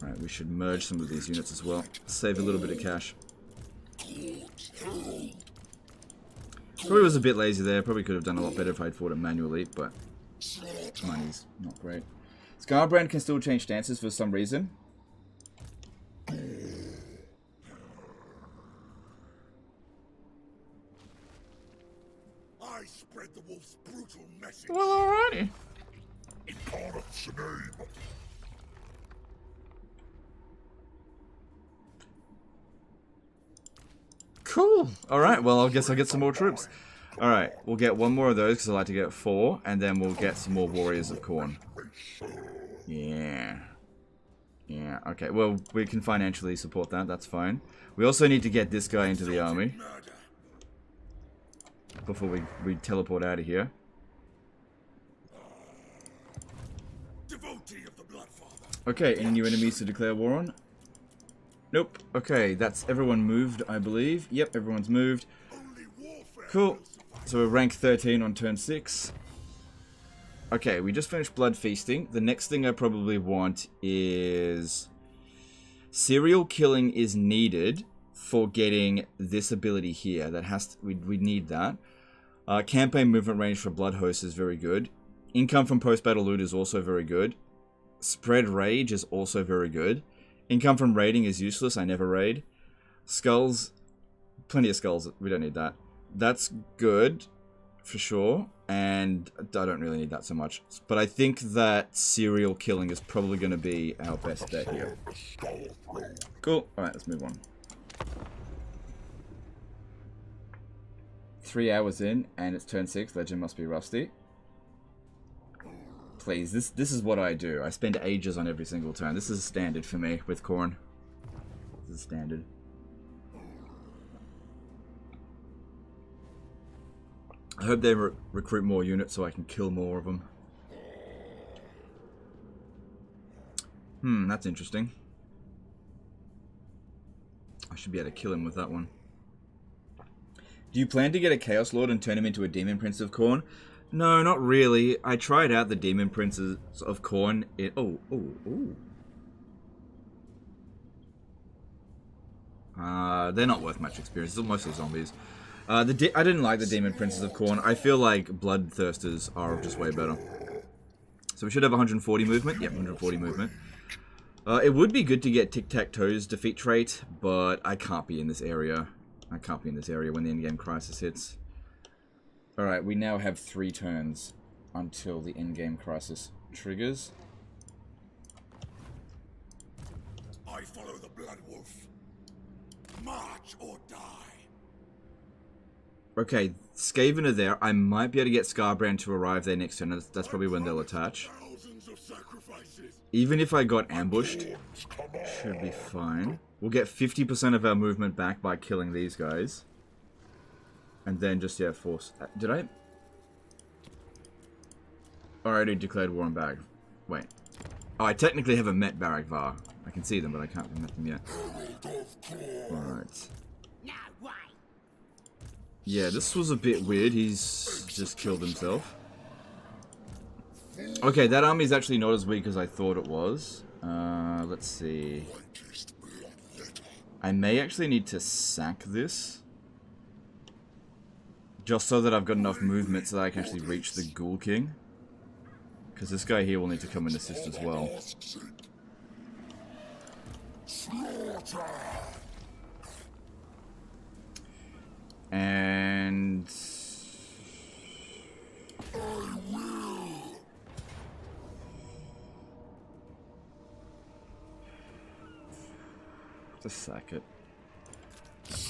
Alright, we should merge some of these units as well. Save a little bit of cash. Probably was a bit lazy there. Probably could have done a lot better if I'd fought it manually, but money's not great. Skarbrand can still change stances for some reason. I spread the wolf's brutal message. Well, alrighty. In Khorne's name. Cool. Alright, well, I guess I'll get some more troops. Alright, we'll get one more of those because I like to get 4, and then we'll get some more Warriors of Khorne. Yeah. Yeah, okay, well, we can financially support that, that's fine. We also need to get this guy into the army before we teleport out of here. Okay, any new enemies to declare war on? Nope. Okay, that's everyone moved, I believe. Yep, everyone's moved. Cool. So we're rank 13 on turn 6. Okay, we just finished blood feasting. The next thing I probably want is... serial killing is needed for getting this ability here. That has to, we need that. Campaign movement range for blood host is very good. Income from post-battle loot is also very good. Spread rage is also very good. Income from raiding is useless. I never raid. Skulls. Plenty of skulls. We don't need that. That's good. For sure. And I don't really need that so much. But I think that serial killing is probably going to be our best bet here. Cool. Alright, let's move on. 3 hours in, and it's turn 6. Legend must be rusty. Please, this is what I do. I spend ages on every single turn. This is standard for me with Khorne. This is standard. I hope they recruit more units so I can kill more of them. That's interesting. I should be able to kill him with that one. Do you plan to get a Chaos Lord and turn him into a Demon Prince of Khorne? No, not really. I tried out the Demon Princes of Khorne. They're not worth much experience. It's mostly zombies. I didn't like the Demon Princes of Khorne. I feel like Bloodthirsters are just way better. So we should have 140 movement. Yep, 140 movement. It would be good to get Tic-Tac-Toe's defeat trait, but I can't be in this area. I can't be in this area when the endgame crisis hits. Alright, we now have 3 turns until the endgame crisis triggers. blood wolf. March or die. Okay, Skaven are there. I might be able to get Skarbrand to arrive there next turn. That's probably when they'll attach. Thousands of sacrifices. Even if I got ambushed, should be fine. We'll get 50% of our movement back by killing these guys. And then just, yeah, force... Did I... Already declared war on Barag. Wait. Oh, I technically haven't met Barag Var. I can see them, but I can't have met them yet. Alright. No way. Yeah, this was a bit weird. He's just killed himself. Okay, that army is actually not as weak as I thought it was. Let's see. I may actually need to sack this. Just so that I've got enough movement so that I can actually reach the Ghoul King. Because this guy here will need to come and assist as well. And... just sack it.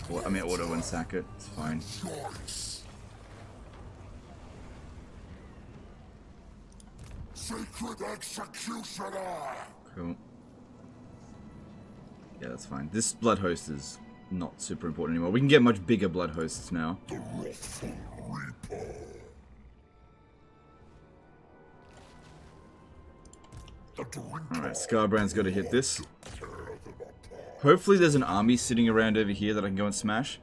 Well, I mean, auto and sack it. It's fine. Sacred executioner. Cool. Yeah, that's fine. This blood host is not super important anymore. We can get much bigger blood hosts now. The wrathful reaper. Alright, Skarbrand's got to hit this. Hopefully there's an army sitting around over here that I can go and smash.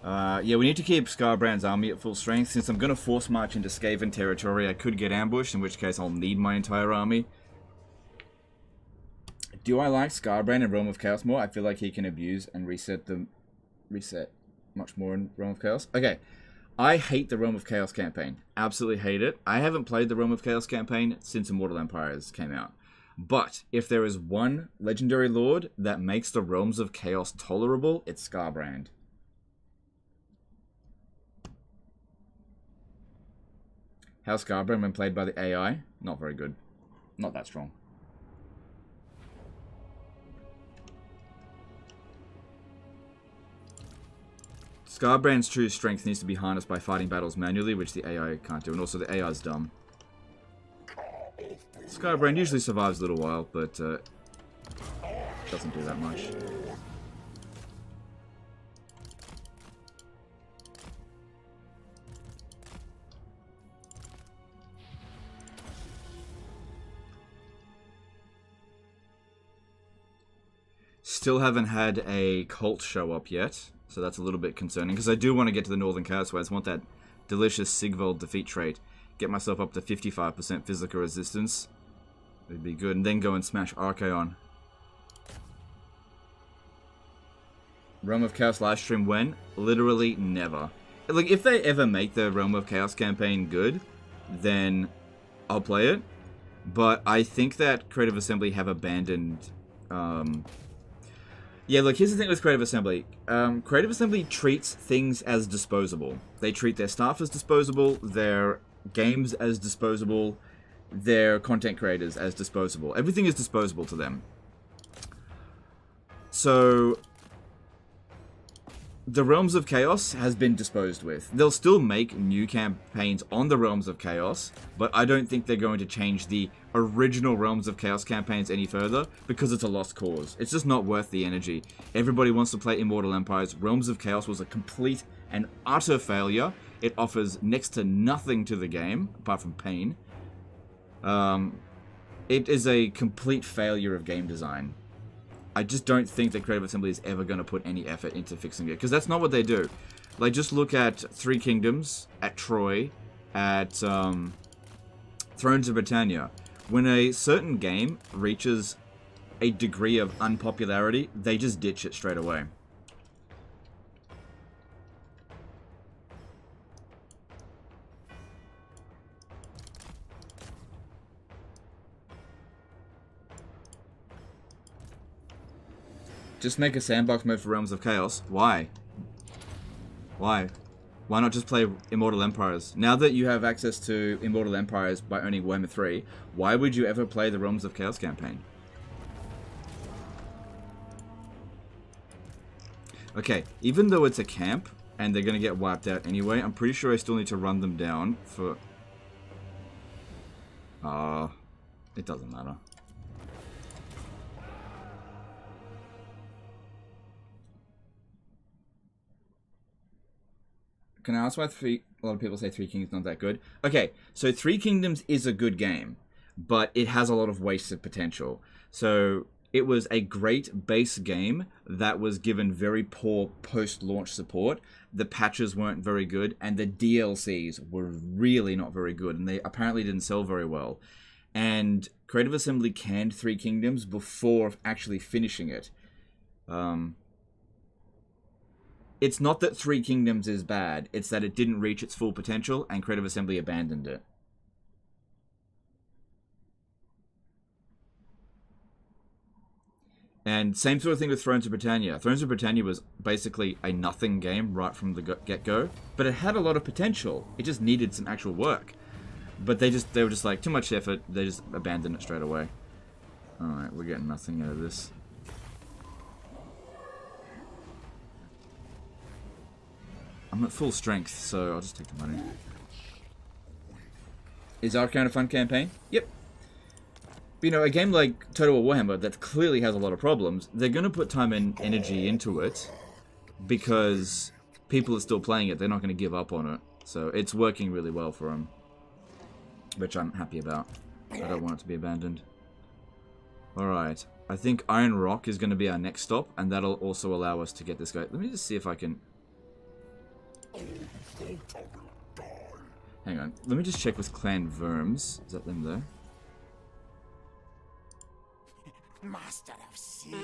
Yeah, we need to keep Skarbrand's army at full strength. Since I'm going to force march into Skaven territory, I could get ambushed, in which case I'll need my entire army. Do I like Skarbrand in Realm of Chaos more? I feel like he can abuse and reset much more in Realm of Chaos. Okay, I hate the Realm of Chaos campaign. Absolutely hate it. I haven't played the Realm of Chaos campaign since Immortal Empires came out. But if there is one legendary lord that makes the Realms of Chaos tolerable, it's Skarbrand. How's Skarbrand when played by the AI? Not very good. Not that strong. Skarbrand's true strength needs to be harnessed by fighting battles manually, which the AI can't do, and also the AI is dumb. Skarbrand usually survives a little while, but doesn't do that much. Still haven't had a cult show up yet, so that's a little bit concerning, because I do want to get to the Northern Chaos Waves. I want that delicious Sigvald defeat trait. Get myself up to 55% physical resistance. It'd be good, and then go and smash Archaon. Realm of Chaos livestream when? Literally never. Like, if they ever make the Realm of Chaos campaign good, then I'll play it. But I think that Creative Assembly have abandoned... Yeah, look, here's the thing with Creative Assembly. Creative Assembly treats things as disposable. They treat their staff as disposable, their games as disposable, their content creators as disposable. Everything is disposable to them. So, the Realms of Chaos has been disposed with. They'll still make new campaigns on the Realms of Chaos, but I don't think they're going to change the original Realms of Chaos campaigns any further, because it's a lost cause. It's just not worth the energy. Everybody wants to play Immortal Empires. Realms of Chaos was a complete and utter failure. It offers next to nothing to the game, apart from pain. It is a complete failure of game design. I just don't think that Creative Assembly is ever going to put any effort into fixing it, because that's not what they do. Like, just look at Three Kingdoms, at Troy, at Thrones of Britannia. When a certain game reaches a degree of unpopularity, they just ditch it straight away. Just make a sandbox mode for Realms of Chaos. Why? Why? Why not just play Immortal Empires? Now that you have access to Immortal Empires by owning Warhammer 3, why would you ever play the Realms of Chaos campaign? Okay, even though it's a camp, and they're going to get wiped out anyway, I'm pretty sure I still need to run them down for... it doesn't matter. Can I ask why a lot of people say Three Kingdoms not that good? Okay, so Three Kingdoms is a good game, but it has a lot of wasted potential. So it was a great base game that was given very poor post-launch support. The patches weren't very good, and the DLCs were really not very good, and they apparently didn't sell very well. And Creative Assembly canned Three Kingdoms before actually finishing it. It's not that Three Kingdoms is bad, it's that it didn't reach its full potential, and Creative Assembly abandoned it. And same sort of thing with Thrones of Britannia. Thrones of Britannia was basically a nothing game right from the get-go, but it had a lot of potential. It just needed some actual work. But they were just like, too much effort, they just abandoned it straight away. Alright, we're getting nothing out of this. I'm at full strength, so I'll just take the money. Is Arcane a fun campaign? Yep. But, you know, a game like Total War Warhammer that clearly has a lot of problems, they're going to put time and energy into it because people are still playing it. They're not going to give up on it. So it's working really well for them, which I'm happy about. I don't want it to be abandoned. Alright. I think Iron Rock is going to be our next stop, and that'll also allow us to get this guy. Let me just see if I can... Hang on. Let me just check with Clan Worms. Is that them there? Master of Sea.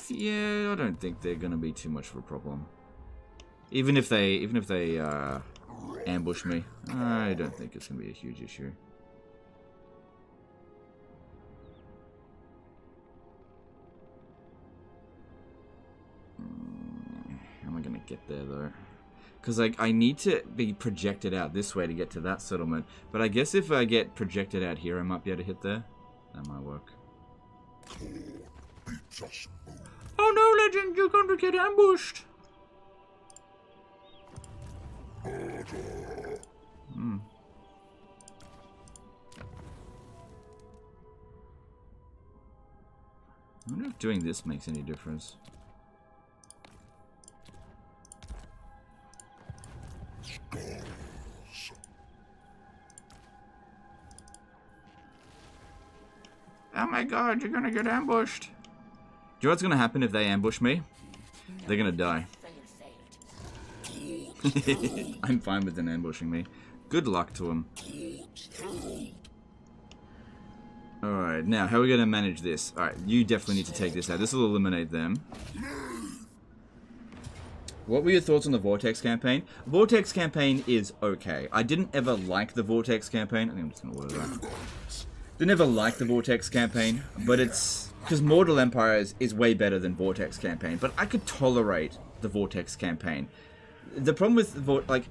Yeah, I don't think they're gonna be too much of a problem. Even if they ambush me, I don't think it's gonna be a huge issue. How am I gonna get there though? Because I need to be projected out this way to get to that settlement. But I guess if I get projected out here, I might be able to hit there. That might work. Oh no, Legend, you're going to get ambushed. Hmm. I wonder if doing this makes any difference. Oh my god, you're gonna get ambushed. Do you know what's gonna happen if they ambush me? They're gonna die. I'm fine with them ambushing me. Good luck to them. Alright, now how are we gonna manage this? Alright, you definitely need to take this out. This will eliminate them. What were your thoughts on the Vortex campaign? Vortex campaign is okay. I didn't ever like the Vortex campaign. I think I'm just gonna order that. Didn't ever like the Vortex campaign, but it's... because Mortal Empires is way better than Vortex campaign, but I could tolerate the Vortex campaign. The problem with like...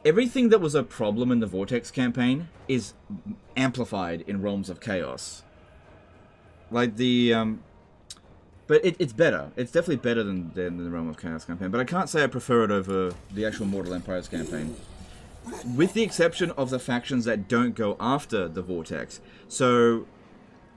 everything that was a problem in the Vortex campaign is amplified in Realms of Chaos. Like the... but it's better. It's definitely better than the Realm of Chaos campaign, but I can't say I prefer it over the actual Mortal Empires campaign. With the exception of the factions that don't go after the Vortex. So,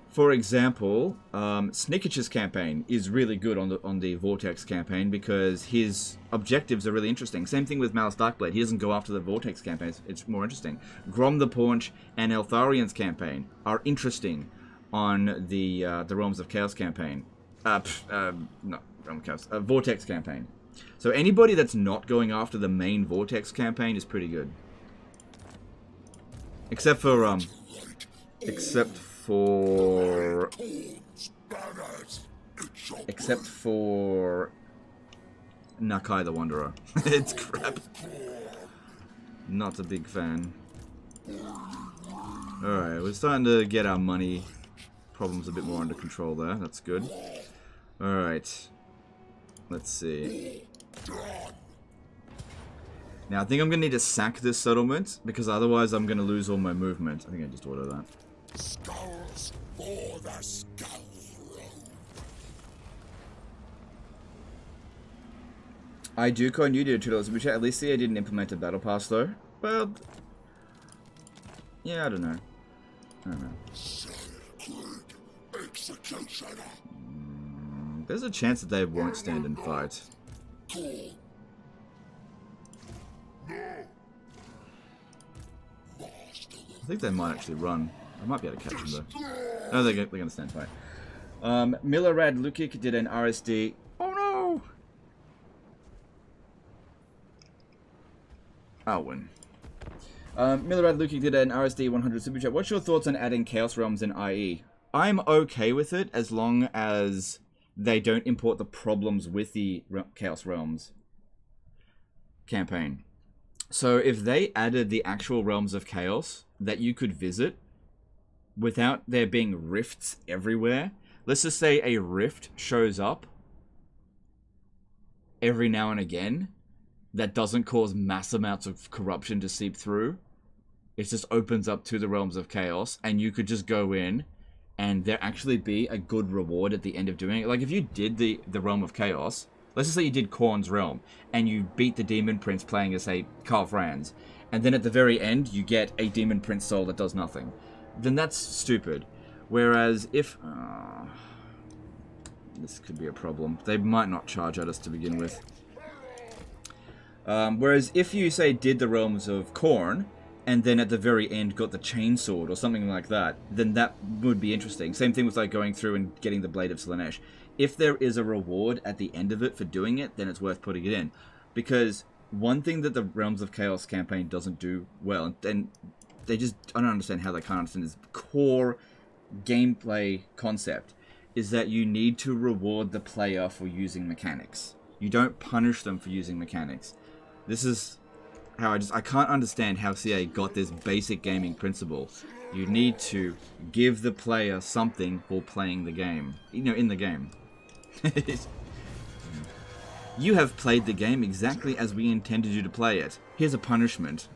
for example, Snickich's campaign is really good on the Vortex campaign because his objectives are really interesting. Same thing with Malice Darkblade. He doesn't go after the Vortex campaign. It's more interesting. Grom the Paunch and Eltharian's campaign are interesting on the Realms of Chaos campaign. Not Realm of Chaos. Vortex campaign. So anybody that's not going after the main Vortex campaign is pretty good. Except for Nakai the Wanderer. It's crap. Not a big fan. Alright, we're starting to get our money problems a bit more under control there. That's good. Alright. Let's see. Now, I think I'm going to need to sack this settlement, because otherwise I'm going to lose all my movement. I think I just ordered that. Skulls for the skull. I do call you to $2 super chat. At least I didn't implement a battle pass though. Well, yeah, I don't know. There's a chance that they won't stand and fight. I think they might actually run. I might be able to catch them though. No, they're going to stand fight. Milorad Lukic did an RSD. Oh no! I'll win. Milorad Lukic did an RSD 100 super chat. What's your thoughts on adding Chaos Realms in IE? I'm okay with it as long as they don't import the problems with the Chaos Realms campaign. So if they added the actual Realms of Chaos that you could visit without there being rifts everywhere, let's just say a rift shows up every now and again that doesn't cause mass amounts of corruption to seep through. It just opens up to the Realms of Chaos and you could just go in and there actually be a good reward at the end of doing it. Like if you did the Realm of Chaos, let's just say you did Khorne's Realm and you beat the Demon Prince playing as, say, Karl Franz, and then at the very end you get a Demon Prince soul that does nothing. Then that's stupid. Whereas if... this could be a problem. They might not charge at us to begin with. Whereas if you, say, did the Realms of Khorne, and then at the very end got the Chainsword or something like that, then that would be interesting. Same thing with like going through and getting the Blade of Slaanesh. If there is a reward at the end of it for doing it, then it's worth putting it in. Because one thing that the Realms of Chaos campaign doesn't do well, and they just, I don't understand how they can't understand this core gameplay concept, is that you need to reward the player for using mechanics. You don't punish them for using mechanics. This is how I can't understand how CA got this basic gaming principle. You need to give the player something for playing the game. You know, in the game. You have played the game exactly as we intended you to play it. Here's a punishment.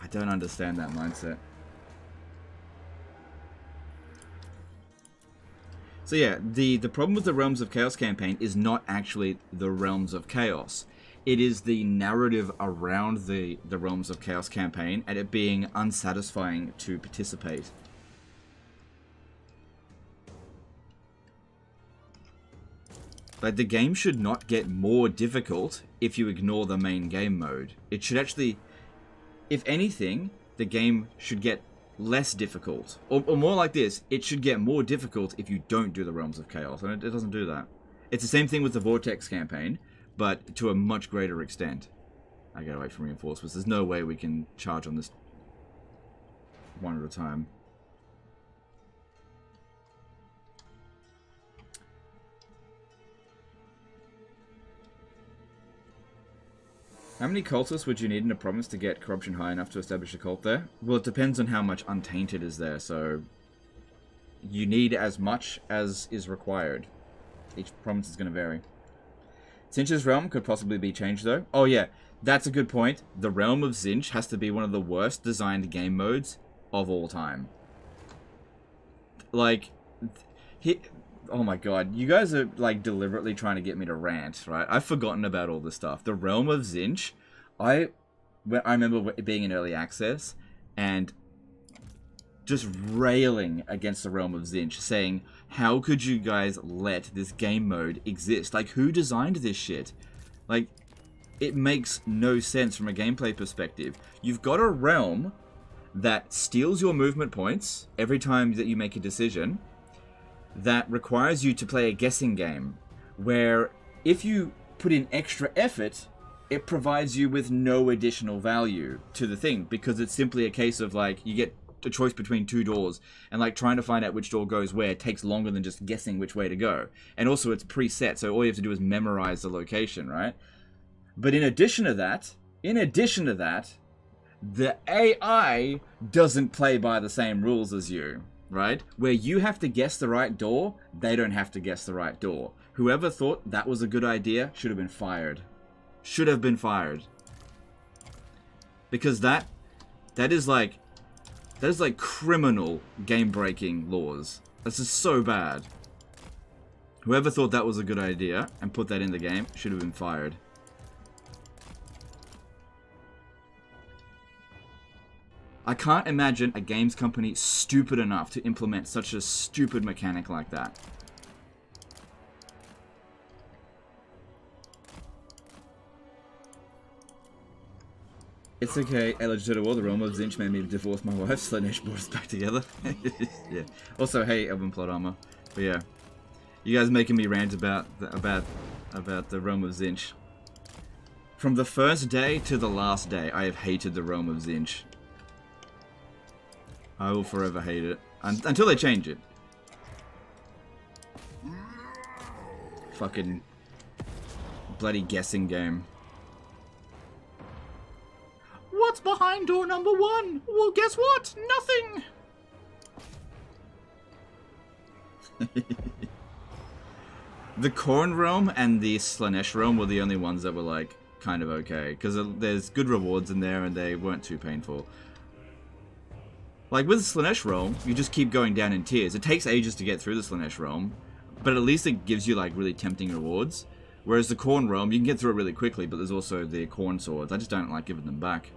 I don't understand that mindset. So yeah, the problem with the Realms of Chaos campaign is not actually the Realms of Chaos. It is the narrative around the Realms of Chaos campaign and it being unsatisfying to participate. Like, the game should not get more difficult if you ignore the main game mode. It should actually, if anything, the game should get less difficult. Or more like this, it should get more difficult if you don't do the Realms of Chaos, and it doesn't do that. It's the same thing with the Vortex campaign, but to a much greater extent. I gotta wait for reinforcements. There's no way we can charge on this one at a time. How many cultists would you need in a province to get corruption high enough to establish a cult there? Well, it depends on how much Untainted is there, so you need as much as is required. Each province is going to vary. Tzeentch's realm could possibly be changed, though. Oh yeah, that's a good point. The realm of Tzeentch has to be one of the worst designed game modes of all time. Like, oh my god, you guys are like deliberately trying to get me to rant, right? I've forgotten about all this stuff. The Realm of Tzeentch, I remember being in early access and just railing against the Realm of Tzeentch, saying, how could you guys let this game mode exist? Like, who designed this shit? Like, it makes no sense from a gameplay perspective. You've got a realm that steals your movement points every time that you make a decision, that requires you to play a guessing game, where if you put in extra effort, it provides you with no additional value to the thing, because it's simply a case of, like, you get a choice between two doors, and, like, trying to find out which door goes where takes longer than just guessing which way to go. And also, it's preset, so all you have to do is memorize the location, right? But in addition to that, the AI doesn't play by the same rules as you. Right? Where you have to guess the right door, they don't have to guess the right door. Whoever thought that was a good idea should have been fired. Should have been fired. Because that is like criminal game-breaking laws. This is so bad. Whoever thought that was a good idea and put that in the game should have been fired. I can't imagine a games company stupid enough to implement such a stupid mechanic like that. It's okay, Elijah War, the realm of Zinch made me divorce my wife, so Slanesh brought us back together. Yeah. Also, hey, Elven Plot Armor. But yeah. You guys making me rant about the realm of Zinch. From the first day to the last day, I have hated the realm of Zinch. I will forever hate it. Until they change it. Fucking bloody guessing game. What's behind door number 1? Well, guess what? Nothing! The Khorne realm and the Slanesh realm were the only ones that were like kind of okay. Because there's good rewards in there and they weren't too painful. Like with the Slanesh realm, you just keep going down in tiers. It takes ages to get through the Slanesh realm. But at least it gives you like really tempting rewards. Whereas the Khorne realm, you can get through it really quickly. But there's also the Khorne swords. I just don't like giving them back.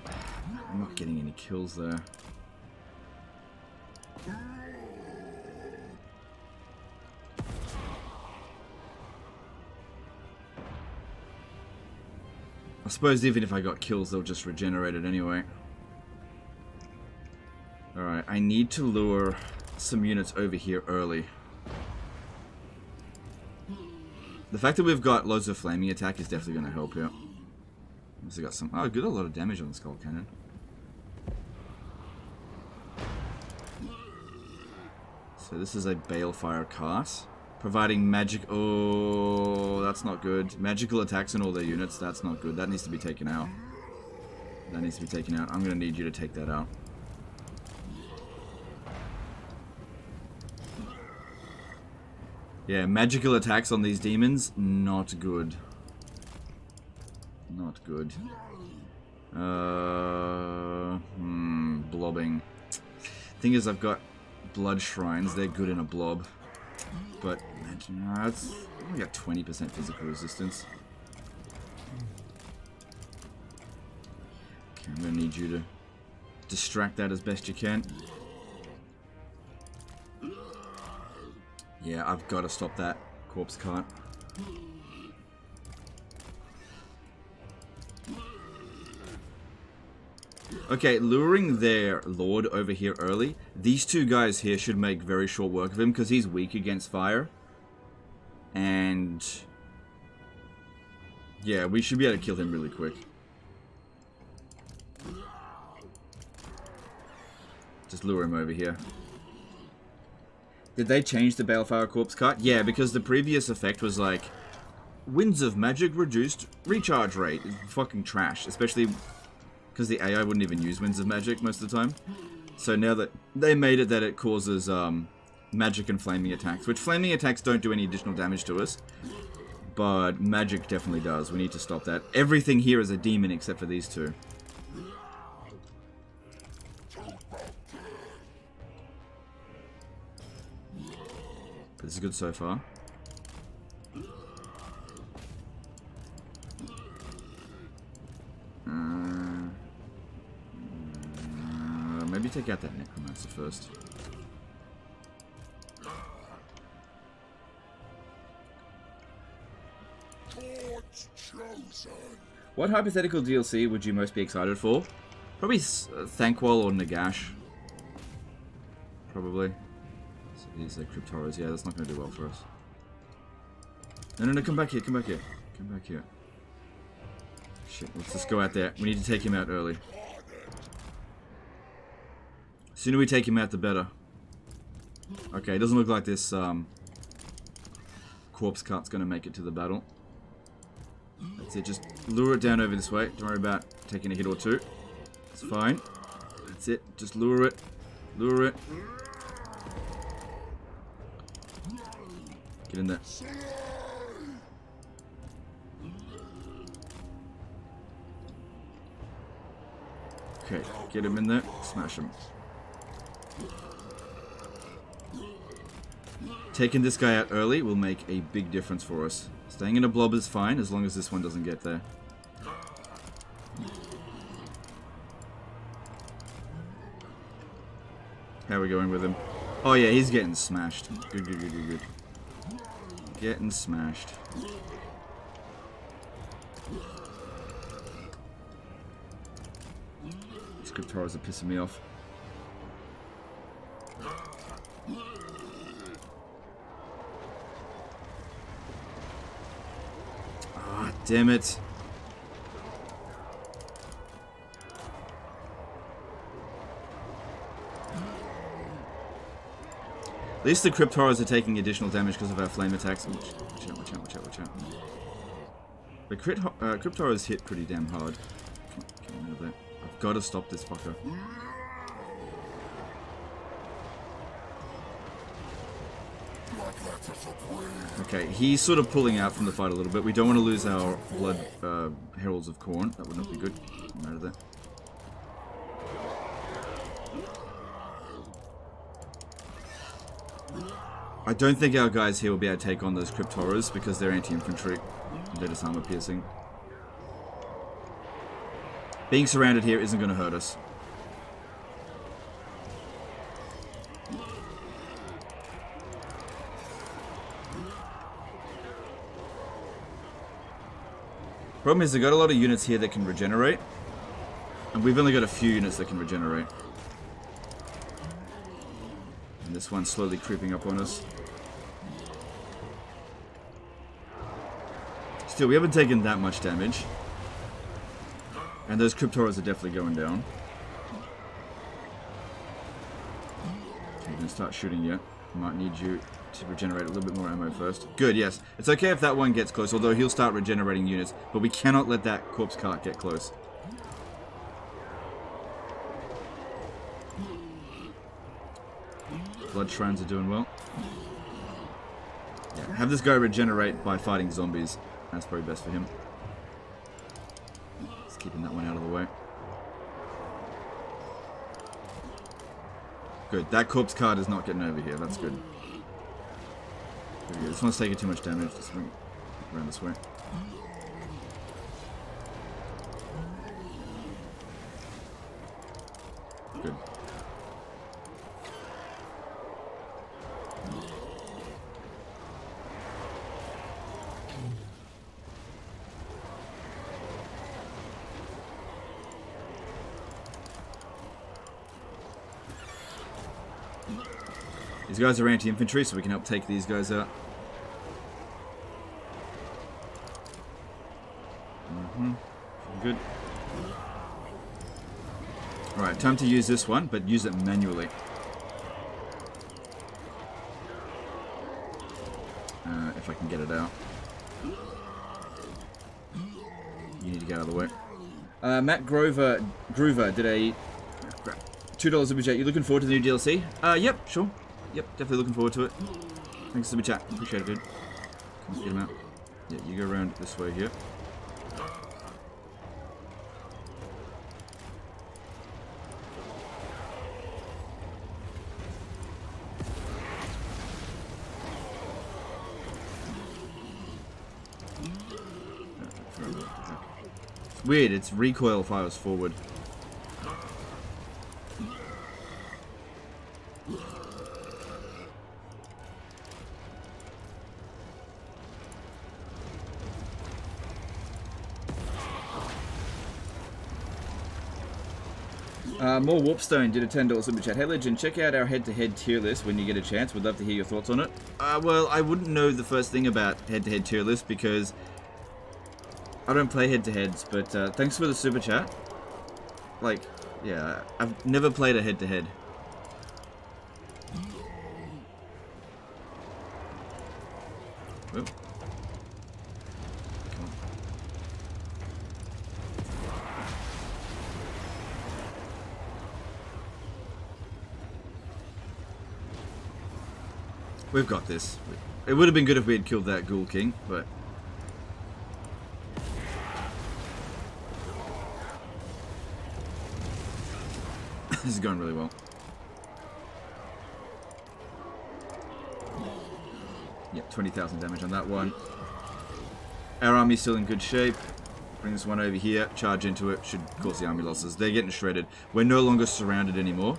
I'm not getting any kills there. I suppose even if I got kills, they'll just regenerate it anyway. Alright, I need to lure some units over here early. The fact that we've got loads of flaming attack is definitely going to help here. Also got some... Oh, good, a lot of damage on the Skull Cannon. So this is a Balefire cast. Providing magic... Oh, that's not good. Magical attacks on all their units, that's not good. That needs to be taken out. That needs to be taken out. I'm going to need you to take that out. Yeah, magical attacks on these demons, not good. Not good. Blobbing. Thing is, I've got blood shrines. They're good in a blob. But, it's only got 20% physical resistance. Okay, I'm gonna need you to distract that as best you can. Yeah, I've got to stop that corpse cart. Okay, luring their lord over here early. These two guys here should make very short work of him because he's weak against fire. And yeah, we should be able to kill him really quick. Just lure him over here. Did they change the Balefire Corpse cart? Yeah, because the previous effect was like Winds of Magic reduced recharge rate. It's fucking trash, especially because the AI wouldn't even use Winds of Magic most of the time. So now that they made it that it causes magic and flaming attacks, which flaming attacks don't do any additional damage to us, but magic definitely does. We need to stop that. Everything here is a demon except for these two. This is good so far. Maybe take out that Necromancer first. What hypothetical DLC would you most be excited for? Probably Thankwall or Nagash. Probably. So these are Crypt Horrors. Yeah, that's not going to do well for us. No, come back here, come back here. Come back here. Shit, let's just go out there. We need to take him out early. The sooner we take him out, the better. Okay, it doesn't look like this corpse cart's going to make it to the battle. That's it, just lure it down over this way. Don't worry about taking a hit or two. It's fine. That's it, just lure it. Lure it. Get in there. Okay, get him in there. Smash him. Taking this guy out early will make a big difference for us. Staying in a blob is fine, as long as this one doesn't get there. How are we going with him? Oh yeah, he's getting smashed. Good, good, good, good, good. Getting smashed. These Cryptoras are pissing me off. Ah, damn it. At least the Cryptoras are taking additional damage because of our flame attacks. Watch out, watch out, watch out, watch out. The Cryptoras hit pretty damn hard. Come on, there. I've got to stop this fucker. Okay, he's sort of pulling out from the fight a little bit. We don't want to lose our blood heralds of Khorne. That would not be good. Come out of there. I don't think our guys here will be able to take on those Cryptoras because they're anti-infantry. They're just armor piercing. Being surrounded here isn't going to hurt us. Problem is, they've got a lot of units here that can regenerate. And we've only got a few units that can regenerate. And this one's slowly creeping up on us. Still, we haven't taken that much damage. And those Cryptoras are definitely going down. Okay, we're going to start shooting you. Might need you to regenerate a little bit more ammo first. Good, yes. It's okay if that one gets close, although he'll start regenerating units. But we cannot let that corpse cart get close. Blood shrines are doing well. Yeah, have this guy regenerate by fighting zombies. That's probably best for him. Just keeping that one out of the way. Good. That corpse card is not getting over here. That's good. This one's taking too much damage. Let's swing around this way. Good. These guys are anti-infantry, so we can help take these guys out. Good. Alright, time to use this one, but use it manually. If I can get it out. You need to get out of the way. Matt Groover did a $2 Super Chat. You looking forward to the new DLC? Yep, sure. Yep, definitely looking forward to it. Thanks, Super Chat. Appreciate it, dude. Come on, get him out. Yeah, you go around this way here. It's weird, it's recoil fires forward. More Warpstone did a $10 Super Chat. Hey Legend, check out our head-to-head tier list when you get a chance. We'd love to hear your thoughts on it. Well, I wouldn't know the first thing about head-to-head tier list because I don't play head-to-heads, but thanks for the Super Chat. Like, yeah, I've never played a head-to-head. Oh. We've got this. It would have been good if we had killed that Ghoul King, but... this is going really well. Yeah, 20,000 damage on that one. Our army's still in good shape. Bring this one over here, charge into it, should cause the army losses. They're getting shredded. We're no longer surrounded anymore.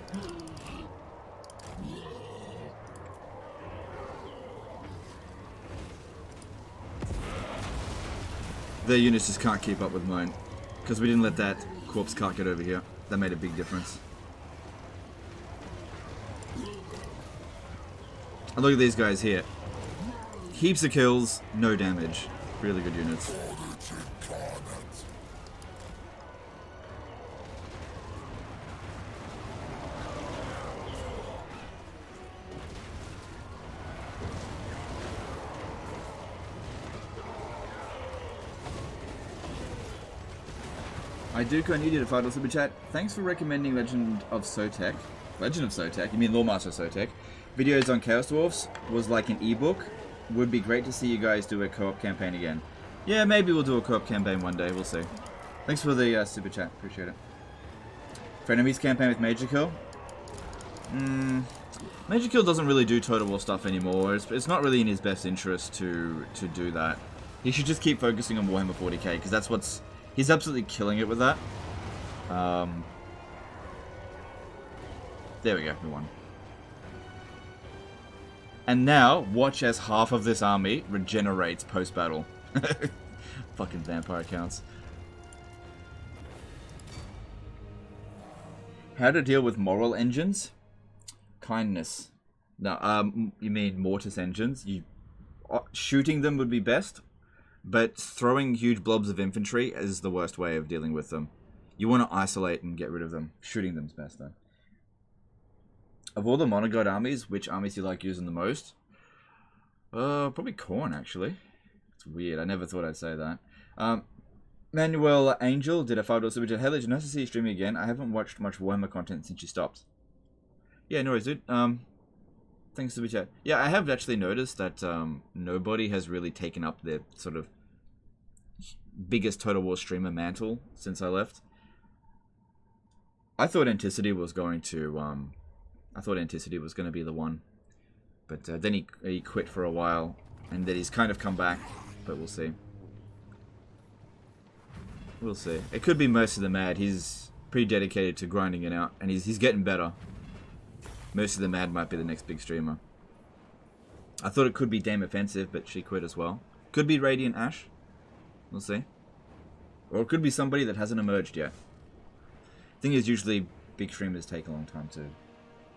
Their units just can't keep up with mine. Because we didn't let that corpse cart get over here. That made a big difference. And look at these guys here. Heaps of kills, no damage. Really good units. I do need you to fight on Super Chat. Thanks for recommending Legend of Sotek. Legend of Sotek? You mean Lawmaster Sotek? Videos on Chaos Dwarfs was like an ebook. Would be great to see you guys do a co-op campaign again. Yeah, maybe we'll do a co-op campaign one day. We'll see. Thanks for the Super Chat. Appreciate it. For enemies campaign with Major Kill? Major Kill doesn't really do Total War stuff anymore. It's not really in his best interest to do that. He should just keep focusing on Warhammer 40k because that's what's... He's absolutely killing it with that. There we go, we won. And now, watch as half of this army regenerates post-battle. Fucking vampire counts. How to deal with moral engines? Kindness. No, you mean mortis engines? Shooting them would be best. But throwing huge blobs of infantry is the worst way of dealing with them. You want to isolate and get rid of them. Shooting them's best, though. Of all the monogod armies, which armies do you like using the most? Probably Khorne, actually. It's weird. I never thought I'd say that. Manuel Angel did a $5 super chat. Hey, Legend, nice to see you streaming again. I haven't watched much Warhammer content since you stopped. Yeah, no worries, dude. Thanks, super chat. Yeah, I have actually noticed that nobody has really taken up their sort of biggest Total War streamer mantle since I left. I thought Anticity was going to be the one, but then he quit for a while, and then he's kind of come back. But we'll see. We'll see. It could be Mercy the Mad. He's pretty dedicated to grinding it out, and he's getting better. Mercy the Mad might be the next big streamer. I thought it could be Dame Offensive, but she quit as well. Could be Radiant Ash. We'll see. Or it could be somebody that hasn't emerged yet. Thing is, usually big streamers take a long time to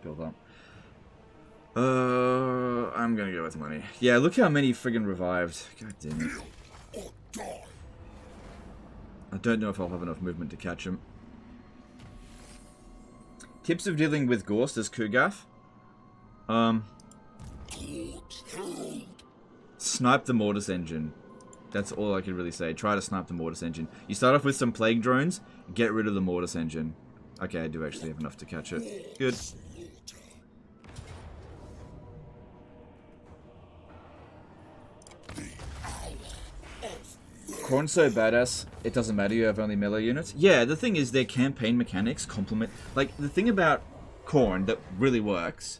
build up. I'm gonna go with money. Yeah, look how many friggin' revived. God damn it. I don't know if I'll have enough movement to catch him. Tips of dealing with Gorst as Kugath. Snipe the Mortis engine. That's all I can really say. Try to snipe the Mortis engine. You start off with some Plague Drones, get rid of the Mortis engine. Okay, I do actually have enough to catch it. Good. Khorne's so badass, it doesn't matter you have only melee units. Yeah, the thing is their campaign mechanics complement... Like, the thing about Khorne that really works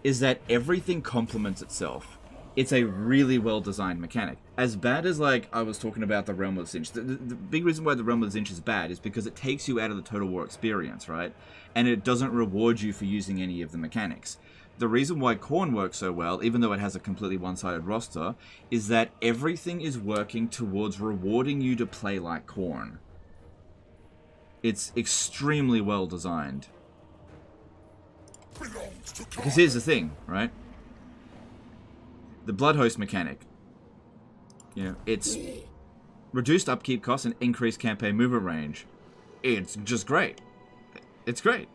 is that everything complements itself. It's a really well-designed mechanic. As bad as, like, I was talking about the Realm of Zinch, the big reason why the Realm of Zinch is bad is because it takes you out of the Total War experience, right? And it doesn't reward you for using any of the mechanics. The reason why Khorne works so well, even though it has a completely one-sided roster, is that everything is working towards rewarding you to play like Khorne. It's extremely well designed. Because here's the thing, right? The Blood Host mechanic. You know, it's reduced upkeep costs and increased campaign movement range. It's just great. It's great.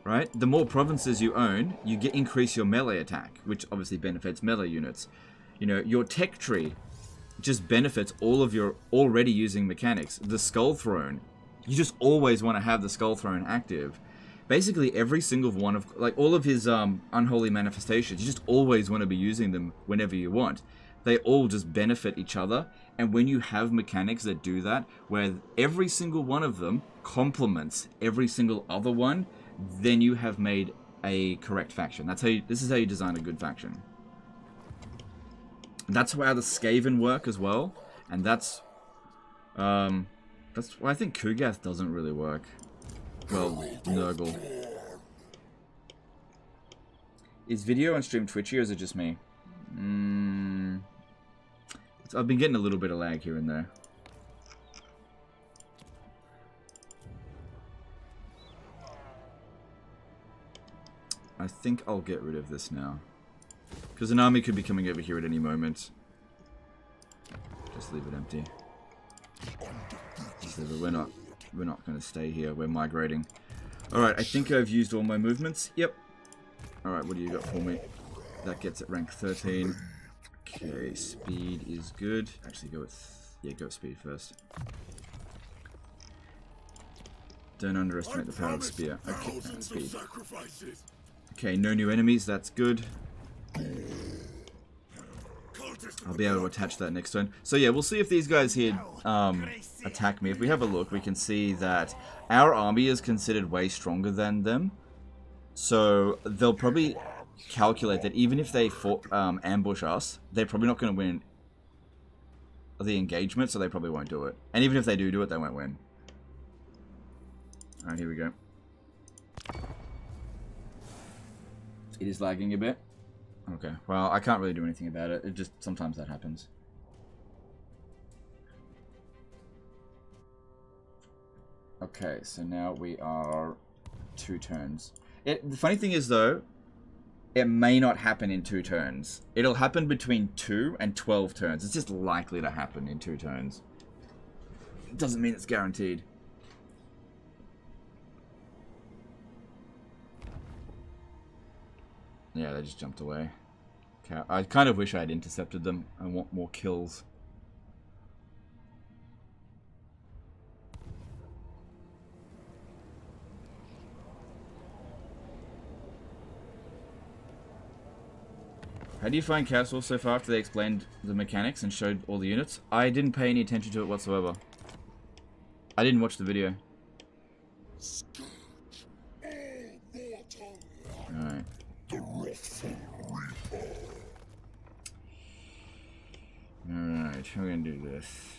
Right? The more provinces you own, you increase your melee attack, which obviously benefits melee units. You know, your tech tree just benefits all of your already using mechanics. The Skull Throne, you just always want to have the Skull Throne active. Basically, every single one of, like, all of his unholy manifestations, you just always want to be using them whenever you want. They all just benefit each other, and when you have mechanics that do that, where every single one of them complements every single other one, then you have made a correct faction. This is how you design a good faction. That's how the Skaven work as well, and that's why I think Kugath doesn't really work. Well, Nurgle. Is video on stream twitchy or is it just me? I've been getting a little bit of lag here and there. I think I'll get rid of this now. Because an army could be coming over here at any moment. Just leave it empty. Just leave it. We're not going to stay here. We're migrating. Alright, I think I've used all my movements. Yep. Alright, what do you got for me? That gets it rank 13. Okay, speed is good. Actually, go with... Yeah, go with speed first. Don't underestimate the power of spear. Okay, speed. Okay, no new enemies. That's good. I'll be able to attach that next turn. So yeah, we'll see if these guys here attack me. If we have a look, we can see that our army is considered way stronger than them. So they'll probably calculate that even if they ambush us, they're probably not going to win the engagement, so they probably won't do it. And even if they do it, they won't win. Alright, here we go. It is lagging a bit. Okay, well, I can't really do anything about it. It just, sometimes that happens. Okay, so now we are 2 turns. The funny thing is, though, it may not happen in 2 turns. It'll happen between 2 and 12 turns. It's just likely to happen in 2 turns. It doesn't mean it's guaranteed. Yeah, they just jumped away. Okay, I kind of wish I had intercepted them. I want more kills. How do you find Castle so far after they explained the mechanics and showed all the units? I didn't pay any attention to it whatsoever. I didn't watch the video. Alright. Alright, we're gonna do this.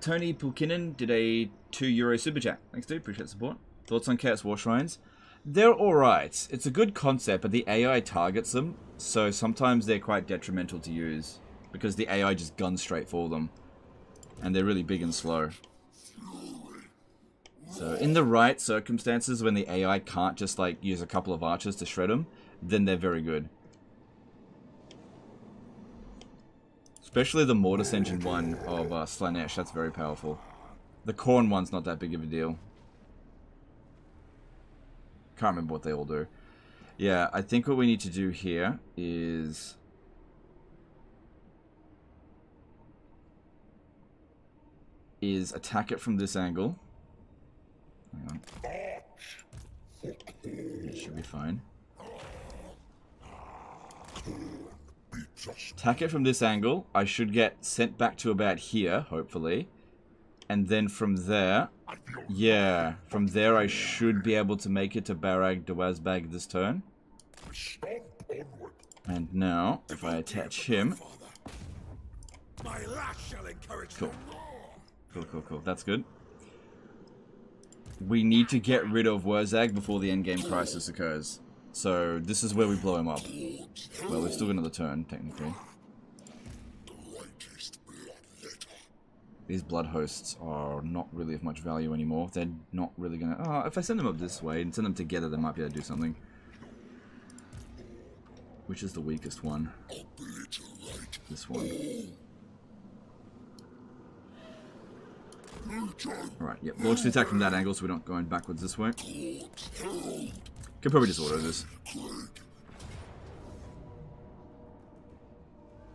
Tony Pulkinen did a €2 super chat. Thanks, dude. Appreciate the support. Thoughts on Chaos War Shrines? They're alright. It's a good concept, but the AI targets them, so sometimes they're quite detrimental to use. Because the AI just guns straight for them. And they're really big and slow. So, in the right circumstances, when the AI can't just, like, use a couple of archers to shred them, then they're very good. Especially the Mortis Engine one of Slanesh, that's very powerful. The Khorne one's not that big of a deal. Can't remember what they all do. Yeah, I think what we need to do here is... attack it from this angle. Hang on. It should be fine. Attack it from this angle. I should get sent back to about here, hopefully. And then from there... Yeah, from there I should be able to make it to Barag Dwazbag this turn. And now, if I attach him... Cool. Cool. That's good. We need to get rid of Wurzag before the endgame crisis occurs. So, this is where we blow him up. Well, we've still got another turn, technically. These blood hosts are not really of much value anymore. They're not really gonna... Oh, if I send them up this way and send them together, they might be able to do something. Which is the weakest one? This one. Alright, yep. Launch the attack from that angle so we're not going backwards this way. Could probably just auto this.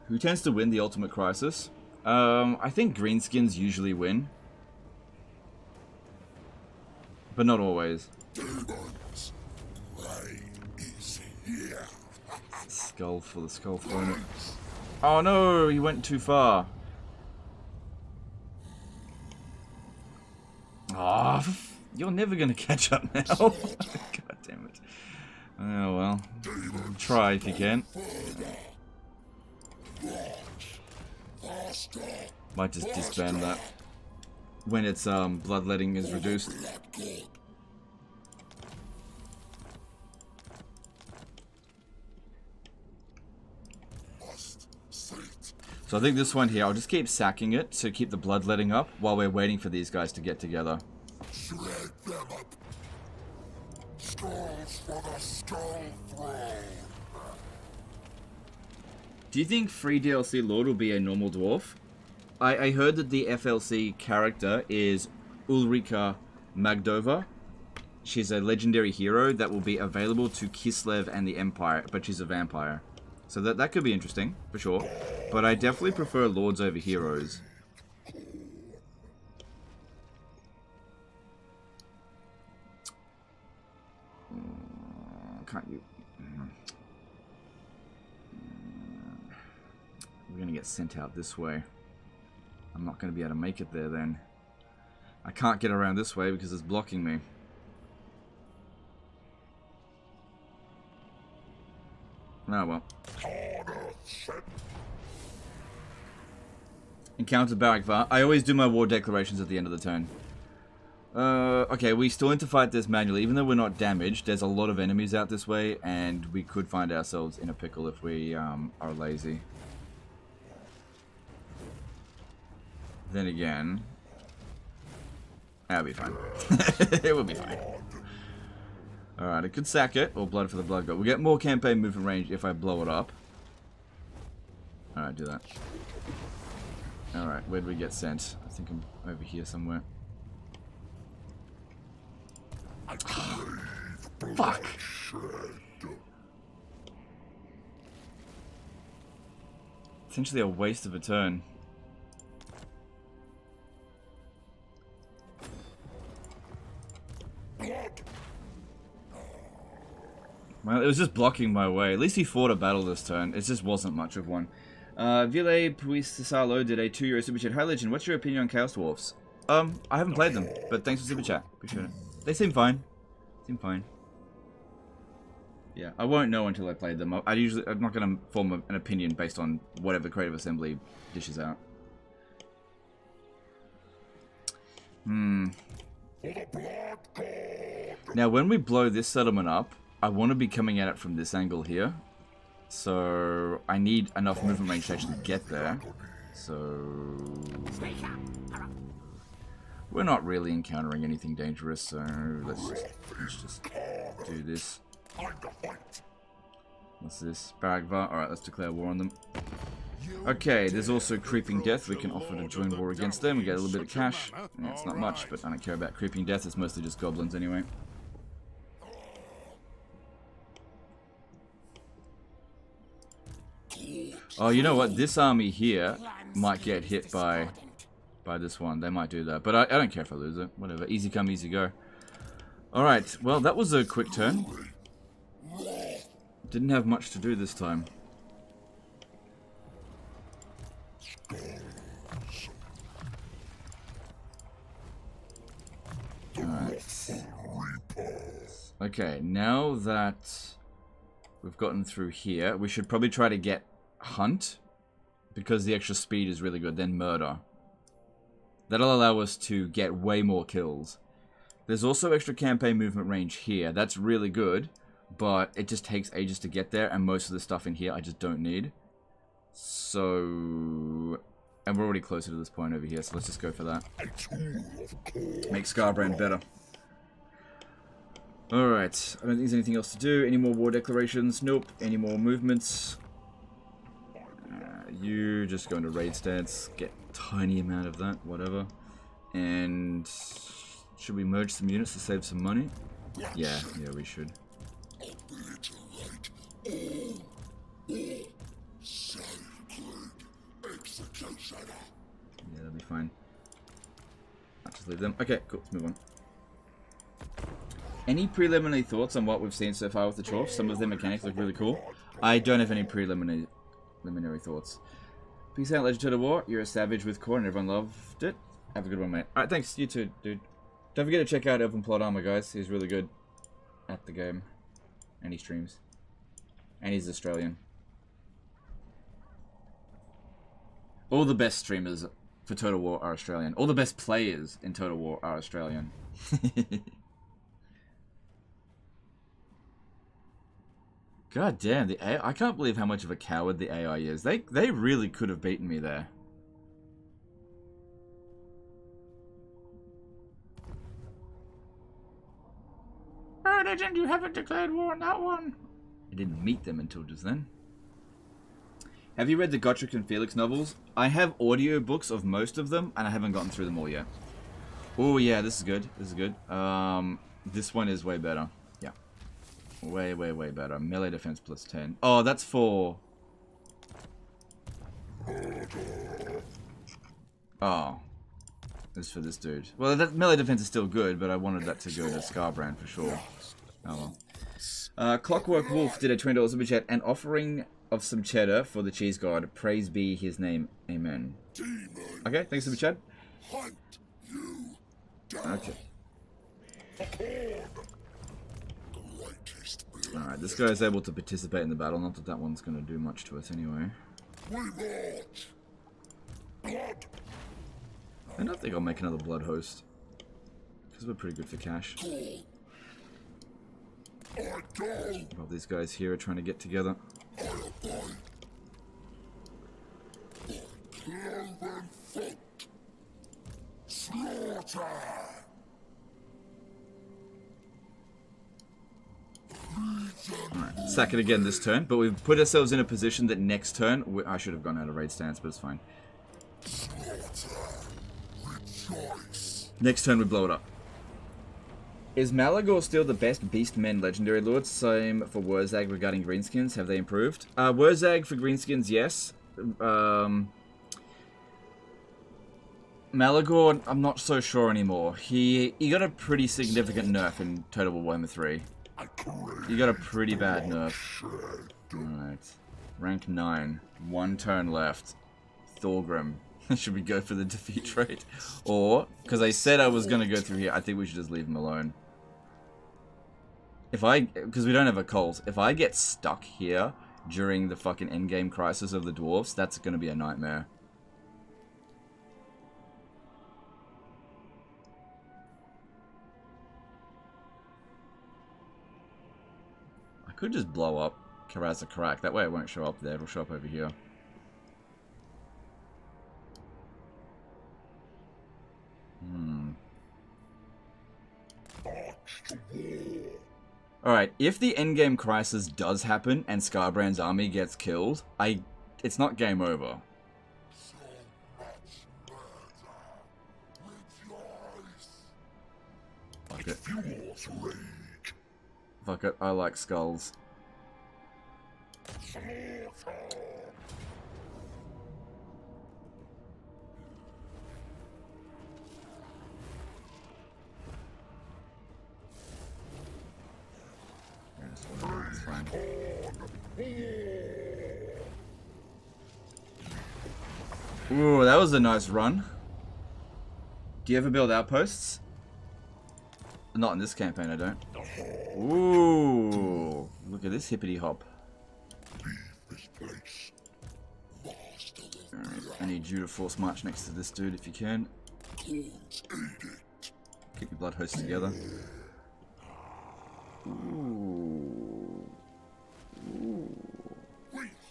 Who tends to win the Ultimate Crisis? I think Greenskins usually win. But not always. Skull for the skull throne. Oh no, he went too far. Ah, oh, you're never gonna catch up now. God damn it. Oh well. Try if you can. Might just disband that when its bloodletting is reduced. So I think this one here, I'll just keep sacking it to keep the bloodletting up while we're waiting for these guys to get together. Shred them up. Skulls for the skull throne. Do you think free DLC Lord will be a normal dwarf? I heard that the FLC character is Ulrika Magdova. She's a legendary hero that will be available to Kislev and the Empire, but she's a vampire. So that could be interesting, for sure. But I definitely prefer lords over heroes. Can't you... We're gonna get sent out this way. I'm not gonna be able to make it there then. I can't get around this way because it's blocking me. Oh well. Encounter Barakvar. I always do my war declarations at the end of the turn. Okay, we still need to fight this manually. Even though we're not damaged, there's a lot of enemies out this way, and we could find ourselves in a pickle if we are lazy. Then again, that'll be fine. It will be fine. Alright, I could sack it, or blood for the blood god. We'll get more campaign movement range if I blow it up. Alright, do that. Alright, where do we get sent? I think I'm over here somewhere. Fuck! Essentially a waste of a turn. Well, it was just blocking my way. At least he fought a battle this turn. It just wasn't much of one. Ville Puisalo did a €2 super chat. Hi Legend, what's your opinion on Chaos Dwarfs? I haven't played them, but thanks for super chat. Appreciate it. They seem fine. Seem fine. Yeah, I won't know until I play them. I'm not going to form an opinion based on whatever Creative Assembly dishes out. Now, when we blow this settlement up, I want to be coming at it from this angle here. So, I need enough movement range to actually get there. So... we're not really encountering anything dangerous, so let's just do this. What's this? Baragvar. Alright, let's declare war on them. Okay, there's also Creeping Death. We can offer to join war against them. We get a little bit of cash. Yeah, it's not much, but I don't care about Creeping Death. It's mostly just goblins anyway. Oh, you know what? This army here might get hit by this one. They might do that. But I don't care if I lose it. Whatever. Easy come, easy go. Alright, well, that was a quick turn. Didn't have much to do this time. Alright. Okay, now that we've gotten through here, we should probably try to get Hunt, because the extra speed is really good, then Murder. That'll allow us to get way more kills. There's also extra campaign movement range here. That's really good, but it just takes ages to get there, and most of the stuff in here I just don't need. So... and we're already closer to this point over here, so let's just go for that. Make Skarbrand better. Alright, I don't think there's anything else to do. Any more war declarations? Nope. Any more movements? You just go into raid stance, get a tiny amount of that, whatever. And should we merge some units to save some money? Yeah, we should. Yeah, that'll be fine. I'll just leave them. Okay, cool, let's move on. Any preliminary thoughts on what we've seen so far with the Chorf? Some of the mechanics look really cool. I don't have any preliminary thoughts. Peace out, Legend of War. You're a savage with Khorne and everyone loved it. Have a good one, mate. Alright, thanks. You too, dude. Don't forget to check out Elven Plot Armor, guys. He's really good at the game. And he streams. And he's Australian. All the best streamers for Total War are Australian. All the best players in Total War are Australian. God damn, the AI, I can't believe how much of a coward the AI is. They really could have beaten me there. Oh, Legend, you haven't declared war on that one. I didn't meet them until just then. Have you read the Gotrek and Felix novels? I have audiobooks of most of them, and I haven't gotten through them all yet. Oh yeah, this is good. This is good. This one is way better. Yeah. Way better. Melee defense plus 10. Oh, that's for... Oh. This is for this dude. Well, that melee defense is still good, but I wanted that to go to Skarbrand for sure. Oh well. Clockwork Wolf did a $20 super chat, an offering of some cheddar for the cheese god. Praise be his name. Amen. Okay, thanks super chat. Okay. Alright, this guy is able to participate in the battle. Not that that one's going to do much to us anyway. I don't think I'll make another blood host. Because we're pretty good for cash. While these guys here are trying to get together. Alright, sack it again this turn, but we've put ourselves in a position that next turn, I should have gone out of raid stance, but it's fine. Next turn we blow it up. Is Malagor still the best Beastmen legendary lord? Same for Wurzag regarding greenskins. Have they improved? Wurzag for greenskins, yes. Malagor, I'm not so sure anymore. He got a pretty significant nerf in Total War Warhammer 3. He got a pretty bad nerf. Alright. Rank 9. 1 turn left. Thorgrim. Should we go for the defeat trait? Or, because I said I was going to go through here, I think we should just leave him alone. Because we don't have a cult, if I get stuck here during the fucking endgame crisis of the dwarves, that's going to be a nightmare. I could just blow up Karaza Karak, that way it won't show up there, it'll show up over here. Alright, if the endgame crisis does happen and Skarbrand's army gets killed, it's not game over. Fuck it. Fuck it, I like skulls. It's fine. Ooh, that was a nice run. Do you ever build outposts? Not in this campaign, I don't. Ooh, look at this hippity hop. Alright, I need you to force march next to this dude if you can. Keep your blood hosts together. Ooh.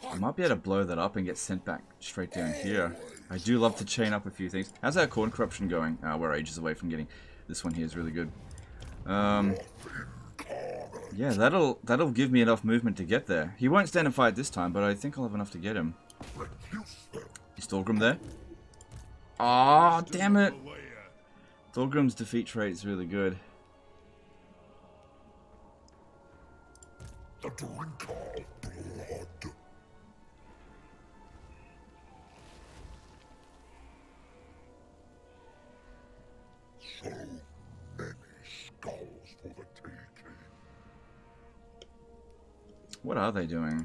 I might be able to blow that up and get sent back straight down here. I do love to chain up a few things. How's our Khorne corruption going? We're ages away from getting... This one here is really good. Yeah, that'll give me enough movement to get there. He won't stand and fight this time, but I think I'll have enough to get him. Is Thorgrim there? Aw, damn it! Thorgrim's defeat trait is really good. The drinker of blood. So many skulls for the taking. What are they doing?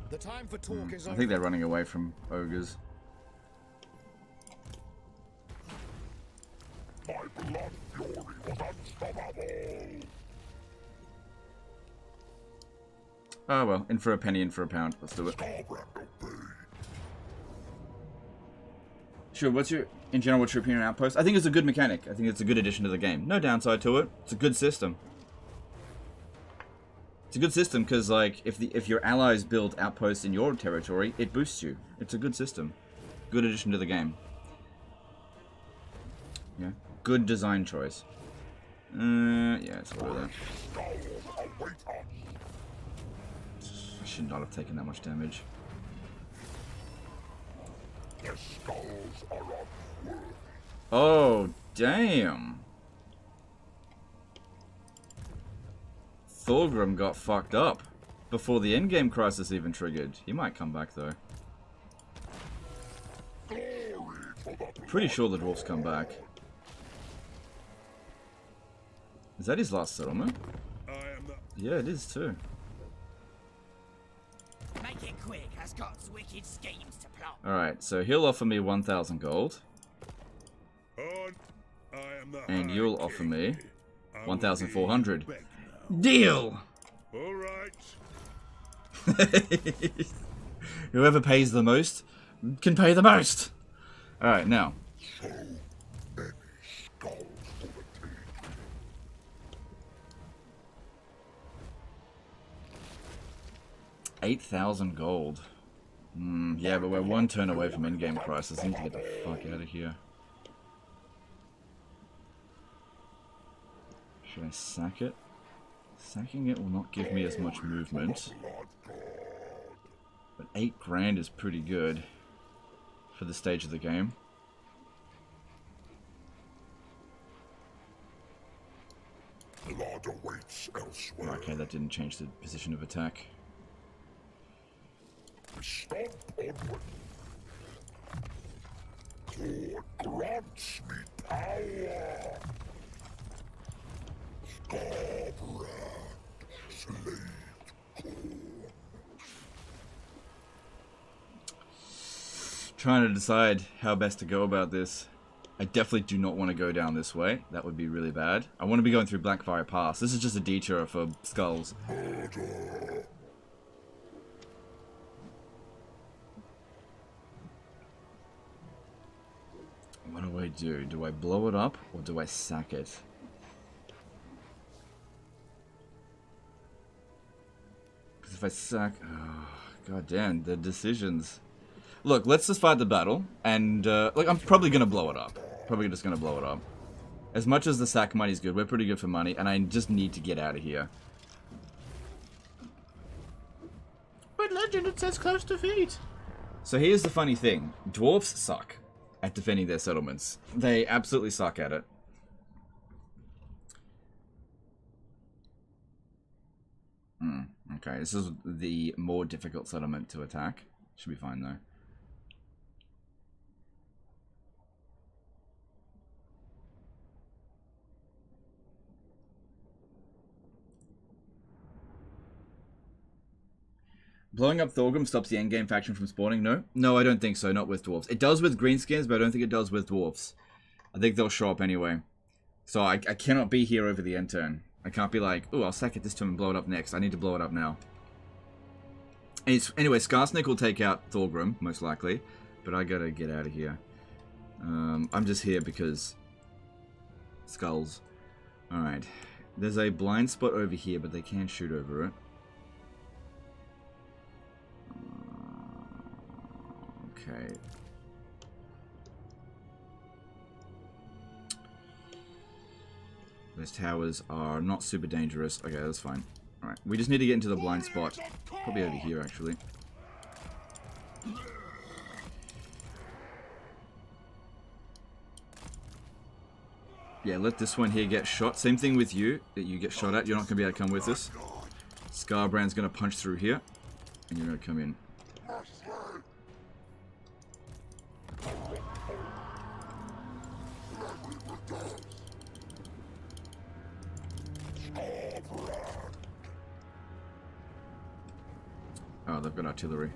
The time for talk is I over. think they're running away from ogres. My blood fury was unstoppable. Oh well, in for a penny, in for a pound. Let's do it. Sure, what's your opinion on Outpost? I think it's a good mechanic. I think it's a good addition to the game. No downside to it. It's a good system. It's a good system because, like, if your allies build outposts in your territory, it boosts you. It's a good system. Good addition to the game. Yeah. Good design choice. Yeah, it's all of that. I should not have taken that much damage. Oh, damn. Thorgrim got fucked up before the endgame crisis even triggered. He might come back, though. Pretty sure the dwarves come back. Is that his last settlement? Yeah, it is, too. Make it quick, has got wicked schemes to plot. Alright, so he'll offer me 1,000 gold. And you'll offer me 1,400. Deal! Alright. Whoever pays the most can pay the most. Alright, now. 8,000 gold. Yeah, but we're one turn away from endgame crisis. I need to get the fuck out of here. Should I sack it? Sacking it will not give me as much movement. But 8 grand is pretty good for the stage of the game. Blood awaits elsewhere. Okay, that didn't change the position of attack. Stomp onward. Khorne grants me power. Skarbrand, slave Khorne. Trying to decide how best to go about this. I definitely do not want to go down this way. That would be really bad. I want to be going through Blackfire Pass. This is just a detour for skulls. Murder. What do I do? Do I blow it up or do I sack it? Because if I sack... Oh, God damn, the decisions. Look, let's just fight the battle. And, like, I'm probably going to blow it up. Probably just going to blow it up. As much as the sack money is good, we're pretty good for money. And I just need to get out of here. But legend, it says close defeat. So here's the funny thing. Dwarves suck at defending their settlements. They absolutely suck at it. Okay, this is the more difficult settlement to attack. Should be fine though. Blowing up Thorgrim stops the endgame faction from spawning? No? No, I don't think so. Not with dwarves. It does with greenskins, but I don't think it does with dwarves. I think they'll show up anyway. So I cannot be here over the end turn. I can't be like, oh, I'll sack it this turn and blow it up next. I need to blow it up now. Anyway, Skarsnik will take out Thorgrim, most likely. But I gotta get out of here. I'm just here because... Skulls. Alright. There's a blind spot over here, but they can shoot over it. Okay. Those towers are not super dangerous. Okay, that's fine. Alright, we just need to get into the blind spot. Probably over here, actually. Yeah, let this one here get shot. Same thing with you, that you get shot at. You're not going to be able to come with us. Skarbrand's going to punch through here, and you're going to come in. Oh, they've got artillery.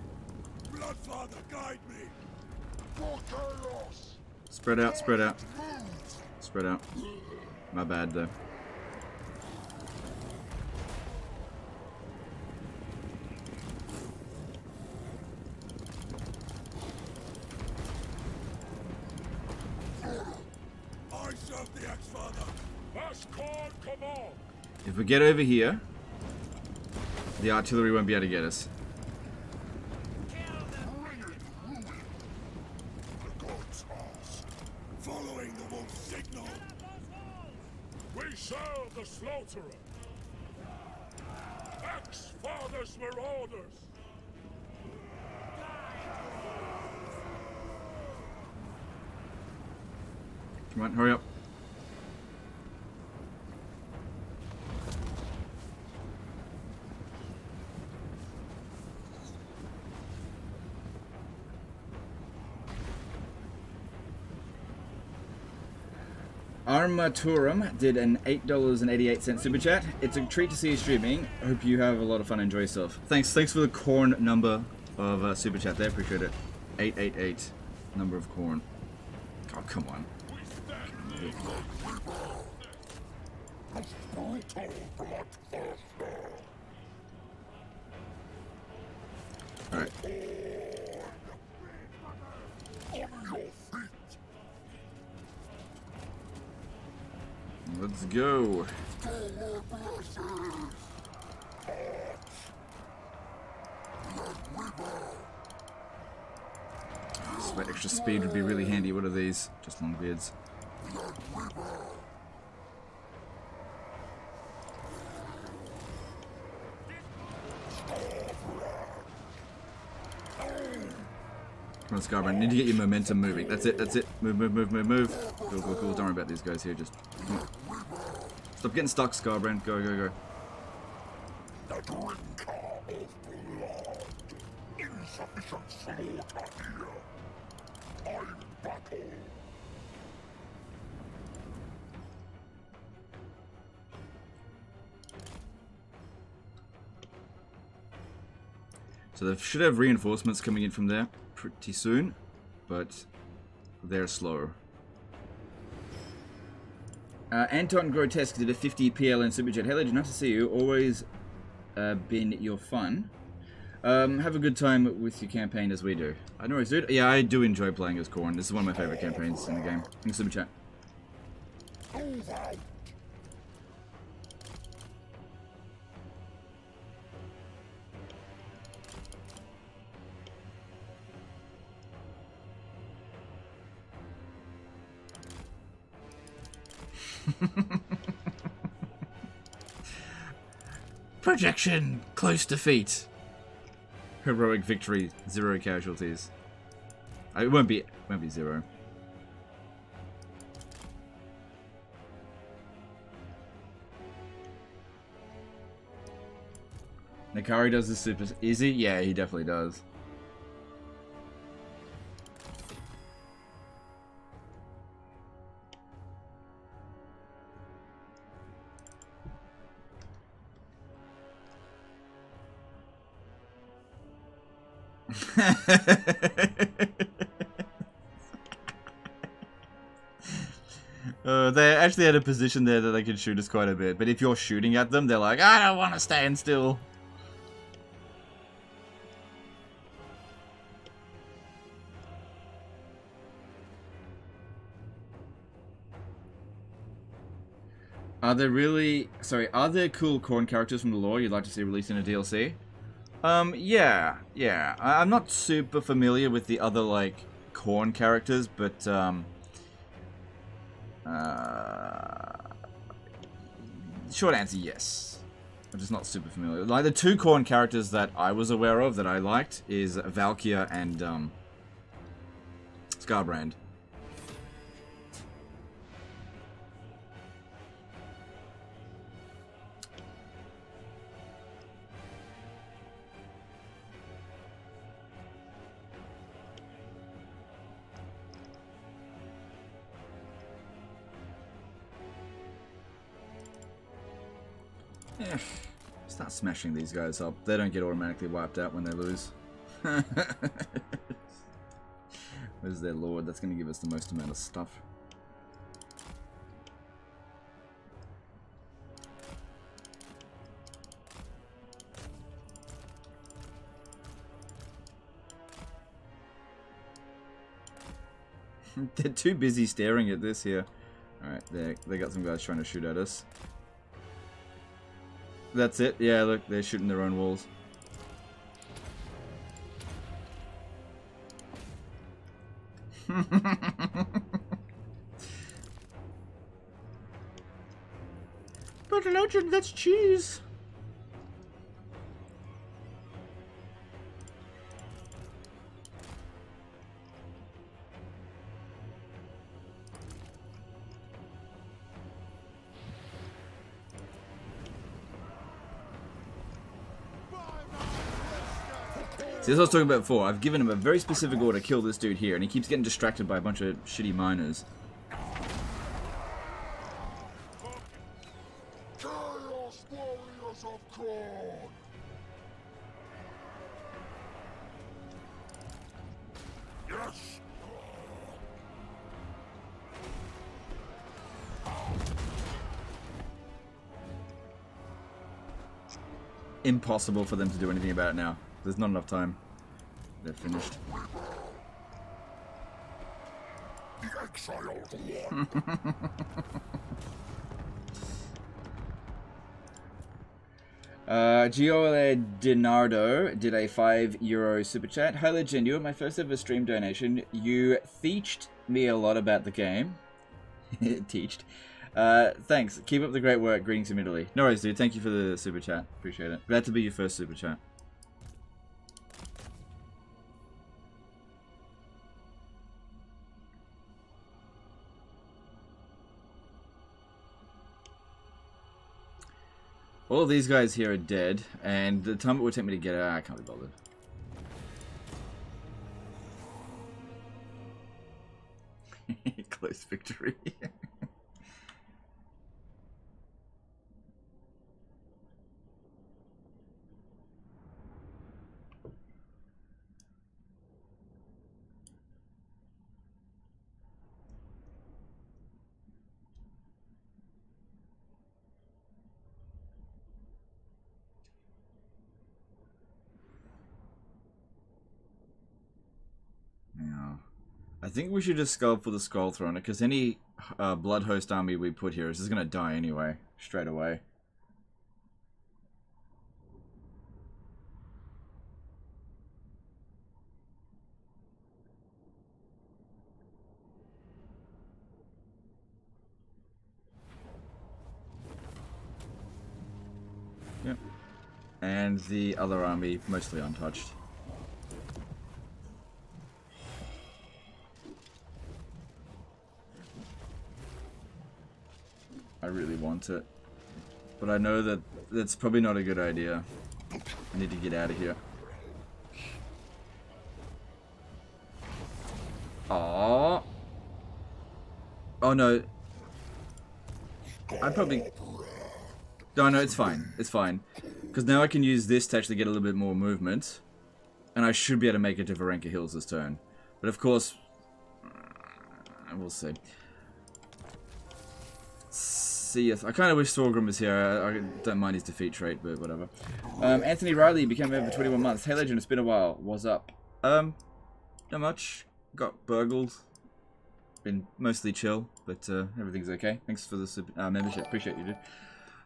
Bloodfather, guide me. For chaos. Spread out, spread out. Spread out. My bad, though. If we get over here, the artillery won't be able to get us. Following the wolf signal. We serve the slaughterer. Ex-father's marauders. Come on, hurry up. Armaturum did an $8.88 super chat. It's a treat to see you streaming. I hope you have a lot of fun and enjoy yourself. Thanks for the Khorne number of super chat there. Appreciate it. 888 number of Khorne. Oh, come on. Alright. Let's go. Some extra speed would be really handy. What are these? Just long beards. Come on, Skarbrand. Need to get your momentum moving. That's it. That's it. Move, move, move, move, move. Cool, cool, cool. Don't worry about these guys here. Just come on. Stop getting stuck, Skarbrand. Go, go, go. The drinker of blood. Insufficient slaughter here. I'm battle. So they should have reinforcements coming in from there pretty soon, but they're slow. Anton Grotesque did a 50 PLN super chat. Hello, nice to see you. Always been your fun. Have a good time with your campaign as we do. I know, dude. Yeah, I do enjoy playing as Khorne. This is one of my favorite campaigns in the game. Thanks, super chat. Projection, close defeat. Heroic victory, 0 casualties. It won't be 0. Nakari does the super easy? Yeah, he definitely does. They actually had a position there that they could shoot us quite a bit, but if you're shooting at them, they're like, I don't want to stand still. Are there cool Khorne characters from the lore you'd like to see released in a DLC? Yeah. I'm not super familiar with the other, like, Khorne characters, but, short answer, yes. I'm just not super familiar. Like, the 2 Khorne characters that I was aware of that I liked is Valkyria and, Skarbrand. Yeah, start smashing these guys up. They don't get automatically wiped out when they lose. Where's their lord? That's going to give us the most amount of stuff. They're too busy staring at this here. Alright. They got some guys trying to shoot at us. That's it. Yeah, look, they're shooting their own walls. But Legend, that's cheese. See, as I was talking about before, I've given him a very specific order to kill this dude here, and he keeps getting distracted by a bunch of shitty miners. Chaos Warriors of Khorne! Yes! Impossible for them to do anything about it now. There's not enough time. They're finished. The exiled one! Giole Dinardo did a €5 super chat. Hi Legend, you were my first ever stream donation. You teached me a lot about the game. Teached. Thanks. Keep up the great work. Greetings from Italy. No worries, dude. Thank you for the super chat. Appreciate it. Glad to be your first super chat. All of these guys here are dead, and the time it would take me to get out, I can't be bothered. Close victory. Yeah. I think we should just skull for the Skull Thrower, because any Blood Host army we put here is just going to die anyway, straight away. Yep. And the other army, mostly untouched. I really want it. But I know that that's probably not a good idea. I need to get out of here. Aww. Oh no. I probably... No, no, it's fine. It's fine. Because now I can use this to actually get a little bit more movement. And I should be able to make it to Varenka Hills this turn. But of course... we'll see. Yes, I kind of wish Thorgrim was here. I don't mind his defeat trait, but whatever. Anthony Riley became a member for 21 months. Hey Legend, it's been a while. What's up? Not much. Got burgled. Been mostly chill, but everything's okay. Thanks for the membership. Appreciate you, dude.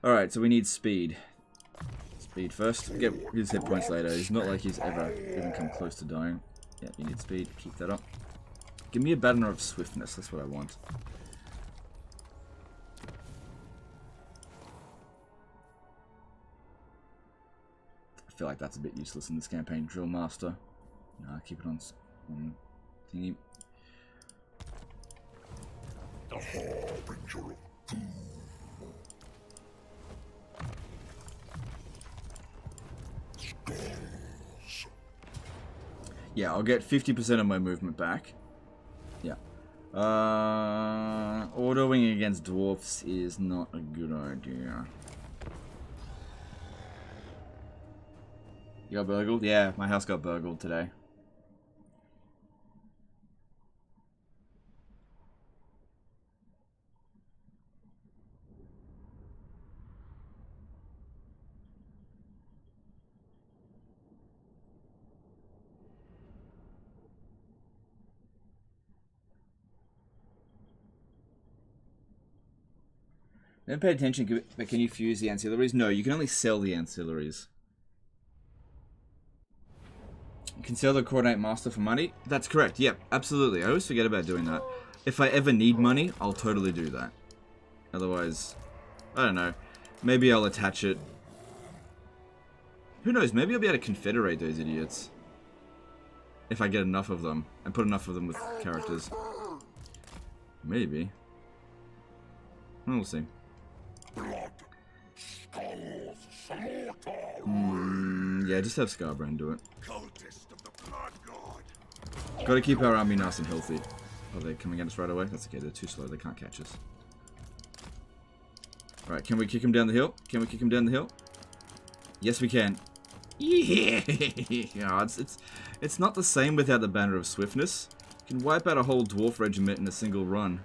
Alright, so we need speed. Speed first. Get his hit points later. He's not like he's ever even come close to dying. Yeah, you need speed. Keep that up. Give me a banner of swiftness. That's what I want. I feel like that's a bit useless in this campaign. Drill Master. Nah, keep it on thingy. The harbinger of doom. Skulls. Yeah, I'll get 50% of my movement back. Yeah. Autoing against dwarfs is not a good idea. You got burgled? Yeah, my house got burgled today. Never paid attention, but can you fuse the ancillaries? No, you can only sell the ancillaries. You can sell the Coordinate Master for money? That's correct, yep, absolutely. I always forget about doing that. If I ever need money, I'll totally do that. Otherwise, I don't know. Maybe I'll attach it. Who knows, maybe I'll be able to confederate those idiots. If I get enough of them, and put enough of them with characters. Maybe. We'll see. Yeah, just have Skarbrand do it. Gotta keep our army nice and healthy. Are they coming at us right away? That's okay, they're too slow, they can't catch us. Alright, can we kick him down the hill? Can we kick him down the hill? Yes, we can. Yeah! Oh, it's not the same without the Banner of Swiftness. You can wipe out a whole dwarf regiment in a single run.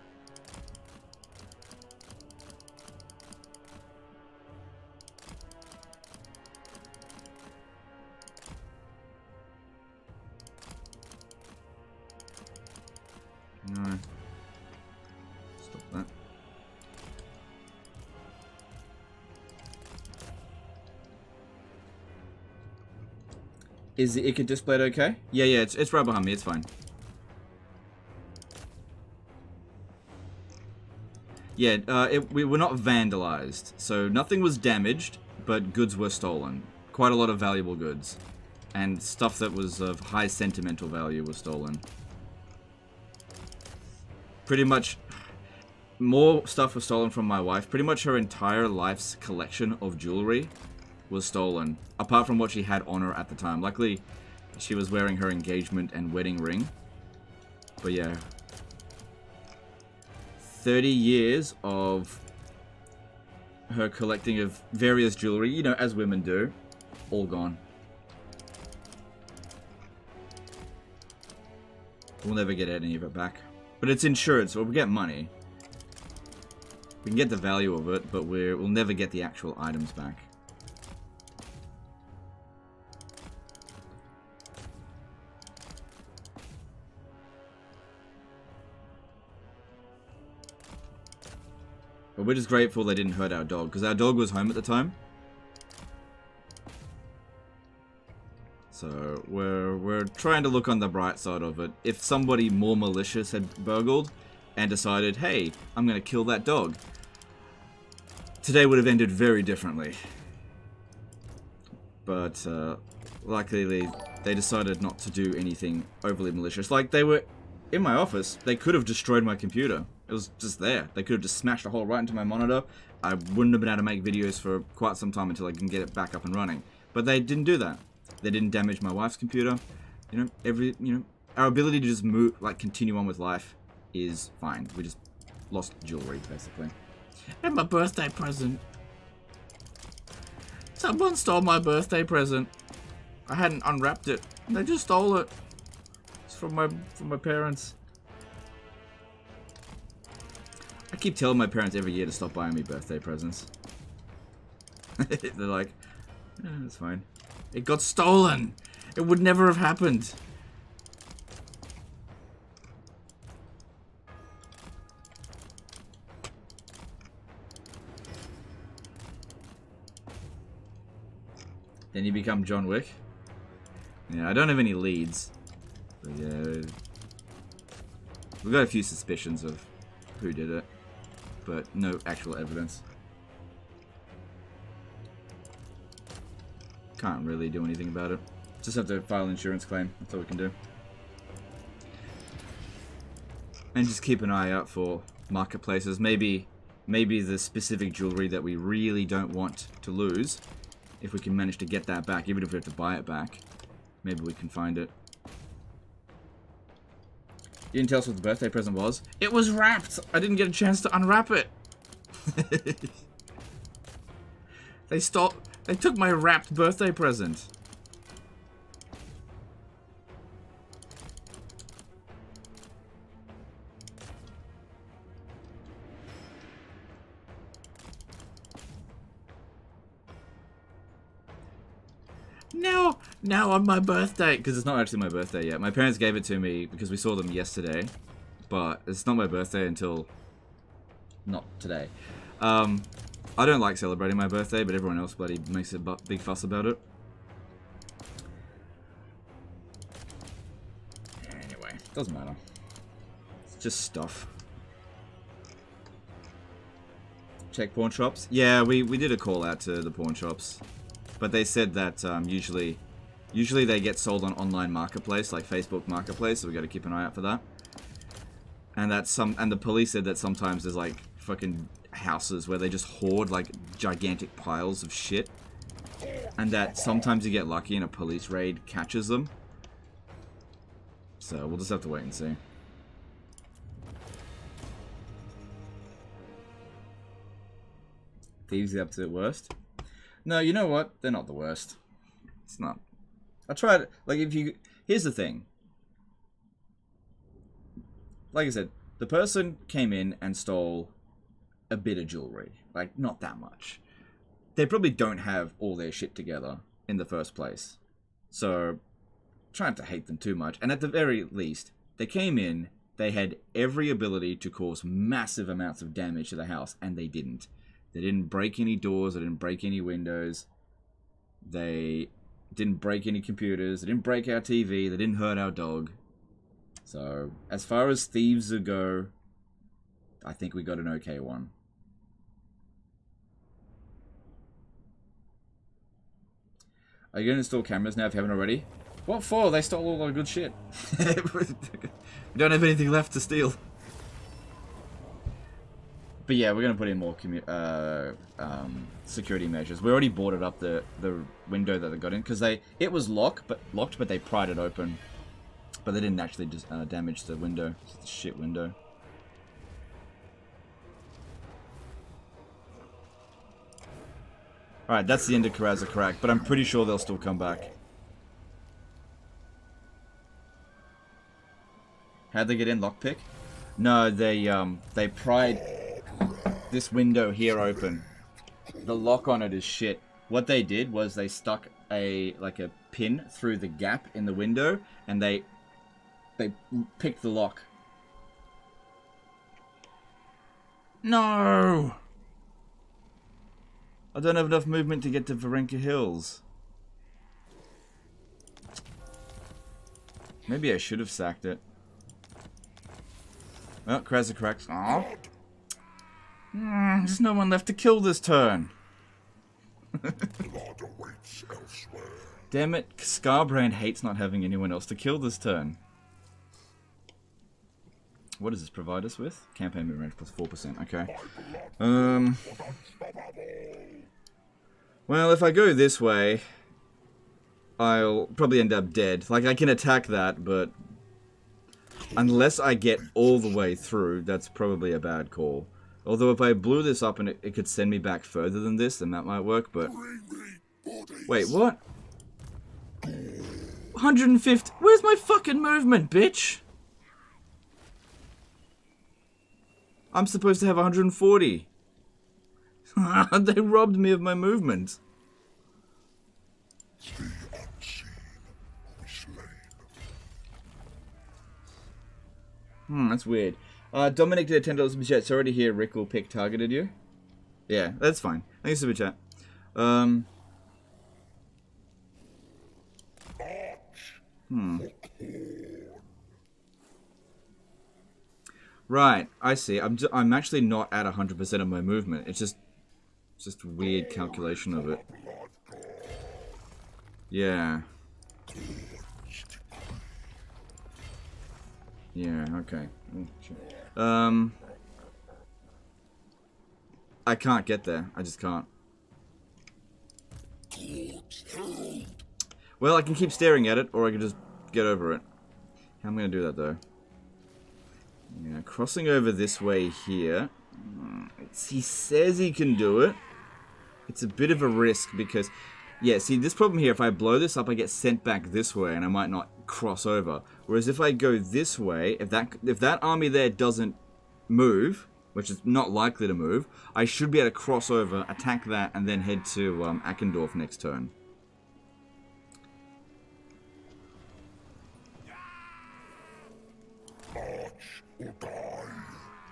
No. Stop that. Is the Ica displayed okay? Yeah, it's right behind me, it's fine. Yeah, we were not vandalized, so nothing was damaged, but goods were stolen. Quite a lot of valuable goods. And stuff that was of high sentimental value was stolen. Pretty much, more stuff was stolen from my wife. Pretty much her entire life's collection of jewelry was stolen. Apart from what she had on her at the time. Luckily, she was wearing her engagement and wedding ring. But yeah. 30 years of her collecting of various jewelry, you know, as women do, all gone. We'll never get any of it back. But it's insured, so we'll get money. We can get the value of it, but we'll never get the actual items back. But we're just grateful they didn't hurt our dog, because our dog was home at the time. So we're trying to look on the bright side of it. If somebody more malicious had burgled and decided, hey, I'm going to kill that dog, today would have ended very differently. But luckily they decided not to do anything overly malicious. Like, they were in my office, they could have destroyed my computer. It was just there. They could have just smashed a hole right into my monitor. I wouldn't have been able to make videos for quite some time until I can get it back up and running. But they didn't do that. They didn't damage my wife's computer. You know, our ability to just move, like, continue on with life is fine. We just lost jewelry, basically. And my birthday present. Someone stole my birthday present. I hadn't unwrapped it. They just stole it. It's from my parents. I keep telling my parents every year to stop buying me birthday presents. They're like, it's fine. It got stolen. It would never have happened. Then you become John Wick. Yeah, I don't have any leads. But yeah, we've got a few suspicions of who did it, but no actual evidence. Can't really do anything about it. Just have to file an insurance claim. That's all we can do. And just keep an eye out for marketplaces. Maybe the specific jewelry that we really don't want to lose, if we can manage to get that back, even if we have to buy it back, maybe we can find it. You didn't tell us what the birthday present was? It was wrapped. I didn't get a chance to unwrap it. They took my wrapped birthday present. Now on my birthday. Because it's not actually my birthday yet. My parents gave it to me because we saw them yesterday. But it's not my birthday until... not today. I don't like celebrating my birthday, but everyone else bloody makes a big fuss about it. Anyway, doesn't matter. It's just stuff. Check pawn shops. Yeah, we did a call out to the pawn shops, but they said that usually they get sold on online marketplace like Facebook Marketplace, so we got to keep an eye out for that. And the police said that sometimes there's like fucking houses where they just hoard like gigantic piles of shit, and that sometimes you get lucky and a police raid catches them. So we'll just have to wait and see. Thieves are up to the worst. No, you know what? They're not the worst. It's not. I tried. Like, here's the thing. Like I said, the person came in and stole a bit of jewelry. Like, not that much. They probably don't have all their shit together in the first place. So, trying to hate them too much. And at the very least, they came in, they had every ability to cause massive amounts of damage to the house, and they didn't. They didn't break any doors, they didn't break any windows, they didn't break any computers, they didn't break our TV, they didn't hurt our dog. So, as far as thieves go, I think we got an okay one. Are you going to install cameras now if you haven't already? What for? They stole all our good shit. We don't have anything left to steal. But yeah, we're going to put in more security measures. We already boarded up the window that they got in, because it was locked, but they pried it open. But they didn't actually just damage the window. It's a shit window. Alright, that's the end of Karaza Crack, but I'm pretty sure they'll still come back. How'd they get in? Lockpick? No, they pried this window here open. The lock on it is shit. What they did was they stuck a pin through the gap in the window, and they picked the lock. No! I don't have enough movement to get to Varenka Hills. Maybe I should have sacked it. Oh, Karaza Crack's. Aw. There's no one left to kill this turn. Damn it, Skarbrand hates not having anyone else to kill this turn. What does this provide us with? Campaign move range plus 4%, okay. Well, if I go this way, I'll probably end up dead. Like, I can attack that, but unless I get all the way through, that's probably a bad call. Although if I blew this up and it could send me back further than this, then that might work, but... Wait, what? 150... Where's my fucking movement, bitch? I'm supposed to have 140. They robbed me of my movement. That's weird. Dominic did a $10 super chat. Sorry to hear Rick will pick targeted you. Yeah, that's fine. Thanks super chat. Right, I see. I'm actually not at 100% of my movement. It's just a weird calculation of it. Yeah. Yeah, okay. I can't get there. I just can't. Well, I can keep staring at it, or I can just get over it. I'm gonna do that, though. Yeah, crossing over this way here. He says he can do it. It's a bit of a risk because... Yeah, see, this problem here, if I blow this up, I get sent back this way, and I might not cross over. Whereas if I go this way, if that army there doesn't move, which is not likely to move, I should be able to cross over, attack that, and then head to Akendorf next turn.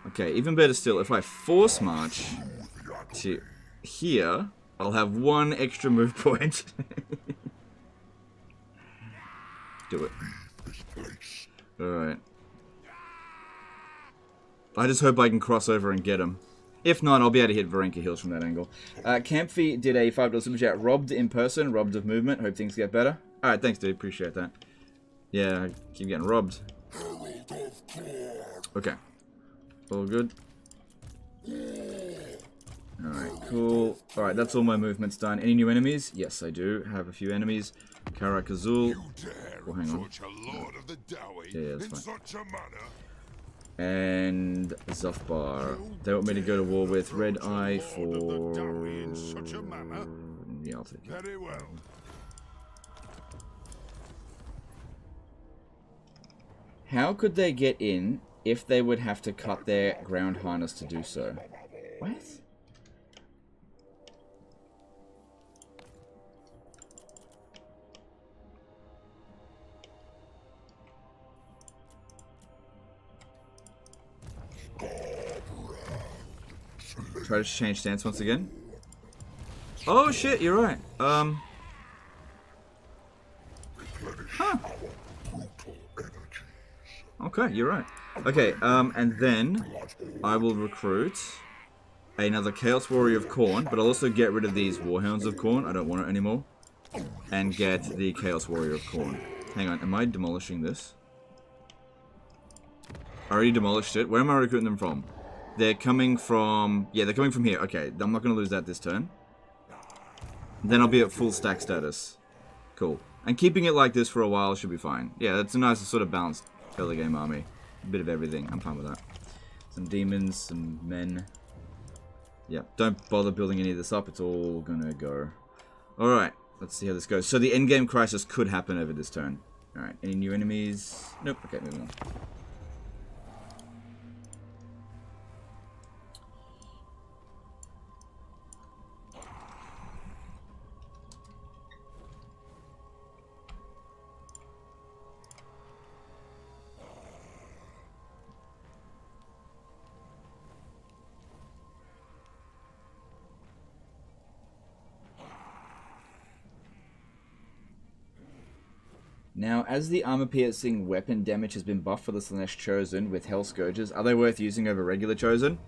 Okay, even better still, if I force march... to here, I'll have 1 extra move point. Do it. Alright. I just hope I can cross over and get him. If not, I'll be able to hit Varenka heals from that angle. Camphy did a $5 super chat. Robbed in person, robbed of movement. Hope things get better. Alright, thanks dude, appreciate that. Yeah, I keep getting robbed. Okay. All good. Alright, cool. Alright, that's all my movements done. Any new enemies? Yes, I do. Have a few enemies. Karakazul. Oh, hang on. Yeah, that's fine. And Zofbar. They want me to go to war with Red Eye for... Yeah, I'll take it. Very well. How could they get in if they would have to cut their ground harness to do so? What? Try to change stance once again. Oh shit, you're right. Huh. Okay, you're right. Okay, and then I will recruit another Chaos Warrior of Khorne, but I'll also get rid of these Warhounds of Khorne. I don't want it anymore. And get the Chaos Warrior of Khorne. Hang on, am I demolishing this? I already demolished it. Where am I recruiting them from? They're coming from... Yeah, they're coming from here. Okay, I'm not going to lose that this turn. Then I'll be at full stack status. Cool. And keeping it like this for a while should be fine. Yeah, that's a nice sort of balanced early game army. A bit of everything. I'm fine with that. Some demons, some men. Yeah, don't bother building any of this up. It's all gonna go. Alright, let's see how this goes. So the endgame crisis could happen over this turn. Alright, any new enemies? Nope. Okay, moving on. Now, as the armor-piercing weapon damage has been buffed for the Slanesh Chosen with Hell Scourges, are they worth using over regular Chosen?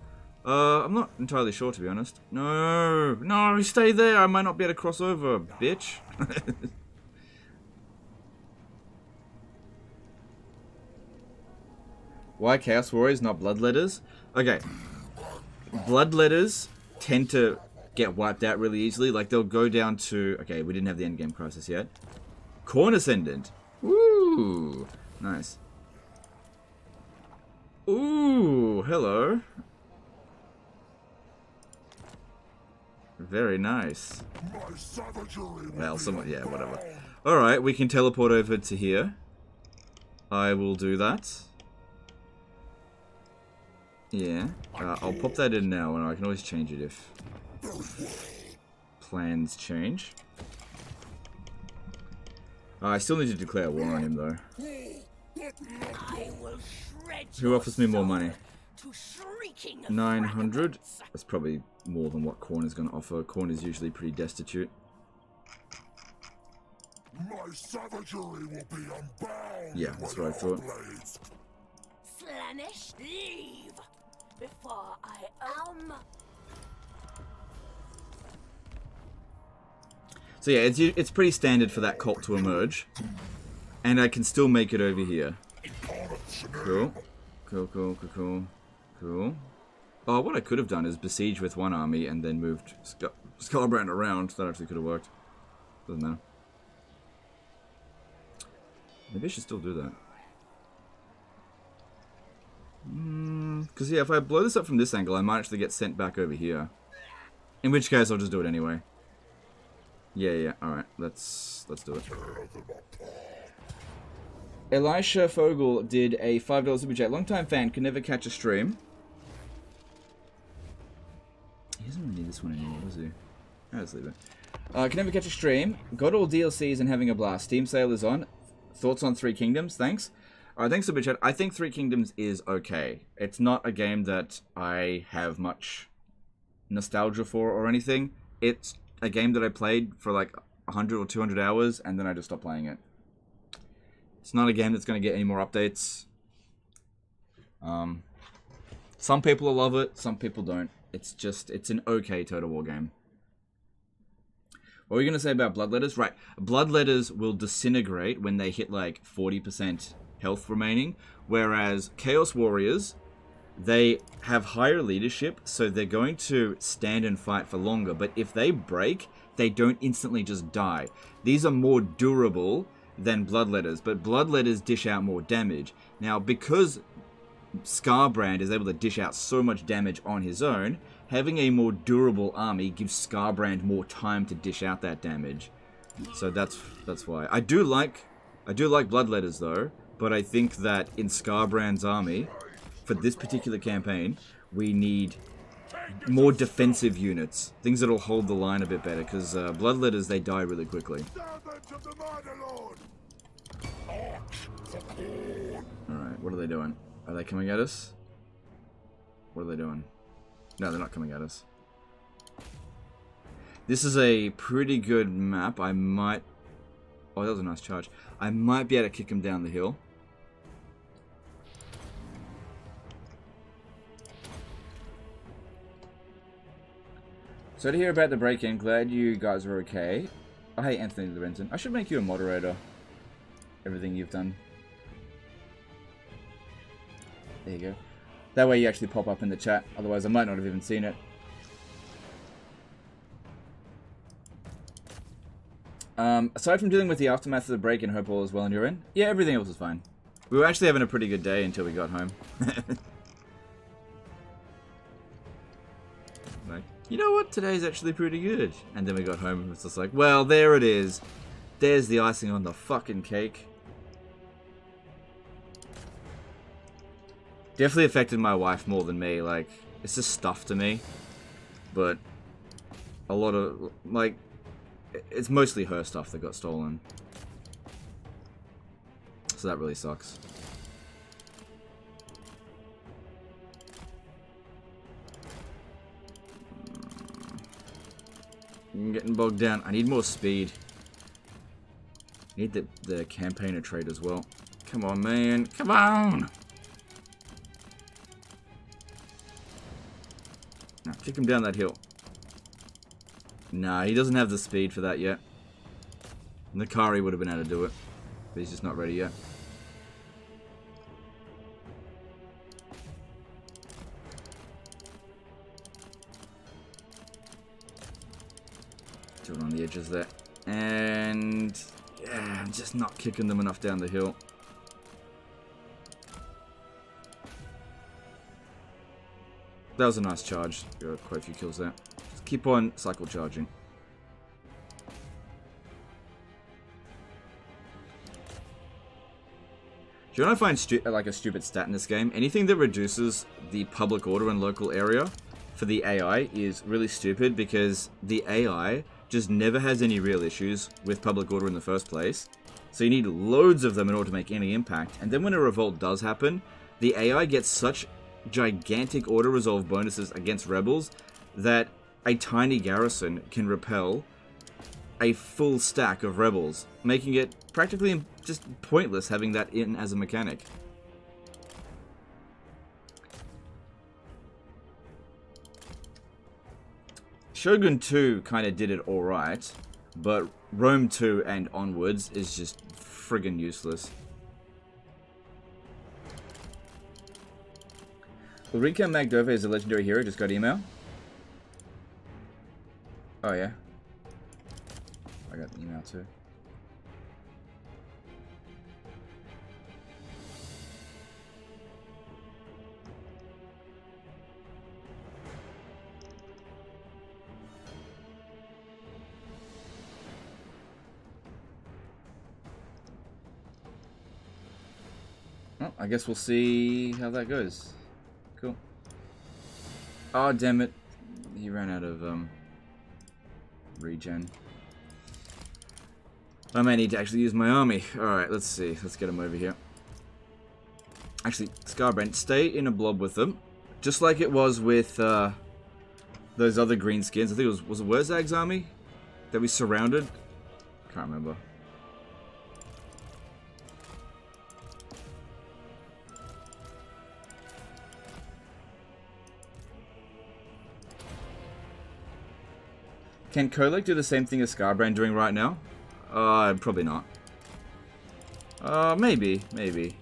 I'm not entirely sure, to be honest. No! No, stay there! I might not be able to cross over, bitch! Why Chaos Warriors, not Bloodletters? Okay. Bloodletters tend to get wiped out really easily. Like, they'll go down to... Okay, we didn't have the endgame crisis yet. Khorne Ascendant. Ooh, nice. Ooh, hello. Very nice. Well, somewhat, yeah, whatever. Alright, we can teleport over to here. I will do that. Yeah, I'll pop that in now, and I can always change it if plans change. I still need to declare war on him, though. Who offers me more money? 900? That's probably more than what Khorne is going to offer. Khorne is usually pretty destitute. Yeah, that's what I thought. Slanesh, leave before I So yeah, it's pretty standard for that cult to emerge. And I can still make it over here. Cool. Cool, cool, cool, cool. Cool. Oh, what I could have done is besiege with one army and then moved Skarbrand around. That actually could have worked. Doesn't matter. Maybe I should still do that. Because yeah, if I blow this up from this angle, I might actually get sent back over here. In which case, I'll just do it anyway. Yeah, alright, let's do it. Elisha Fogel did a $5 super chat. Long-time fan, can never catch a stream. He doesn't really need this one anymore, does he? Let's leave it. Can never catch a stream. Got all DLCs and having a blast. Steam sale is on. Thoughts on Three Kingdoms? Thanks. Alright, thanks super chat. I think Three Kingdoms is okay. It's not a game that I have much nostalgia for or anything. It's a game that I played for like 100 or 200 hours, and then I just stopped playing it. It's not a game that's going to get any more updates. Some people will love it, some people don't. It's an okay Total War game. What were you going to say about Bloodletters? Right, Bloodletters will disintegrate when they hit like 40% health remaining, whereas Chaos Warriors, they have higher leadership, so they're going to stand and fight for longer, but if they break, they don't instantly just die. These are more durable than Bloodletters, but Bloodletters dish out more damage. Now, because Skarbrand is able to dish out so much damage on his own, having a more durable army gives Skarbrand more time to dish out that damage. So that's why. I do like Bloodletters though, but I think that in Skarbrand's army, for this particular campaign, we need more defensive units. Things that'll hold the line a bit better, because Bloodletters, they die really quickly. Alright, what are they doing? Are they coming at us? What are they doing? No, they're not coming at us. This is a pretty good map. I might... Oh, that was a nice charge. I might be able to kick him down the hill. So to hear about the break-in, glad you guys are okay. Oh, hey, Anthony Lorenzen. I should make you a moderator. Everything you've done. There you go. That way you actually pop up in the chat. Otherwise, I might not have even seen it. Aside from dealing with the aftermath of the break-in, hope all is well on your end. Yeah, everything else is fine. We were actually having a pretty good day until we got home. Like, you know what? Today's actually pretty good. And then we got home and it's just like, well, there it is. There's the icing on the fucking cake. Definitely affected my wife more than me. Like, it's just stuff to me. But a lot of, like, it's mostly her stuff that got stolen. So that really sucks. I'm getting bogged down. I need more speed. I need the campaigner trait as well. Come on, man. Come on! Now, kick him down that hill. Nah, he doesn't have the speed for that yet. Nakari would have been able to do it, but he's just not ready yet. Do it on the edges there. And yeah, I'm just not kicking them enough down the hill. That was a nice charge. Got quite a few kills there. Just keep on cycle charging. Do you know what I find like a stupid stat in this game? Anything that reduces the public order and local area for the AI is really stupid, because the AI just never has any real issues with public order in the first place. So you need loads of them in order to make any impact. And then when a revolt does happen, the AI gets such gigantic auto resolve bonuses against rebels that a tiny garrison can repel a full stack of rebels, making it practically just pointless having that in as a mechanic. Shogun 2 kind of did it alright, but Rome 2 and onwards is just friggin' useless. Ulrika Magdova is a legendary hero, just got email. Oh yeah. I got the email too. Well, I guess we'll see how that goes. Cool. Oh, damn it. He ran out of, regen. I may need to actually use my army. Alright, let's see. Let's get him over here. Actually, Skarbrand, stay in a blob with them. Just like it was with, those other greenskins. I think it was it Wurzag's army that we surrounded? Can't remember. Can Kolek do the same thing as Skarbrand doing right now? Probably not. Maybe. Maybe.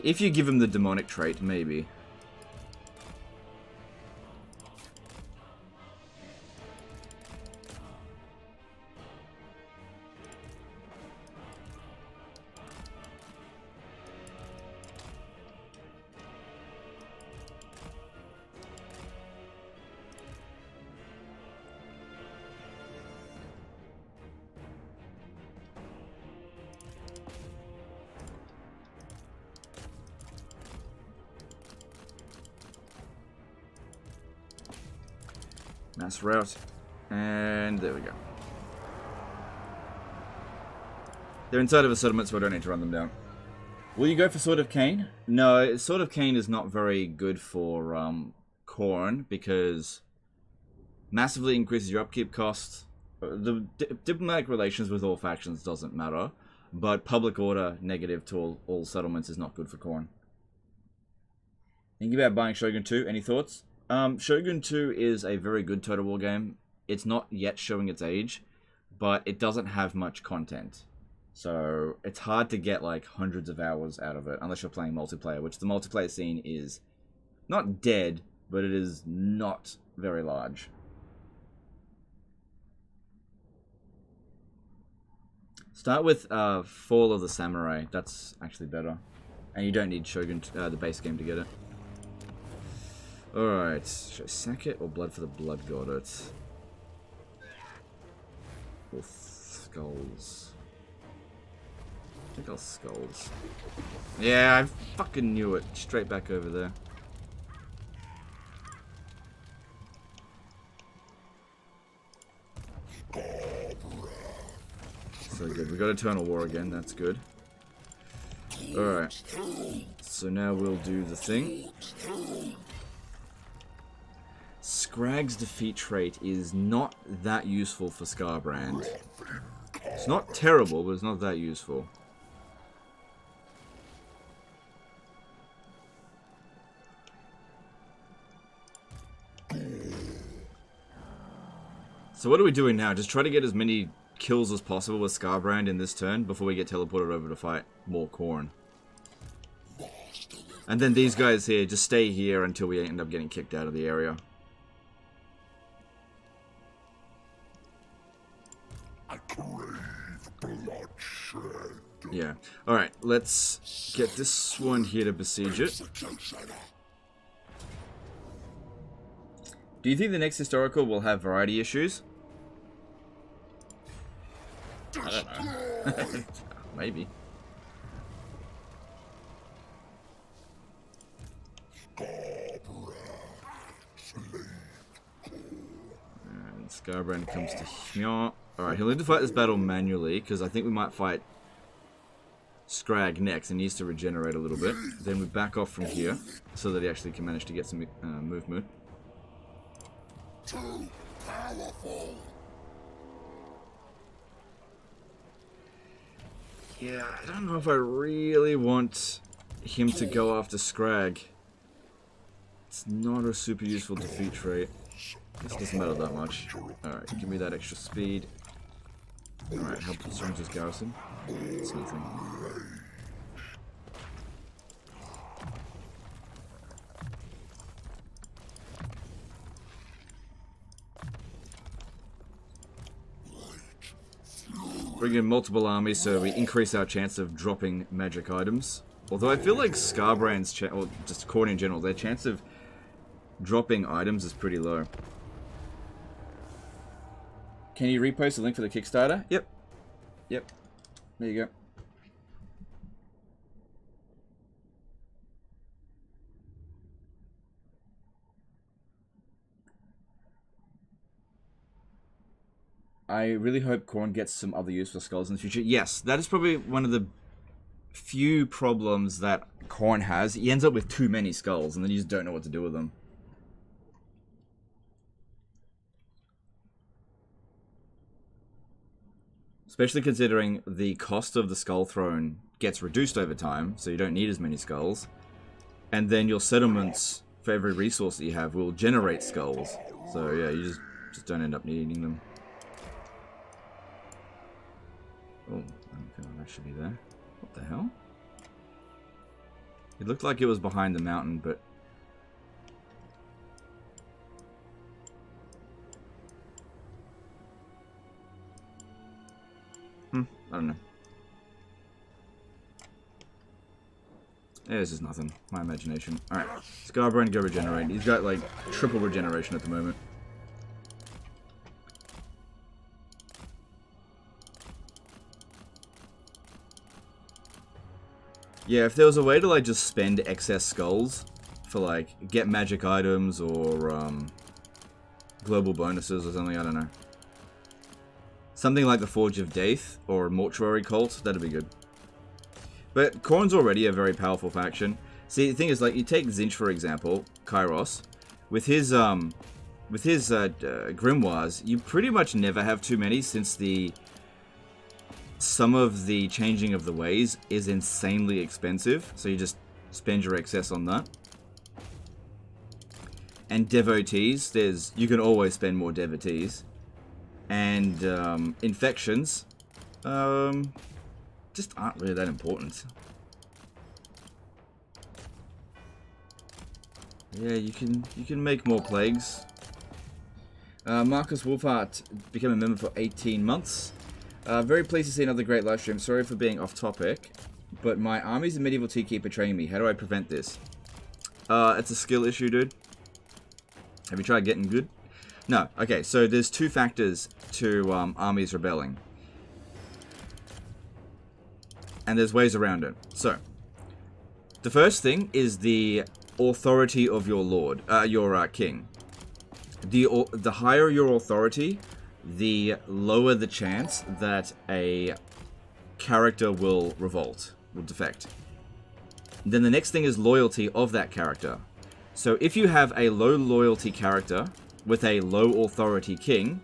If you give him the demonic trait, maybe. Mass route. And there we go. They're inside of a settlement, so I don't need to run them down. Will you go for Sword of Cain? No, Sword of Cain is not very good for Khorne because massively increases your upkeep costs. The diplomatic relations with all factions doesn't matter, but public order negative to all settlements is not good for Khorne. Thinking about buying Shogun 2, any thoughts? Shogun 2 is a very good Total War game. It's not yet showing its age, but it doesn't have much content. So it's hard to get like hundreds of hours out of it unless you're playing multiplayer, which the multiplayer scene is not dead, but it is not very large. Start with Fall of the Samurai. That's actually better. And you don't need Shogun, the base game, to get it. Alright, should I sack it or Blood for the Blood God? It's Skulls. I think I'll Skulls. Yeah, I fucking knew it. Straight back over there. So good. We got Eternal War again. That's good. Alright. So now we'll do the thing. Scrag's defeat trait is not that useful for Skarbrand. It's not terrible, but it's not that useful. So what are we doing now? Just try to get as many kills as possible with Skarbrand in this turn before we get teleported over to fight more Khorne. And then these guys here, just stay here until we end up getting kicked out of the area. I crave bloodshed. Yeah. Alright, let's get this one here to besiege it. Do you think the next historical will have variety issues? I don't know. Maybe. And Skarbrand comes to here. Alright, he'll need to fight this battle manually, because I think we might fight Skrag next, and needs to regenerate a little bit. Then we back off from here, so that he actually can manage to get some movement. Too powerful. Yeah, I don't know if I really want him to go after Skrag. It's not a super useful defeat trait. This doesn't matter that much. Alright, give me that extra speed. Alright, help strength his garrison. It's nothing. Bring in multiple armies so we increase our chance of dropping magic items. Although I feel like Skarbrand's or just Khorne in general, their chance of dropping items is pretty low. Can you repost the link for the Kickstarter? Yep. Yep. There you go. I really hope Khorne gets some other use for skulls in the future. Yes, that is probably one of the few problems that Khorne has. He ends up with too many skulls, and then you just don't know what to do with them. Especially considering the cost of the skull throne gets reduced over time, so you don't need as many skulls. And then your settlements, for every resource that you have, will generate skulls. So yeah, you just don't end up needing them. Oh, I don't feel like that should be there. What the hell? It looked like it was behind the mountain, but... I don't know. Yeah, this is nothing. My imagination. Alright. Skarbrand, go regenerate. He's got, like, triple regeneration at the moment. Yeah, if there was a way to, like, just spend excess skulls for, like, get magic items or, global bonuses or something, I don't know. Something like the Forge of Death or Mortuary Cult, that'd be good. But Khorne's already a very powerful faction. See, the thing is, like, you take Zinch, for example, Kairos, with his grimoires, you pretty much never have too many since some of the changing of the ways is insanely expensive, so you just spend your excess on that. And devotees, you can always spend more devotees. And infections just aren't really that important. Yeah, you can make more plagues. Marcus Wolfhart became a member for 18 months. Very pleased to see another great live stream. Sorry for being off topic, but my armies and medieval tea keep betraying me. How do I prevent this? It's a skill issue, dude. Have you tried getting good? No. Okay, so there's two factors to armies rebelling. And there's ways around it. So, the first thing is the authority of your lord, your king. The higher your authority, the lower the chance that a character will revolt, will defect. Then the next thing is loyalty of that character. So if you have a low loyalty character with a low authority king,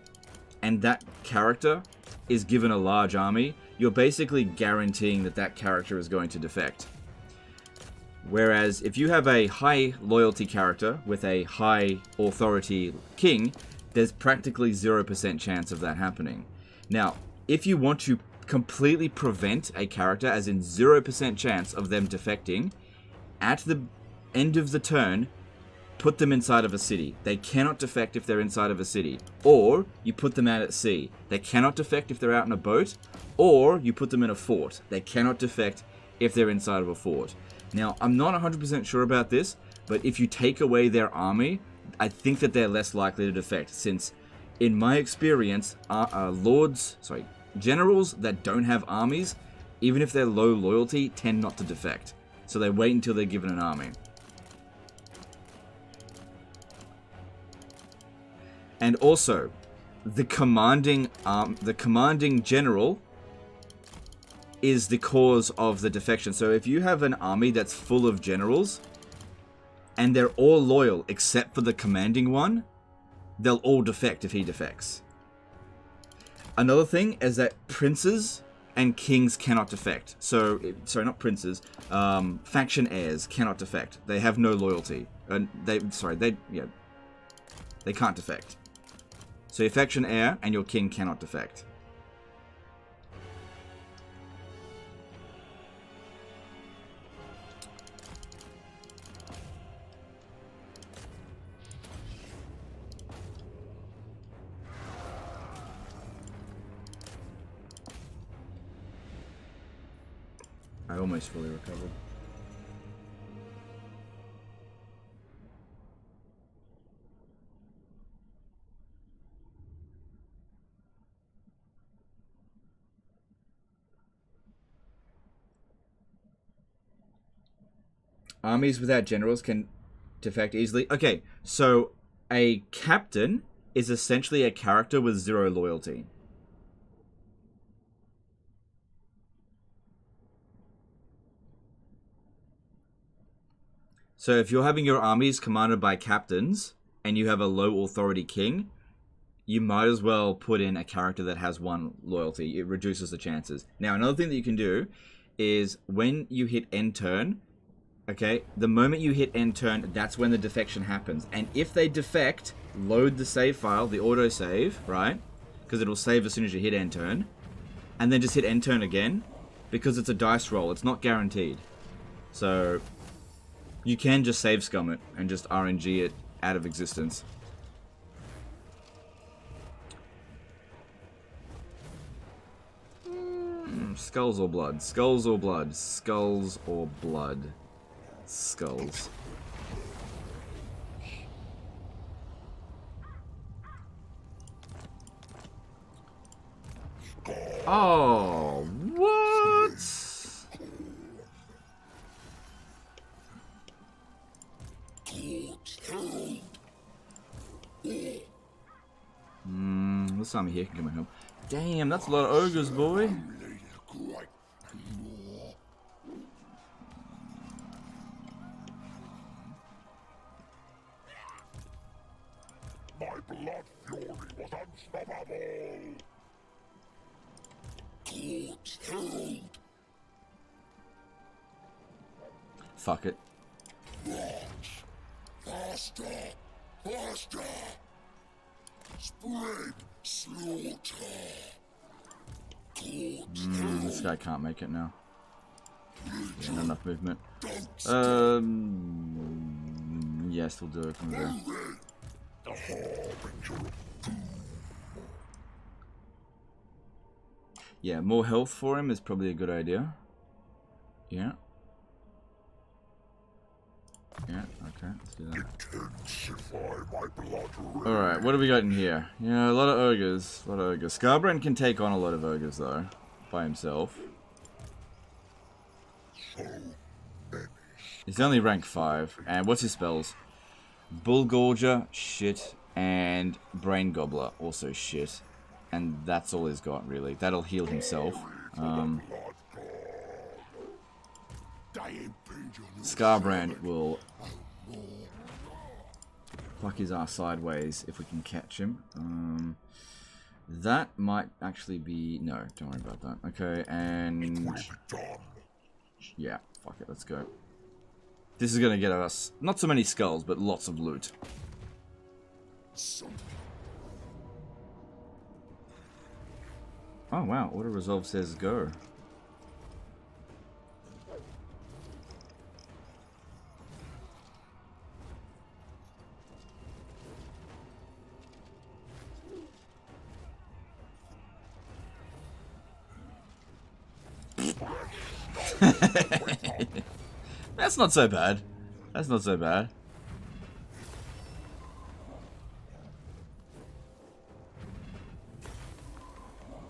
and that character is given a large army, you're basically guaranteeing that that character is going to defect. Whereas if you have a high loyalty character with a high authority king, there's practically 0% chance of that happening. Now, if you want to completely prevent a character, as in 0% chance of them defecting, at the end of the turn, put them inside of a city. They cannot defect if they're inside of a city. Or you put them out at sea. They cannot defect if they're out in a boat. Or you put them in a fort. They cannot defect if they're inside of a fort. Now, I'm not 100% sure about this, but if you take away their army, I think that they're less likely to defect, since, in my experience, generals that don't have armies, even if they're low loyalty, tend not to defect. So they wait until they're given an army. And also, the commanding general is the cause of the defection. So if you have an army that's full of generals, and they're all loyal except for the commanding one, they'll all defect if he defects. Another thing is that princes and kings cannot defect. So, sorry, not princes. Faction heirs cannot defect. They have no loyalty. And they can't defect. So your faction heir and your king cannot defect. I almost fully recovered. Armies without generals can defect easily. Okay, so a captain is essentially a character with 0 loyalty. So if you're having your armies commanded by captains and you have a low authority king, you might as well put in a character that has 1 loyalty. It reduces the chances. Now, another thing that you can do is when you hit end turn, okay, the moment you hit end turn, that's when the defection happens. And if they defect, load the save file, the autosave, right? Because it'll save as soon as you hit end turn. And then just hit end turn again, because it's a dice roll. It's not guaranteed. So you can just save scum it and just RNG it out of existence. Skulls or blood? Skulls or blood? Skulls or blood? Skulls. Oh, what? This time here can come and help. Damn, that's a lot of ogres, boy. My blood fury was unstoppable. Fuck it. Faster! Faster! Spread slaughter! This guy can't make it now. Yeah, not enough movement. Yes, we'll do it from there. The harbinger of Yeah, more health for him is probably a good idea. Yeah. Yeah, okay, let's do that. intensify my blood rage. Alright, what do we got in here? Yeah, a lot of ogres. A lot of ogres. Skarbrand can take on a lot of ogres, though. By himself. So many. He's only rank 5. And what's his spells? Bullgorger, shit. And Brain Gobbler, also shit. And that's all he's got, really. That'll heal himself. Skarbrand will fuck his ass sideways if we can catch him. That might actually be... No, don't worry about that. Okay, and... Yeah, fuck it, let's go. This is gonna get us not so many skulls, but lots of loot. Oh wow, Auto Resolve says go. That's not so bad. That's not so bad.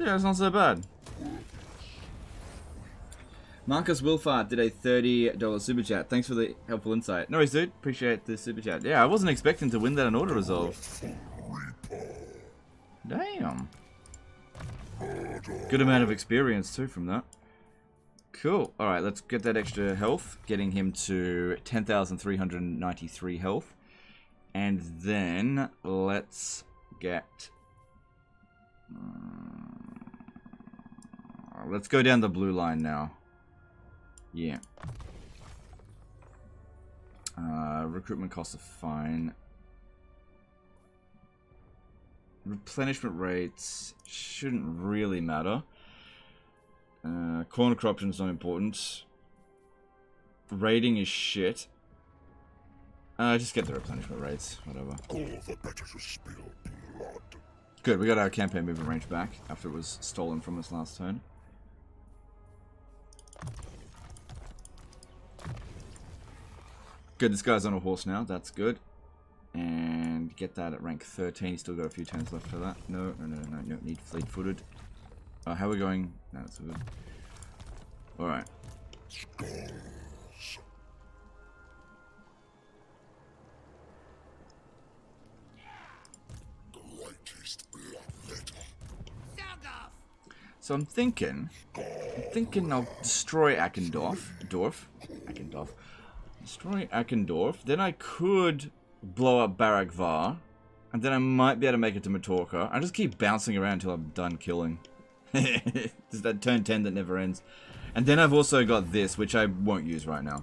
Yeah, it's not so bad. Marcus Wilfart did a $30 super chat. Thanks for the helpful insight. No worries, dude. Appreciate the super chat. Yeah, I wasn't expecting to win that on auto resolve. Damn. Good amount of experience too from that. Cool. Alright, let's get that extra health. Getting him to 10,393 health. And then let's get... let's go down the blue line now. Yeah. Recruitment costs are fine. Replenishment rates shouldn't really matter. Corner corruption's not important. Rating is shit. Just get the replenishment rates, whatever. All the better to spill blood. Good, we got our campaign movement range back after it was stolen from us last turn. Good, this guy's on a horse now, that's good. And get that at rank 13, he's still got a few turns left for that. No, need fleet-footed. How are we going? No, that's good. Alright. So I'm thinking I'll destroy Akendorf. Destroy Akendorf. Then I could blow up Barak Var. And then I might be able to make it to Matorka. I just keep bouncing around until I'm done killing. There's that turn 10 that never ends. And then I've also got this, which I won't use right now.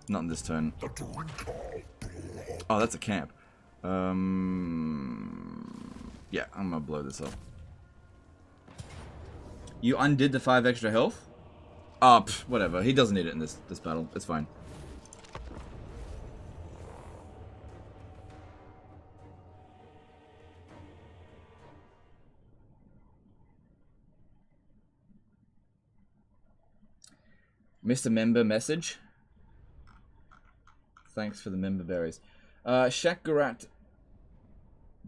Not in this turn. Oh, that's a camp. Yeah, I'm gonna blow this up. You undid the 5 extra health? Oh, whatever. He doesn't need it in this battle. It's fine. Missed a member message. Thanks for the member berries. Shakgurat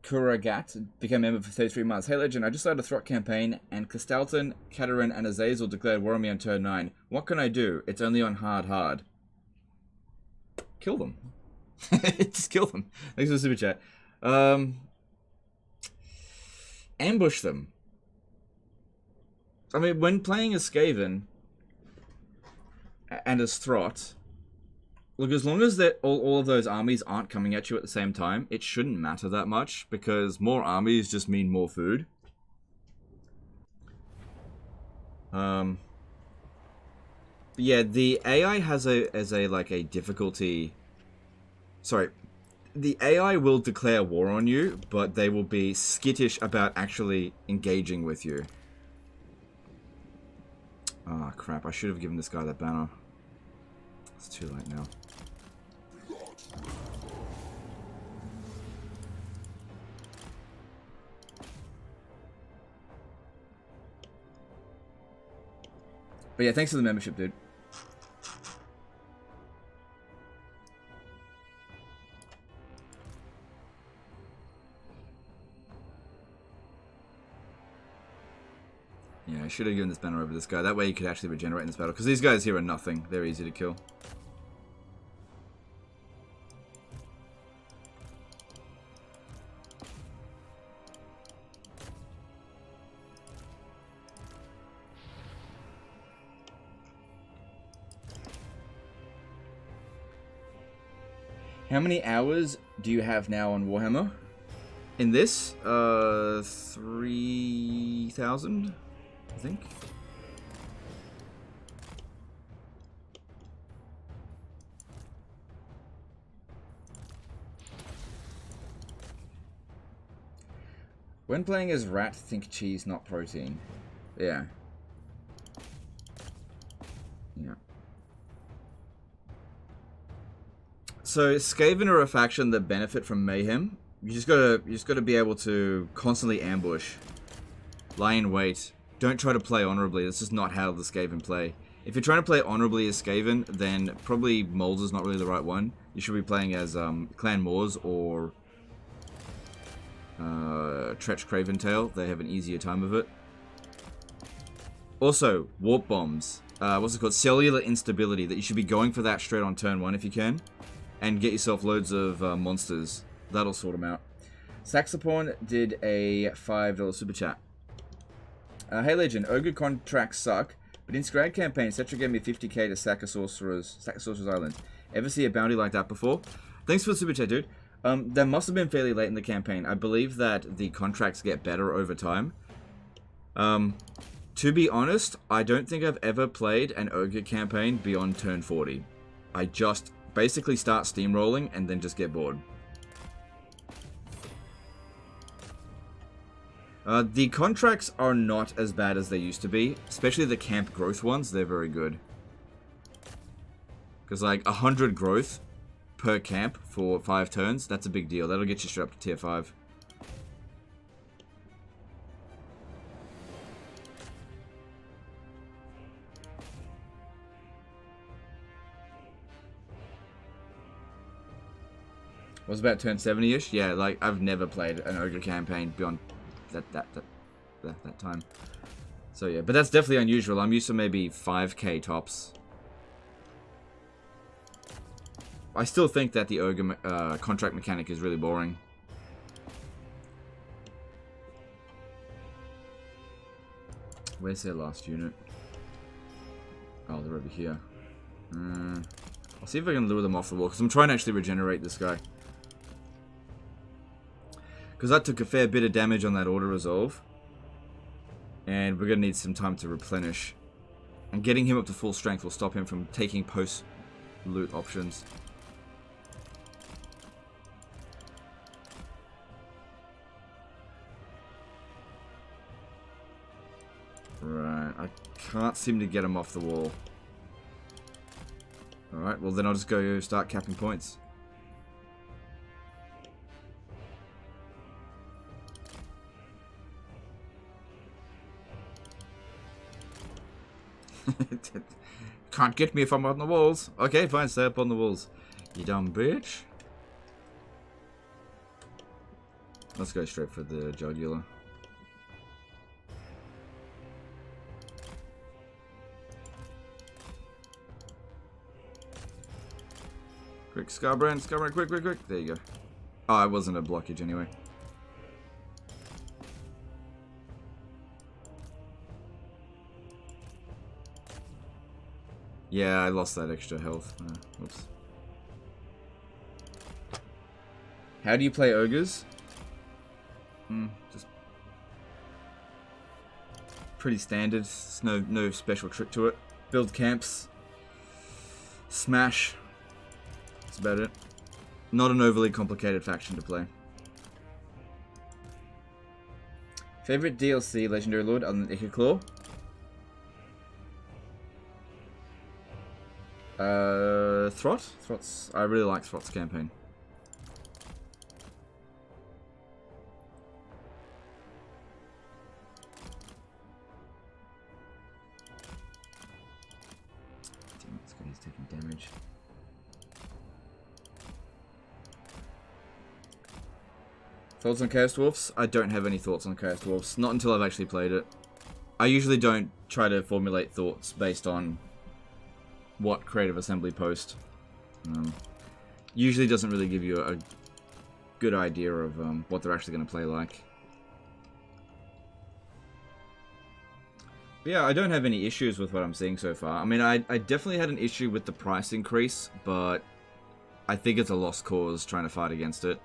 Kuragat became member for 33 months. Hey Legend, I just started a Throt campaign and Kristalton, Katarin, and Azazel declared war on me on turn 9. What can I do? It's only on hard. Kill them. Just kill them. Thanks for the super chat. Ambush them. I mean, when playing as Skaven and as Throt, look, as long as that all of those armies aren't coming at you at the same time, it shouldn't matter that much, because more armies just mean more food. But yeah, the AI has a difficulty. Sorry, the AI will declare war on you, but they will be skittish about actually engaging with you. Ah, crap! I should have given this guy that banner. It's too late now. But yeah, thanks for the membership, dude. Yeah, I should have given this banner over this guy. That way you could actually regenerate in this battle. Because these guys here are nothing. They're easy to kill. How many hours do you have now on Warhammer? In this? 3,000, I think. When playing as rat, think cheese, not protein. Yeah. Yeah. So Skaven are a faction that benefit from mayhem. You just gotta be able to constantly ambush, lie in wait. Don't try to play honorably. That's just not how the Skaven play. If you're trying to play honorably as Skaven, then probably Mold's not really the right one. You should be playing as Clan Moors or Tretch Craventail. They have an easier time of it. Also, warp bombs. What's it called? Cellular instability. That you should be going for that straight on turn 1 if you can. And get yourself loads of monsters. That'll sort them out. Saxophone did a $5 super chat. Hey Legend, Ogre contracts suck, but in Scrad campaign, Cetra gave me 50k to sack a Sorcerer's Island. Ever see a bounty like that before? Thanks for the super chat, dude. That must have been fairly late in the campaign. I believe that the contracts get better over time. To be honest, I don't think I've ever played an Ogre campaign beyond turn 40. I just basically start steamrolling and then just get bored. The contracts are not as bad as they used to be, especially the camp growth ones. They're very good. Because like 100 growth per camp for 5 turns, that's a big deal. That'll get you straight up to tier 5. Was about turn 70-ish? Yeah, like I've never played an Ogre campaign beyond that time. So yeah, but that's definitely unusual. I'm used to maybe 5k tops. I still think that the Ogre contract mechanic is really boring. Where's their last unit? Oh, they're over here. I'll see if I can lure them off the wall, because I'm trying to actually regenerate this guy. Because that took a fair bit of damage on that auto-resolve. And we're going to need some time to replenish. And getting him up to full strength will stop him from taking post-loot options. Right, I can't seem to get him off the wall. Alright, well then I'll just go start capping points. Can't get me if I'm on the walls. Okay, fine, stay up on the walls. You dumb bitch. Let's go straight for the jugular. Quick, Skarbrand, Skarbrand, quick, quick, quick. There you go. Oh, it wasn't a blockage anyway. Yeah, I lost that extra health. Whoops. How do you play ogres? Just pretty standard. There's no special trick to it. Build camps. Smash. That's about it. Not an overly complicated faction to play. Favorite DLC, Legendary Lord, other than Ikiclaw? Throt? Throt's... I really like Throt's campaign. Damn, this guy's taking damage. Thoughts on Chaos Dwarfs? I don't have any thoughts on Chaos Dwarfs. Not until I've actually played it. I usually don't try to formulate thoughts based on what Creative Assembly post. Usually doesn't really give you a good idea of what they're actually going to play like. But yeah, I don't have any issues with what I'm seeing so far. I mean, I definitely had an issue with the price increase, but I think it's a lost cause trying to fight against it.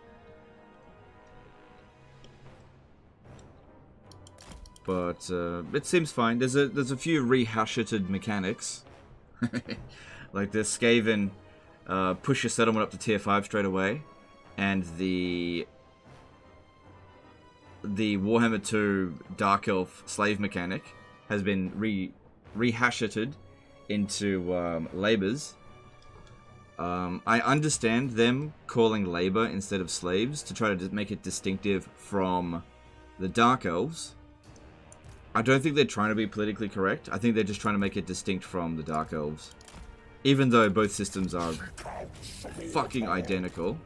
But it seems fine. There's a few rehashed mechanics. Like the Skaven push your settlement up to tier 5 straight away, and the Warhammer 2 Dark Elf slave mechanic has been rehashed into labors. I understand them calling labor instead of slaves to try to make it distinctive from the Dark Elves. I don't think they're trying to be politically correct. I think they're just trying to make it distinct from the Dark Elves. Even though both systems are fucking identical.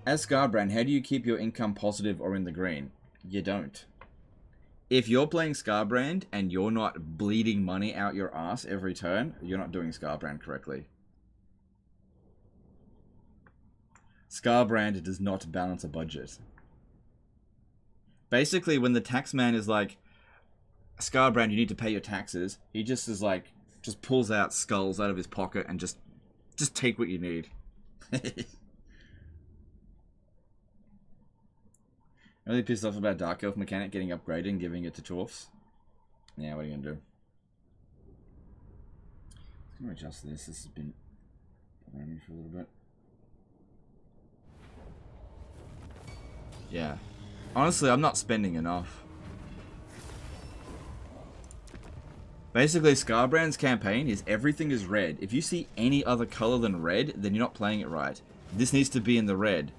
As Skarbrand, how do you keep your income positive or in the green? You don't. If you're playing Skarbrand and you're not bleeding money out your ass every turn, you're not doing Skarbrand correctly. Skarbrand does not balance a budget. Basically, when the taxman is like, Skarbrand, you need to pay your taxes, he just is like, just pulls out skulls out of his pocket and just take what you need. I'm really pissed off about Dark Elf mechanic getting upgraded and giving it to Dwarfs. Yeah, what are you gonna do? I'm gonna adjust this. This has been bothering me for a little bit. Yeah. Honestly, I'm not spending enough. Basically, Skarbrand's campaign is everything is red. If you see any other color than red, then you're not playing it right. This needs to be in the red.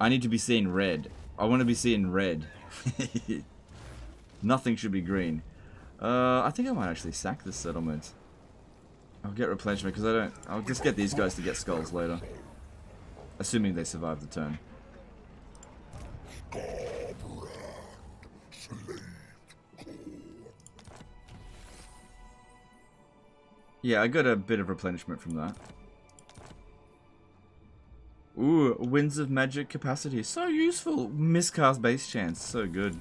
I need to be seeing red. I want to be seeing red. Nothing should be green. I think I might actually sack this settlement. I'll get replenishment because I don't... I'll just get these guys to get skulls later. Assuming they survive the turn. Yeah, I got a bit of replenishment from that. Ooh, Winds of Magic capacity. So useful. Miscast base chance. So good.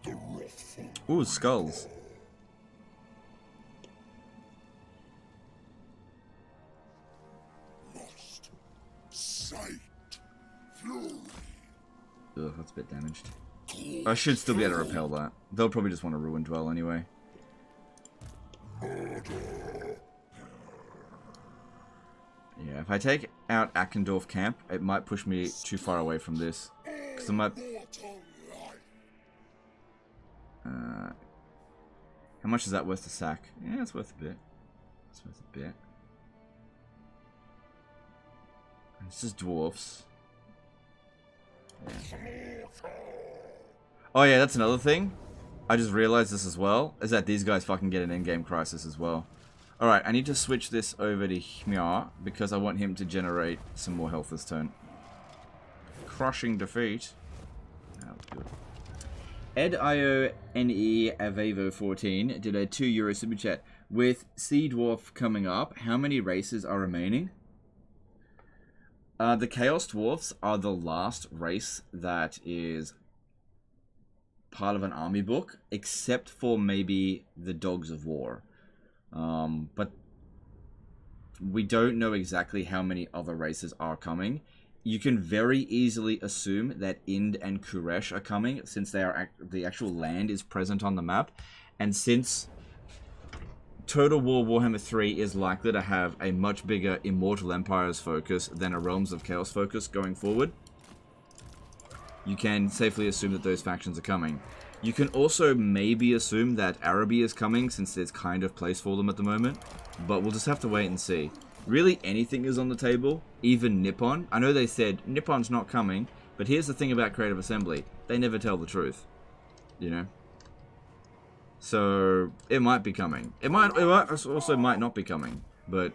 The wrathful Ooh, skulls. Lost sight. Fury. Ugh, that's a bit damaged. I should still be able to repel that. They'll probably just want to ruin dwell anyway. Yeah, if I take out Ackendorf camp, it might push me too far away from this. Because I might... how much is that worth to sack? Yeah, it's worth a bit. It's worth a bit. It's just dwarfs. Yeah. Oh yeah, that's another thing. I just realized this as well, is that these guys fucking get an endgame crisis as well. Alright, I need to switch this over to Hmyar, because I want him to generate some more health this turn. Crushing defeat. That was good. EdIONE Avevo 14 did a €2 super chat. With Sea Dwarf coming up, how many races are remaining? The Chaos Dwarfs are the last race that is part of an army book, except for maybe the Dogs of War. But we don't know exactly how many other races are coming. You can very easily assume that Ind and Kuresh are coming, since they are the actual land is present on the map, and since Total War Warhammer 3 is likely to have a much bigger Immortal Empires focus than a Realms of Chaos focus going forward, you can safely assume that those factions are coming. You can also maybe assume that Araby is coming, since there's kind of place for them at the moment, but we'll just have to wait and see. Really, anything is on the table, even Nippon. I know they said Nippon's not coming, but here's the thing about Creative Assembly. They never tell the truth, you know? So, it might be coming. It also might not be coming, but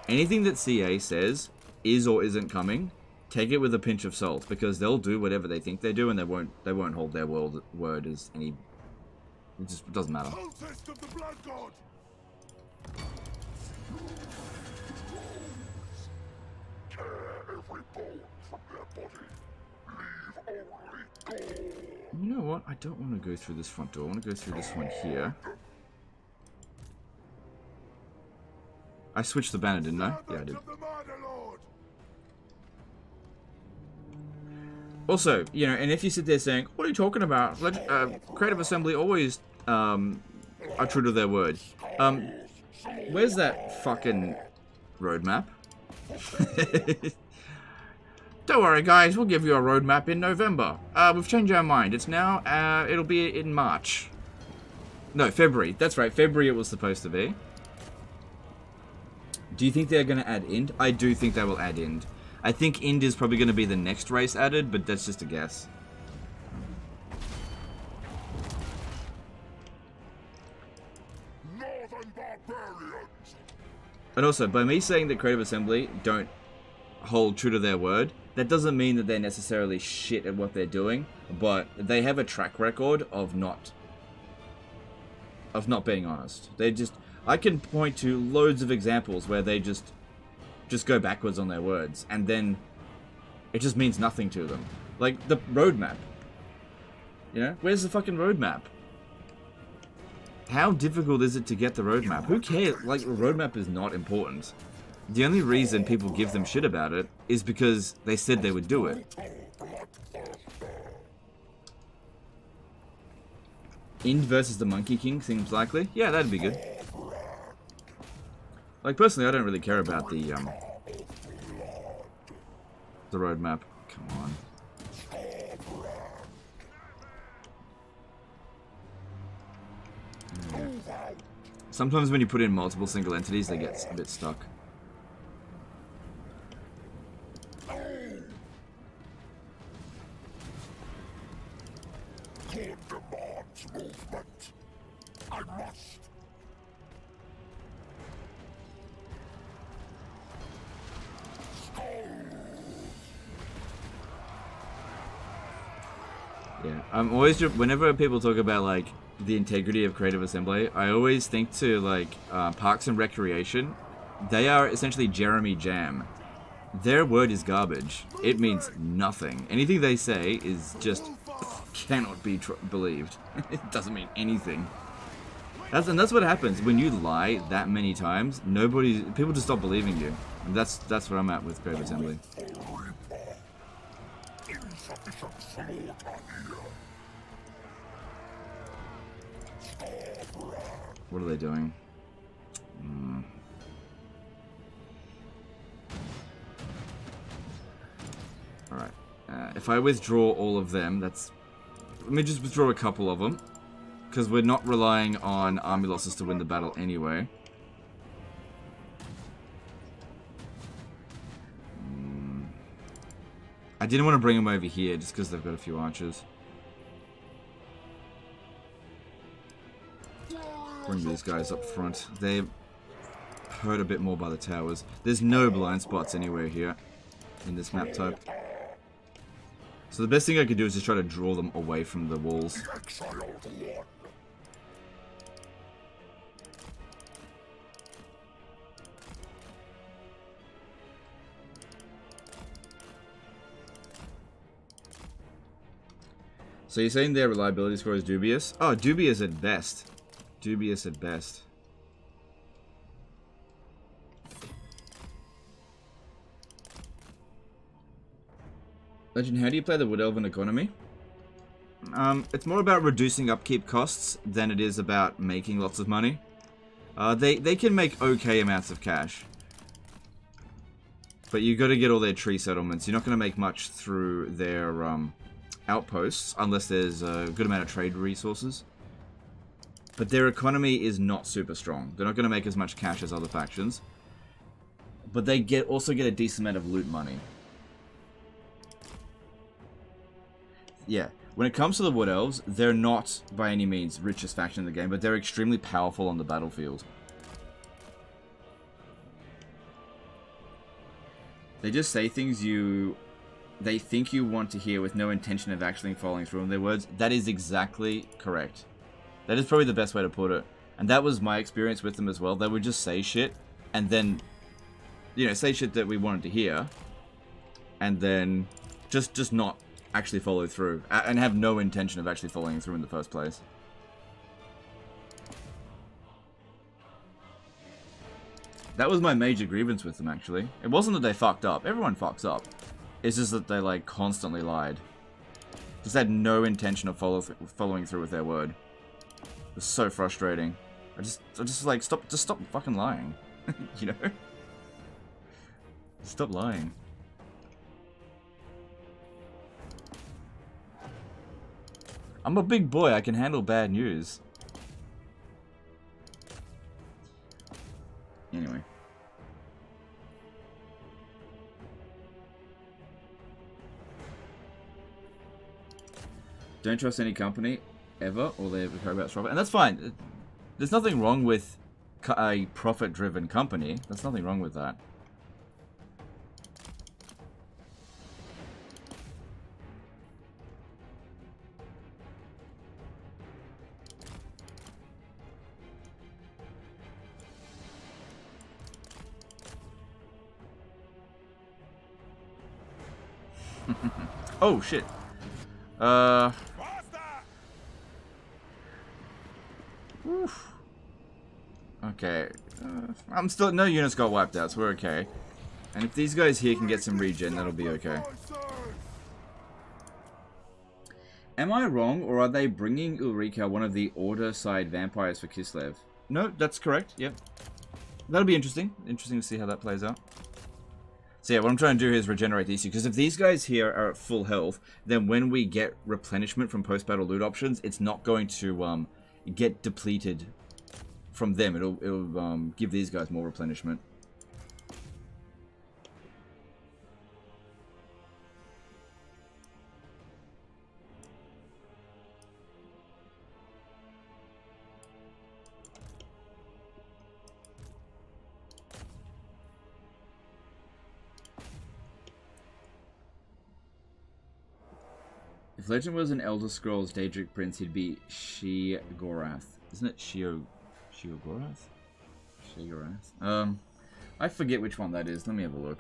anything that CA says is or isn't coming, take it with a pinch of salt, because they'll do whatever they think they do, and they won't hold their word as any. It just doesn't matter. Cultist of the Blood God. Tear every bone from their body. Leave only gold. You know what? I don't want to go through this front door. I want to go through this one here. I switched the banner, didn't I? Yeah, I did. Also, you know, and if you sit there saying, what are you talking about? Creative Assembly always are true to their word. Where's that fucking roadmap? Don't worry, guys. We'll give you a roadmap in November. We've changed our mind. It's now, it'll be in March. No, February. That's right. February it was supposed to be. Do you think they're going to add Ind? I do think they will add Ind. I think Ind is probably going to be the next race added, but that's just a guess. Northern barbarians. And also, by me saying that Creative Assembly don't hold true to their word, that doesn't mean that they're necessarily shit at what they're doing, but they have a track record of not being honest. They just, I can point to loads of examples where they just go backwards on their words, and then it just means nothing to them. Like the roadmap. You know, where's the fucking roadmap? How difficult is it to get the roadmap? Who cares? Like, the roadmap is not important. The only reason people give them shit about it is because they said they would do it. Ind versus the Monkey King seems likely. Yeah, that'd be good. Like, personally, I don't really care about the roadmap. Come on. Yeah. Sometimes when you put in multiple single entities, they get a bit stuck. Khorne demands movement. I must. Yeah, I'm always, whenever people talk about like the integrity of Creative Assembly, I always think to like Parks and Recreation. They are essentially Jeremy Jam. Their word is garbage. It means nothing. Anything they say is just cannot be believed. It doesn't mean anything. That's what happens when you lie that many times. People just stop believing you. And that's where I'm at with Grave Assembly. Insufficient slaughter here. Skarbrand. What are they doing? Alright. If I withdraw all of them, let me just withdraw a couple of them. Because we're not relying on army losses to win the battle anyway. I didn't want to bring them over here just because they've got a few archers. Bring these guys up front. They hurt a bit more by the towers. There's no blind spots anywhere here in this map type. So the best thing I could do is just try to draw them away from the walls. The exiled one. So you're saying their reliability score is dubious? Oh, dubious at best. Dubious at best. Legend, how do you play the Wood Elven economy? It's more about reducing upkeep costs than it is about making lots of money. They can make okay amounts of cash. But you got to get all their tree settlements. You're not going to make much through their outposts unless there's a good amount of trade resources. But their economy is not super strong. They're not going to make as much cash as other factions. But they also get a decent amount of loot money. Yeah, when it comes to the Wood Elves, they're not by any means richest faction in the game, but they're extremely powerful on the battlefield. They just say things they think you want to hear with no intention of actually following through on their words. That is exactly correct. That is probably the best way to put it. And that was my experience with them as well. They would just say shit, and then, you know, say shit that we wanted to hear, and then just not actually follow through, and have no intention of actually following through in the first place. That was my major grievance with them, actually. It wasn't that they fucked up. Everyone fucks up. It's just that they, like, constantly lied. Just had no intention of following through with their word. It was so frustrating. I just like, stop fucking lying. You know? Stop lying. I'm a big boy, I can handle bad news. Anyway. Don't trust any company, ever, or they care about profit. And that's fine. There's nothing wrong with a profit-driven company. There's nothing wrong with that. Oh, shit. Oof. Okay. I'm still... No units got wiped out, so we're okay. And if these guys here can get some regen, that'll be okay. Am I wrong, or are they bringing Ulrika, one of the Order side vampires, for Kislev? No, that's correct. Yep. That'll be interesting. Interesting to see how that plays out. So yeah, what I'm trying to do here is regenerate these two, because if these guys here are at full health, then when we get replenishment from post-battle loot options, it's not going to get depleted from them. It'll give these guys more replenishment. If Legend was an Elder Scrolls Daedric Prince, he'd be Sheogorath. Isn't it Sheogorath? Sheogorath? I forget which one that is. Let me have a look.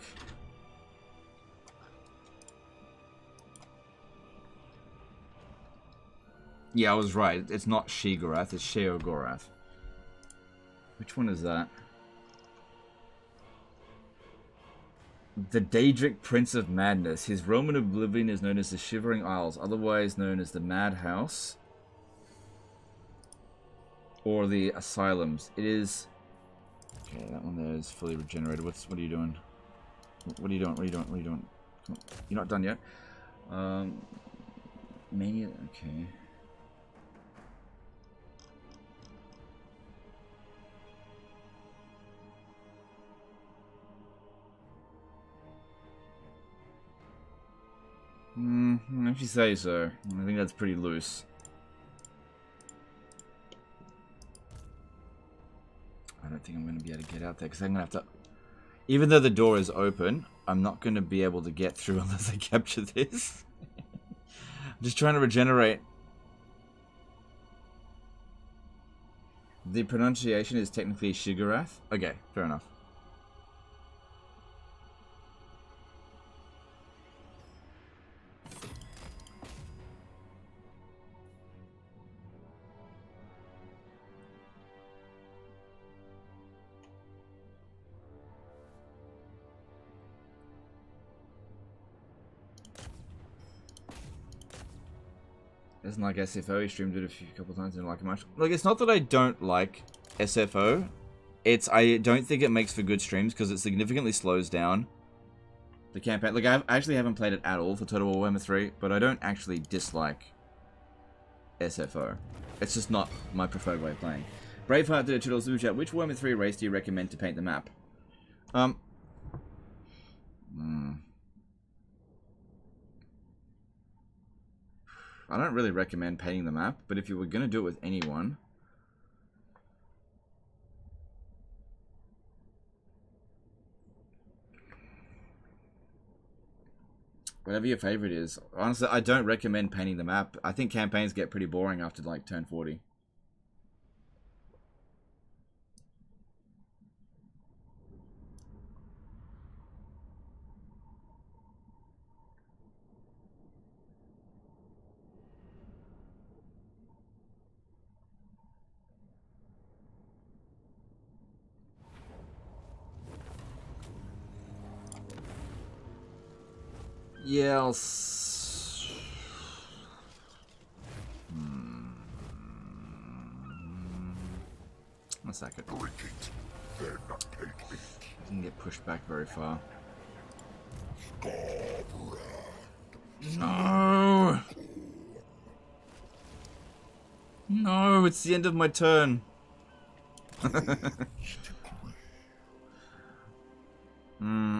Yeah, I was right. It's not Sheogorath, it's Sheogorath. Which one is that? The Daedric Prince of Madness. His realm of oblivion is known as the Shivering Isles, otherwise known as the Madhouse or the Asylums. It is... Okay, that one there is fully regenerated. What are you doing? What are you doing? What are you doing? What are you doing? Come on. You're not done yet. Mania... Okay. If you say so. I think that's pretty loose. I don't think I'm going to be able to get out there because I'm going to have to... Even though the door is open, I'm not going to be able to get through unless I capture this. I'm just trying to regenerate. The pronunciation is technically Sheogorath. Okay, fair enough. Isn't like SFO, he streamed it a couple times, didn't like it much. Like, it's not that I don't like SFO. It's, I don't think it makes for good streams because it significantly slows down the campaign. Like, I actually haven't played it at all for Total War Warhammer 3, but I don't actually dislike SFO. It's just not my preferred way of playing. Braveheart did a Total Super Chat. Which Warhammer 3 race do you recommend to paint the map? I don't really recommend painting the map, but if you were going to do it with anyone... Whatever your favorite is. Honestly, I don't recommend painting the map. I think campaigns get pretty boring after, like, turn 40. Yeah, I'll... A second. Didn't get pushed back very far. No! No, it's the end of my turn.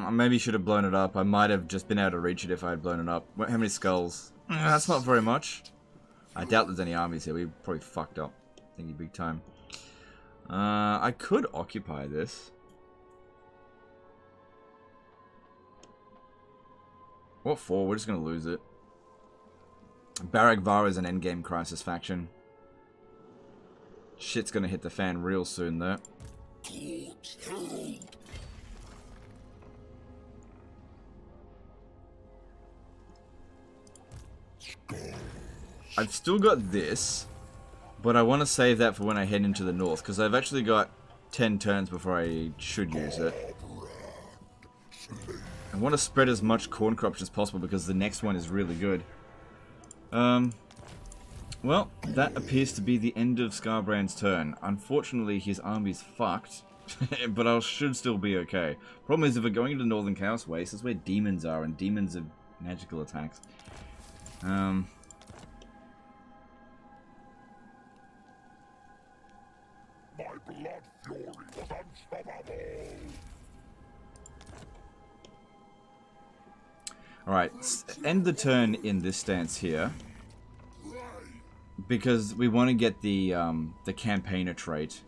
I maybe should have blown it up. I might have just been able to reach it if I had blown it up. How many skulls? That's not very much. I doubt there's any armies here. We probably fucked up. Thank you, big time. I could occupy this. What for? We're just gonna lose it. Baragvar is an endgame crisis faction. Shit's gonna hit the fan real soon, though. I've still got this, but I want to save that for when I head into the north, because I've actually got 10 turns before I should use it. I want to spread as much corn crops as possible, because the next one is really good. Well, that appears to be the end of Skarbrand's turn. Unfortunately, his army's fucked, but I should still be okay. Problem is, if we're going into Northern Chaos Waste, that's where demons are, and demons are magical attacks. My blood fury was unstoppable. Alright, end the turn in this stance here. Because we want to get the campaigner trait.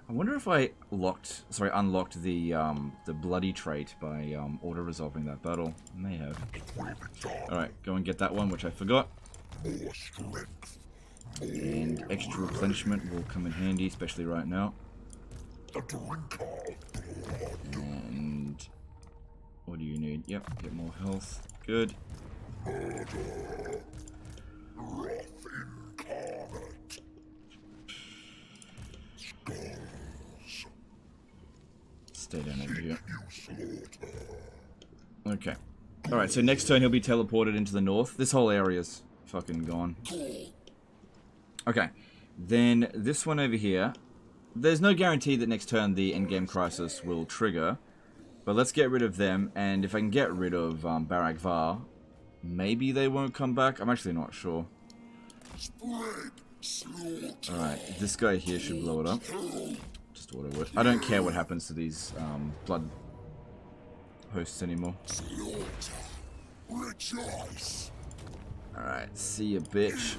I wonder if I unlocked the bloody trait by auto-resolving that battle. I may have. Alright, go and get that one, which I forgot. More strength. And extra replenishment will come in handy, especially right now. The drinker of blood. And what do you need? Yep, get more health. Good. Murder. Wrath stay down over here. Okay. Alright, so next turn he'll be teleported into the north. This whole area's fucking gone. Okay. Then this one over here. There's no guarantee that next turn the endgame crisis will trigger. But let's get rid of them. And if I can get rid of Barak Var, maybe they won't come back. I'm actually not sure. Alright, this guy here should blow it up. Just whatever. I don't care what happens to these blood hosts anymore. Alright, see ya, bitch.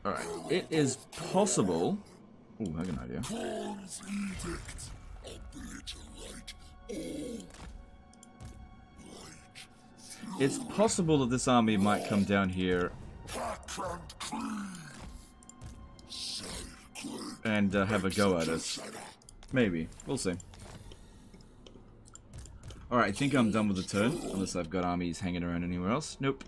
Alright, it is possible. Ooh, I got an idea. It's possible that this army might come down here and have a go at us. Maybe. We'll see. Alright, I think I'm done with the turn. Unless I've got armies hanging around anywhere else. Nope.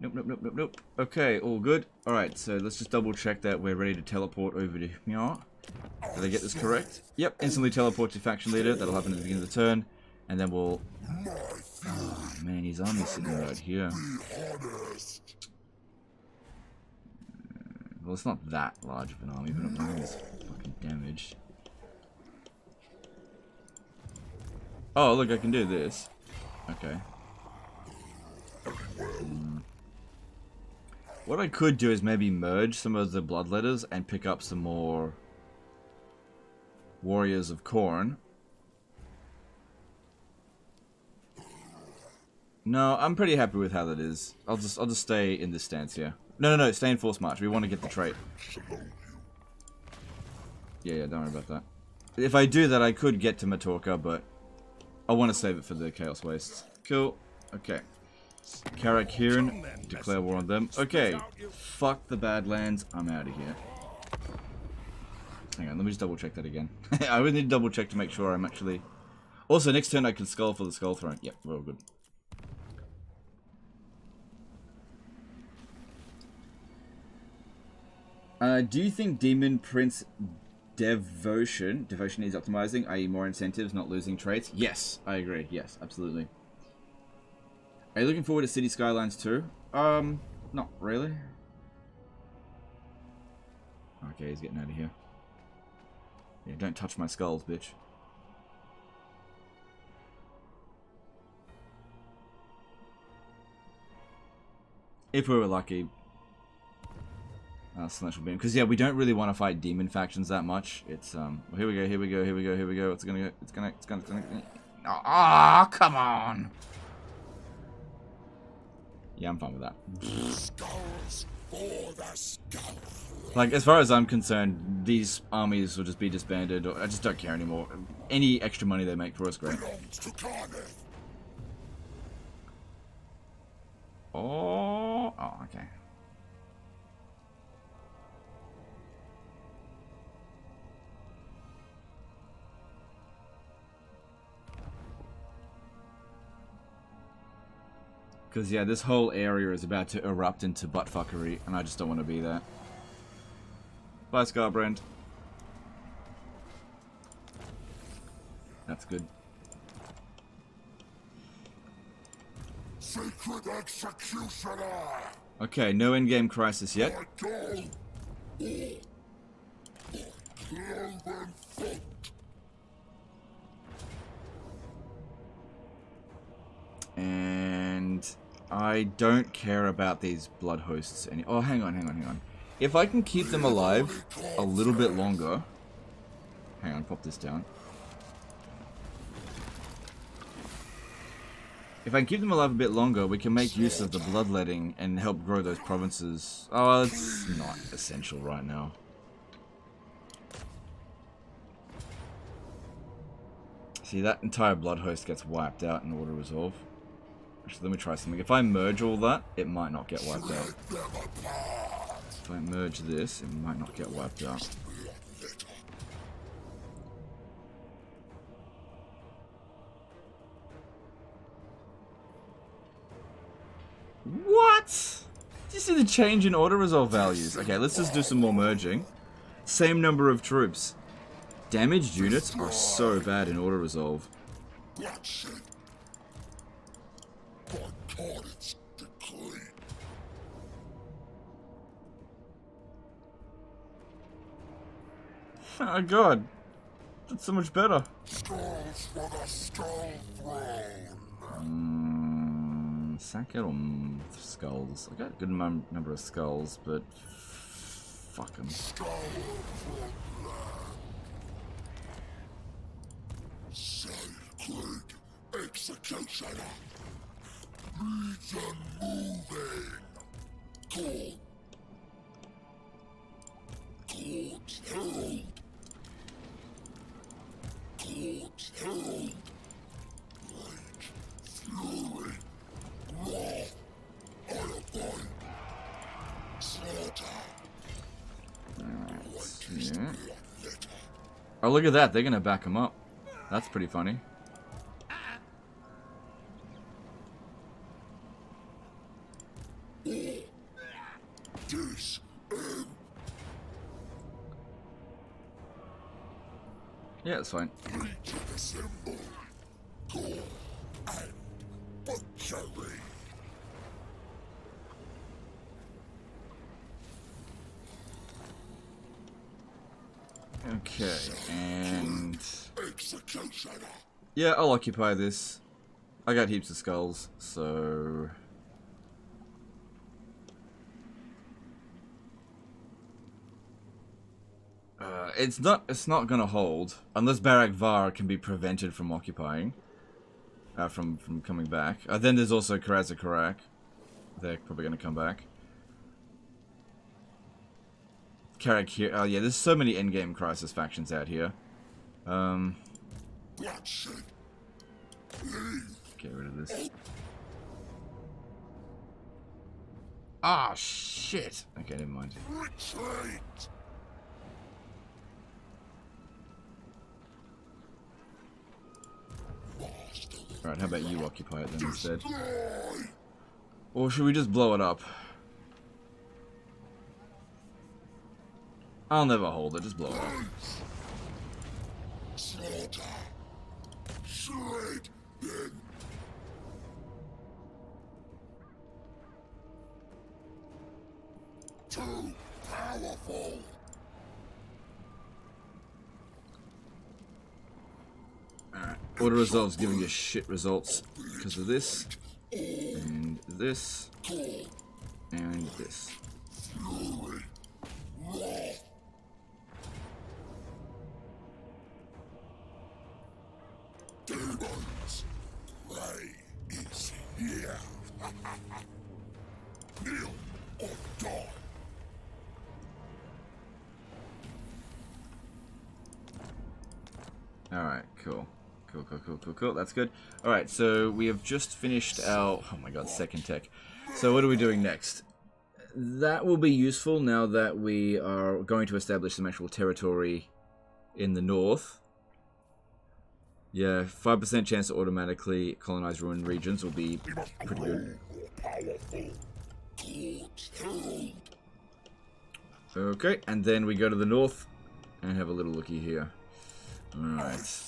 Nope, nope, nope, nope, nope. Okay, all good. Alright, so let's just double check that we're ready to teleport over to here. Did I get this correct? Yep, instantly teleport to faction leader. That'll happen at the beginning of the turn. And then we'll... Oh, man, his army's sitting right here. Well, it's not that large of an army, but I'm not as fucking damaged. Oh, look, I can do this. Okay. What I could do is maybe merge some of the bloodletters and pick up some more warriors of Khorne. No, I'm pretty happy with how that is. I'll just stay in this stance here. No, stay in force march. We want to get the trait. Yeah, don't worry about that. If I do that, I could get to Matorka, but I want to save it for the Chaos Wastes. Cool. Okay. Karak Hiran, declare war on them. Okay. Fuck the Badlands. I'm out of here. Hang on, let me just double check that again. I would need to double check to make sure I'm actually... Also, next turn I can skull for the Skull Throne. Yep, we're all good. Do you think Demon Prince Devotion needs optimizing, i.e. more incentives, not losing traits? Yes, I agree. Yes, absolutely. Are you looking forward to City Skylines 2? Not really. Okay, he's getting out of here. Yeah, don't touch my skulls, bitch. If we were lucky. Celestial Beam. Because, yeah, we don't really want to fight demon factions that much. It's, well, here we go. It's gonna... Ah, come on! Yeah, I'm fine with that. Like, as far as I'm concerned, these armies will just be disbanded. Or I just don't care anymore. Any extra money they make for us, great. Oh, okay. Because, yeah, this whole area is about to erupt into buttfuckery, and I just don't want to be there. Bye, Skarbrand. That's good. Sacred Executioner! Okay, no in-game crisis yet. And I don't care about these blood hosts any— oh, hang on. If I can keep them alive a little bit longer... Hang on, pop this down. If I can keep them alive a bit longer, we can make use of the bloodletting and help grow those provinces. Oh, it's not essential right now. See, that entire blood host gets wiped out in order to resolve. Actually, let me try something. If I merge all that, it might not get wiped out. If I merge this, it might not get wiped out. What? Did you see the change in auto resolve values. Okay, let's just do some more merging. Same number of troops. Damaged units are so bad in auto resolve. Bloodshed. My target's declared. Oh god. That's so much better. Skulls for the skull throne. Sack it on skulls. I got a good number of skulls, but fuck them. Skull for land. Sacred executioner. Region moving. Court. Court's herald. Court's herald. Like fury. Wrath. Iron. Slaughter. Yeah. Oh, look at that. They're gonna back him up. That's pretty funny. This Yeah, it's fine. Legion assemble. Gore and butchery. Okay, and Executioner. yeah, I'll occupy this. I got heaps of skulls, so it's not gonna hold unless Barak Var can be prevented from occupying, from coming back. Then there's also Karaza Karak. They're probably gonna come back. Karak here. Oh yeah, there's so many endgame crisis factions out here. Bloodshed. Leave. Get rid of this. Ah, shit. Okay, never mind. Retreat. Alright, how about you occupy it then instead? Destroy. Or should we just blow it up? I'll never hold it, just blow it up. Slaughter. Shred them. Too powerful. Alright, auto resolve's giving us shit results because of this, and this, and this. Fury. Wrath. Demons. Prey is here. Kneel or die. Alright, cool. Cool. That's good. Alright, so we have just finished our, oh my god, second tech. So what are we doing next? That will be useful now that we are going to establish some actual territory in the north. Yeah, 5% chance to automatically colonize ruined regions will be pretty good. Okay, and then we go to the north and have a little looky here. Alright.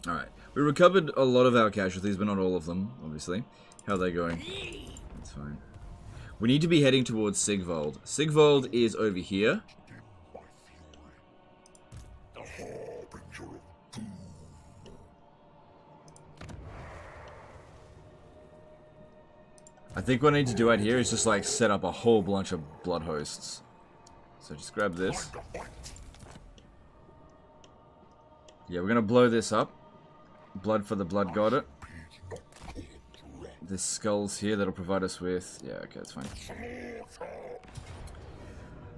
Alright. We recovered a lot of our casualties, but not all of them, obviously. How are they going? That's fine. We need to be heading towards Sigvald. Sigvald is over here. The harbinger of doom. I think what I need to do out here is just like set up a whole bunch of blood hosts. So just grab this. Yeah, we're gonna blow this up. Blood for the blood got it. There's skulls here that'll provide us with... Yeah, okay, that's fine.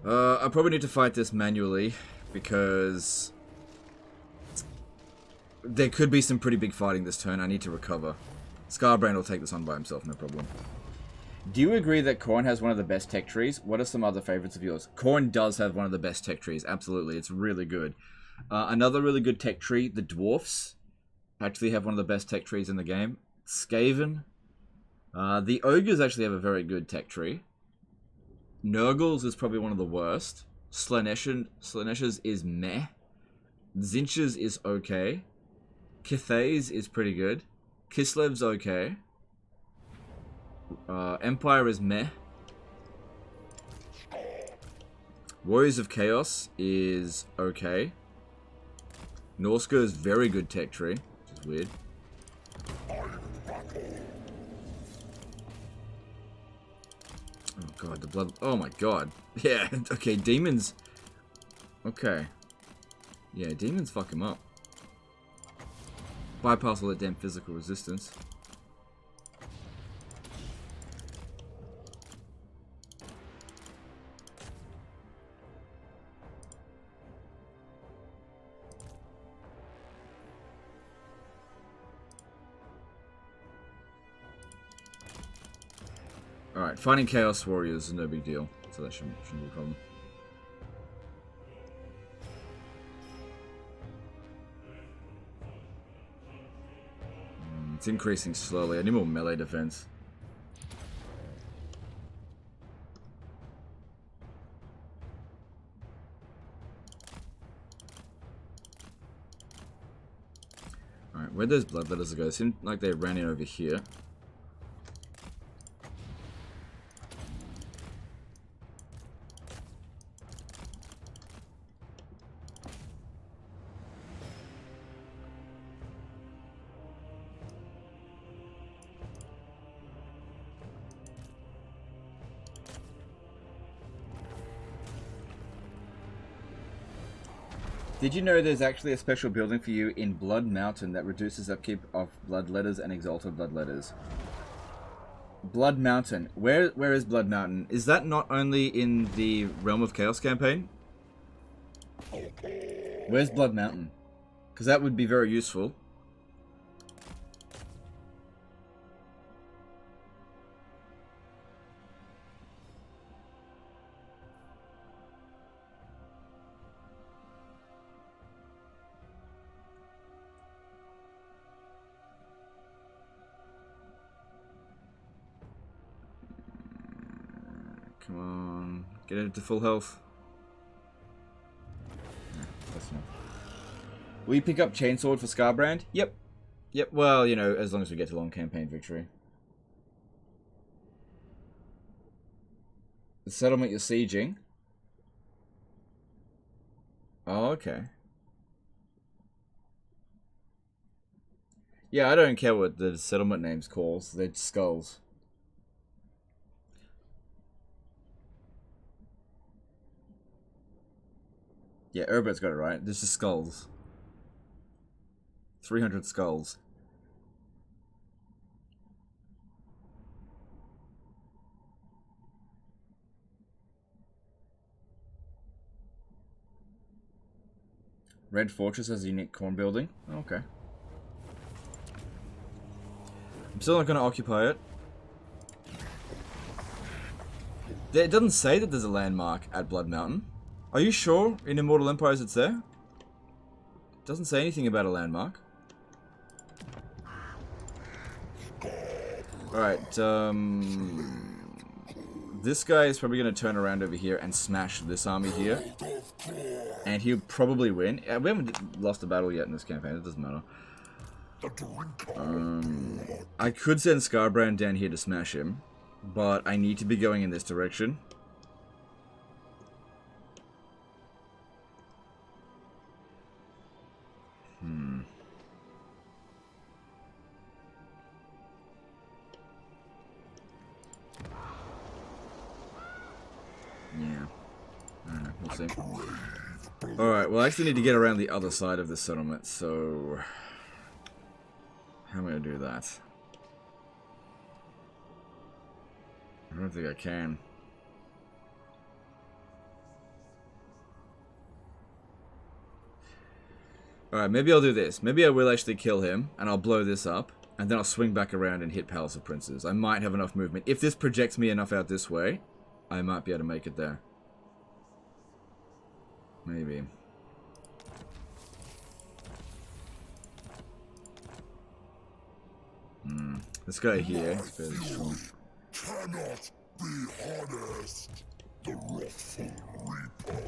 I probably need to fight this manually because there could be some pretty big fighting this turn. I need to recover. Skarbrand will take this on by himself, no problem. Do you agree that Khorne has one of the best tech trees? What are some other favorites of yours? Khorne does have one of the best tech trees, absolutely. It's really good. Another really good tech tree, the dwarfs. actually have one of the best tech trees in the game. Skaven. The Ogres actually have a very good tech tree. Nurgles is probably one of the worst. Slanesh's is meh. Zinch's is okay. Cathay's is pretty good. Kislev's okay. Empire is meh. Warriors of Chaos is okay. Norska is very good tech tree, which is weird. Oh god, the blood. Oh my god. Yeah, okay, demons. Okay. Yeah, demons fuck him up. Bypass all that damn physical resistance. Alright, fighting Chaos Warriors is no big deal, so that shouldn't be a problem. It's increasing slowly. I need more melee defense. Alright, where'd those bloodletters go? It seemed like they ran in over here. Did you know there's actually a special building for you in Blood Mountain that reduces upkeep of bloodletters and exalted bloodletters? Blood Mountain. Where is Blood Mountain? Is that not only in the Realm of Chaos campaign? Where's Blood Mountain? Because that would be very useful. Come on, get into full health. No, that's enough. Will you pick up Chainsword for Skarbrand? Yep. Yep, well, you know, as long as we get to long campaign victory. The settlement you're sieging? Oh, okay. Yeah, I don't care what the settlement name's calls. They're skulls. Yeah, Herbert's got it right. This is skulls. 300 skulls. Red Fortress has a unique Khorne building. Okay. I'm still not going to occupy it. It doesn't say that there's a landmark at Blood Mountain. Are you sure in Immortal Empires it's there? It doesn't say anything about a landmark. Alright, this guy is probably going to turn around over here and smash this army here. And he'll probably win. We haven't lost a battle yet in this campaign, it doesn't matter. I could send Skarbrand down here to smash him, but I need to be going in this direction. Yeah. I don't know, we'll see. Alright, well I actually need to get around the other side of the settlement, so... how am I going to do that? I don't think I can. Alright, maybe I'll do this. Maybe I will actually kill him, and I'll blow this up, and then I'll swing back around and hit Palace of Princes. I might have enough movement. If this projects me enough out this way, I might be able to make it there. Maybe. This guy here is fairly strong. Cannot be harnessed. The wrathful reaper.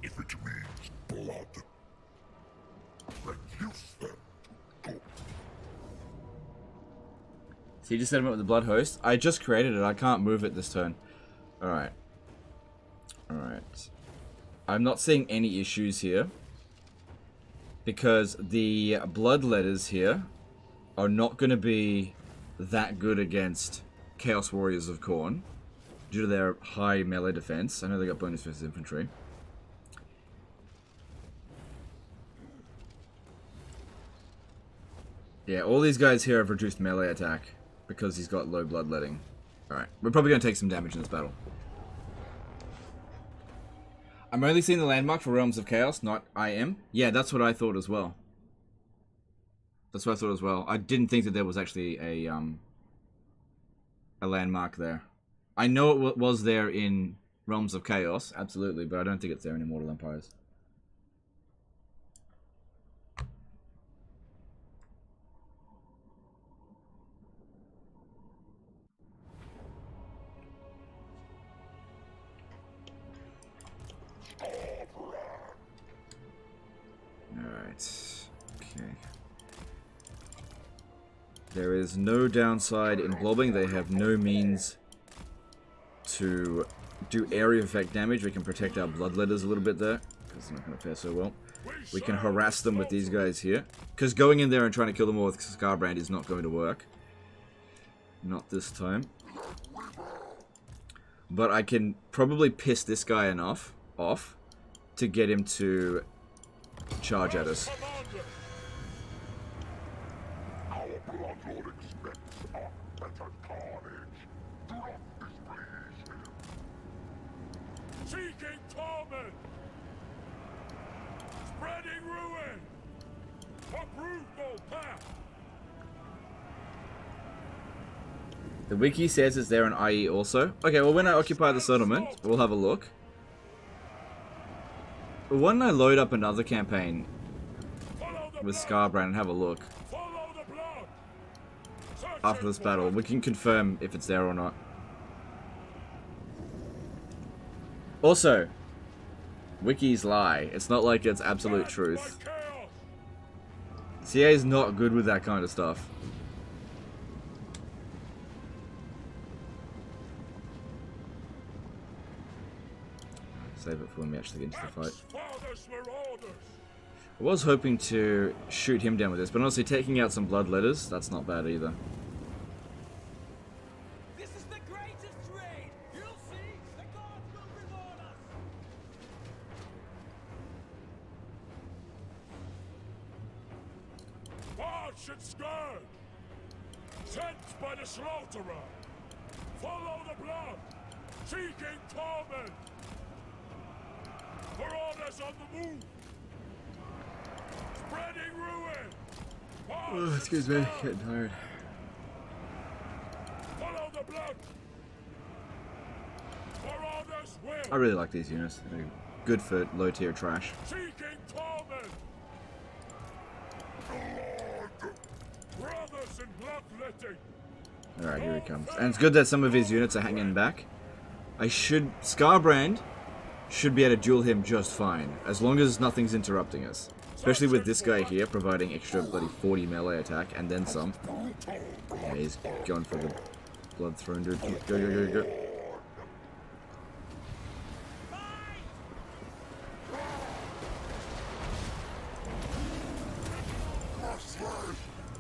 If it means blood, reduce them. So you just set him up with the blood host. I just created it. I can't move it this turn. Alright. Alright. I'm not seeing any issues here. Because the blood letters here are not going to be that good against Chaos Warriors of Khorne. Due to their high melee defense. I know they got bonus versus infantry. Yeah, all these guys here have reduced melee attack. Because he's got low bloodletting. Alright, we're probably going to take some damage in this battle. I'm only seeing the landmark for Realms of Chaos, not IM. Yeah, that's what I thought as well. That's what I thought as well. I didn't think that there was actually a landmark there. I know it was there in Realms of Chaos, absolutely, but I don't think it's there in Immortal Empires. Okay. There is no downside in blobbing. They have no means to do area effect damage. We can protect our bloodletters a little bit there, because they're not going to fare so well. We can harass them with these guys here, because going in there and trying to kill them all with Skarbrand is not going to work. Not this time. But I can probably piss this guy enough off to get him to charge at us. Our bloodlord expects a better carnage. Do not displease him. Seeking torment! Spreading ruin! A brutal path! The wiki says it's there in IE also. Okay, well when I occupy the settlement, we'll have a look. Why don't I load up another campaign with Skarbrand and have a look after this battle. We can confirm if it's there or not. Also, wikis lie. It's not like it's absolute truth. CA is not good with that kind of stuff. Save it for when we actually get into the fight. I was hoping to shoot him down with this, but honestly, taking out some bloodletters, that's not bad either. This is the greatest raid! You'll see! The gods will reward us! March and scourge! Sent by the slaughterer! Follow the blood! Seeking torment! For orders on the move! Spreading ruin! Oh, excuse me, getting tired. Follow the blood! For orders will! I really like these units. They're good for low tier trash. Seeking torment! Blood! Brothers in bloodletting! Alright, here he comes. And it's good that some of his units are hanging back. Skarbrand should be able to duel him just fine, as long as nothing's interrupting us. Especially with this guy here providing extra bloody 40 melee attack and then some. Yeah, he's going for the blood throne, dude. Go, go, go, go.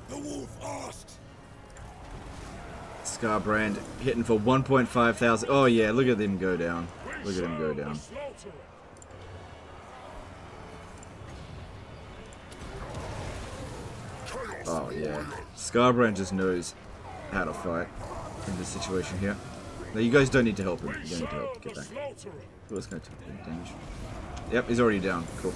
The wolf asks. Skarbrand hitting for 1.5 thousand. Oh yeah, look at him go down. Look at him go down. Oh yeah, Skarbrand just knows how to fight in this situation here. No, you guys don't need to help him. You don't need to help. Get back. Oh, it's going to take damage. Yep, he's already down. Cool.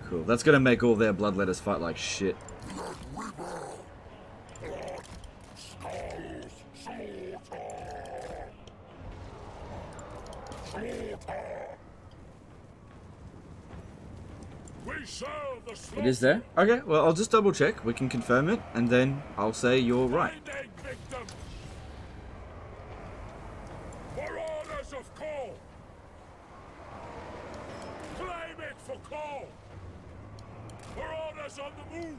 Cool. That's going to make all their bloodletters fight like shit. We serve the slaughter. It is there? Okay, well, I'll just double check. We can confirm it, and then I'll say you're right. Finding victims. For orders of call. Claim it for call. For orders on the move.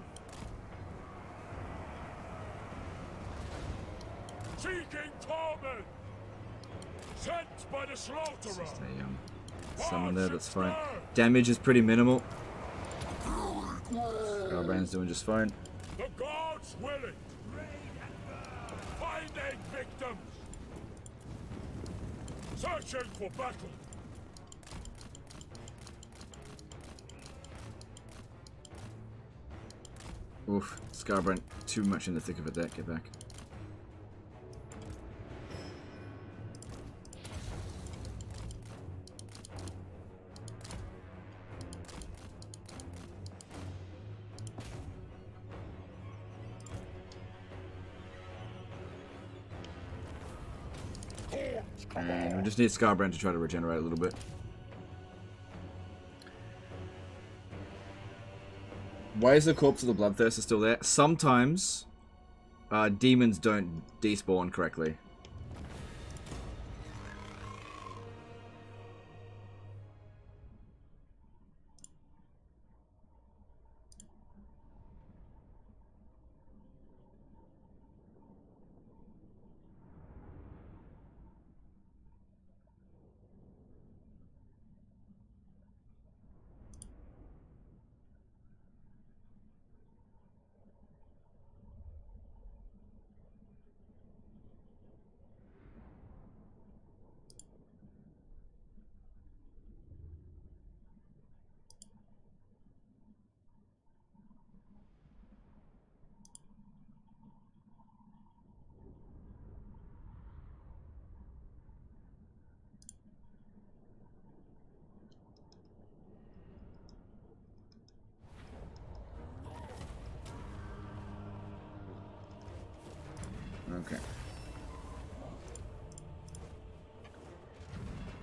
Seeking torment. Sent by the slaughterer. Someone there, that's fine. Damage is pretty minimal. Skarbrand's doing just fine. The gods willing. Finding victims. Searching for battle. Oof, Skarbrand, too much in the thick of it there. Get back. And we just need Skarbrand to try to regenerate a little bit. Why is the corpse of the Bloodthirster still there? Sometimes demons don't despawn correctly. Okay.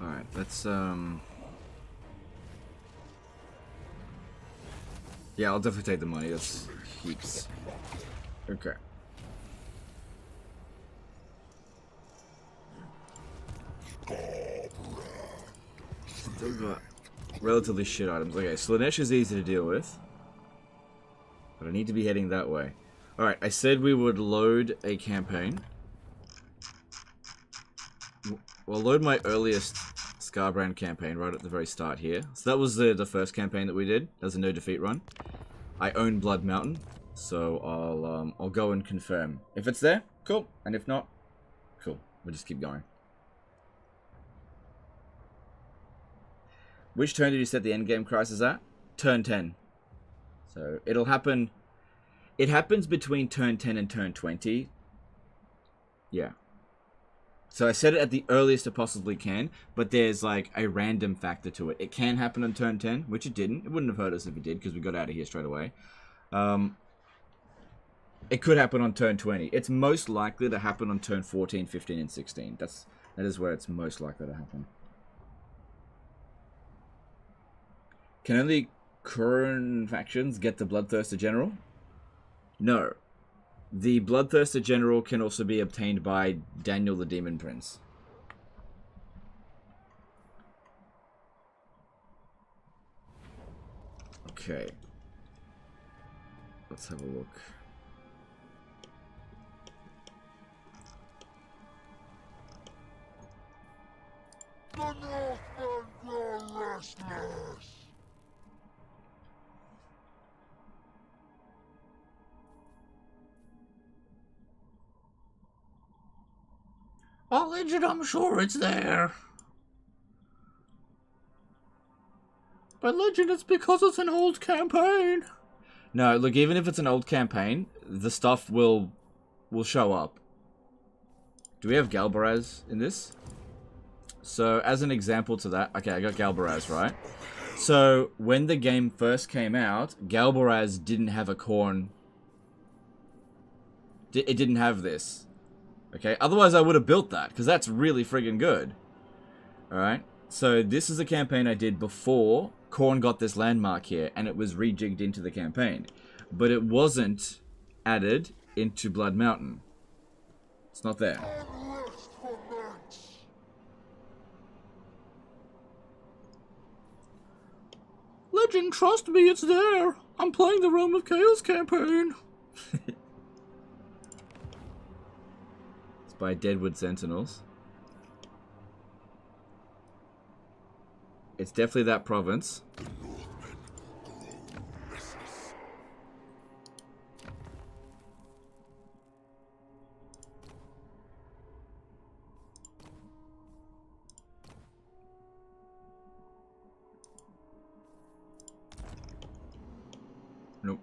Alright, let's, yeah, I'll definitely take the money. That's heaps. Okay. Still got relatively shit items. Okay, Slanesh is easy to deal with. But I need to be heading that way. Alright, I said we would load a campaign. We'll load my earliest Skarbrand campaign right at the very start here. So that was the first campaign that we did. That was a no defeat run. I own Blood Mountain, so I'll go and confirm. If it's there, cool. And if not, cool. We'll just keep going. Which turn did you set the endgame crisis at? Turn 10. So it'll happen. It happens between turn 10 and turn 20. Yeah. So I set it at the earliest it possibly can, but there's like a random factor to it. It can happen on turn 10, which it didn't. It wouldn't have hurt us if it did, because we got out of here straight away. It could happen on turn 20. It's most likely to happen on turn 14, 15, and 16. That is where it's most likely to happen. Can only Khorne factions get the Bloodthirster General? No. The Bloodthirster General can also be obtained by Daniel the Demon Prince. Okay. Let's have a look. The Northmen grow restless. Oh, Legend, I'm sure it's there. But Legend, it's because it's an old campaign. No, look, even if it's an old campaign, the stuff will show up. Do we have Galbaraz in this? So, as an example to that, okay, I got Galbaraz, right? So, when the game first came out, Galbaraz didn't have a Khorne. It didn't have this. Okay, otherwise I would have built that, because that's really friggin' good. Alright, So this is a campaign I did before Khorne got this landmark here, and it was rejigged into the campaign. But it wasn't added into Blood Mountain. It's not there. Unrest for knights. Legend, trust me, it's there. I'm playing the Realm of Chaos campaign. It's by Deadwood Sentinels. It's definitely that province. Nope.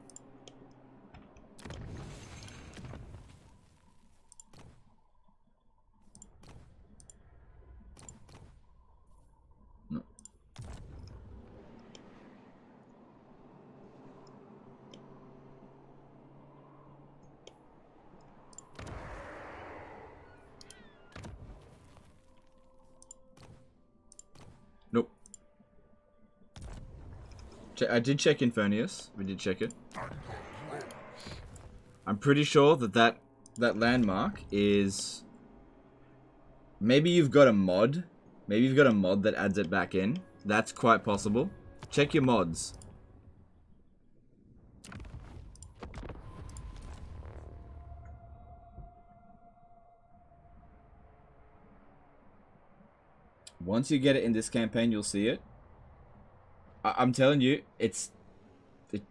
No. Nope. I did check Infernius. We did check it. I'm pretty sure that landmark is... Maybe you've got a mod. Maybe you've got a mod that adds it back in. That's quite possible. Check your mods. Once you get it in this campaign, you'll see it. I'm telling you, it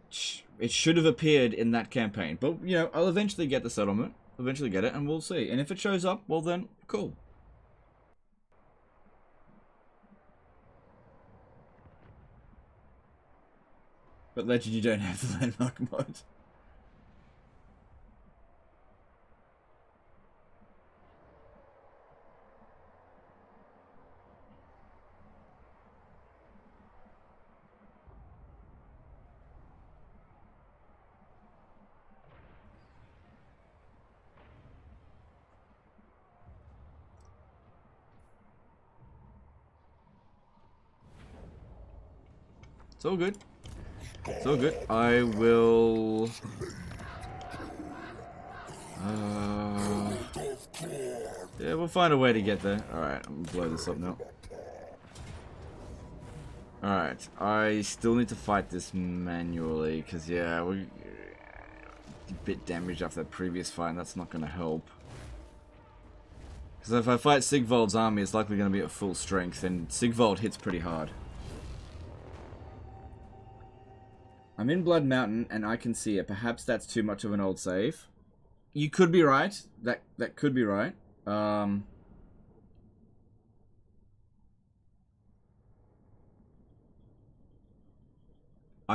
should have appeared in that campaign. But, you know, I'll eventually get the settlement. Eventually get it, and we'll see. And if it shows up, well then, cool. But Legend, you don't have the landmark mod. It's all good. It's all good. I will... yeah, we'll find a way to get there. Alright, I'm gonna blow this up now. Alright, I still need to fight this manually, because, yeah, we're a bit damaged after that previous fight, and that's not going to help. Because if I fight Sigvald's army, it's likely going to be at full strength, and Sigvald hits pretty hard. I'm in Blood Mountain, and I can see it. Perhaps that's too much of an old save. You could be right. That could be right. Are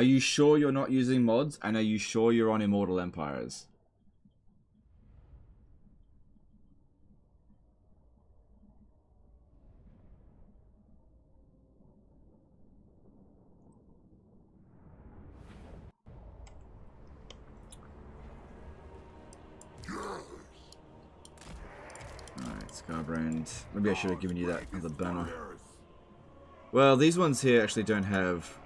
you sure you're not using mods? And are you sure you're on Immortal Empires? Skarbrand. Maybe I should have given you that other banner. Well, these ones here actually don't have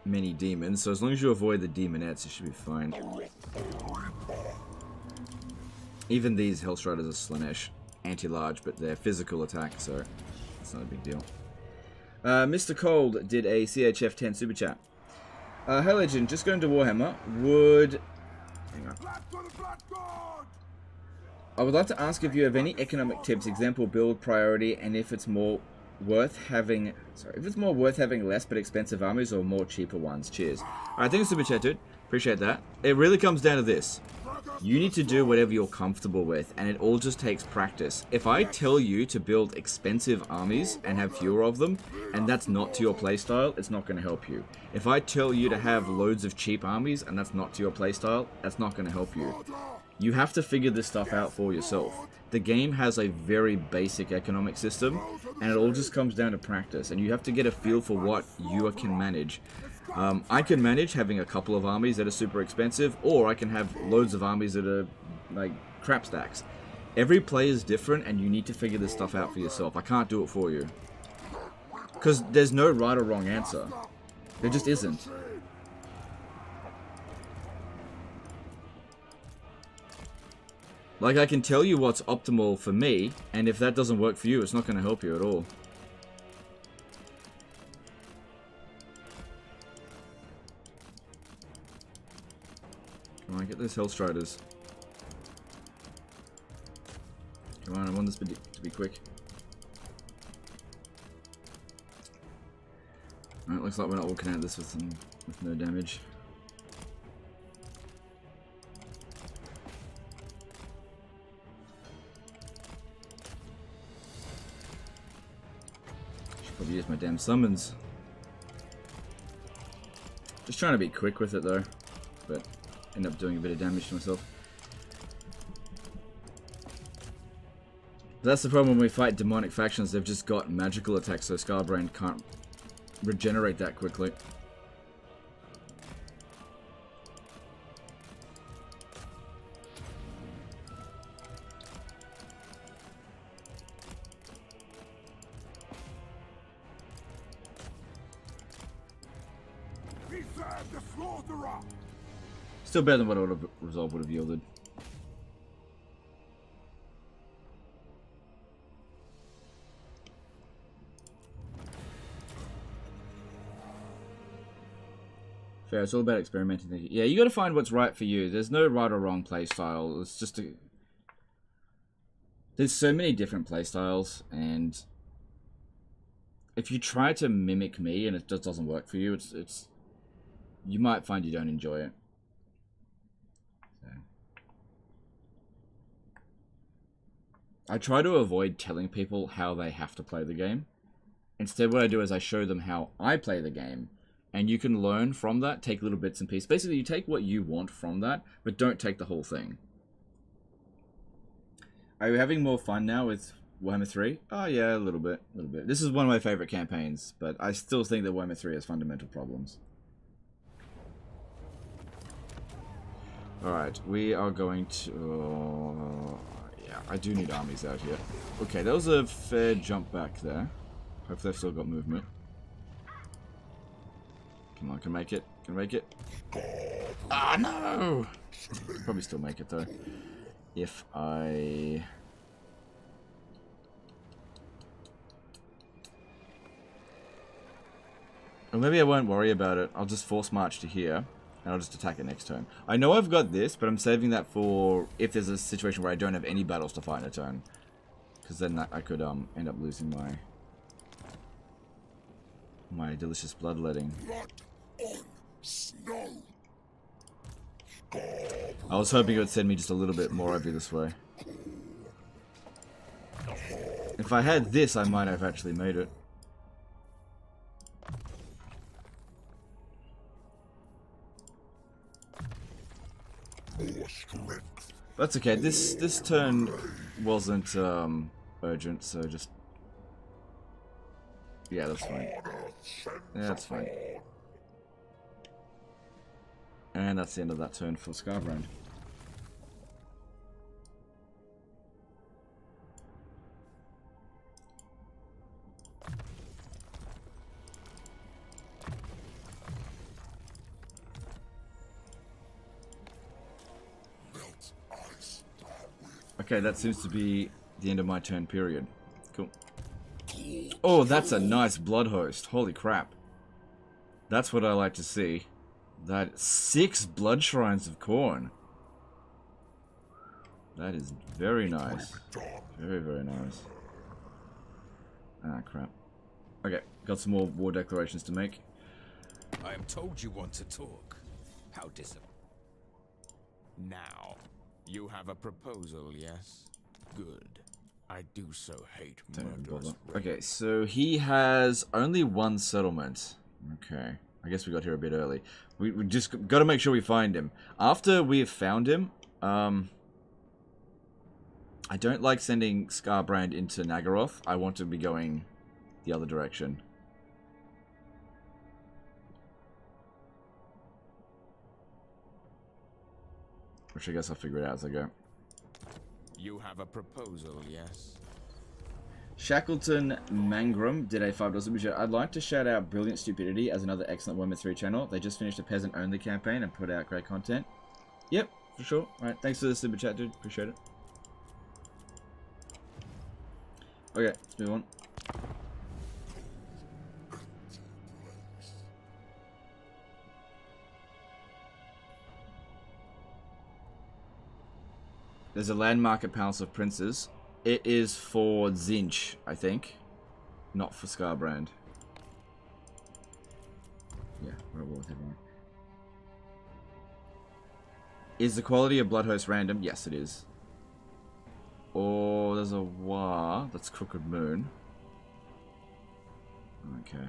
many demons, so as long as you avoid the demonettes, it should be fine. Even these Hellstriders are Slanesh. Anti-large, but they're physical attack, so it's not a big deal. Mr. Cold did a CHF 10 super chat. Hey Legend, just going to Warhammer. Hang on. I would like to ask if you have any economic tips, example build priority, and if it's more worth having less but expensive armies or more cheaper ones. Cheers. Alright, thanks super chat, dude. Appreciate that. It really comes down to this. You need to do whatever you're comfortable with, and it all just takes practice. If I tell you to build expensive armies and have fewer of them, and that's not to your playstyle, it's not going to help you. If I tell you to have loads of cheap armies and that's not to your playstyle, that's not going to help you. You have to figure this stuff out for yourself. The game has a very basic economic system, and it all just comes down to practice, and you have to get a feel for what you can manage. I can manage having a couple of armies that are super expensive, or I can have loads of armies that are like crap stacks. Every player is different, and you need to figure this stuff out for yourself. I can't do it for you. Because there's no right or wrong answer. There just isn't. Like, I can tell you what's optimal for me, and if that doesn't work for you, it's not going to help you at all. Come on, get those Hellstriders. Come on, I want this to be quick. Alright, looks like we're not walking out this with no damage. Should probably use my damn summons. Just trying to be quick with it though, but end up doing a bit of damage to myself. That's the problem when we fight demonic factions, they've just got magical attacks, so Skarbrand can't regenerate that quickly. Still better than what a resolve would have yielded. Fair, it's all about experimenting. Yeah, you gotta find what's right for you. There's no right or wrong playstyle. It's just a... There's so many different playstyles, and if you try to mimic me and it just doesn't work for you, it's you might find you don't enjoy it. So. I try to avoid telling people how they have to play the game. Instead, what I do is I show them how I play the game, and you can learn from that, take little bits and pieces. Basically, you take what you want from that, but don't take the whole thing. Are you having more fun now with Warhammer 3? Oh yeah, a little bit. This is one of my favorite campaigns, but I still think that Warhammer 3 has fundamental problems. Alright, we are going to... yeah, I do need armies out here. Okay, that was a fair jump back there. Hopefully I've still got movement. Come on, can make it. Can make it. Ah, no! Probably still make it, though. If I... Or maybe I won't worry about it. I'll just force march to here, and I'll just attack it next turn. I know I've got this, but I'm saving that for if there's a situation where I don't have any battles to fight in a turn. Because then I could end up losing my delicious bloodletting. Blood on snow. I was hoping it would send me just a little bit more over this way. If I had this, I might have actually made it. That's okay. This turn wasn't urgent, so just yeah, that's fine. Yeah, that's fine. And that's the end of that turn for Skarbrand. Okay, that seems to be the end of my turn period. Cool. Oh, that's a nice blood host. Holy crap. That's what I like to see. That 6 blood shrines of Khorne. That is very nice. Very, very nice. Ah, crap. Okay, got some more war declarations to make. I am told you want to talk. How disappointing. Now, you have a proposal, yes? Good. I do so hate murderous. Okay, so he has only 1 settlement. Okay. I guess we got here a bit early. We just got to make sure we find him. After we've found him, I don't like sending Skarbrand into Nagaroth. I want to be going the other direction. Which I guess I'll figure it out as I go. You have a proposal, yes? Shackleton Mangrum did a $5 super chat. I'd like to shout out Brilliant Stupidity as another excellent Warhammer 3 channel. They just finished a peasant-only campaign and put out great content. Yep, for sure. Alright, thanks for the super chat, dude. Appreciate it. Okay, let's move on. There's a landmark at Palace of Princes. It is for Zinch, I think. Not for Skarbrand. Yeah, we're at war with everyone. Is the quality of Bloodhost random? Yes, it is. Or there's a war. That's Crooked Moon. Okay.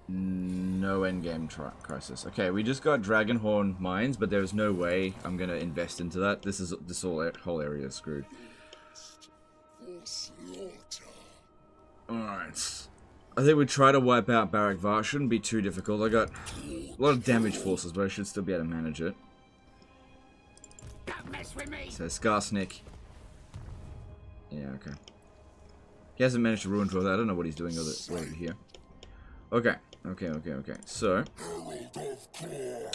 No endgame crisis. Okay, we just got Dragonhorn mines, but there's no way I'm gonna invest into that. This whole area is screwed. Alright. I think we try to wipe out Barak Var. Shouldn't be too difficult. I got a lot of damage forces, but I should still be able to manage it. So Skarsnik. Yeah, okay. He hasn't managed to ruin 12. I don't know what he's doing over here. Okay. Okay. So.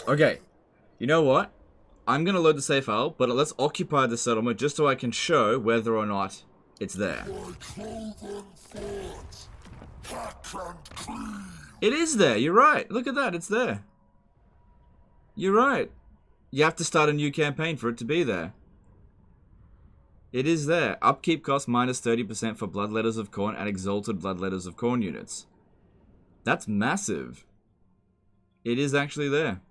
Okay. You know what? I'm going to load the safe file, but let's occupy the settlement just so I can show whether or not it's there. It is there. You're right. Look at that. It's there. You're right. You have to start a new campaign for it to be there. It is there. Upkeep cost minus 30% for Bloodletters of Khorne and Exalted Bloodletters of Khorne units. That's massive. It is actually there.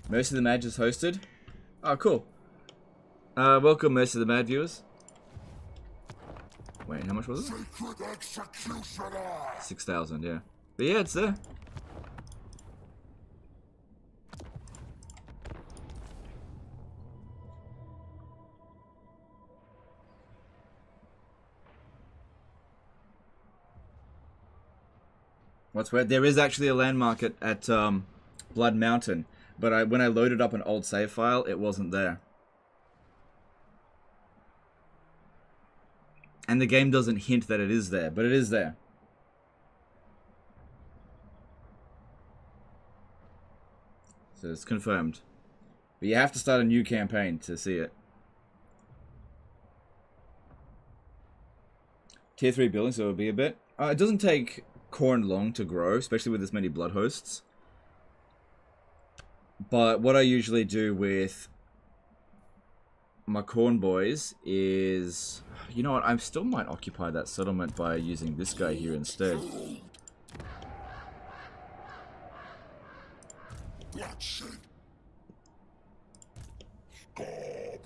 Mercy of the Mad just hosted. Oh, cool. Welcome, Mercy of the Mad viewers. Wait, how much was it? 6,000, yeah. But yeah, it's there. What's weird? There is actually a landmark at Blood Mountain, but when I loaded up an old save file, it wasn't there. And the game doesn't hint that it is there, but it is there. So it's confirmed. But you have to start a new campaign to see it. Tier 3 building, so it'll be a bit. It doesn't take Khorne long to grow, especially with this many blood hosts. But what I usually do with my Khorne boys is, you know what, I still might occupy that settlement by using this guy here instead. Bloodshed. Skarbrand.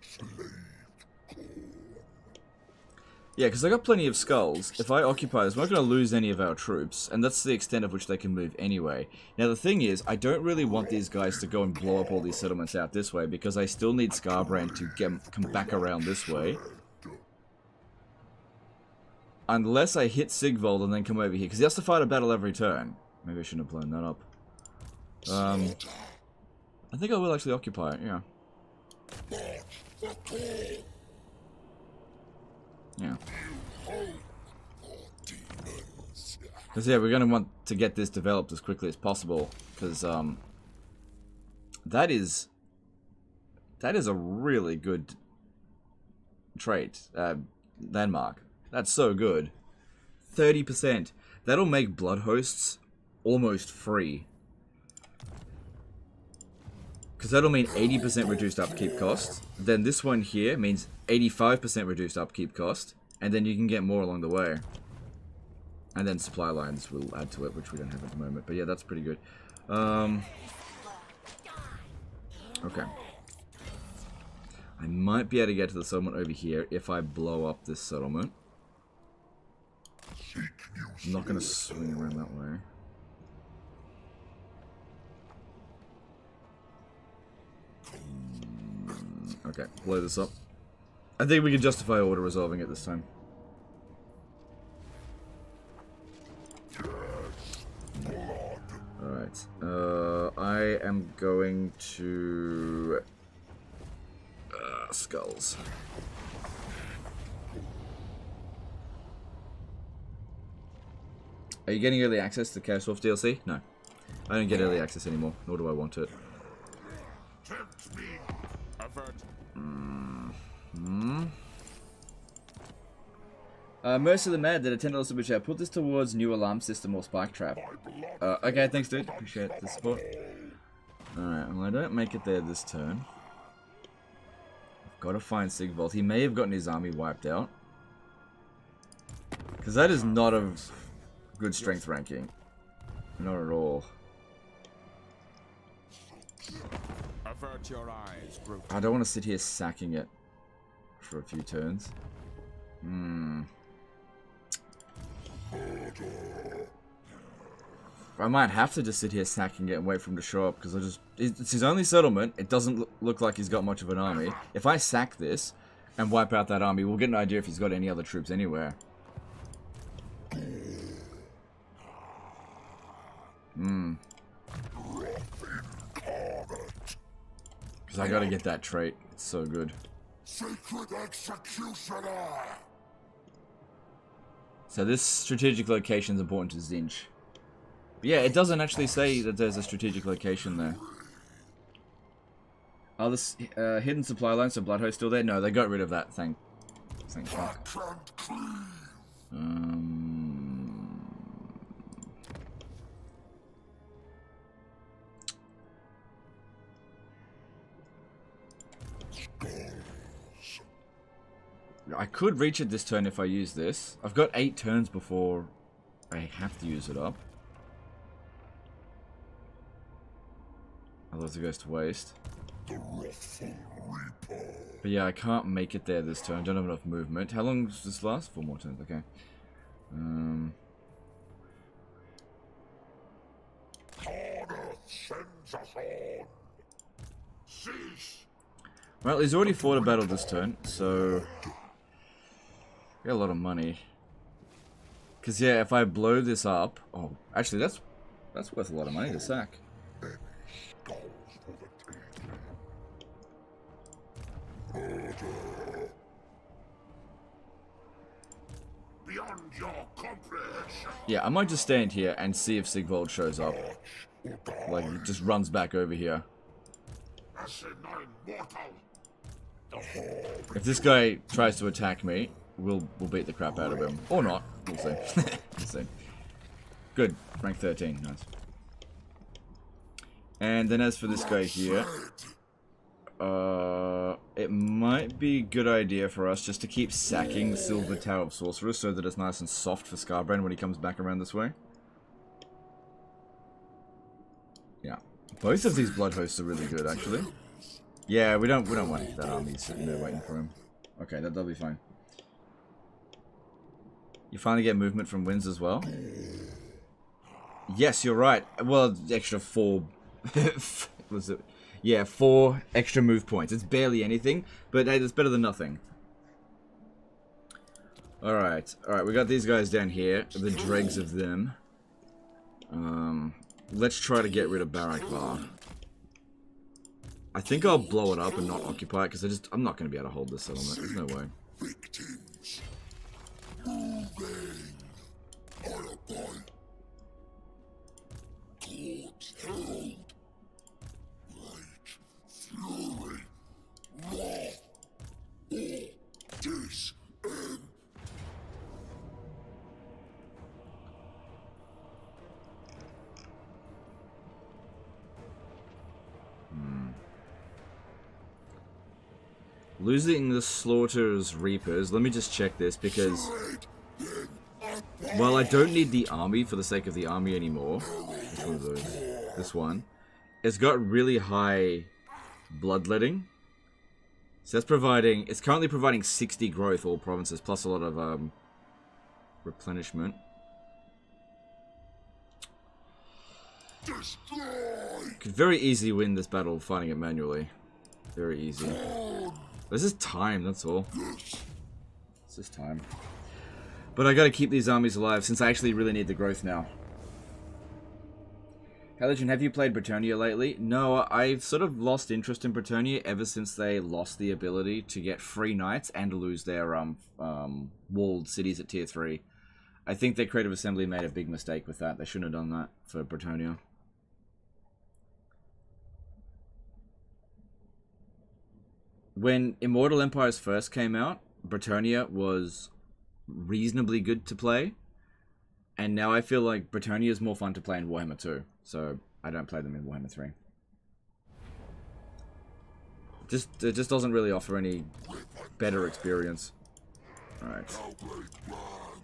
Slave. Yeah, because I got plenty of skulls. If I occupy this, we're not going to lose any of our troops, and that's the extent of which they can move anyway. Now, the thing is, I don't really want these guys to go and blow up all these settlements out this way, because I still need Skarbrand to come back around this way. Unless I hit Sigvald and then come over here, because he has to fight a battle every turn. Maybe I shouldn't have blown that up. I think I will actually occupy it, yeah. Yeah. Because yeah, we're going to want to get this developed as quickly as possible, because that is a really good trait, landmark. That's so good. 30%. That'll make blood hosts almost free. Because that'll mean 80% reduced upkeep cost. Then this one here means 85% reduced upkeep cost. And then you can get more along the way. And then supply lines will add to it, which we don't have at the moment. But yeah, that's pretty good. Okay. I might be able to get to the settlement over here if I blow up this settlement. I'm not going to swing around that way. Okay, blow this up. I think we can justify auto-resolving it this time. Alright, I am going to... skulls. Are you getting early access to Chaos Wolf DLC? No. I don't get early access anymore, nor do I want it. Mercy the Mad did a $10 super chat. Put this towards new alarm system or spike trap. Okay, thanks dude. Appreciate the support. Alright, well I don't make it there this turn. I've got to find Sigvald. He may have gotten his army wiped out. Because that is not a good strength ranking. Not at all. Avert your eyes, I don't want to sit here sacking it for a few turns. I might have to just sit here sacking it and wait for him to show up because it's his only settlement. It doesn't look like he's got much of an army. If I sack this and wipe out that army, we'll get an idea if he's got any other troops anywhere. Because I gotta get that trait. It's so good. Sacred Executioner! So this strategic location is important to Zinch. But yeah, it doesn't actually say that there's a strategic location there. Are the hidden supply lines of Bloodhost still there? No, they got rid of that. Thank fuck. I could reach it this turn if I use this. I've got 8 turns before I have to use it up. Otherwise it goes to waste. But yeah, I can't make it there this turn. Don't have enough movement. How long does this last? 4 more turns, okay. Well, he's already fought a battle this turn, so... got a lot of money. Because yeah, if I blow this up... oh, actually that's worth a lot of money to sack. Beyond your comprehension. Yeah, I might just stand here and see if Sigvald shows up. Like, he just runs back over here. If this guy tries to attack me, we'll beat the crap out of him. Or not. We'll see. We'll see. Good. Rank 13. Nice. And then as for this guy here, it might be a good idea for us just to keep sacking the Silver Tower of Sorcerers so that it's nice and soft for Skarbrand when he comes back around this way. Yeah. Both of these blood hosts are really good, actually. Yeah, we don't want that army sitting there waiting for him. Okay, that'll be fine. You finally get movement from winds as well? Yes, you're right. Well, extra 4... was it? Yeah, 4 extra move points. It's barely anything, but hey, that's better than nothing. Alright, we got these guys down here, the dregs of them. Let's try to get rid of Barakvar. I think I'll blow it up and not occupy it, because I'm not going to be able to hold this settlement. There's no way. Victims. Moving. Autobot. Courts held. Fury, wrath, or disend. Losing the Slaughter's Reapers, let me just check this because while I don't need the army for the sake of the army anymore, which one of those? This one. It's got really high bloodletting. So that's providing, it's currently providing 60 growth all provinces, plus a lot of replenishment. Could very easily win this battle fighting it manually. Very easy. This is time, that's all. It's just time. But I gotta keep these armies alive since I actually really need the growth now. Legend, have you played Bretonnia lately? No, I've sort of lost interest in Bretonnia ever since they lost the ability to get free knights and lose their walled cities at tier 3. I think their Creative Assembly made a big mistake with that. They shouldn't have done that for Bretonnia. When Immortal Empires first came out, Bretonnia was reasonably good to play. And now I feel like Bretonnia is more fun to play in Warhammer 2. So I don't play them in Warhammer 3. It just doesn't really offer any better experience. Alright.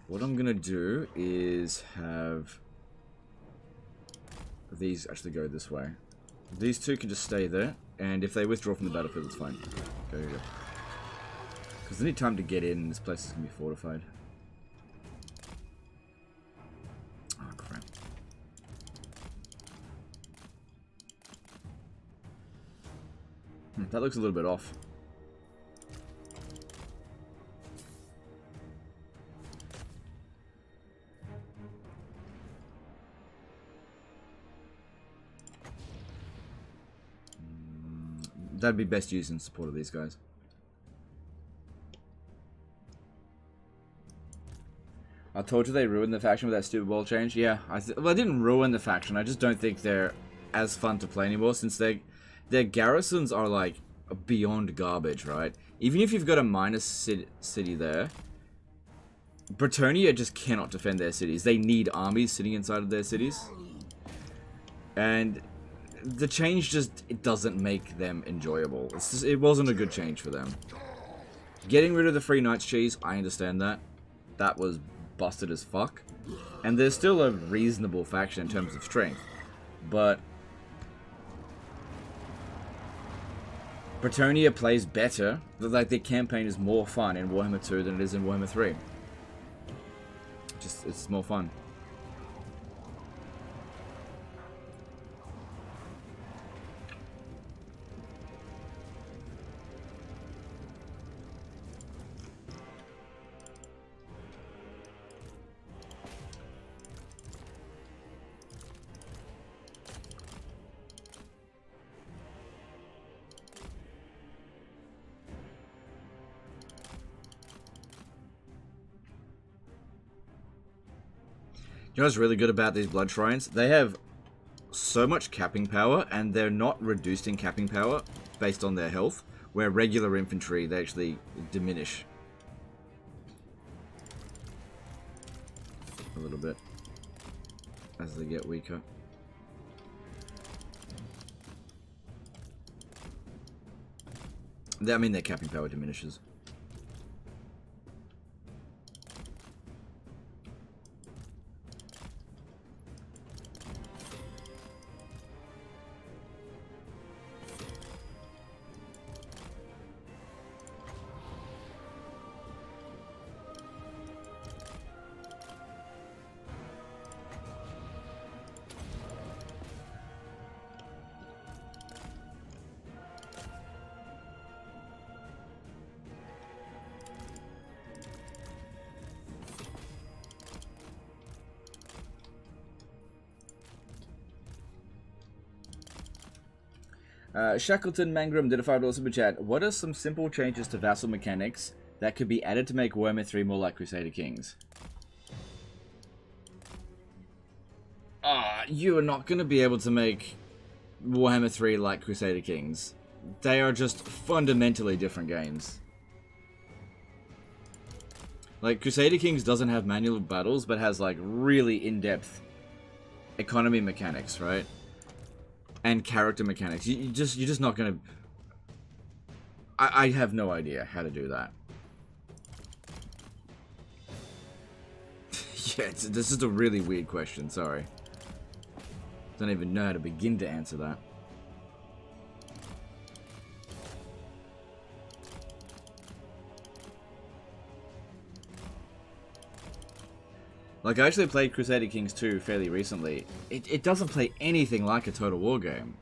What I'm gonna do is have these actually go this way. These two can just stay there, and if they withdraw from the battlefield, it's fine. Go, go, go. Because they need time to get in, and this place is gonna be fortified. Oh crap. That looks a little bit off. That'd be best used in support of these guys. I told you they ruined the faction with that stupid wall change. Yeah, well, I didn't ruin the faction. I just don't think they're as fun to play anymore since their garrisons are like beyond garbage, right? Even if you've got a minus city there, Bretonnia just cannot defend their cities. They need armies sitting inside of their cities. And the change just, it doesn't make them enjoyable. It's just, it wasn't a good change for them. Getting rid of the free knights cheese, I understand that. That was busted as fuck. And there's still a reasonable faction in terms of strength. But Bretonnia plays better. Like, their campaign is more fun in Warhammer 2 than it is in Warhammer 3. Just, it's more fun. You know what's really good about these blood shrines? They have so much capping power, and they're not reduced in capping power based on their health, where regular infantry, they actually diminish a little bit as they get weaker. I mean, their capping power diminishes. Shackleton Mangrum did a $5 super chat. What are some simple changes to vassal mechanics that could be added to make Warhammer 3 more like Crusader Kings? You are not going to be able to make Warhammer 3 like Crusader Kings. They are just fundamentally different games. Like, Crusader Kings doesn't have manual battles, but has, like, really in-depth economy mechanics, right? And character mechanics. You're just not gonna... I have no idea how to do that. Yeah, this is a really weird question, sorry. Don't even know how to begin to answer that. Like, I actually played Crusader Kings 2 fairly recently. It doesn't play anything like a Total War game.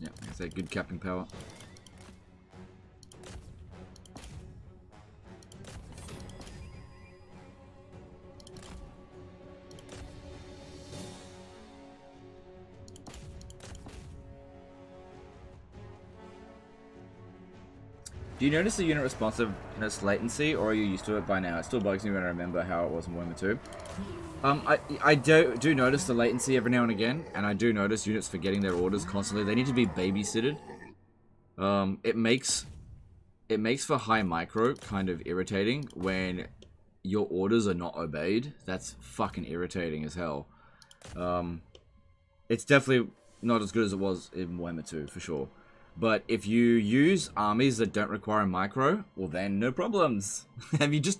Yeah, like I said, good capping power. Do you notice the unit responsiveness latency, or are you used to it by now? It still bugs me when I remember how it was in Warhammer 2. I do notice the latency every now and again, and I do notice units forgetting their orders constantly. They need to be babysitted. It makes for high micro kind of irritating when your orders are not obeyed. That's fucking irritating as hell. It's definitely not as good as it was in Warhammer 2, for sure. But if you use armies that don't require micro, well then no problems. Have you just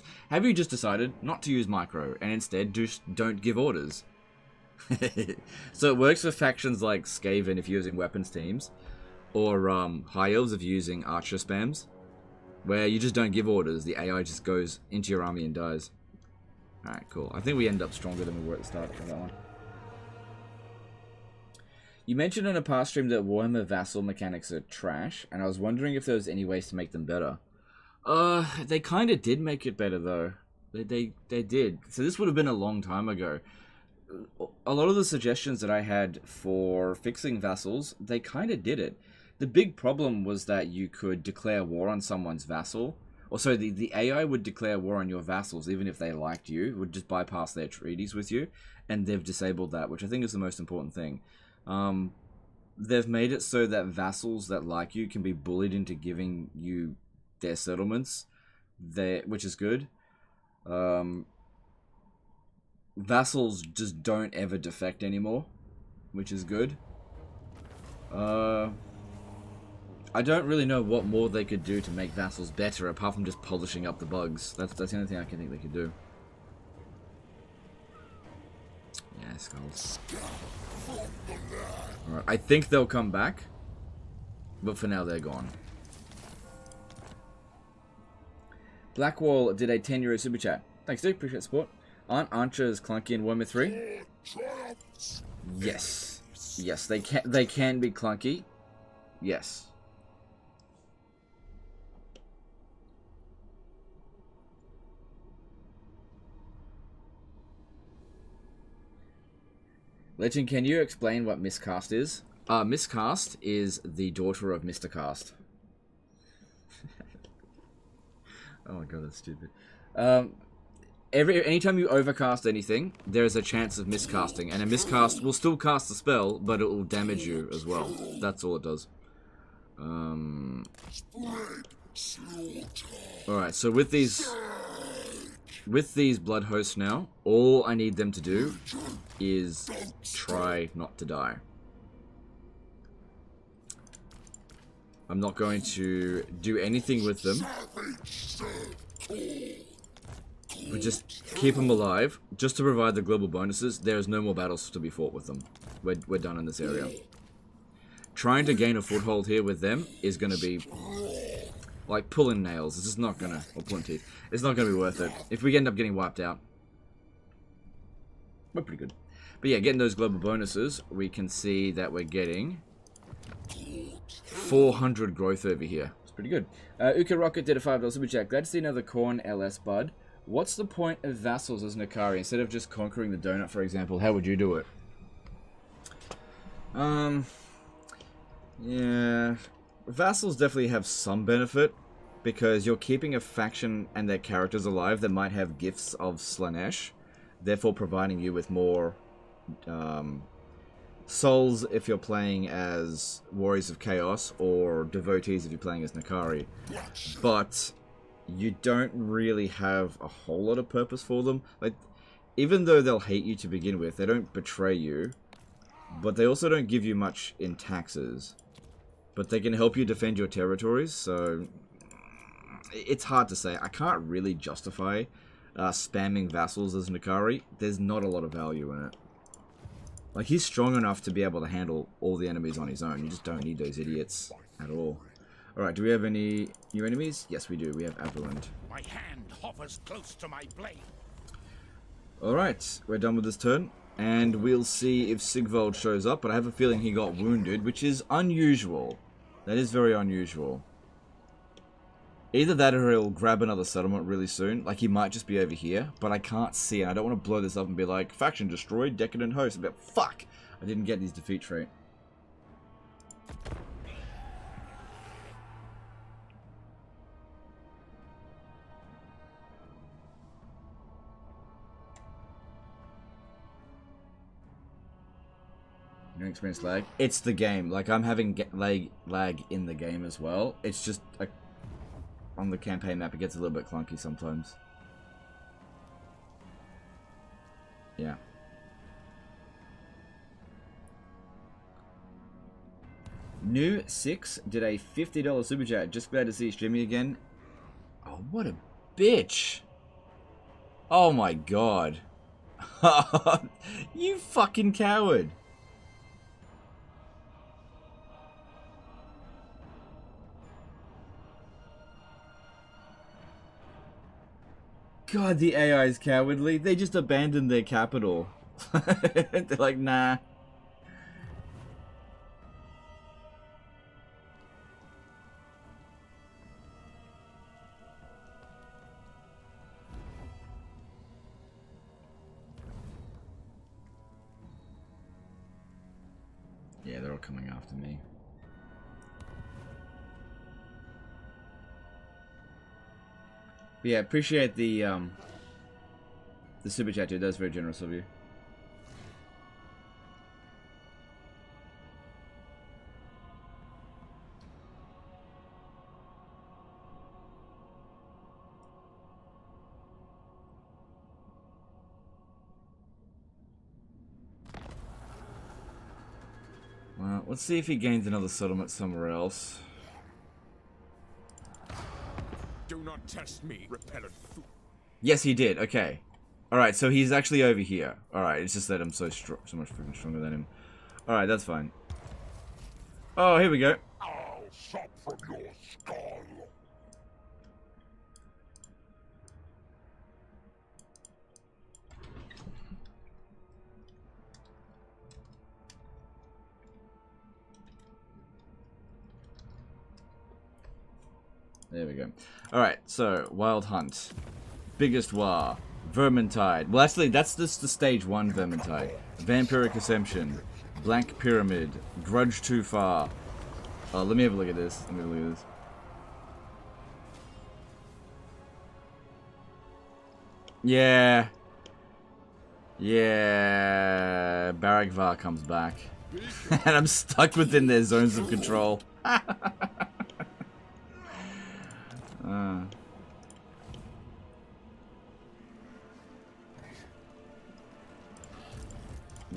decided not to use micro and instead just don't give orders? So it works for factions like Skaven if you're using weapons teams, or High Elves if you're using archer spams, where you just don't give orders. The AI just goes into your army and dies. Alright, cool. I think we end up stronger than we were at the start of that one. You mentioned in a past stream that Warhammer vassal mechanics are trash, and I was wondering if there was any ways to make them better. They kind of did make it better, though. They did. So this would have been a long time ago. A lot of the suggestions that I had for fixing vassals, they kind of did it. The big problem was that you could declare war on someone's vassal. Or so the AI would declare war on your vassals, even if they liked you. It would just bypass their treaties with you, and they've disabled that, which I think is the most important thing. They've made it so that vassals that like you can be bullied into giving you their settlements, which is good. Vassals just don't ever defect anymore, which is good. I don't really know what more they could do to make vassals better, apart from just polishing up the bugs. That's the only thing I can think they could do. Yeah, skulls. Alright, I think they'll come back, but for now they're gone. Blackwall did a €10 super chat. Thanks, dude. Appreciate the support. Aren't archers clunky in Warhammer 3? Yes. Yes, they can be clunky. Yes. Legend, can you explain what miscast is? Miscast is the daughter of Mr. Cast. Oh my god, that's stupid. Anytime you overcast anything, there is a chance of miscasting, and a miscast will still cast the spell, but it will damage you as well. That's all it does. Alright, so with these blood hosts now, all I need them to do is try not to die. I'm not going to do anything with them, but just keep them alive, just to provide the global bonuses. There's no more battles to be fought with them. We're done in this area. Trying to gain a foothold here with them is going to be like pulling nails. It's just not going to, or pulling teeth. It's not going to be worth it. If we end up getting wiped out, we're pretty good. But yeah, getting those global bonuses, we can see that we're getting 400 growth over here. It's pretty good. Uka Rocket did a $5 super chat. Glad to see another Khorne LS bud. What's the point of vassals as Nakari? Instead of just conquering the donut, for example, how would you do it? Yeah, vassals definitely have some benefit, because you're keeping a faction and their characters alive that might have gifts of Slanesh, therefore providing you with more souls if you're playing as Warriors of Chaos, or devotees if you're playing as Nakari. But you don't really have a whole lot of purpose for them. Like, even though they'll hate you to begin with, they don't betray you, but they also don't give you much in taxes. but they can help you defend your territories, so it's hard to say. I can't really justify spamming vassals as Nakari. There's not a lot of value in it. Like, he's strong enough to be able to handle all the enemies on his own. You just don't need those idiots at all. Alright, do we have any new enemies? Yes, we do. We have Averland. My hand hovers close to my blade. Alright, we're done with this turn. And we'll see if Sigvald shows up. But I have a feeling he got wounded, which is unusual. That is very unusual. Either that or he'll grab another settlement really soon. Like, he might just be over here. But I can't see, and I don't want to blow this up and be like, faction destroyed, decadent host. I'll be like, fuck! I didn't get his defeat trait. You don't experience lag? It's the game. Like, I'm having lag in the game as well. It's just, like, on the campaign map, it gets a little bit clunky sometimes. Yeah. New 6 did a $50 super chat. Just glad to see you streaming again. Oh, what a bitch. Oh my god. You fucking coward. God, the AI is cowardly. They just abandoned their capital. They're like, nah. Yeah, they're all coming after me. But yeah, appreciate the super chat, dude. That's very generous of you. Well, let's see if he gains another settlement somewhere else. Do not test me, repellent fool. Yes, he did. Okay. Alright, so he's actually over here. Alright, it's just that I'm so much freaking stronger than him. Alright, that's fine. Oh, here we go. I'll sup from your skull. There we go. Alright, so, Wild Hunt. Biggest War. Vermintide. Well, actually, that's just the stage 1 Vermintide. Vampiric Ascension. Blank Pyramid. Grudge Too Far. Oh, let me have a look at this. Let me have a look at this. Yeah. Yeah. Baragvar comes back. And I'm stuck within their zones of control.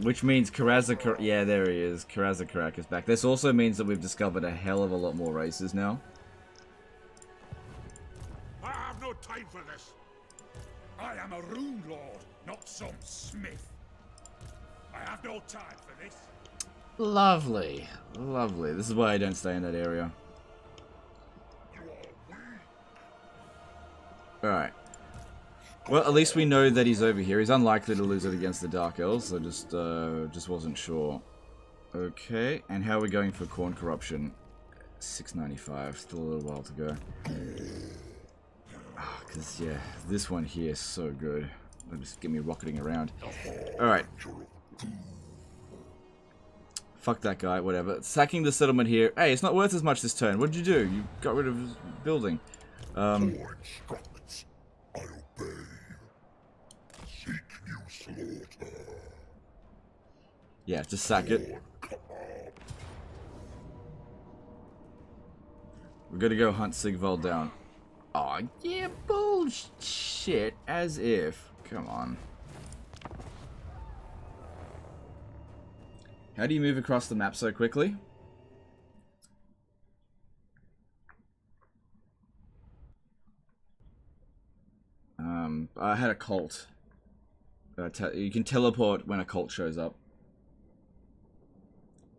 Which means Karazakar... Yeah, there he is. Karazakarak is back. This also means that we've discovered a hell of a lot more races now. I have no time for this. I am a rune lord, not some smith. I have no time for this. Lovely. Lovely. This is why I don't stay in that area. Alright. Well, at least we know that he's over here. He's unlikely to lose it against the Dark Elves. I just wasn't sure. Okay, and how are we going for Khorne Corruption? 695. Still a little while to go. Because, yeah, this one here is so good. It'll just get me rocketing around. Alright. Fuck that guy, whatever. Sacking the settlement here. Hey, it's not worth as much this turn. What did you do? You got rid of his building. Instructs. I obey. Seek you slaughter. Yeah, just sack it. We're gonna go hunt Sigvald down. Aw, yeah, bullshit. As if. Come on. How do you move across the map so quickly? I had a cult. You can teleport when a cult shows up.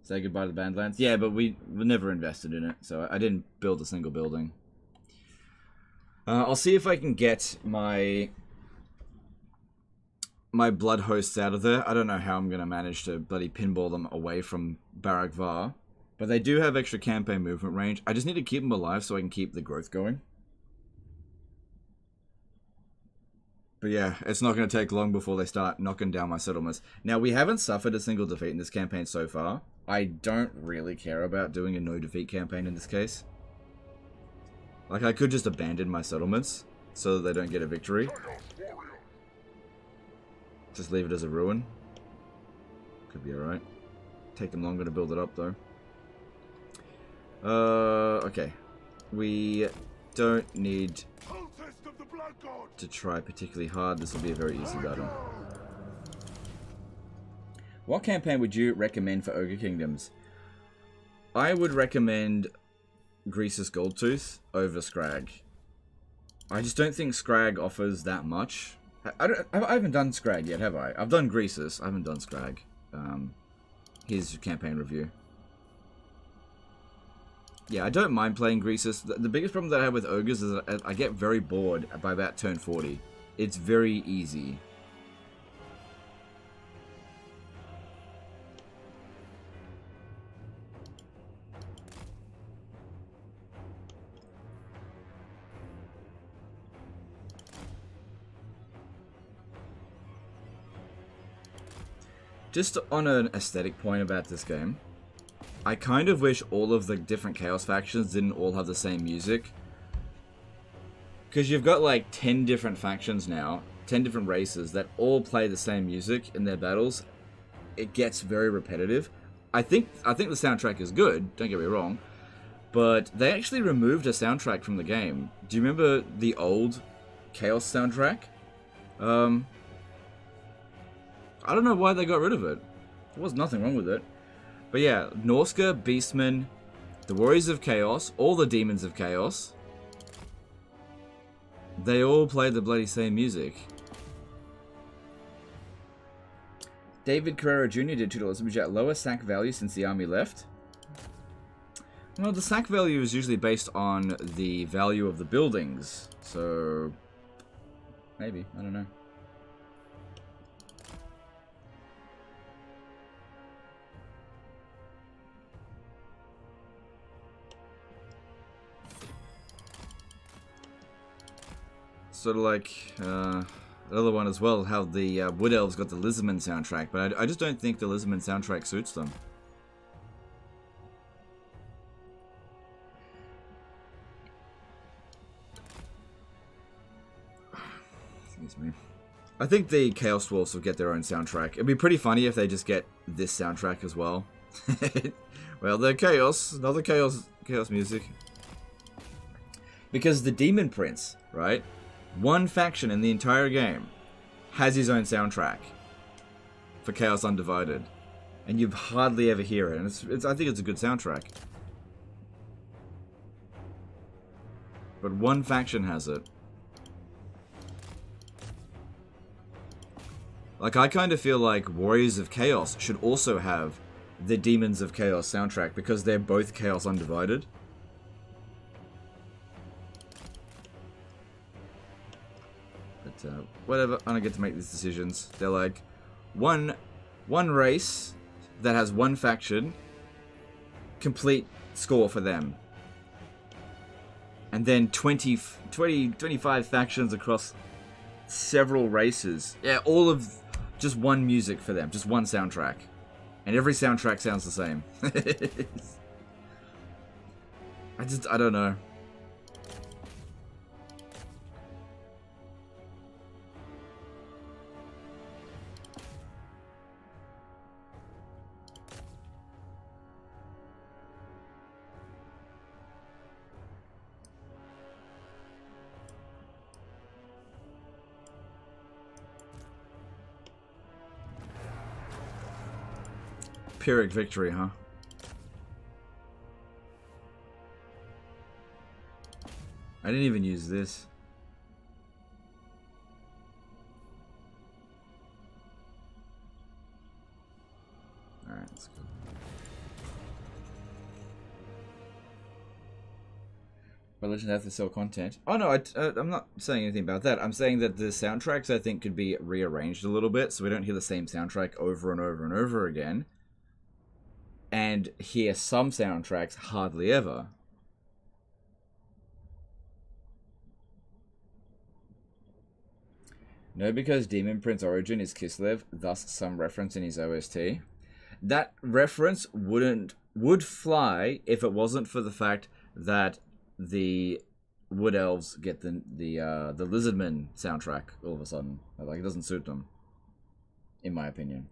Say goodbye to the Badlands. Yeah, but we never invested in it, so I didn't build a single building. I'll see if I can get my blood hosts out of there. I don't know how I'm going to manage to bloody pinball them away from Barak Var. But they do have extra campaign movement range. I just need to keep them alive so I can keep the growth going. But yeah, it's not going to take long before they start knocking down my settlements. Now, we haven't suffered a single defeat in this campaign so far. I don't really care about doing a no-defeat campaign in this case. Like, I could just abandon my settlements so that they don't get a victory. Just leave it as a ruin. Could be alright. Take them longer to build it up, though. Okay. We don't need to try particularly hard. This will be a very easy battle. What campaign would you recommend for Ogre Kingdoms? I would recommend Greasus Goldtooth over Scrag. I just don't think Scrag offers that much. I haven't done Scrag yet, have I? I've done Greasus. I haven't done Scrag. Here's your campaign review. Yeah, I don't mind playing Greasus. The biggest problem that I have with Ogres is that I get very bored by about turn 40. It's very easy. Just on an aesthetic point about this game, I kind of wish all of the different Chaos factions didn't all have the same music. Because you've got like 10 different factions now, 10 different races that all play the same music in their battles. It gets very repetitive. I think the soundtrack is good, don't get me wrong, but they actually removed a soundtrack from the game. Do you remember the old Chaos soundtrack? I don't know why they got rid of it. There was nothing wrong with it. But yeah, Norska, Beastmen, the Warriors of Chaos, all the Demons of Chaos, they all play the bloody same music. David Carrera Jr. did $2 super chat. Lower sack value since the army left. Well, the sack value is usually based on the value of the buildings. So, maybe. I don't know. Sort of like another one as well, how the Wood Elves got the Lizardman soundtrack, but I just don't think the Lizardman soundtrack suits them. Excuse me. I think the Chaos Dwarfs will get their own soundtrack. It'd be pretty funny if they just get this soundtrack as well. Well, they're Chaos, another Chaos music. Because the Demon Prince, right? One faction in the entire game has his own soundtrack for Chaos Undivided, and you hardly ever hear it. And I think it's a good soundtrack, but one faction has it. Like, I kind of feel like Warriors of Chaos should also have the Demons of Chaos soundtrack because they're both Chaos Undivided. Whatever, I don't get to make these decisions. They're like, one race that has one faction, complete score for them. And then 25 factions across several races. Yeah, all of just one music for them, just one soundtrack. And every soundtrack sounds the same. I don't know. Pyrrhic victory, huh? I didn't even use this. But Legend has to sell content. Oh no, I'm not saying anything about that. I'm saying that the soundtracks I think could be rearranged a little bit so we don't hear the same soundtrack over and over and over again. And hear some soundtracks hardly ever. No, because Demon Prince Origin is Kislev, thus some reference in his OST. That reference would fly if it wasn't for the fact that the Wood Elves get the Lizardman soundtrack all of a sudden. Like, it doesn't suit them, in my opinion.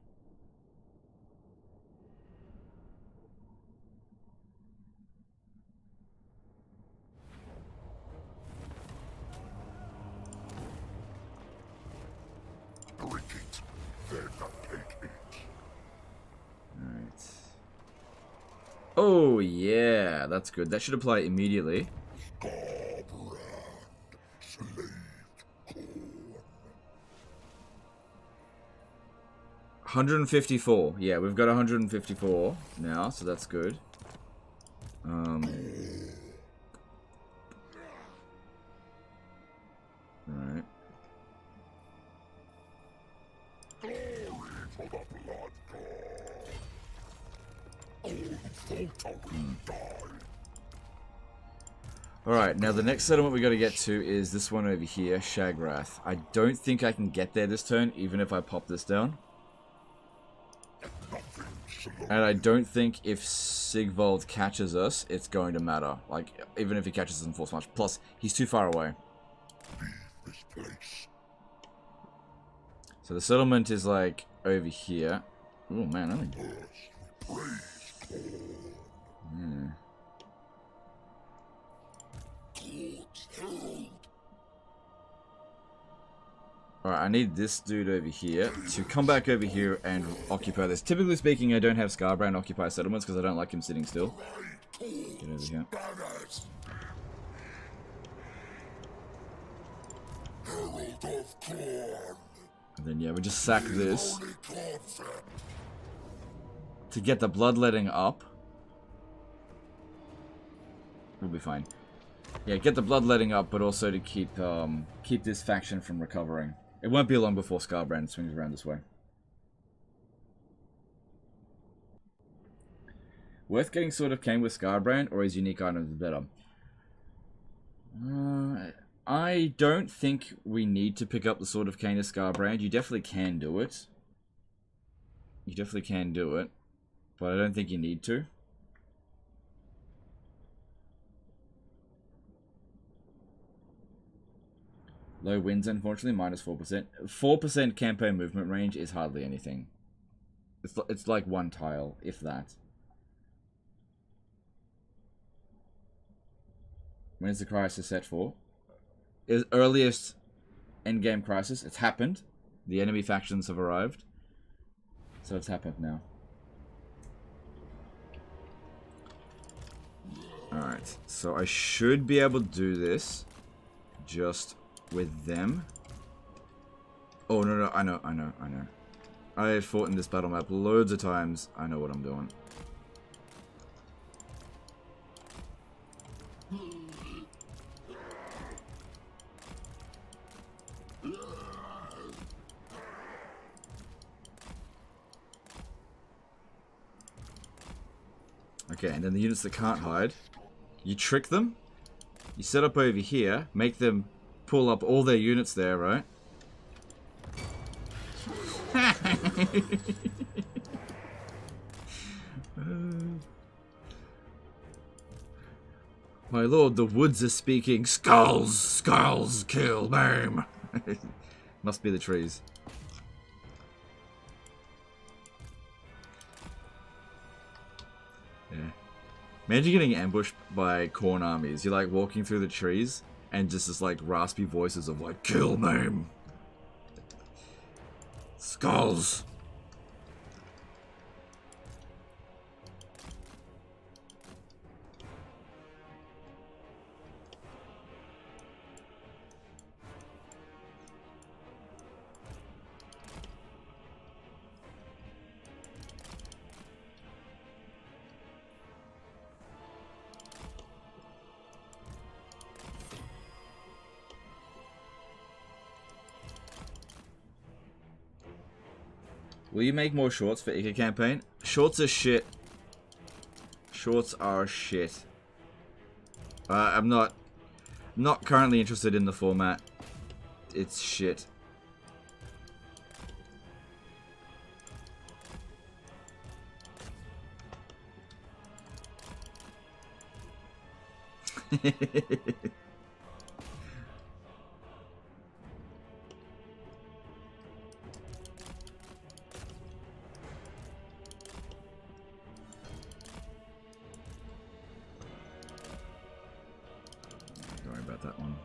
Drink it, then take it. Alright. Oh, yeah, that's good. That should apply immediately. Skarbrand, slaved Khorne. 154. Yeah, we've got 154 now, so that's good. Right. Glory for the blood god. All falter will die. Alright, now the next settlement we got to get to is this one over here, Shagrath. I don't think I can get there this turn, even if I pop this down. And I don't think if Sigvald catches us, it's going to matter. Like, even if he catches us in force march. Plus, he's too far away. Leave this place. So the settlement is, like, over here. Oh, man, only... Praise Khorne. Khorne's herald. Alright, I need this dude over here to come back over here and occupy this. Typically speaking, I don't have Skarbrand occupy settlements because I don't like him sitting still. Get over here. Banners. Herald of Khorne. And then, yeah, we just sack this Holy concept. to get the bloodletting up. We'll be fine. Yeah, get the bloodletting up, but also to keep this faction from recovering. It won't be long before Skarbrand swings around this way. Worth getting Sword of Cain with Skarbrand, or his unique items better? I don't think we need to pick up the Sword of Cain as Skarbrand. You definitely can do it. You definitely can do it. But I don't think you need to. Low winds, unfortunately, minus 4%. 4% campaign movement range is hardly anything. It's like one tile, if that. When is the crisis set for? Is earliest endgame crisis. It's happened. The enemy factions have arrived. So it's happened now. Alright, so I should be able to do this just with them. Oh, no, I know. I have fought in this battle map loads of times. I know what I'm doing. Okay, and then the units that can't hide, you trick them, you set up over here, make them pull up all their units there, right? My lord, the woods are speaking. Skulls, skulls, kill, maim. Must be the trees. Yeah. Imagine getting ambushed by Khorne armies. You're like walking through the trees and just this like raspy voices of like, kill, maim. Skulls. Will you make more shorts for Ica campaign? Shorts are shit. Shorts are shit. I'm not currently interested in the format. It's shit. Don't worry about that one.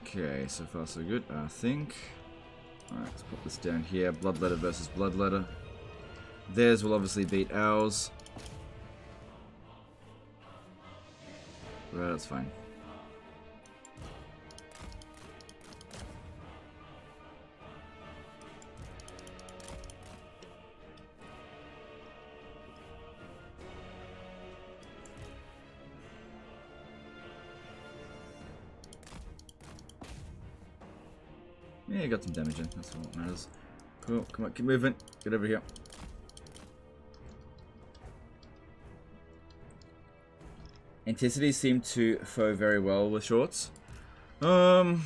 Okay, so far so good, I think. Alright, let's put this down here. Bloodletter versus Bloodletter. Theirs will obviously beat ours. Right, that's fine. Yeah, got some damage in. That's what matters. Cool. Come on, keep moving. Get over here. Anticities seem to flow very well with shorts. Anticity.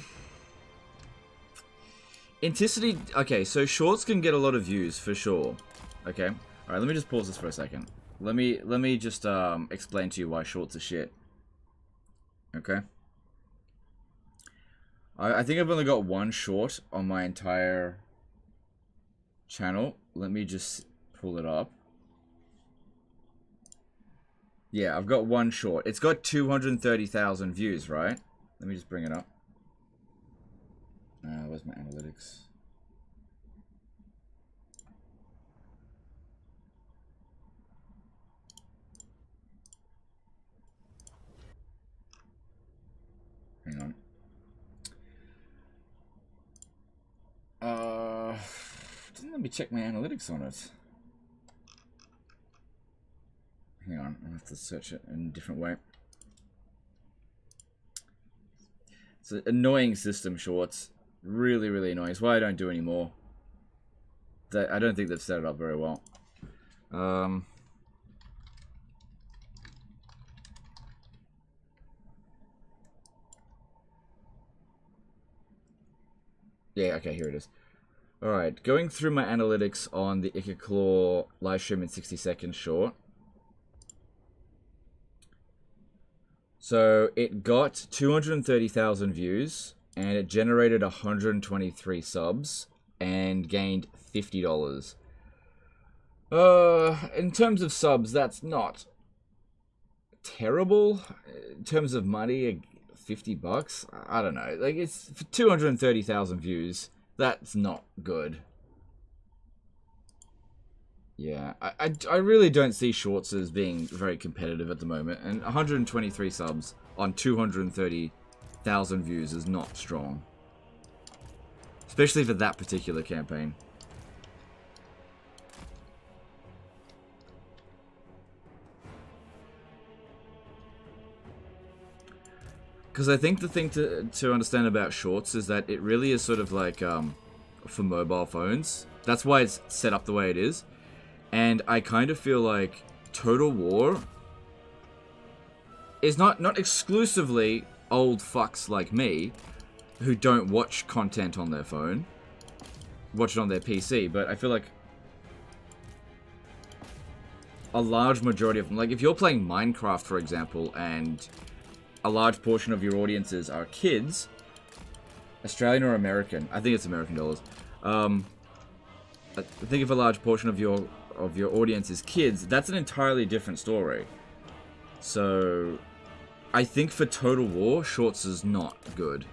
Okay, so shorts can get a lot of views for sure. Okay. All right. Let me just pause this for a second. Let me just explain to you why shorts are shit. Okay. I think I've only got one short on my entire channel. Let me just pull it up. Yeah, I've got one short. It's got 230,000 views, right? Let me just bring it up. Where's my analytics? Hang on. Doesn't let me check my analytics on it. Hang on, I'll have to search it in a different way. It's an annoying system, shorts. Really, really annoying. It's why I don't do any more. I don't think they've set it up very well. Yeah, okay, here it is. Alright, going through my analytics on the Ica Claw livestream in 60 seconds short. So it got 230,000 views and it generated 123 subs and gained $50. In terms of subs, that's not terrible. In terms of money, $50, I don't know. Like, it's for 230,000 views. That's not good. Yeah, I really don't see shorts as being very competitive at the moment, and 123 subs on 230,000 views is not strong, especially for that particular campaign. Because I think the thing to understand about shorts is that it really is sort of like for mobile phones. That's why it's set up the way it is. And I kind of feel like Total War is not exclusively old fucks like me who don't watch content on their phone, watch it on their PC, but I feel like a large majority of them, like if you're playing Minecraft, for example, and a large portion of your audiences are kids, Australian or American, I think it's American dollars, I think if a large portion of your audience is kids, that's an entirely different story. So I think for Total War, shorts is not good.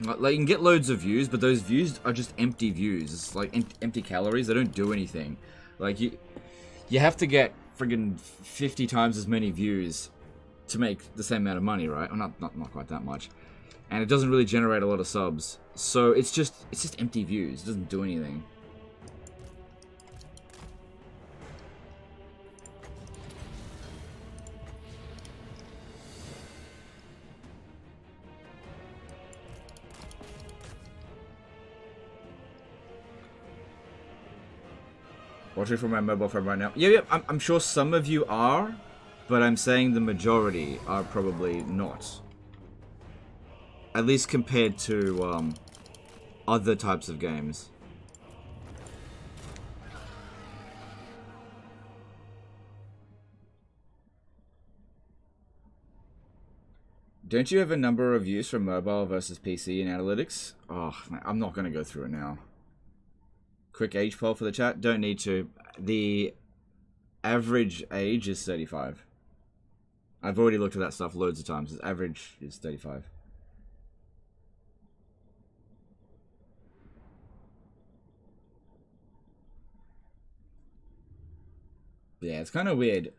Like, you can get loads of views, but those views are just empty views. It's like empty calories. They don't do anything. Like, you have to get friggin' 50 times as many views to make the same amount of money, right? Well, not quite that much. and it doesn't really generate a lot of subs. So it's just empty views. It doesn't do anything. Watching from my mobile phone right now. Yeah, I'm sure some of you are, but I'm saying the majority are probably not. At least compared to other types of games. Don't you have a number of views from mobile versus PC in analytics? Oh, man, I'm not going to go through it now. Quick age poll for the chat. Don't need to. The average age is 35. I've already looked at that stuff loads of times. The average is 35. Yeah, it's kind of weird.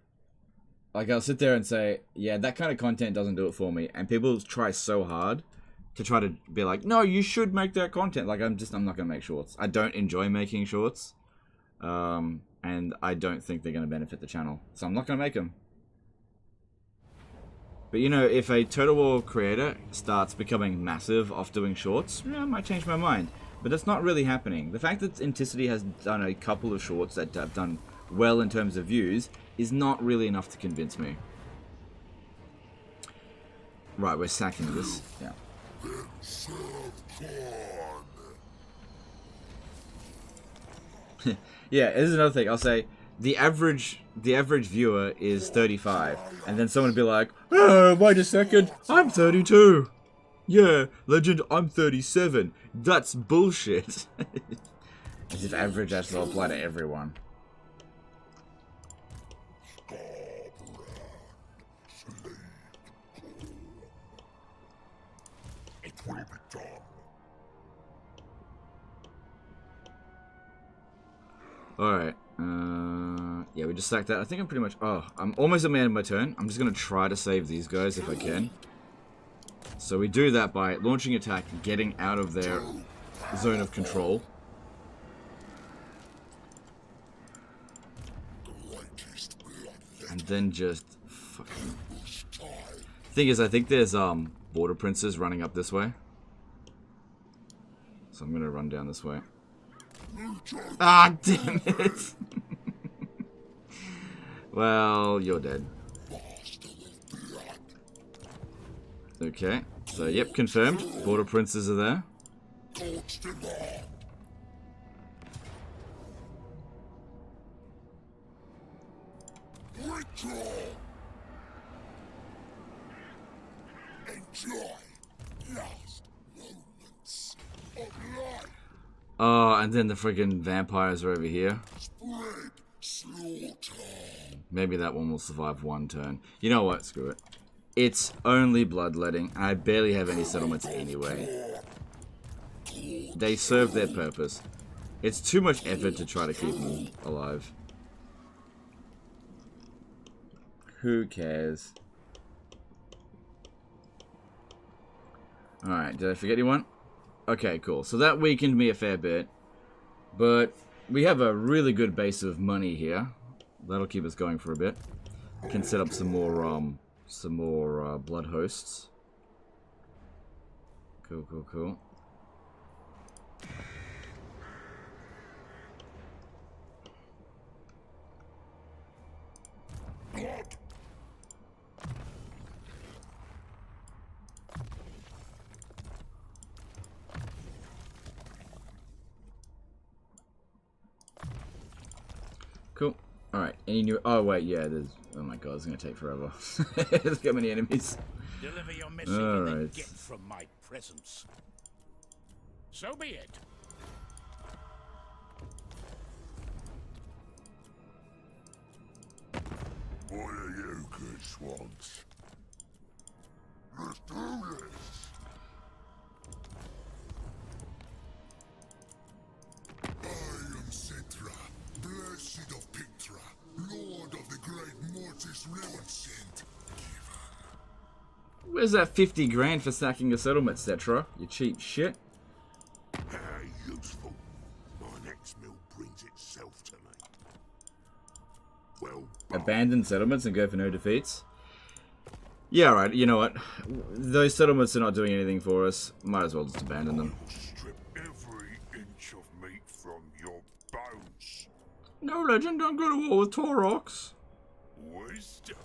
Like, I'll sit there and say, yeah, that kind of content doesn't do it for me. And people try so hard to try to be like, no, you should make that content. Like, I'm not going to make shorts. I don't enjoy making shorts. And I don't think they're going to benefit the channel. So I'm not going to make them. But, you know, if a Total War creator starts becoming massive off doing shorts, I might change my mind. But that's not really happening. The fact that Inticity has done a couple of shorts that have done well in terms of views is not really enough to convince me. Right, we're sacking this. Yeah. Yeah, this is another thing. I'll say the average viewer is 35, and then someone will be like, "Oh, wait a second, I'm 32." Yeah, legend, I'm 37. That's bullshit. As if average has to apply to everyone. It will be done. Alright, yeah, we just sacked that. I think I'm pretty much, I'm almost at the end of my turn. I'm just going to try to save these guys if I can. So we do that by launching attack, getting out of their zone of control. And then just fucking... Thing is, I think there's border princes running up this way. So I'm going to run down this way. Ah, damn it! Well, you're dead. Okay, so yep, confirmed. Border princes are there. Enjoy last moments of life. Oh, and then the friggin' vampires are over here. Spread slaughter. Maybe that one will survive one turn. You know what? Screw it. It's only bloodletting. I barely have any settlements anyway. They serve their purpose. It's too much effort to try to keep them alive. Who cares? Alright, did I forget anyone? Okay, cool. So that weakened me a fair bit. But we have a really good base of money here. That'll keep us going for a bit. Can set up some more blood hosts. Cool, cool, cool. Cool. Alright, any new... Oh, wait, yeah, there's... Oh my god, it's gonna take forever. There's so many enemies. Deliver your missive and then get from my presence. So be it. What are you good swans? Let's do this. I am Cetra, blessed of Pictra, lord of the great Mortis River. Sent given. Where's that 50 grand for sacking a settlement, Cetra? You cheap shit. Very useful. My next meal brings itself to me. Well, Abandon settlements and go for no defeats? Yeah, right, you know what? Those settlements are not doing anything for us. Might as well just abandon them. I'll strip every inch of meat from your bones. No, legend, don't go to war with Taurox. Wisdom.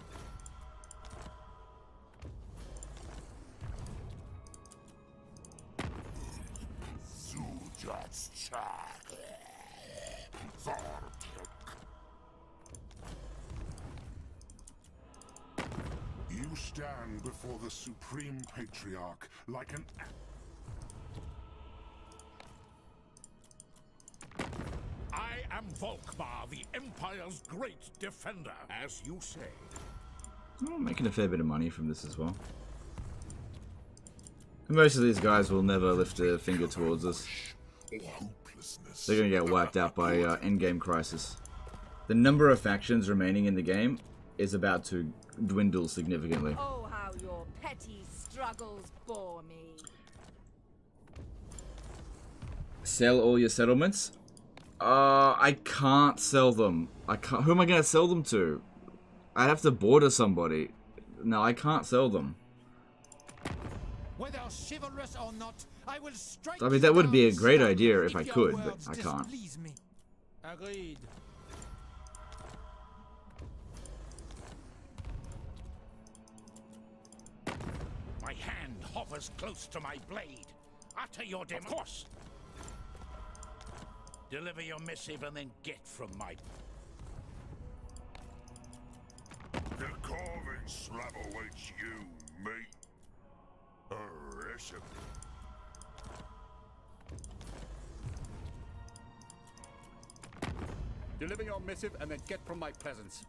You stand before the Supreme Patriarch like an... I am Volkmar, the Empire's great defender, as you say. Oh, making a fair bit of money from this as well. Most of these guys will never lift a finger towards us. hopelessness. They're gonna get wiped out by Endgame Crisis. The number of factions remaining in the game is about to dwindle significantly. Oh, how your petty struggles bore me. Sell all your settlements? I can't sell them. I can't. Who am I gonna sell them to? I'd have to border somebody. No, I can't sell them. Whether chivalrous or not, I will strike. I mean, that would be a great idea if I could, but I can't. Me. Agreed. My hand hovers close to my blade. Utter your demand. Of course. Deliver your missive and then get from my... The carving slab awaits you, mate. A recipe. Deliver your missive and then get from my presence.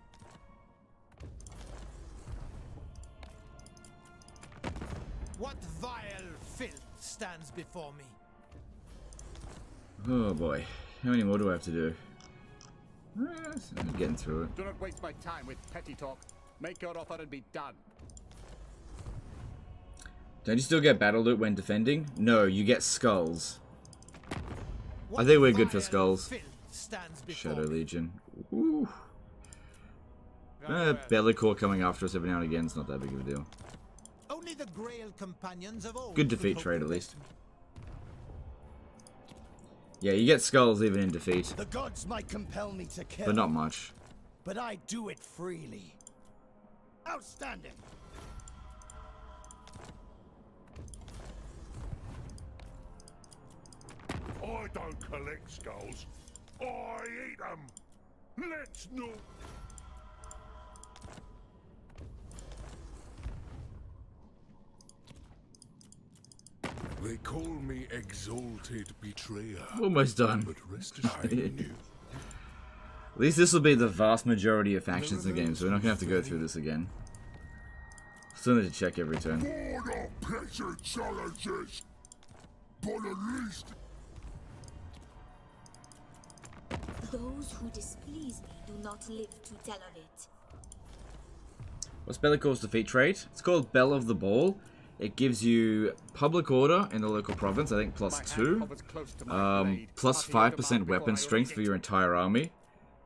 What vile filth stands before me? Oh boy. How many more do I have to do? I'm getting through it. Do not waste my time with petty talk. Make your offer and be done. Don't you still get battle loot when defending? No, you get skulls. I think we're good for skulls. Shadow Legion. Ooh. Bellicore coming after us every now and again is not that big of a deal. Only the Grail companions of old Good defeat trade at least. Yeah, you get skulls even in defeat, The gods might compel me to kill, but not much. but I do it freely. Outstanding. I don't collect skulls. I eat them. Let's not. They call me exalted betrayer. Almost done. But rest assured, At least this will be the vast majority of factions in the game, so we're not going to have to go through this again. Still need to check every turn. border pleasure challenges. But at least Those who displease me do not live to tell of it. What's Bellicore's defeat trait? It's called Bell of the Ball. It gives you public order in the local province, I think +2. Plus 5% weapon strength for your entire army.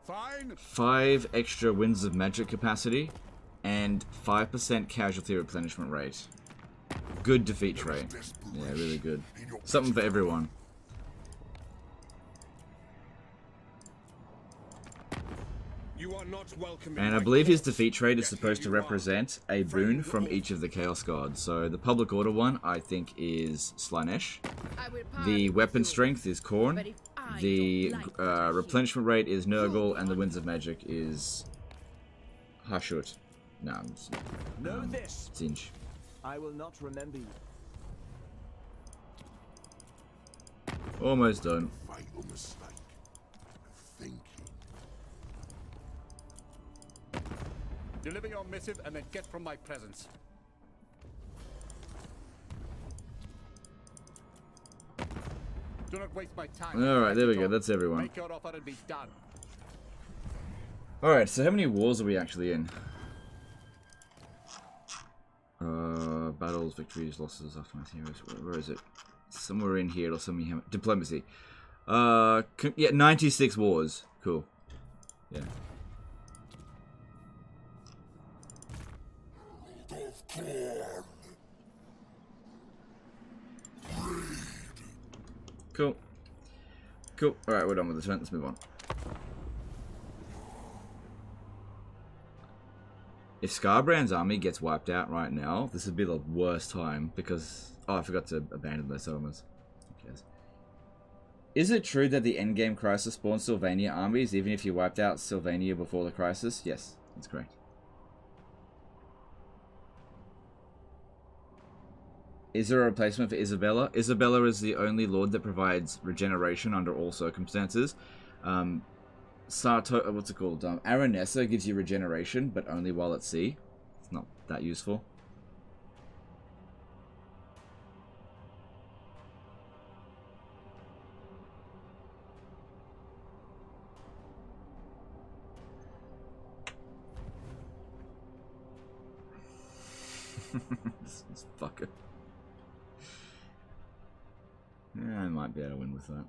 Fine. 5 extra winds of magic capacity. And 5% casualty replenishment rate. Good defeat trait. Yeah, really good. Something for everyone. You are not welcome. And I believe his defeat trait is supposed to represent a boon from each of the Chaos Gods. So the public order one, I think, is Slanesh. The weapon strength is Khorne. The replenishment rate is Nurgle, and the winds of magic is Hashut. No, Know this. Zinj. I will not remember you. Almost done. fatal mistake. Thinking. Deliver your missive and then get from my presence. Do not waste my time. Alright, there we go. That's everyone. Make your offer and be done. Alright, so how many wars are we actually in? Battles, victories, losses, aftermath, heroes. Where is it? Somewhere in here or something. Diplomacy. Yeah, 96 wars. Cool. Yeah. Of Khorne. Cool. Cool. Alright, we're done with the turn. Let's move on. If Skarbrand's army gets wiped out right now, this would be the worst time because... Oh, I forgot to abandon those settlements. Who cares? Is it true that the Endgame crisis spawns Sylvania armies even if you wiped out Sylvania before the crisis? Yes, that's correct. Is there a replacement for Isabella? Isabella is the only lord that provides regeneration under all circumstances. What's it called? Aranessa gives you regeneration, but only while at sea. It's not that useful. this fucker. Yeah, I might be able to win with that.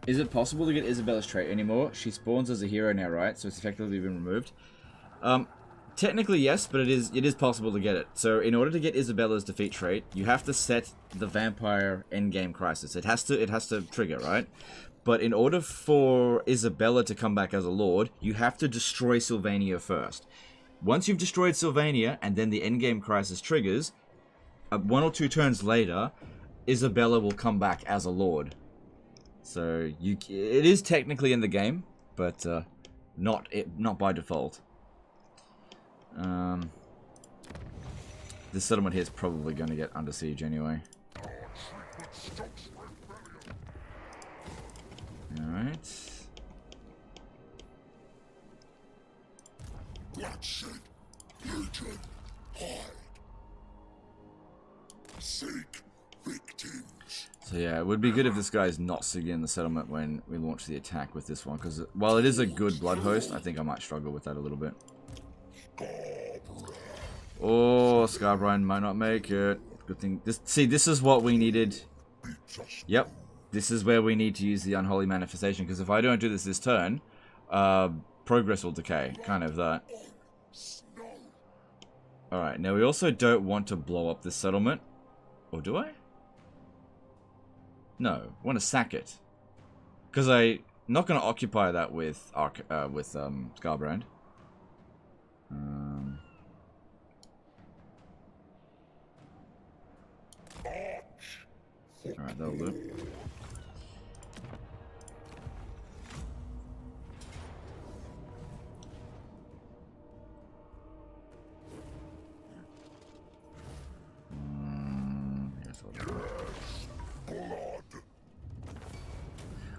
Is it possible to get Isabella's trait anymore? She spawns as a hero now, right? So it's effectively been removed. Technically yes, but it is possible to get it. So in order to get Isabella's defeat trait, you have to set the vampire endgame crisis. It has to trigger, right? But in order for Isabella to come back as a lord, you have to destroy Sylvania first. Once you've destroyed Sylvania and then the endgame crisis triggers, 1 or 2 turns later, Isabella will come back as a lord. So it is technically in the game, but not by default. This settlement here is probably going to get under siege anyway. All right. Bloodshed, Legion, hide. Seek victims. So yeah, it would be good if this guy's not sitting in the settlement when we launch the attack with this one, because while it is a good blood host, I think I might struggle with that a little bit. Oh, Skarbrand might not make it. Good thing. This is what we needed. Yep, this is where we need to use the unholy manifestation, because if I don't do this turn, progress will decay. Kind of that. All right, now we also don't want to blow up this settlement, or do I? No, I want to sack it, because I'm not going to occupy that with Skarbrand. All right, that'll do.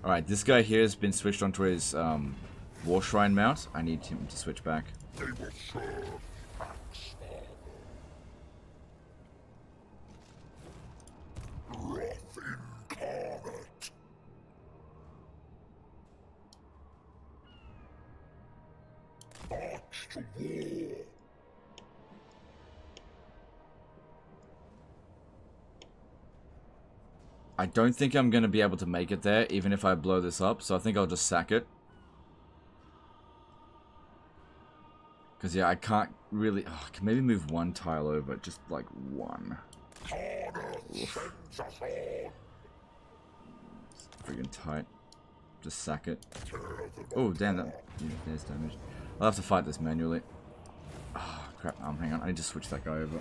Alright, this guy here has been switched onto his War Shrine mount. I need him to switch back. They will serve Axe Wrath incarnate. March to war. I don't think I'm going to be able to make it there, even if I blow this up, so I think I'll just sack it. Because, yeah, I can't really... Oh, I can maybe move 1 tile over, just, like, 1. It's friggin' tight. just sack it. Oh, damn, that there's damage. I'll have to fight this manually. Oh, crap. Hang on. I need to switch that guy over.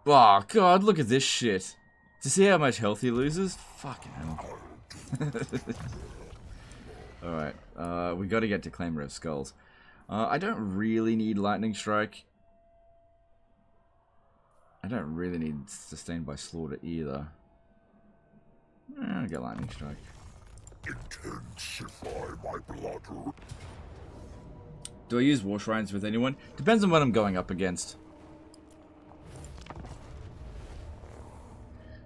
Oh, God, look at this shit. To see how much health he loses? Fucking hell. Alright, we gotta get to Claimer of Skulls. I don't really need Lightning Strike. I don't really need Sustained by Slaughter either. I'll get Lightning Strike. Intensify my blood. Do I use War Shrines with anyone? Depends on what I'm going up against.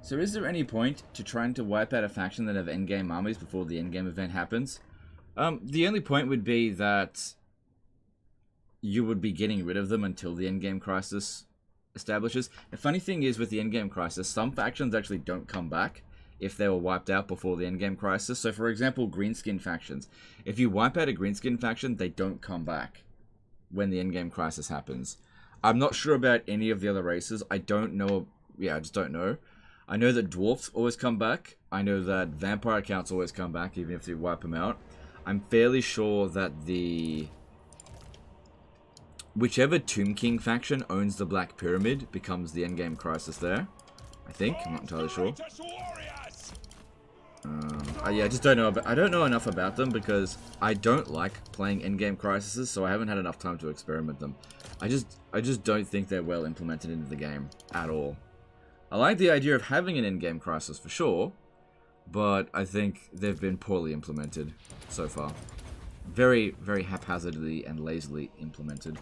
So is there any point to trying to wipe out a faction that have endgame armies before the endgame event happens? The only point would be that you would be getting rid of them until the endgame crisis establishes. The funny thing is with the endgame crisis, some factions actually don't come back if they were wiped out before the endgame crisis. So for example, Greenskin factions. If you wipe out a Greenskin faction, they don't come back when the endgame crisis happens. I'm not sure about any of the other races. I don't know. Yeah, I just don't know. I know that dwarfs always come back. I know that vampire counts always come back, even if you wipe them out. I'm fairly sure that the... whichever Tomb King faction owns the Black Pyramid becomes the endgame crisis there. I think. I'm not entirely sure. Yeah, I just don't know. I don't know enough about them because I don't like playing endgame crises, so I haven't had enough time to experiment them. I just don't think they're well implemented into the game at all. I like the idea of having an endgame crisis for sure, but I think they've been poorly implemented so far. Very, very haphazardly and lazily implemented.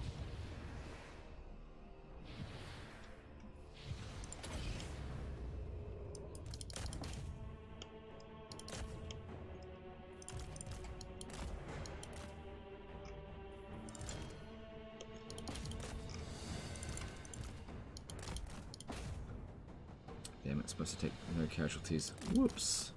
Damn, it's supposed to take no casualties. Whoops.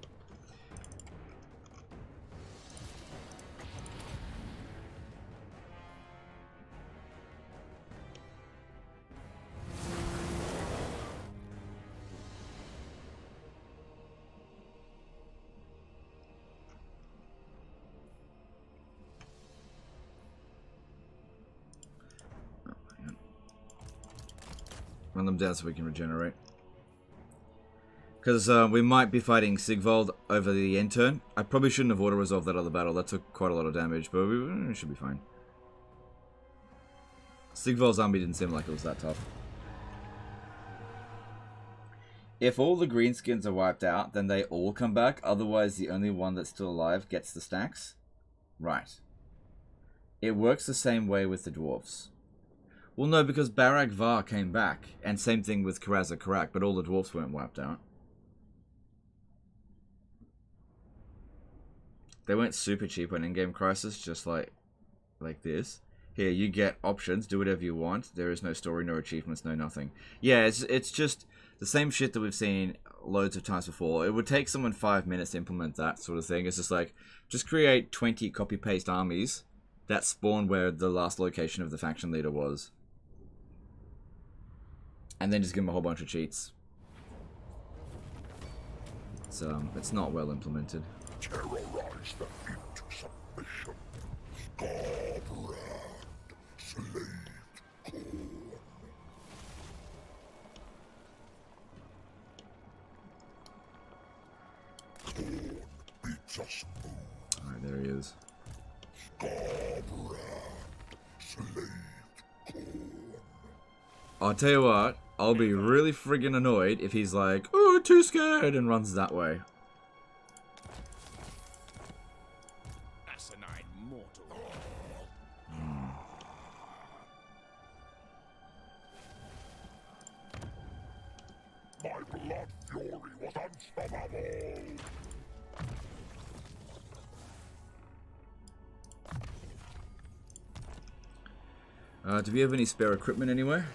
Oh, hang on. Run them down so we can regenerate. Because we might be fighting Sigvald over the end turn. I probably shouldn't have auto-resolved that other battle. That took quite a lot of damage, but we should be fine. Sigvald's army didn't seem like it was that tough. If all the greenskins are wiped out, then they all come back. Otherwise, the only one that's still alive gets the stacks. Right. It works the same way with the dwarves. Well, no, because Barag Var came back. And same thing with Karaza Karak, but all the dwarves weren't wiped out. They weren't super cheap on in-game crisis, just like this. Here, you get options, do whatever you want. There is no story, no achievements, no nothing. Yeah, it's just the same shit that we've seen loads of times before. It would take someone 5 minutes to implement that sort of thing. It's just like, just create 20 copy-paste armies that spawn where the last location of the faction leader was. And then just give them a whole bunch of cheats. It's not well implemented. Terrorize them into submission. Skarbrand, slave Khorne. Khorne beats us all. Alright, there he is. Skarbrand, slave Khorne. I'll tell you what, I'll be really friggin' annoyed if he's like, oh, too scared, and runs that way. My blood fury was unstoppable. Do we have any spare equipment anywhere?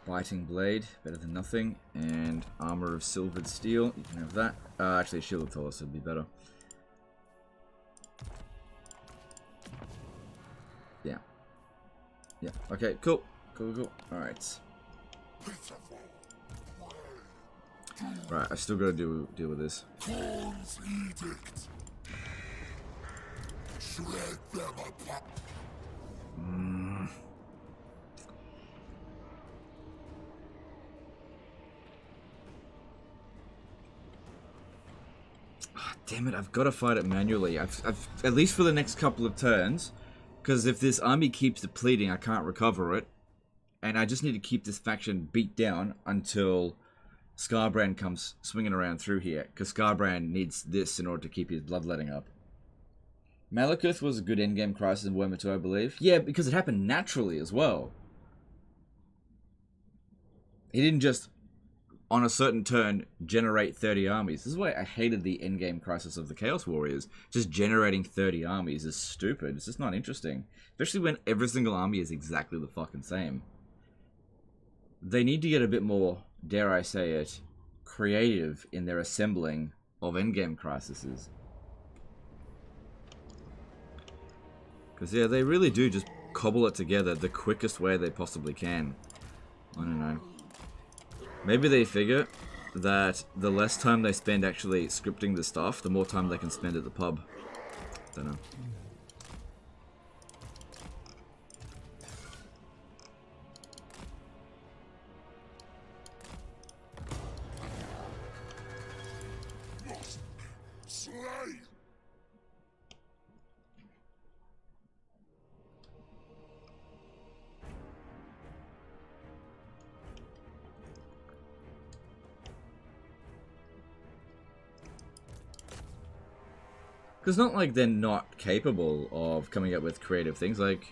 Biting blade, better than nothing, and armor of silvered steel. You can have that. Actually, shield of Tholos would be better. Yeah. Yeah. Okay. Cool. Cool. Cool. All right. Pitiful, my Right, I still gotta deal with this. Khorne's edict. Shred them apart. Damn it, I've got to fight it manually. I've at least for the next couple of turns, because if this army keeps depleting, I can't recover it, and I just need to keep this faction beat down until Skarbrand comes swinging around through here, because Skarbrand needs this in order to keep his bloodletting up. Malekith was a good endgame crisis in Warhammer 2, I believe. Yeah, because it happened naturally as well. He didn't just, on a certain turn, generate 30 armies. This is why I hated the endgame crisis of the Chaos Warriors. Just generating 30 armies is stupid. It's just not interesting. Especially when every single army is exactly the fucking same. They need to get a bit more, dare I say it, creative in their assembling of endgame crises. Because, yeah, they really do just cobble it together the quickest way they possibly can. I don't know. Maybe they figure that the less time they spend actually scripting the stuff, the more time they can spend at the pub. Don't know. Slay. Because not like they're not capable of coming up with creative things. Like,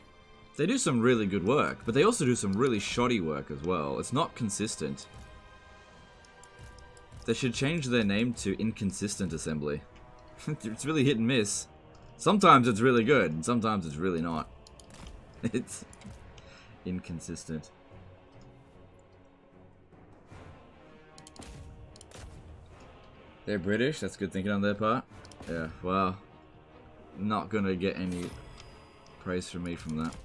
they do some really good work, but they also do some really shoddy work as well. It's not consistent. They should change their name to Inconsistent Assembly. It's really hit and miss. Sometimes it's really good, and sometimes it's really not. It's inconsistent. They're British, that's good thinking on their part. Yeah, well, not gonna get any praise from me from that.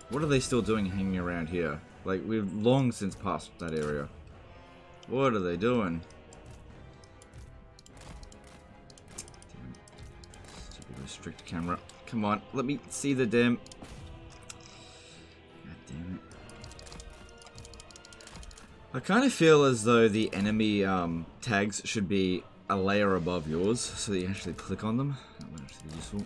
What are they still doing hanging around here? Like, we've long since passed that area. What are they doing? Stupid restrict camera. Come on, let me see the damn... God damn it. I kind of feel as though the enemy tags should be a layer above yours, so that you actually click on them. That would actually be useful.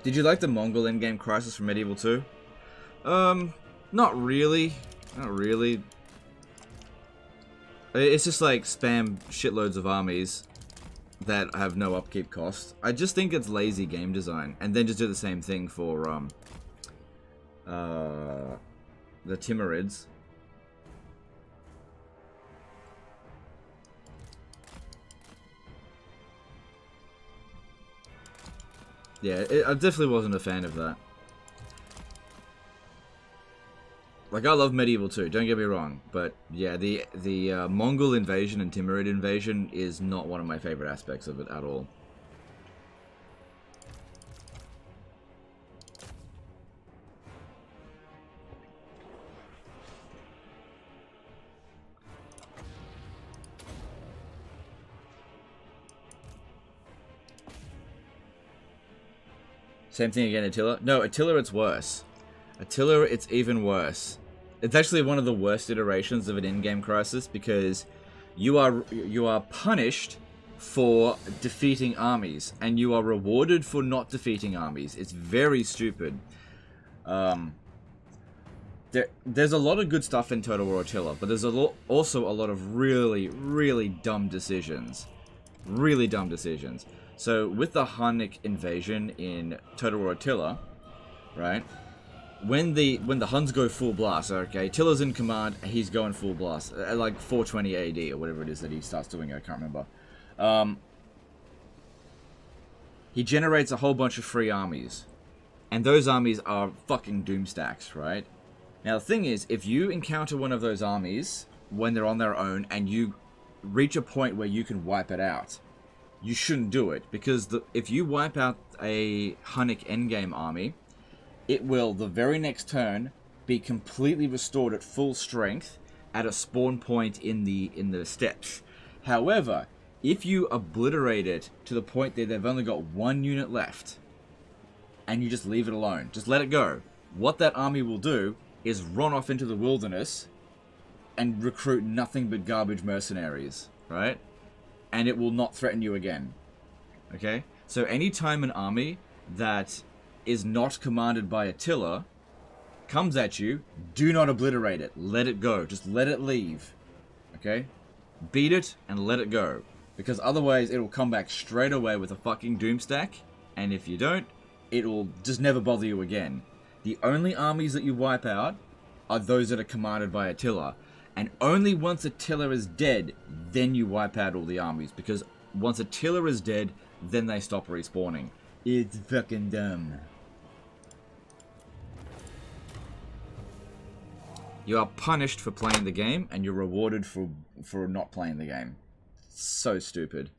Did you like the Mongol endgame crisis from Medieval 2? Not really. Not really. It's just like spam shitloads of armies that have no upkeep cost. I just think it's lazy game design. And then just do the same thing for the Timurids. Yeah, I definitely wasn't a fan of that. Like, I love Medieval 2, don't get me wrong, but yeah, the Mongol invasion and Timurid invasion is not one of my favorite aspects of it at all. Same thing again, Attila? No, Attila, it's worse. Attila, it's even worse. It's actually one of the worst iterations of an in-game crisis because you are punished for defeating armies and you are rewarded for not defeating armies. It's very stupid. there's a lot of good stuff in Total War Attila, but there's also a lot of really, really dumb decisions. Really dumb decisions. So, with the Hunnic invasion in Total War Attila, right? When the Huns go full blast, okay, Attila's in command, he's going full blast. At like 420 AD, or whatever it is that he starts doing, I can't remember. He generates a whole bunch of free armies. And those armies are fucking doomstacks, right? Now, the thing is, if you encounter one of those armies when they're on their own and you reach a point where you can wipe it out, you shouldn't do it. Because if you wipe out a Hunnic endgame army, it will, the very next turn, be completely restored at full strength at a spawn point in the steppes. However, if you obliterate it to the point that they've only got one unit left, and you just leave it alone, just let it go, what that army will do is run off into the wilderness and recruit nothing but garbage mercenaries, right? And it will not threaten you again. Okay? So anytime an army that is not commanded by Attila comes at you, do not obliterate it. Let it go. Just let it leave. Okay? Beat it and let it go. Because otherwise it will come back straight away with a fucking doomstack. And if you don't, it will just never bother you again. The only armies that you wipe out are those that are commanded by Attila. And only once Attila is dead, then you wipe out all the armies. Because once Attila is dead, then they stop respawning. It's fucking dumb. You are punished for playing the game, and you're rewarded for not playing the game. So stupid.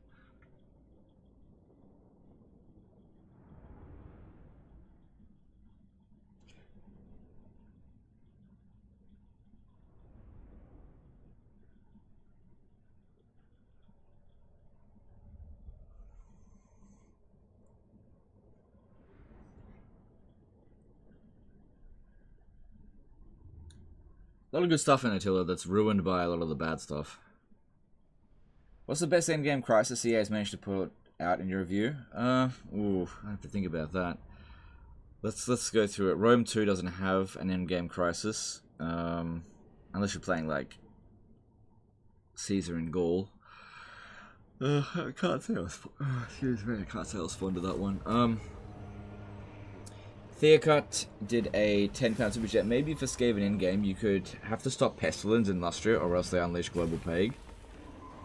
A lot of good stuff in Attila that's ruined by a lot of the bad stuff. What's the best endgame crisis EA has managed to put out in your review? I have to think about that. Let's go through it. Rome 2 doesn't have an endgame crisis, unless you're playing like Caesar in Gaul. I can't say I was. Excuse me, I can't say I was fond of that one. Theocut did a £10 super chat. Maybe for Skaven in-game, you could have to stop Pestilence in Lustria, or else they unleash Global Plague.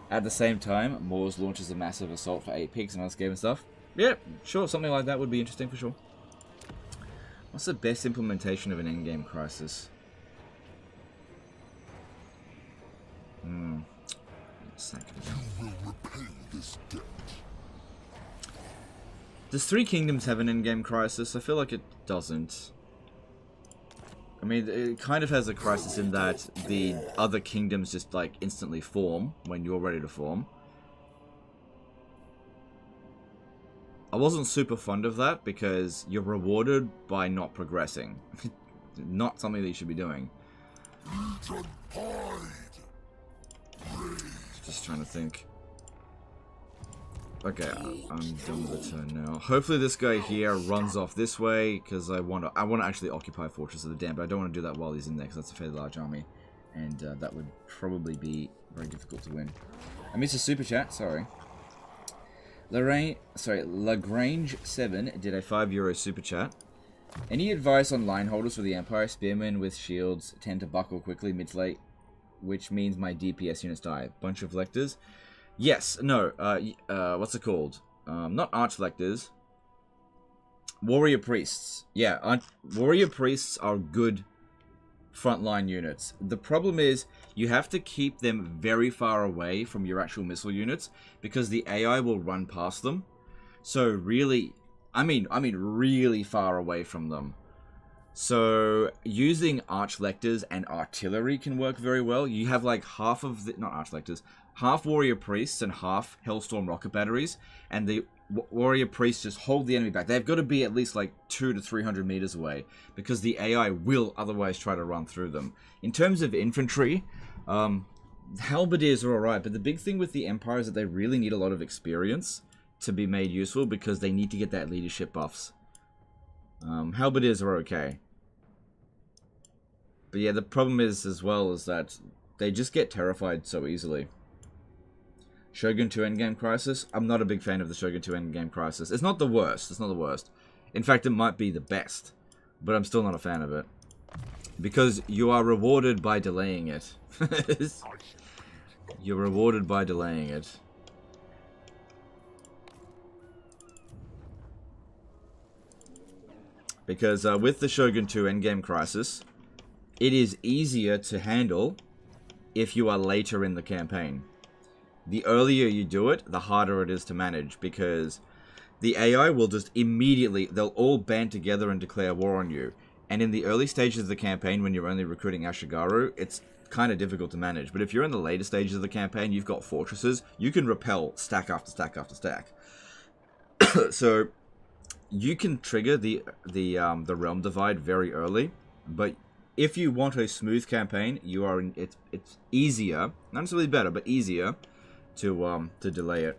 At the same time, Moors launches a massive assault for 8 pigs and other Skaven stuff. Yeah, sure, something like that would be interesting for sure. What's the best implementation of an in-game crisis? Second. You will repay this debt. Does Three Kingdoms have an in-game crisis? I feel like it doesn't. I mean, it kind of has a crisis in that the other kingdoms just, like, instantly form when you're ready to form. I wasn't super fond of that because you're rewarded by not progressing. Not something that you should be doing. Just trying to think. Okay, I'm done with the turn now. Hopefully this guy here runs off this way, because I want to actually occupy Fortress of the Damned, but I don't want to do that while he's in there, because that's a fairly large army, and that would probably be very difficult to win. I missed a super chat, sorry. Lagrange7 did a €5 super chat. Any advice on line holders for the Empire? Spearmen with shields tend to buckle quickly mid-late, which means my DPS units die. Bunch of lectors. Yes, no, what's it called? Not archlectors. Warrior priests. Yeah, warrior priests are good frontline units. The problem is, you have to keep them very far away from your actual missile units, because the AI will run past them. So really, I mean really far away from them. So using archlectors and artillery can work very well. You have like half of the, not archlectors, half warrior priests and half hellstorm rocket batteries, and the warrior priests just hold the enemy back. They've got to be at least like 200 to 300 meters away, because the AI will otherwise try to run through them. In terms of infantry, halberdiers are alright, but the big thing with the Empire is that they really need a lot of experience to be made useful, because they need to get that leadership buffs. Halberdiers are okay. But yeah, the problem is as well is that they just get terrified so easily. Shogun 2 Endgame Crisis. I'm not a big fan of the Shogun 2 Endgame Crisis. It's not the worst. It's not the worst. In fact, it might be the best. But I'm still not a fan of it. Because you are rewarded by delaying it. You're rewarded by delaying it. Because with the Shogun 2 Endgame Crisis, it is easier to handle if you are later in the campaign. The earlier you do it, the harder it is to manage, because the AI will just immediately, they'll all band together and declare war on you. And in the early stages of the campaign, when you're only recruiting Ashigaru, it's kind of difficult to manage. But if you're in the later stages of the campaign, you've got fortresses, you can repel stack after stack after stack. So you can trigger the realm divide very early, but if you want a smooth campaign, you are it's easier, not necessarily better, but easier to delay it,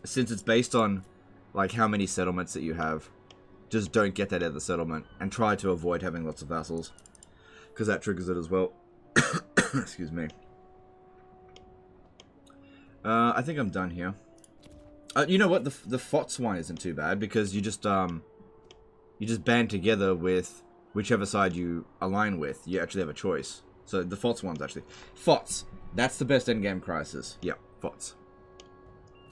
since it's based on like how many settlements that you have. Just don't get that other settlement and try to avoid having lots of vassals, because that triggers it as well. Excuse me. I think I'm done here. You know what? The FOTS one isn't too bad, because you just band together with whichever side you align with. You actually have a choice. So the FOTS one's actually FOTS. That's the best endgame crisis. Yep, FOTS.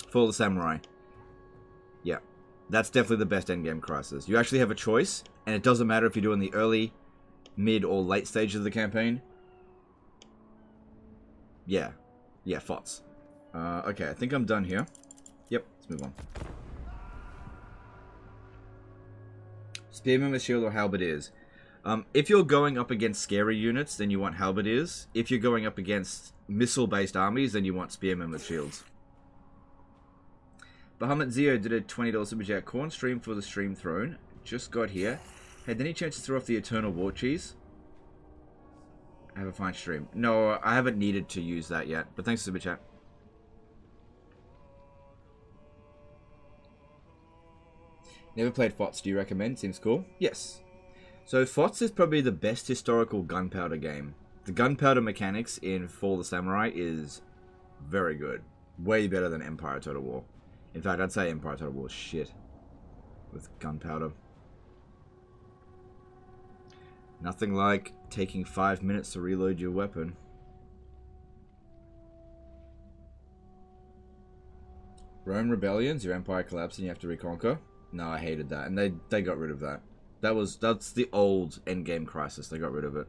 For the samurai. Yeah, that's definitely the best endgame crisis. You actually have a choice, and it doesn't matter if you're doing the early, mid, or late stages of the campaign. Yeah, FOTS. Okay, I think I'm done here. Yep, let's move on. Spearmen with shield or halberdiers. If you're going up against scary units, then you want halberdiers. If you're going up against missile-based armies, then you want spearmen with shields. Bahamut Zio did a $20 super chat. Khorne stream for the stream throne. Just got here. Had any chance to throw off the Eternal War Cheese? Have a fine stream. No, I haven't needed to use that yet, but thanks for super chat. Never played FOTS. Do you recommend? Seems cool. Yes. So FOTS is probably the best historical gunpowder game. The gunpowder mechanics in Fall of the Samurai is very good. Way better than Empire Total War. In fact, I'd say Empire Total War is shit with gunpowder. Nothing like taking 5 minutes to reload your weapon. Rome rebellions, your empire collapsed and you have to reconquer. No, I hated that, and they got rid of that. That's the old endgame crisis. They got rid of it.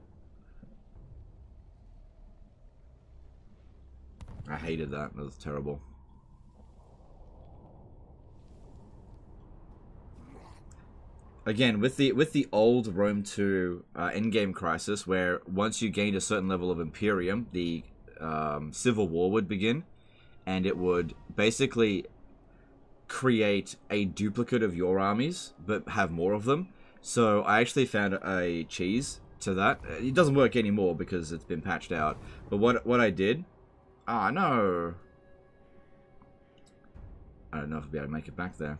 I hated that. That was terrible. Again, with the old Rome 2 endgame crisis, where once you gained a certain level of Imperium, the Civil War would begin, and it would basically create a duplicate of your armies, but have more of them. So I actually found a cheese to that. It doesn't work anymore because it's been patched out. But what I did... Ah, no! I don't know if I'll be able to make it back there.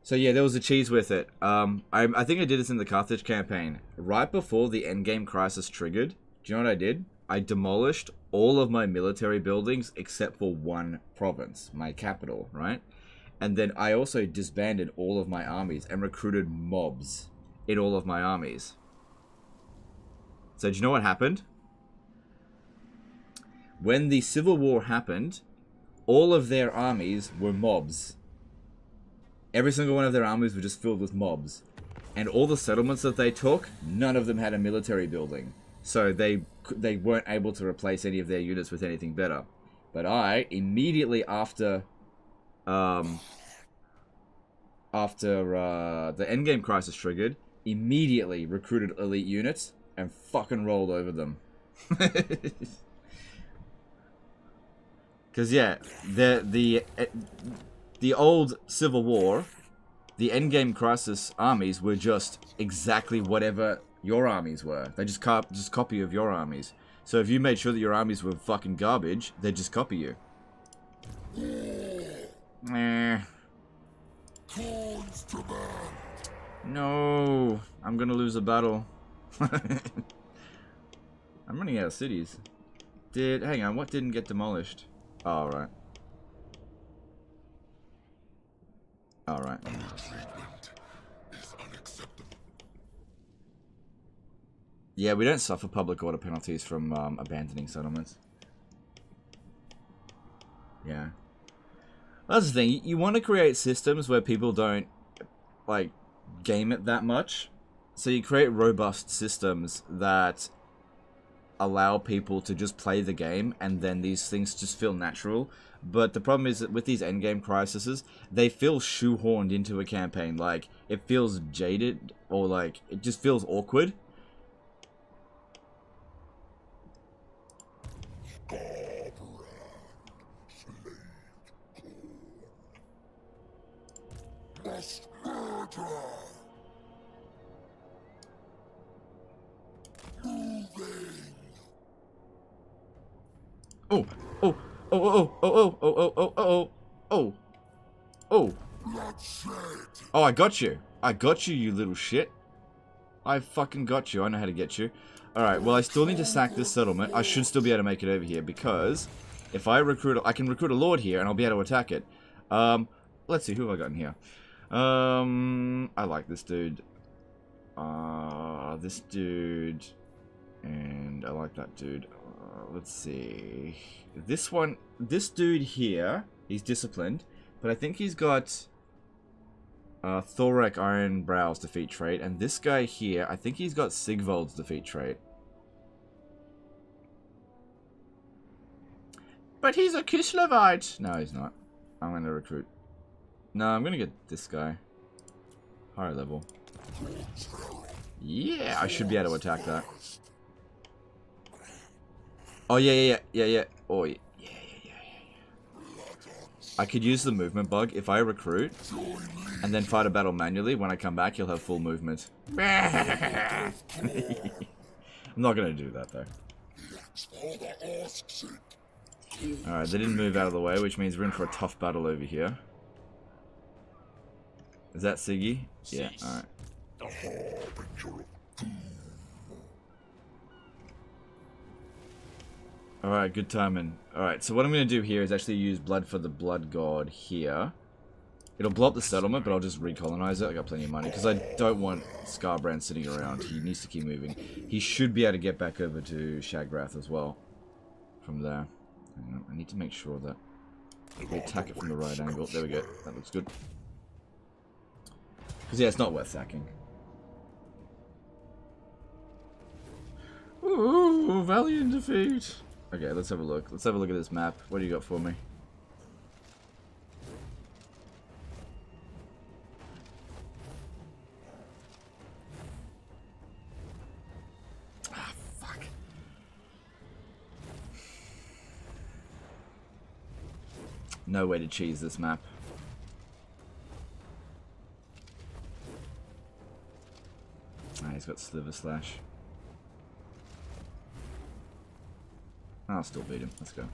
So yeah, there was a cheese with it. I think I did this in the Carthage campaign. Right before the endgame crisis triggered, do you know what I did? I demolished all of my military buildings except for one province, my capital, right? And then I also disbanded all of my armies and recruited mobs in all of my armies. So do you know what happened? When the Civil War happened, all of their armies were mobs. Every single one of their armies were just filled with mobs. And all the settlements that they took, none of them had a military building. So they weren't able to replace any of their units with anything better. But I, immediately after the endgame crisis triggered, immediately recruited elite units and fucking rolled over them. Because yeah, the old Civil War, the endgame crisis armies were just exactly whatever your armies were. They just copy of your armies. So if you made sure that your armies were fucking garbage, they'd just copy you. Khorne's demand. No, I'm gonna lose a battle. I'm running out of cities. Hang on, what didn't get demolished? Oh, right. Alright. Treatment is unacceptable. Yeah, we don't suffer public order penalties from abandoning settlements. Yeah. That's the thing. You want to create systems where people don't, like, game it that much. So you create robust systems that allow people to just play the game, and then these things just feel natural. But the problem is that with these endgame crises, they feel shoehorned into a campaign. Like, it feels jaded, or like, it just feels awkward. Skarbrand, slave Khorne. Must murder. Moving. Oh, oh, oh, oh, oh, oh, oh, oh, oh, oh, oh, oh. Bloodshed. Oh, I got you. I got you, you little shit. I fucking got you. I know how to get you. Alright, well, I still need to sack this settlement. I should still be able to make it over here, because if I recruit, I can recruit a lord here, and I'll be able to attack it. Let's see, who have I got in here? I like this dude. This dude. And I like that dude. Let's see. This one, this dude here, he's disciplined, but I think he's got Thorek Ironbrow's defeat trait, and this guy here, I think he's got Sigvald's defeat trait. But he's a Kislevite! No, he's not. I'm gonna recruit. No, I'm gonna get this guy. Higher level. Yeah, I should be able to attack that. Oh, yeah. Oh, yeah. I could use the movement bug. If I recruit and then fight a battle manually, when I come back, he'll have full movement. I'm not going to do that, though. Alright, they didn't move out of the way, which means we're in for a tough battle over here. Is that Siggy? Yeah, alright. Alright, good timing. Alright, so what I'm going to do here is actually use Blood for the Blood God here. It'll blow up the settlement, but I'll just recolonize it. I got plenty of money, because I don't want Skarbrand sitting around. He needs to keep moving. He should be able to get back over to Shagrath as well. From there. Hang on, I need to make sure that we attack it from the right angle. There we go. That looks good. Because, yeah, it's not worth sacking. Ooh, valiant defeat. Okay, let's have a look. Let's have a look at this map. What do you got for me? Ah, fuck. No way to cheese this map. Ah, he's got Sliver Slash. I'll still beat him. Let's go.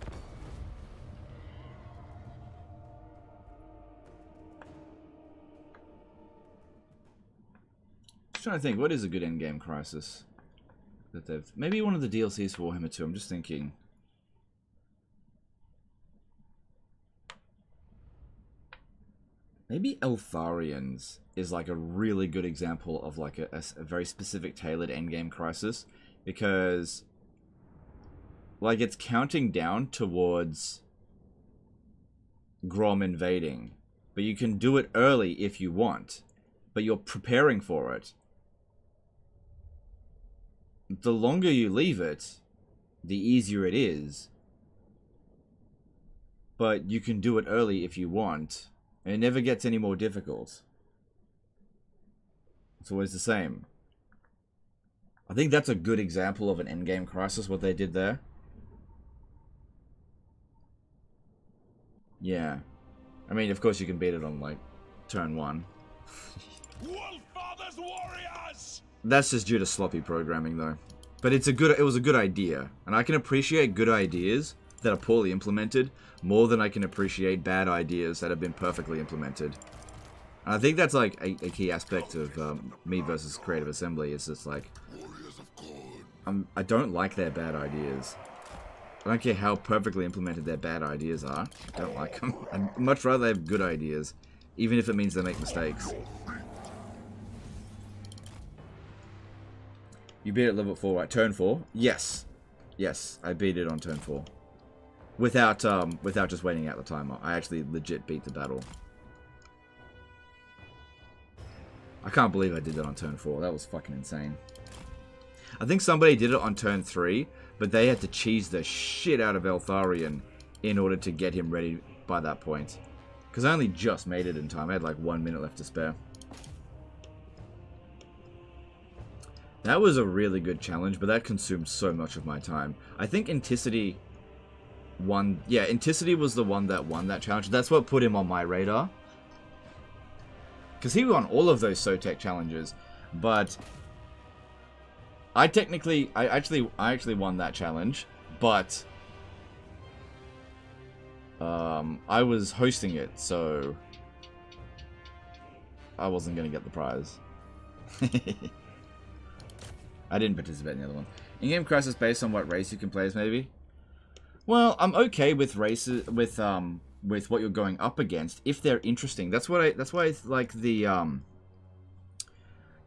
Just trying to think, what is a good endgame crisis that they've... Maybe one of the DLCs for Warhammer 2, I'm just thinking. Maybe Eltharians is like a really good example of like a very specific tailored endgame crisis, because like it's counting down towards Grom invading, but you can do it early if you want, but you're preparing for it. The longer you leave it, the easier it is, but you can do it early if you want, and it never gets any more difficult. It's always the same. I think that's a good example of an endgame crisis, what they did there. Yeah. I mean, of course you can beat it on, like, turn 1. Wolffather's warriors! That's just due to sloppy programming, though. But it was a good idea. And I can appreciate good ideas that are poorly implemented more than I can appreciate bad ideas that have been perfectly implemented. And I think that's like a key aspect of me versus Creative Assembly. It's just like, I don't like their bad ideas. I don't care how perfectly implemented their bad ideas are. I don't like them. I'd much rather have good ideas, even if it means they make mistakes. You beat it at level 4, right? Turn 4? Yes. Yes, I beat it on turn 4. Without just waiting out the timer. I actually legit beat the battle. I can't believe I did that on turn 4. That was fucking insane. I think somebody did it on turn 3, but they had to cheese the shit out of Eltharion in order to get him ready by that point. Because I only just made it in time. I had like 1 minute left to spare. That was a really good challenge, but that consumed so much of my time. I think Inticity won. Yeah, Inticity was the one that won that challenge. That's what put him on my radar. Because he won all of those SOTEC challenges, but I actually won that challenge, but I was hosting it, so I wasn't gonna get the prize. I didn't participate in the other one. In-game crisis based on what race you can play as, maybe? Well, I'm okay with races with what you're going up against if they're interesting. That's why I like the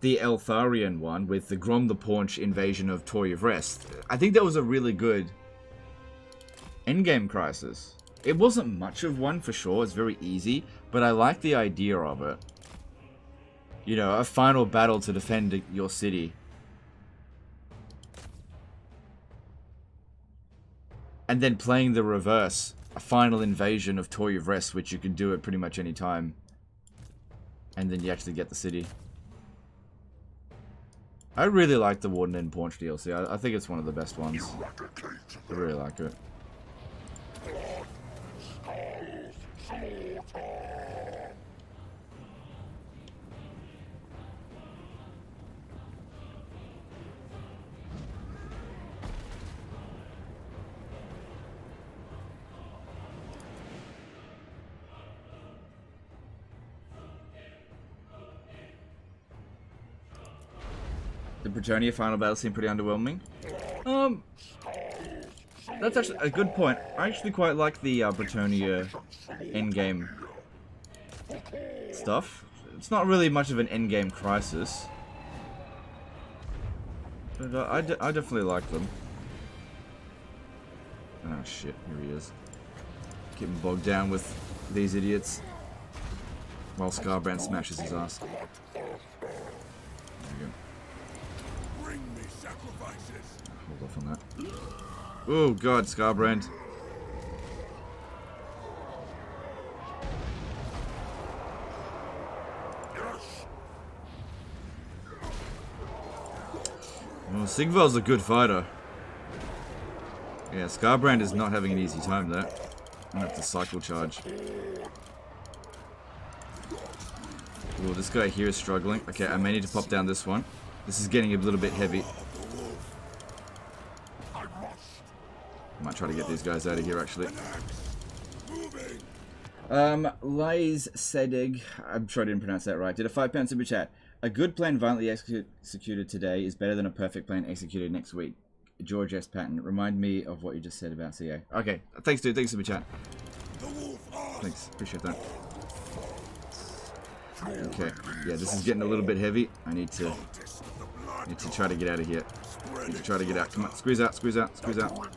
Eltharion one with the Grom the Paunch invasion of Toy of Rest. I think that was a really good endgame crisis. It wasn't much of one for sure. It's very easy, but I like the idea of it. You know, a final battle to defend your city. And then playing the reverse, a final invasion of Toy of Rest, which you can do at pretty much any time. And then you actually get the city. I really like the Warden and Paunch DLC. I think it's one of the best ones. I really like it. The Bretonnia final battle seemed pretty underwhelming. That's actually a good point. I actually quite like the Bretonnia endgame stuff. It's not really much of an endgame crisis. But I definitely like them. Oh shit, here he is. Getting bogged down with these idiots. While Skarbrand smashes his ass. There we go. Hold off on that. Oh god, Skarbrand. Well, Sigvald's a good fighter. Yeah, Skarbrand is not having an easy time there. I'm gonna have to cycle charge. Oh, this guy here is struggling. Okay, I may need to pop down this one. This is getting a little bit heavy. I might try to get these guys out of here, actually. Lies Sedig, I'm sure I didn't pronounce that right, did a £5 super chat. A good plan violently executed today is better than a perfect plan executed next week. George S. Patton, remind me of what you just said about CA. Okay, thanks dude, thanks super chat. Thanks, appreciate that. Okay, yeah, this is getting a little bit heavy. I need to try to get out of here. Need to try to get out. Come on, squeeze out, squeeze out, squeeze out.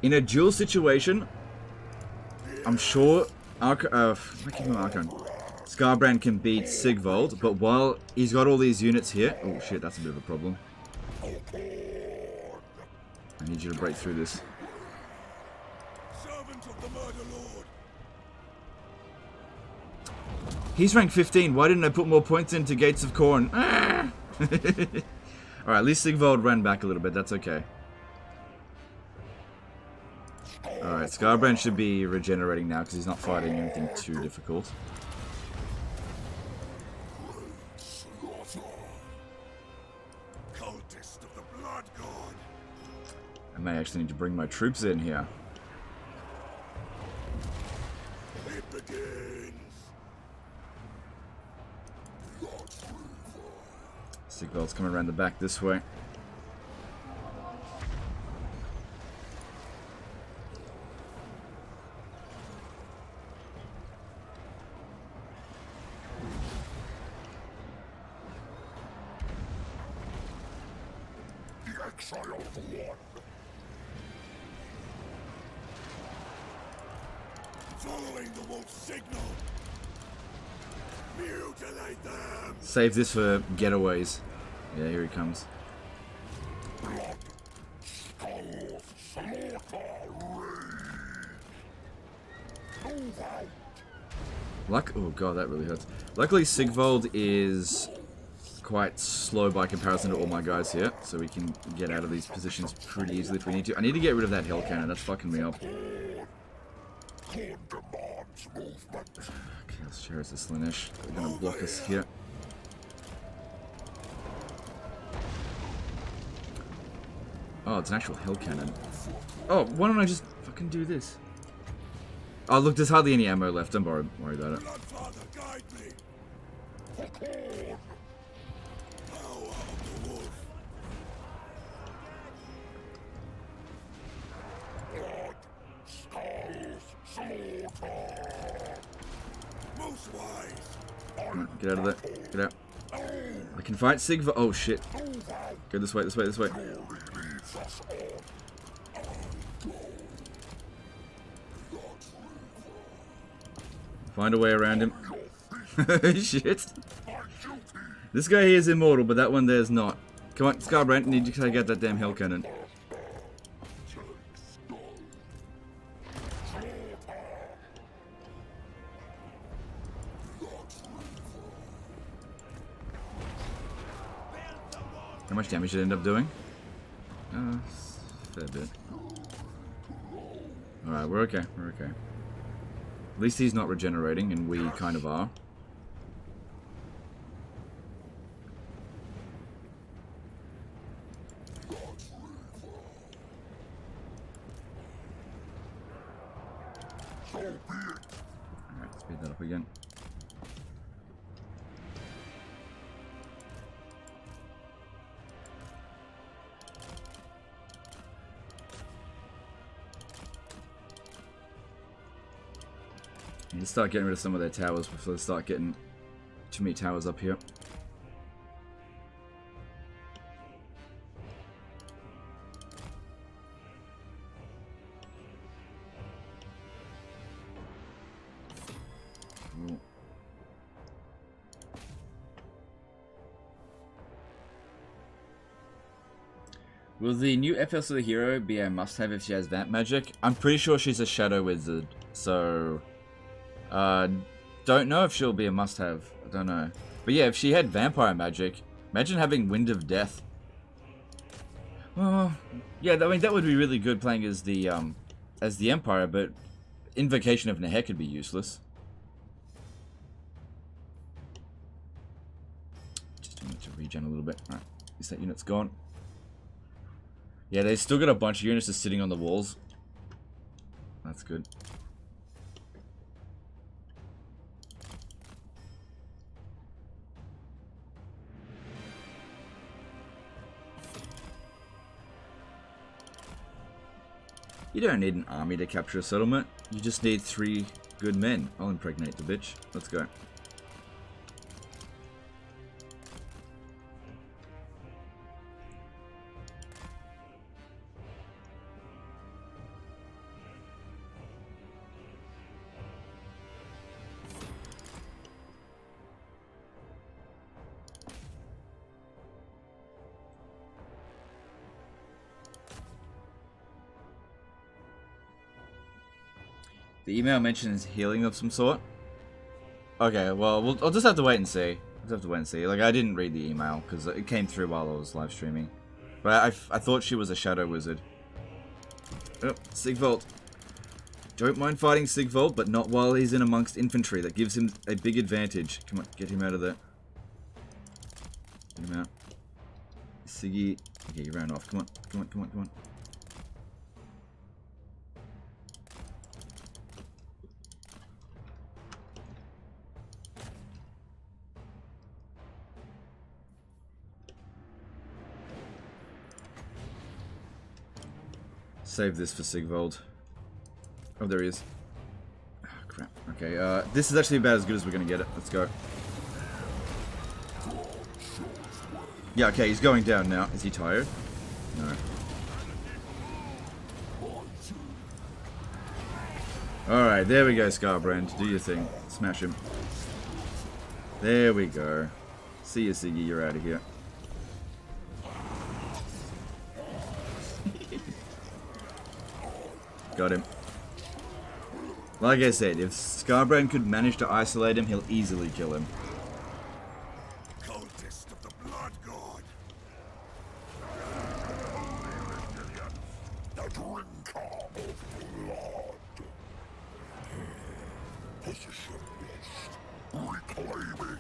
In a duel situation, I'm sure Skarbrand can beat Sigvald, but while he's got all these units here... Oh shit, that's a bit of a problem. I need you to break through this. He's rank 15, why didn't I put more points into Gates of Khorne? Ah! Alright, at least Sigvald ran back a little bit, that's okay. Alright, Skarbrand should be regenerating now because he's not fighting anything too difficult. Cultist of the Blood God. I may actually need to bring my troops in here. It begins. Sigvald's coming around the back this way. The exile of one. Following the wolf's signal. Mutilate them. Save this for getaways. Yeah, here he comes. Blood, skulls, slaughter, rage. Move out. Oh god, that really hurts. Luckily, Sigvald is quite slow by comparison to all my guys here, so we can get out of these positions pretty easily if we need to. I need to get rid of that hell cannon, that's fucking me up. Khorne demands movement. Okay, let's share this Slaanesh. They're gonna block us here. Oh, it's an actual hell cannon. Oh, why don't I just fucking do this? Oh, look, there's hardly any ammo left. Don't worry about it. Bloodfather, guide me. For Khorne. Power of the wolf. Blood, skulls, slaughter. Most wise. Get out of there. Get out. I can fight Sigvald. Oh shit. Go this way, this way, this way. Find a way around him. Shit. This guy here is immortal, but that one there's not. Come on, Skarbrand, need you to take out that damn hell cannon. How much damage did it end up doing? Fair bit. Alright, we're okay, we're okay. At least he's not regenerating, and we kind of are. Alright, speed that up again. Let's start getting rid of some of their towers before they start getting too many towers up here. Cool. Will the new FS of the hero be a must-have if she has vamp magic? I'm pretty sure she's a shadow wizard, so... don't know if she'll be a must-have. I don't know. But yeah, if she had vampire magic, imagine having Wind of Death. Well, yeah, I mean, that would be really good playing as the Empire, but Invocation of Nehek could be useless. Just need to regen a little bit. Alright, at least that unit's gone. Yeah, they've still got a bunch of units just sitting on the walls. That's good. You don't need an army to capture a settlement. You just need 3 good men. I'll impregnate the bitch. Let's go. The email mentions healing of some sort. Okay, well, I'll just have to wait and see. I'll just have to wait and see. Like, I didn't read the email because it came through while I was live streaming. But I thought she was a shadow wizard. Oh, Sigvald. Don't mind fighting Sigvald, but not while he's in amongst infantry. That gives him a big advantage. Come on, get him out of there. Get him out. Siggy. Okay, you ran off. Come on, come on, come on, come on. Save this for Sigvald. Oh, there he is. Oh, crap. Okay, this is actually about as good as we're gonna get it. Let's go. Yeah, okay, he's going down now. Is he tired? No. Alright, there we go, Skarbrand. Do your thing. Smash him. There we go. See you, Siggy. You're out of here. Got him. Like I said, if Skarbrand could manage to isolate him, he'll easily kill him. Cultist of the Blood God. The drinker of blood. Position lost. Reclaim it.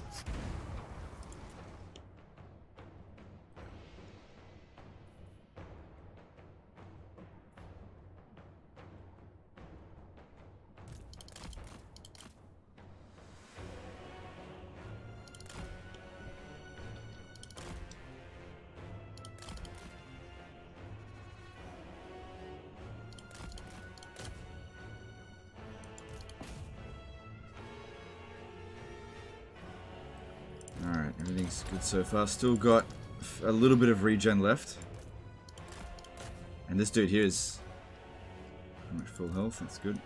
Alright, everything's good so far. Still got a little bit of regen left. And this dude here is pretty much full health, that's good.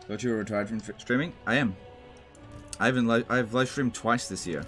Thought you were retired from streaming? I am. I've live streamed twice this year.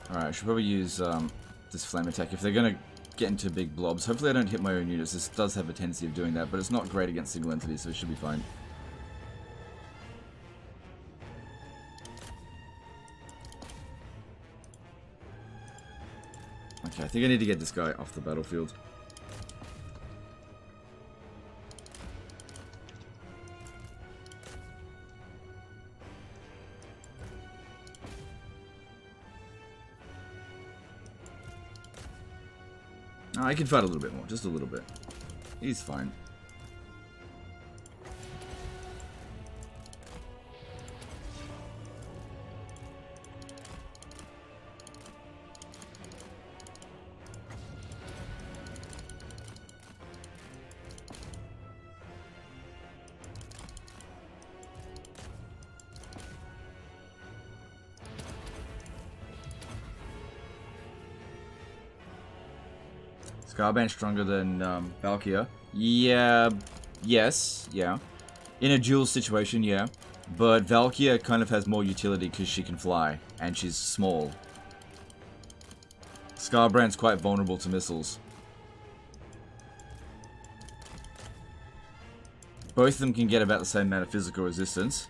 Alright, I should probably use this flame attack if they're going to get into big blobs. Hopefully I don't hit my own units. This does have a tendency of doing that, but it's not great against single entities, so it should be fine. Okay, I think I need to get this guy off the battlefield. I can fight a little bit more, just a little bit. He's fine. Skarbrand stronger than Valkyria? Yeah, yes, yeah. In a duel situation, yeah. But Valkyria kind of has more utility because she can fly, and she's small. Skarbrand's quite vulnerable to missiles. Both of them can get about the same amount of physical resistance.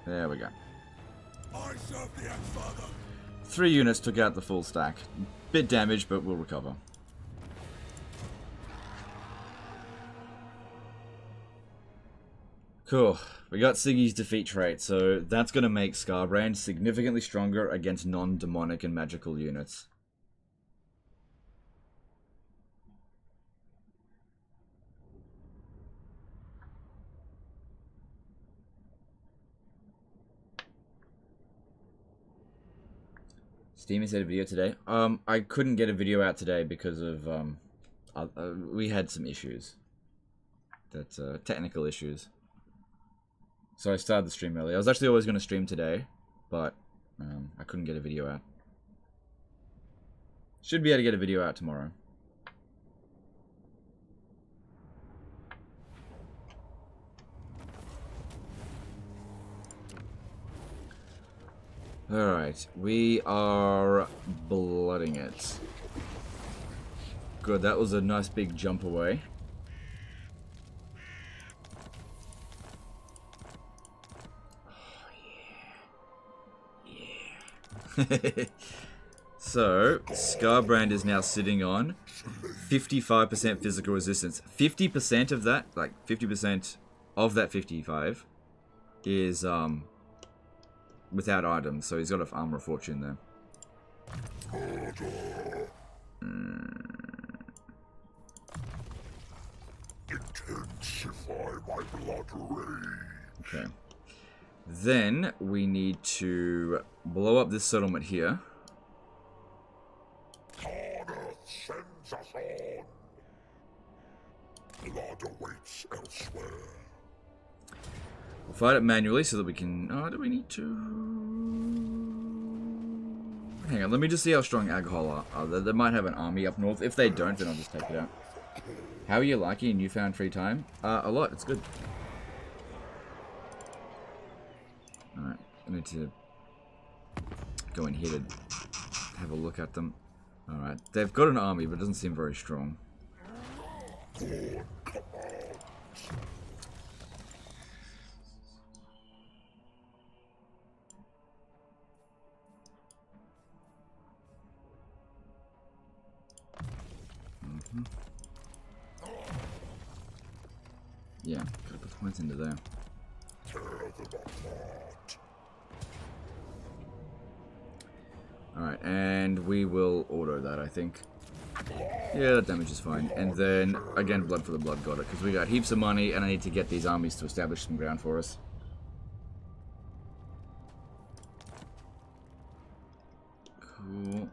There we go. I serve the Father. 3 units took out the full stack. Bit damaged, but we'll recover. Cool. We got Siggy's defeat trait, so that's going to make Skarbrand significantly stronger against non-demonic and magical units. Steamy said a video today. I couldn't get a video out today because of we had some issues. That's technical issues. So I started the stream early. I was actually always going to stream today, but I couldn't get a video out. Should be able to get a video out tomorrow. Alright, we are blooding it. Good, that was a nice big jump away. Oh, yeah. So, Skarbrand is now sitting on 55% physical resistance. 50% of that, like 50% of that 55 is without items, so he's got an armor of fortune there. Intensify my blood rage. Okay. Then we need to blow up this settlement here. Khorne sends us on. Blood awaits elsewhere. We'll fight it manually so that we can... Oh, do we need to... Hang on, let me just see how strong Aghol are. They might have an army up north. If they don't, then I'll just take it out. How are you liking your newfound free time? A lot, it's good. Alright, I need to go in here to have a look at them. Alright, they've got an army, but it doesn't seem very strong. Yeah, gotta put points into there. Alright, and we will auto that, I think. Yeah, that damage is fine. And then, again, blood for the blood, got it. Because we got heaps of money, and I need to get these armies to establish some ground for us. Cool.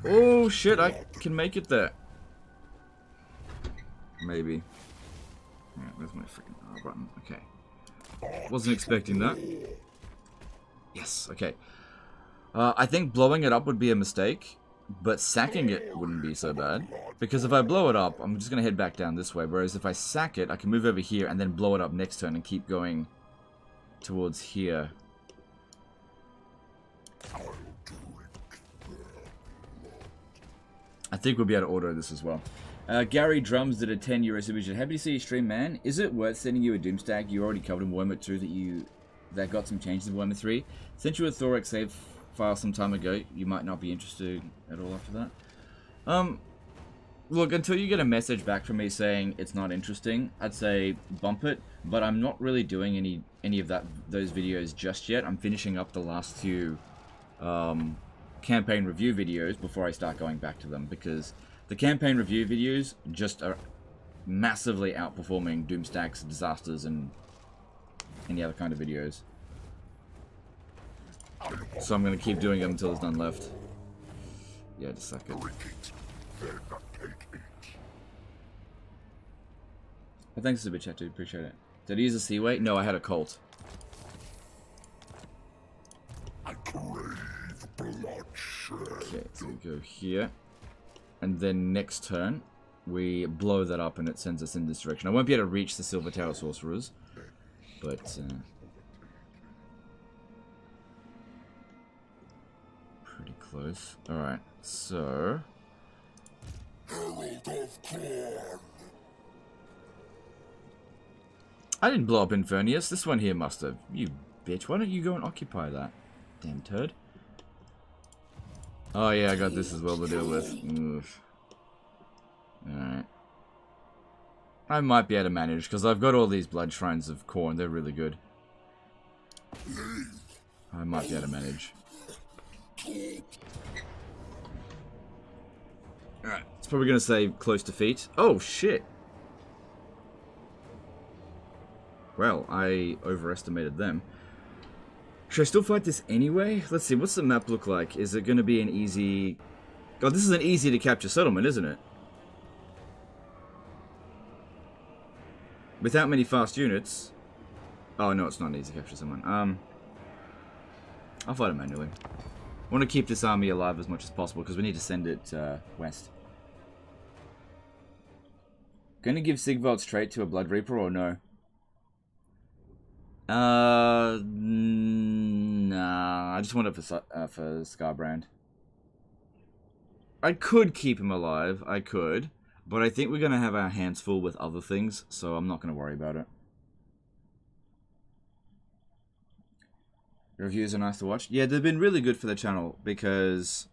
Oh, shit, I can make it there. Maybe. Yeah, where's my freaking R button? Okay. Wasn't expecting that. Yes, okay. I think blowing it up would be a mistake, but sacking it wouldn't be so bad. Because if I blow it up, I'm just going to head back down this way, whereas if I sack it, I can move over here and then blow it up next turn and keep going towards here. I think we'll be able to auto this as well. Gary Drums did a 10 euro super chat. Happy to see you stream, man. Is it worth sending you a Doomstag? You already covered in Warhammer 2 that got some changes in Warhammer 3. Sent you a Thorax save file some time ago. You might not be interested at all after that. Look, until you get a message back from me saying it's not interesting, I'd say bump it. But I'm not really doing any of those videos just yet. I'm finishing up the last few campaign review videos before I start going back to them, because the campaign review videos just are massively outperforming Doomstacks, Disasters, and any other kind of videos. So I'm going to keep doing them until there's none left. Yeah, just a second. Well, thanks, Super Chat, dude. Appreciate it. Did I use a Seaway? No, I had a Colt. I crave bloodshed. Okay, so we go here. And then next turn, we blow that up and it sends us in this direction. I won't be able to reach the Silver Tower Sorcerers, but pretty close. Alright, so... Herald of Khorne. I didn't blow up Infernius. This one here must have. You bitch, why don't you go and occupy that? Damn turd. Oh yeah, I got this as well to deal with. Alright. I might be able to manage, because I've got all these Blood Shrines of Khorne. They're really good. I might be able to manage. Alright, it's probably going to say close defeat. Oh, shit! Well, I overestimated them. Should I still fight this anyway? Let's see, what's the map look like? Is it going to be an easy... God, this is an easy to capture settlement, isn't it? Without many fast units. Oh, no, it's not an easy to capture someone. I'll fight it manually. I want to keep this army alive as much as possible because we need to send it west. Gonna give Sigvald straight to a Blood Reaper or no? Nah. I just want it for Skarbrand. I could keep him alive. I could. But I think we're gonna have our hands full with other things, so I'm not gonna worry about it. Reviews are nice to watch. Yeah, they've been really good for the channel because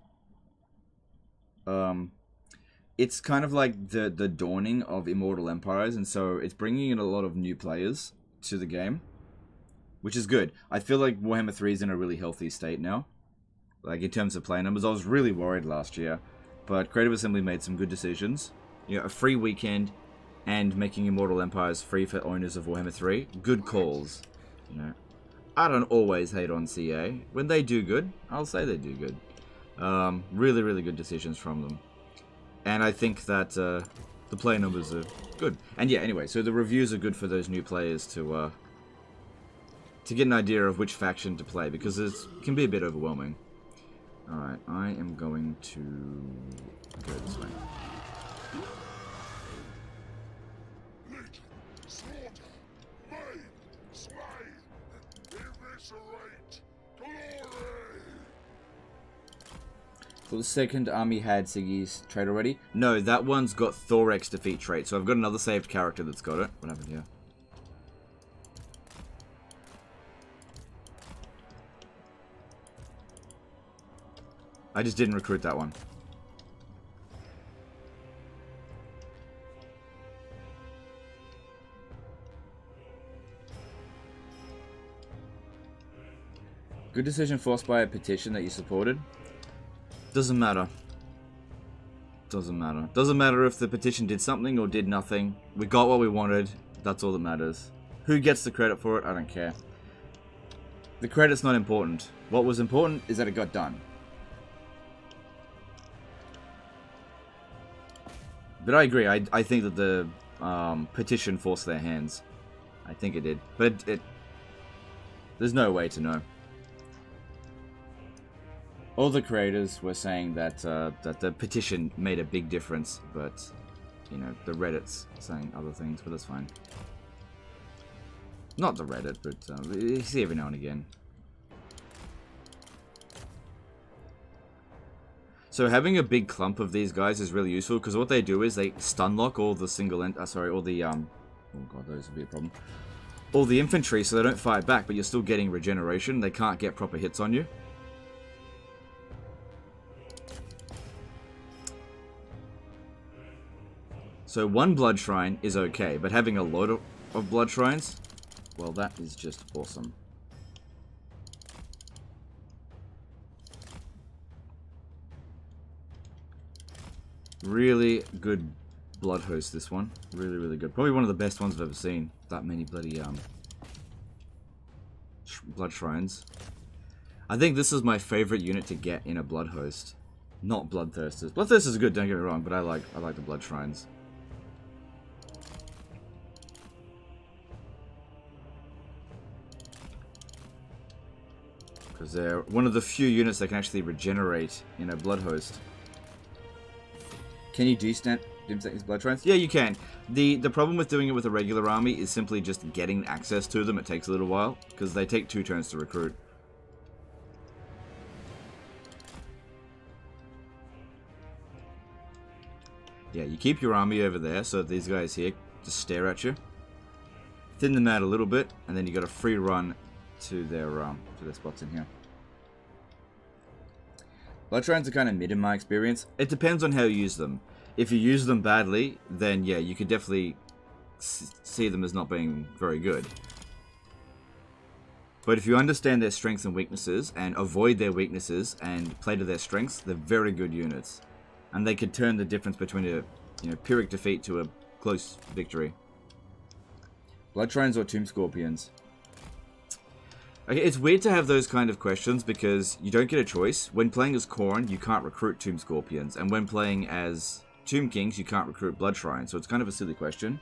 it's kind of like the dawning of Immortal Empires, and so it's bringing in a lot of new players to the game, which is good. I feel like Warhammer 3 is in a really healthy state now, like in terms of play numbers. I was really worried last year, but Creative Assembly made some good decisions. You know, a free weekend and making Immortal Empires free for owners of Warhammer 3. Good calls, you know. I don't always hate on CA. When they do good, I'll say they do good. Really, really good decisions from them. And I think that the play numbers are good. And yeah, anyway, so the reviews are good for those new players to get an idea of which faction to play, because it can be a bit overwhelming. Alright, I am going to go this way. So the second army had Siggy's trait already. No, that one's got Thorex defeat trait. So I've got another saved character that's got it. What happened here? I just didn't recruit that one. Good decision forced by a petition that you supported. Doesn't matter. Doesn't matter. Doesn't matter if the petition did something or did nothing. We got what we wanted. That's all that matters. Who gets the credit for it? I don't care. The credit's not important. What was important is that it got done. But I agree. I think that the petition forced their hands. I think it did. But there's no way to know. All the creators were saying that that the petition made a big difference, but you know, the Reddit's saying other things, but that's fine. Not the Reddit, but you see every now and again. So having a big clump of these guys is really useful, because what they do is they stun lock all the all the oh god, those would be a problem. All the infantry, so they don't fight back, but you're still getting regeneration. They can't get proper hits on you. So one blood shrine is okay, but having a load of blood shrines, well, that is just awesome. Really good blood host, this one. Really, really good. Probably one of the best ones I've ever seen. That many bloody blood shrines. I think this is my favorite unit to get in a blood host. Not bloodthirsters. Bloodthirsters are good, don't get me wrong, but I like the blood shrines. Because they're one of the few units that can actually regenerate in a blood host. Can you doomsday these blood shrines? Yeah, you can. The problem with doing it with a regular army is simply just getting access to them. It takes a little while, because they take 2 turns to recruit. Yeah, you keep your army over there, so these guys here just stare at you. Thin them out a little bit, and then you got a free run to their spots in here. Blood shrines are kind of mid in my experience. It depends on how you use them. If you use them badly, then yeah, you could definitely see them as not being very good. But if you understand their strengths and weaknesses, and avoid their weaknesses, and play to their strengths, they're very good units. And they could turn the difference between a Pyrrhic defeat to a close victory. Blood shrines or tomb scorpions? Okay, it's weird to have those kind of questions because you don't get a choice. When playing as Khorne, you can't recruit Tomb Scorpions, and when playing as Tomb Kings, you can't recruit Blood Shrines, so it's kind of a silly question.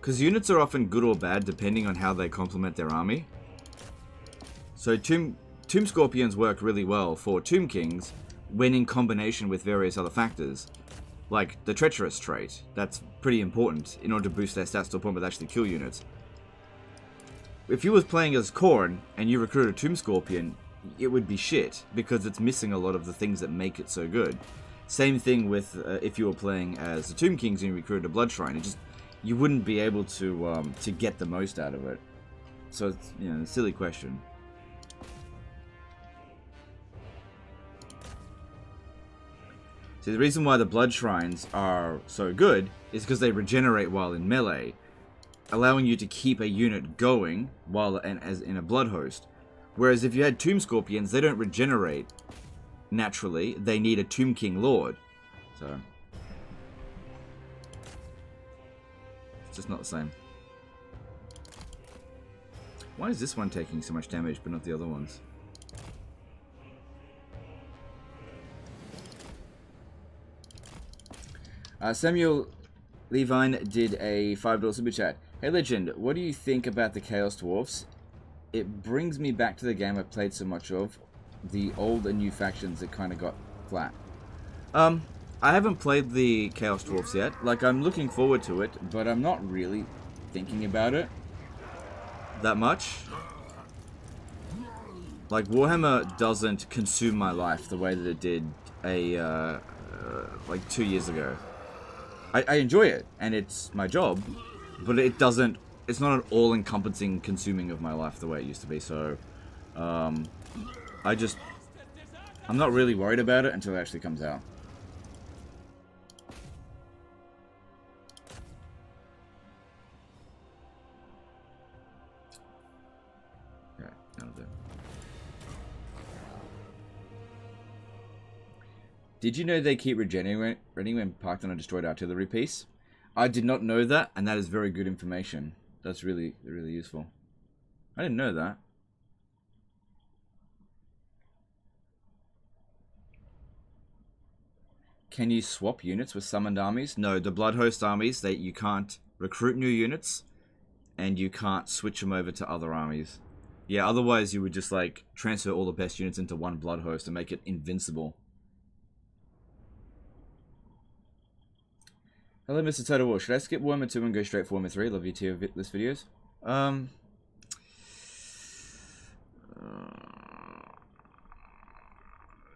Because units are often good or bad depending on how they complement their army. So Tomb Scorpions work really well for Tomb Kings when in combination with various other factors. Like the Treacherous trait. That's pretty important in order to boost their stats to a point where they actually kill units. If you was playing as Khorne and you recruit a Tomb Scorpion, it would be shit because it's missing a lot of the things that make it so good. Same thing with if you were playing as the Tomb Kings and you recruited a Blood Shrine. You wouldn't be able to get the most out of it. So it's, you know, a silly question. See, the reason why the Blood Shrines are so good is because they regenerate while in melee, allowing you to keep a unit going while as in a Blood Host. Whereas if you had Tomb Scorpions, they don't regenerate naturally. They need a Tomb King Lord. So it's just not the same. Why is this one taking so much damage but not the other ones? Samuel Levine did a $5 super chat. Hey Legend, what do you think about the Chaos Dwarfs? It brings me back to the game I played so much of. The old and new factions that kind of got flat. I haven't played the Chaos Dwarfs yet. Like, I'm looking forward to it, but I'm not really thinking about it that much. Like, Warhammer doesn't consume my life the way that it did like 2 years ago. I enjoy it, and it's my job, but it doesn't, it's not an all-encompassing consuming of my life the way it used to be, so, I'm not really worried about it until it actually comes out. Did you know they keep regenerating when parked on a destroyed artillery piece? I did not know that, and that is very good information. That's really, really useful. I didn't know that. Can you swap units with summoned armies? No, the Bloodhost armies, you can't recruit new units, and you can't switch them over to other armies. Yeah, otherwise you would just, like, transfer all the best units into one Bloodhost and make it invincible. Hello, Mr. Total War. Should I skip Warhammer 2 and go straight for Warhammer 3? Love you tier list videos.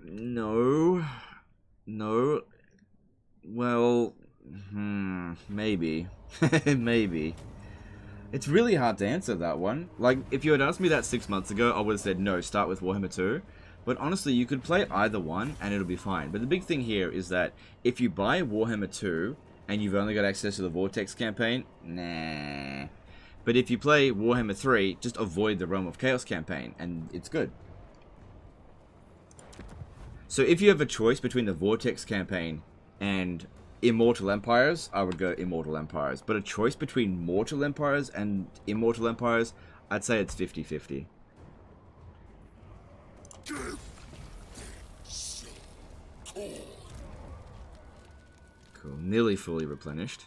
No. No. Well, maybe. Maybe. It's really hard to answer that one. Like, if you had asked me that 6 months ago, I would have said, no, start with Warhammer 2. But honestly, you could play either one, and it'll be fine. But the big thing here is that if you buy Warhammer 2, and you've only got access to the Vortex campaign, nah. But if you play Warhammer 3, just avoid the Realm of Chaos campaign, and it's good. So if you have a choice between the Vortex campaign and Immortal Empires, I would go Immortal Empires. But a choice between Mortal Empires and Immortal Empires, I'd say it's 50-50. Cool. Nearly fully replenished.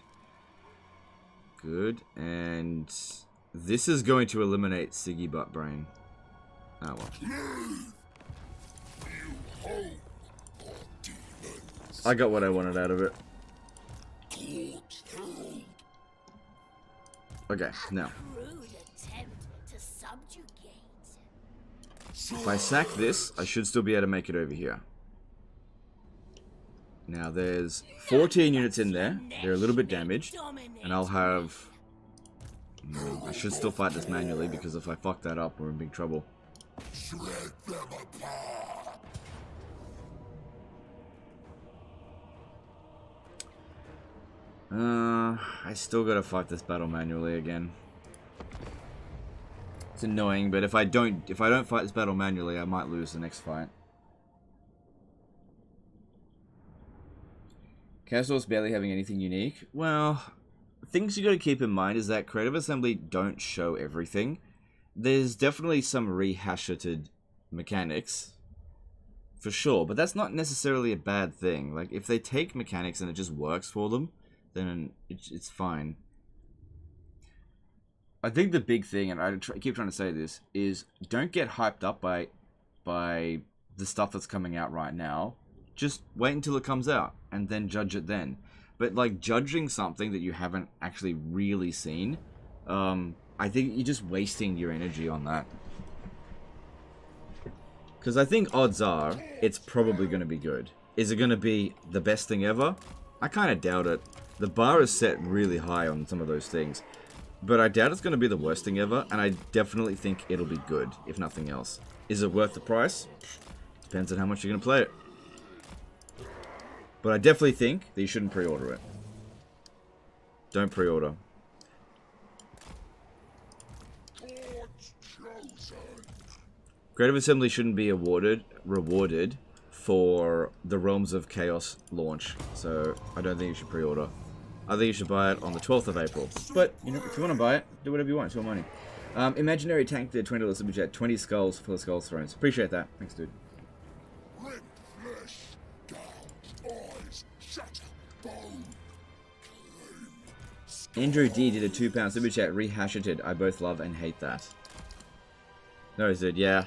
Good. And this is going to eliminate Siggy Buttbrain. Oh well. I got what I wanted out of it. Okay, now. If I sack this, I should still be able to make it over here. Now there's 14 units in there. They're a little bit damaged. And I'll have... I should still fight this manually because if I fuck that up, we're in big trouble. I still gotta fight this battle manually again. It's annoying, but if I don't fight this battle manually, I might lose the next fight. Casual's barely having anything unique. Well, things you gotta keep in mind is that Creative Assembly don't show everything. There's definitely some rehashed mechanics, for sure, but that's not necessarily a bad thing. Like, if they take mechanics and it just works for them, then it's fine. I think the big thing, and I keep trying to say this, is don't get hyped up by the stuff that's coming out right now. Just wait until it comes out, and then judge it then. But, like, judging something that you haven't actually really seen, I think you're just wasting your energy on that. Because I think odds are, it's probably going to be good. Is it going to be the best thing ever? I kind of doubt it. The bar is set really high on some of those things. But I doubt it's going to be the worst thing ever, and I definitely think it'll be good, if nothing else. Is it worth the price? Depends on how much you're going to play it. But I definitely think that you shouldn't pre-order it. Don't pre-order. Creative Assembly shouldn't be rewarded for the Realms of Chaos launch, so I don't think you should pre-order. I think you should buy it on the 12th of April. But, you know, if you want to buy it, do whatever you want. It's your money. Imaginary Tank did $20 Superchat. 20 skulls for the Skulls Thrones. Appreciate that. Thanks, dude. Rip flesh, gouge eyes, shatter bone, claim. Andrew D did a £2 Superchat. Rehashed. I both love and hate that. No, he said, yeah.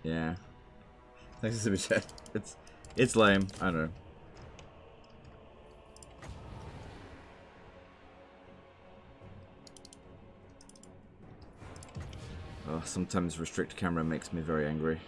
Yeah. Thanks for Superchat. It's lame. I don't know. Oh, sometimes restrict camera makes me very angry.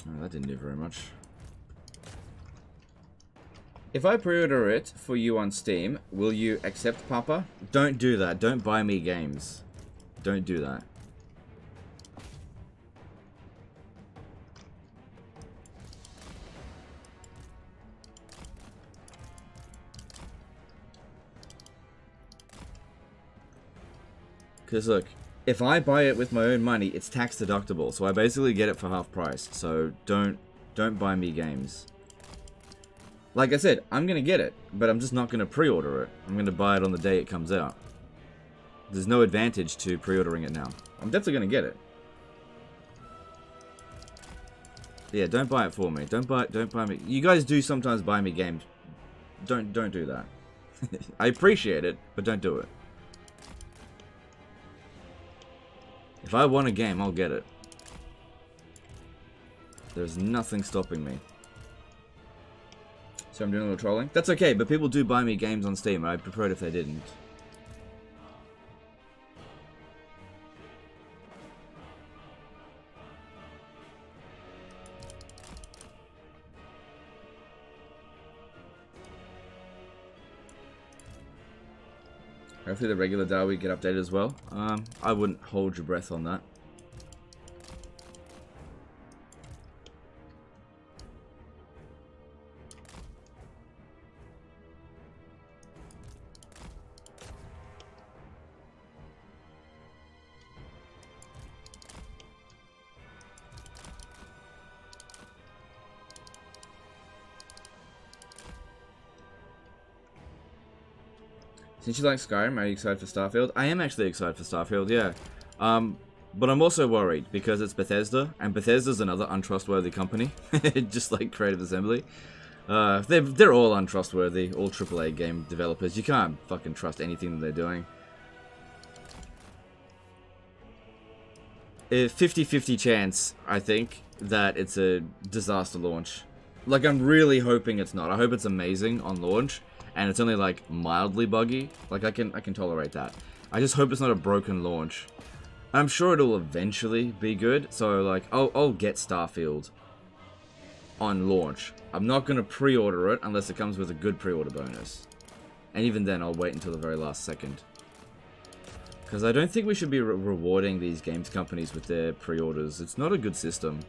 Oh, that didn't do very much. If I pre-order it for you on Steam, will you accept Papa? Don't do that. Don't buy me games. Don't do that. Because look, if I buy it with my own money, it's tax deductible. So I basically get it for half price. So don't buy me games. Like I said, I'm going to get it, but I'm just not going to pre-order it. I'm going to buy it on the day it comes out. There's no advantage to pre-ordering it now. I'm definitely going to get it. Yeah, don't buy it for me. Don't buy me. You guys do sometimes buy me games. Don't do that. I appreciate it, but don't do it. If I want a game, I'll get it. There's nothing stopping me. So I'm doing a little trolling. That's okay, but people do buy me games on Steam. I'd prefer it if they didn't. Hopefully the regular Darby get updated as well. I wouldn't hold your breath on that. Since you like Skyrim, are you excited for Starfield? I am actually excited for Starfield, yeah. But I'm also worried because it's Bethesda, and Bethesda's another untrustworthy company, just like Creative Assembly. They're all untrustworthy, all AAA game developers. You can't fucking trust anything that they're doing. 50-50 chance, I think, that it's a disaster launch. Like, I'm really hoping it's not. I hope it's amazing on launch. And it's only like mildly buggy. Like I can tolerate that. I just hope it's not a broken launch. I'm sure it'll eventually be good. So, like, I'll get Starfield on launch. I'm not going to pre-order it unless it comes with a good pre-order bonus. And even then, I'll wait until the very last second. Because I don't think we should be rewarding these games companies with their pre-orders. It's not a good system.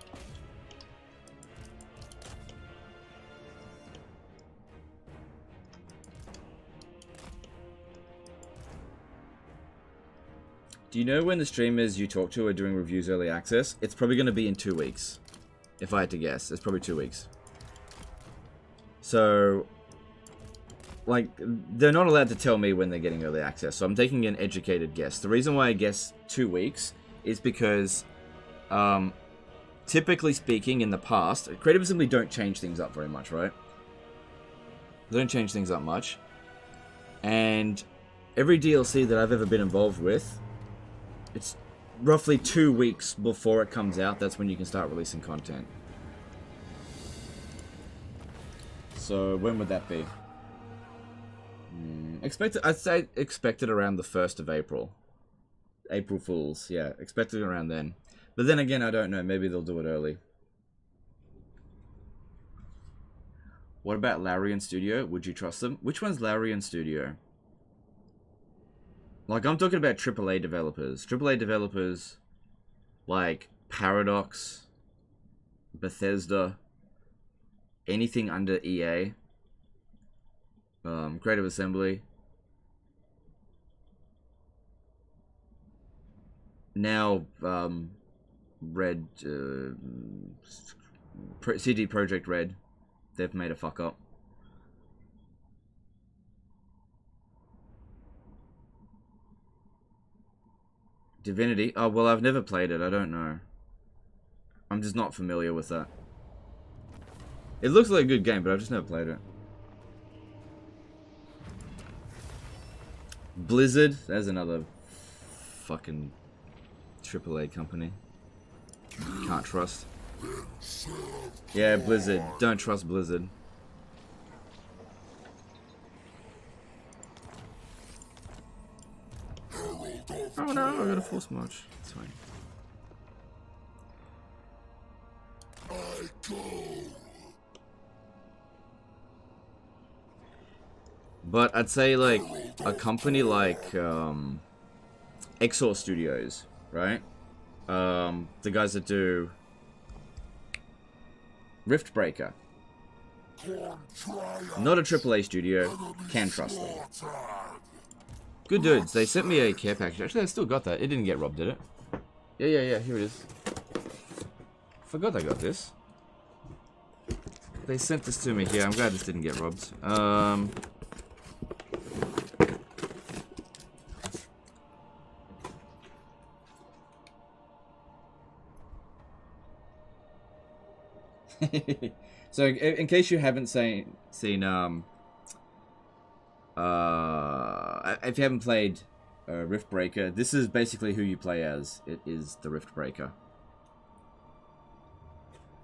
Do you know when the streamers you talk to are doing reviews early access? It's probably going to be in 2 weeks. If I had to guess, it's probably 2 weeks. So, like, they're not allowed to tell me when they're getting early access, so I'm taking an educated guess. The reason why I guess 2 weeks is because, typically speaking, in the past, Creative Assembly don't change things up very much, right? They don't change things up much. And every DLC that I've ever been involved with, it's roughly 2 weeks before it comes out. That's when you can start releasing content. So when would that be? I'd say expected around the 1st of April. April Fools, yeah. Expected around then. But then again, I don't know. Maybe they'll do it early. What about Larian Studio? Would you trust them? Which one's Larian Studio? Like, I'm talking about AAA developers. AAA developers like Paradox, Bethesda, anything under EA, Creative Assembly. Now, CD Projekt Red, they've made a fuck up. Divinity? Oh, well, I've never played it. I don't know. I'm just not familiar with that. It looks like a good game, but I've just never played it. Blizzard? There's another fucking AAA company. Can't trust. Yeah, Blizzard. Don't trust Blizzard. Oh no, I got a force march. It's fine. I go. But I'd say, like, a company like Exor Studios, right? The guys that do Riftbreaker. Not a AAA studio. Can trust them. Good dudes. They sent me a care package. Actually, I still got that. It didn't get robbed, did it? Yeah. Here it is. Forgot I got this. They sent this to me here. I'm glad this didn't get robbed. So, in case you haven't seen if you haven't played Riftbreaker, this is basically who you play as. It is the Riftbreaker.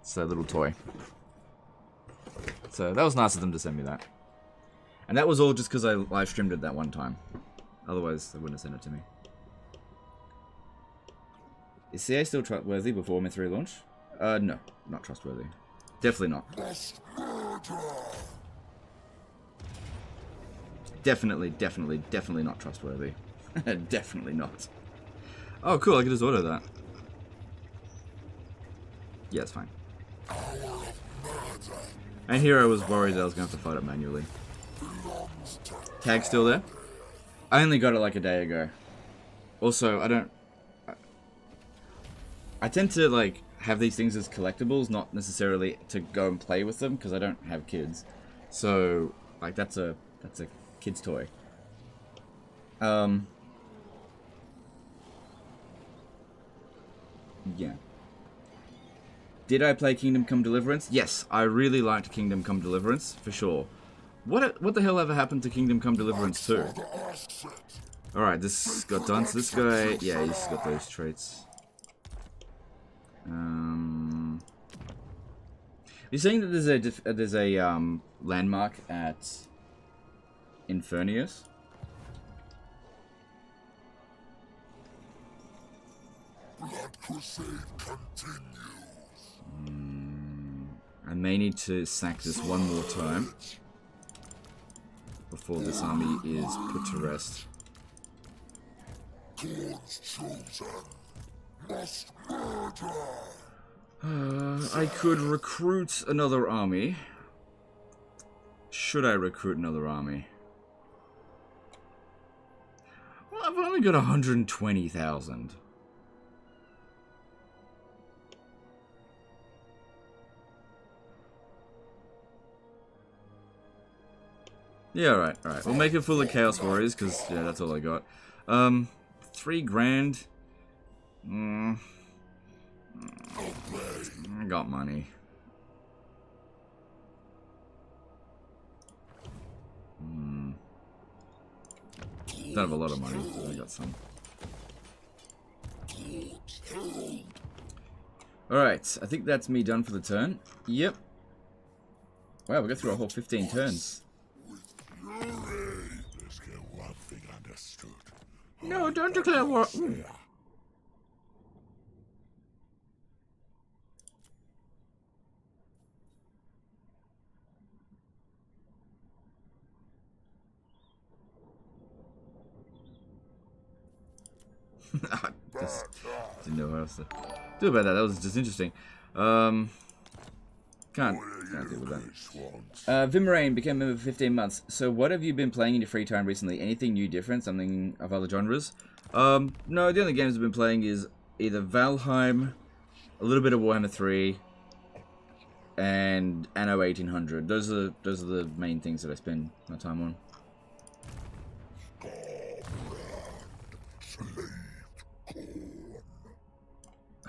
It's a little toy. So that was nice of them to send me that. And that was all just because I live streamed it that one time. Otherwise, they wouldn't have sent it to me. Is CA still trustworthy before Warhammer 3 launch? No, not trustworthy. Definitely not. Definitely not trustworthy. Definitely not. Oh, cool, I can just order that. Yeah, it's fine. And here I was worried that I was going to have to fight it manually. Tag still there? I only got it like a day ago. Also, I tend to, like, have these things as collectibles, not necessarily to go and play with them, because I don't have kids. So, like, that's a kid's toy. Yeah. Did I play Kingdom Come Deliverance? Yes, I really liked Kingdom Come Deliverance, for sure. What the hell ever happened to Kingdom Come Deliverance 2? Alright, this got done. So this guy, yeah, he's got those traits. You're saying that there's a landmark at Infernius? crusade continues. I may need to sack this one more time before this army is put to rest. Khorne's chosen must murder. I could recruit another army. Should I recruit another army? Well, I've only got 120,000. Yeah, alright. We'll make it full of Chaos Warriors, because, yeah, that's all I got. 3 grand. I got money. Don't have a lot of money, but I got some. Alright, I think that's me done for the turn. Yep. Wow, we got through a whole 15 turns. Let's get one thing understood. No, don't declare war. Just didn't know what else to do about that. That was just interesting. Can't deal with that. Vimarain became a member for 15 months. So what have you been playing in your free time recently? Anything new, different? Something of other genres? No, the only games I've been playing is either Valheim, a little bit of Warhammer 3, and Anno 1800. Those are the main things that I spend my time on.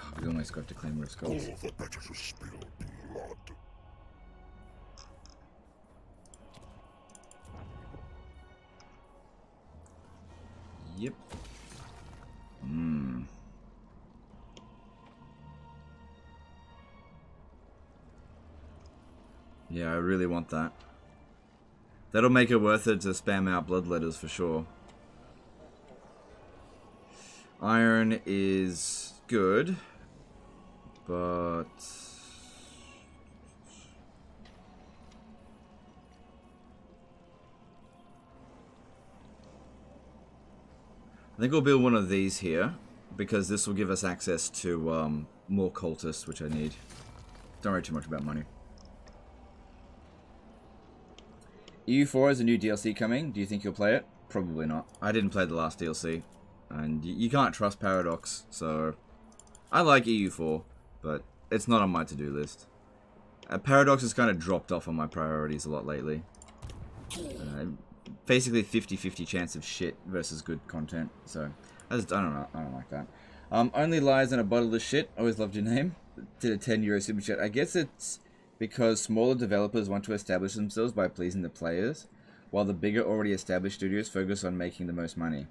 Oh, we almost got to Claymore of Skulls. All the better to spill blood. Yep. Yeah, I really want that. That'll make it worth it to spam out blood letters for sure. Iron is good, but I think we'll build one of these here, because this will give us access to more cultists, which I need. Don't worry too much about money. EU4 is a new DLC coming. Do you think you'll play it? Probably not. I didn't play the last DLC, and you can't trust Paradox, so I like EU4, but it's not on my to-do list. Paradox has kind of dropped off on my priorities a lot lately. Basically 50-50 chance of shit versus good content, so I don't like that. Only lies in a bottle of shit. Always loved your name. Did a €10 super chat. I guess it's because smaller developers want to establish themselves by pleasing the players, while the bigger already established studios focus on making the most money.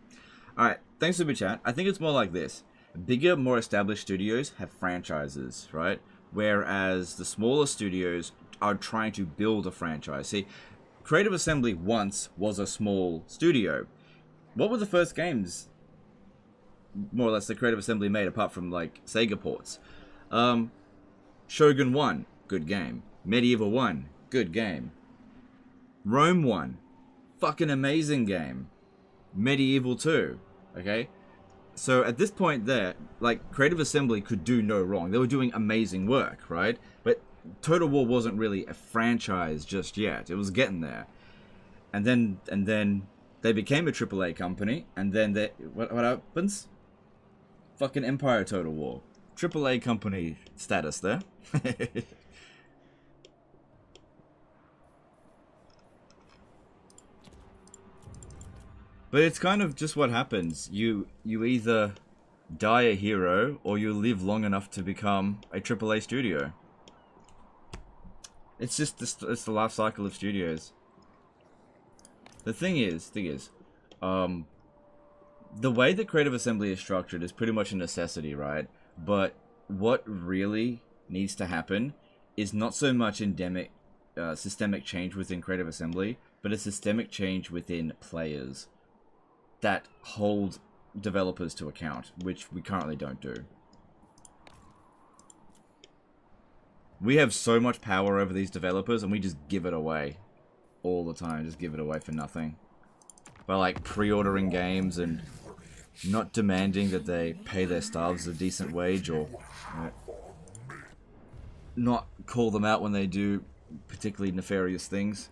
Alright, thanks super chat. I think it's more like this. Bigger, more established studios have franchises, right? Whereas the smaller studios are trying to build a franchise. See, Creative Assembly once was a small studio. What were the first games, more or less, that Creative Assembly made, apart from, like, Sega ports? Shogun 1, good game. Medieval 1, good game. Rome 1, fucking amazing game. Medieval 2, okay? So at this point there, like, Creative Assembly could do no wrong. They were doing amazing work, right? But Total War wasn't really a franchise just yet. It was getting there. And then they became a AAA company, and then they, what happens? Fucking Empire Total War. AAA company status there. But it's kind of just what happens. You either die a hero, or you live long enough to become a AAA studio. It's just it's the life cycle of studios. The thing is, the way that Creative Assembly is structured is pretty much a necessity, right? But what really needs to happen is not so much endemic, systemic change within Creative Assembly, but a systemic change within players that hold developers to account, which we currently don't do. We have so much power over these developers, and we just give it away all the time. Just give it away for nothing. By like pre-ordering games and not demanding that they pay their staffs a decent wage, or not call them out when they do particularly nefarious things.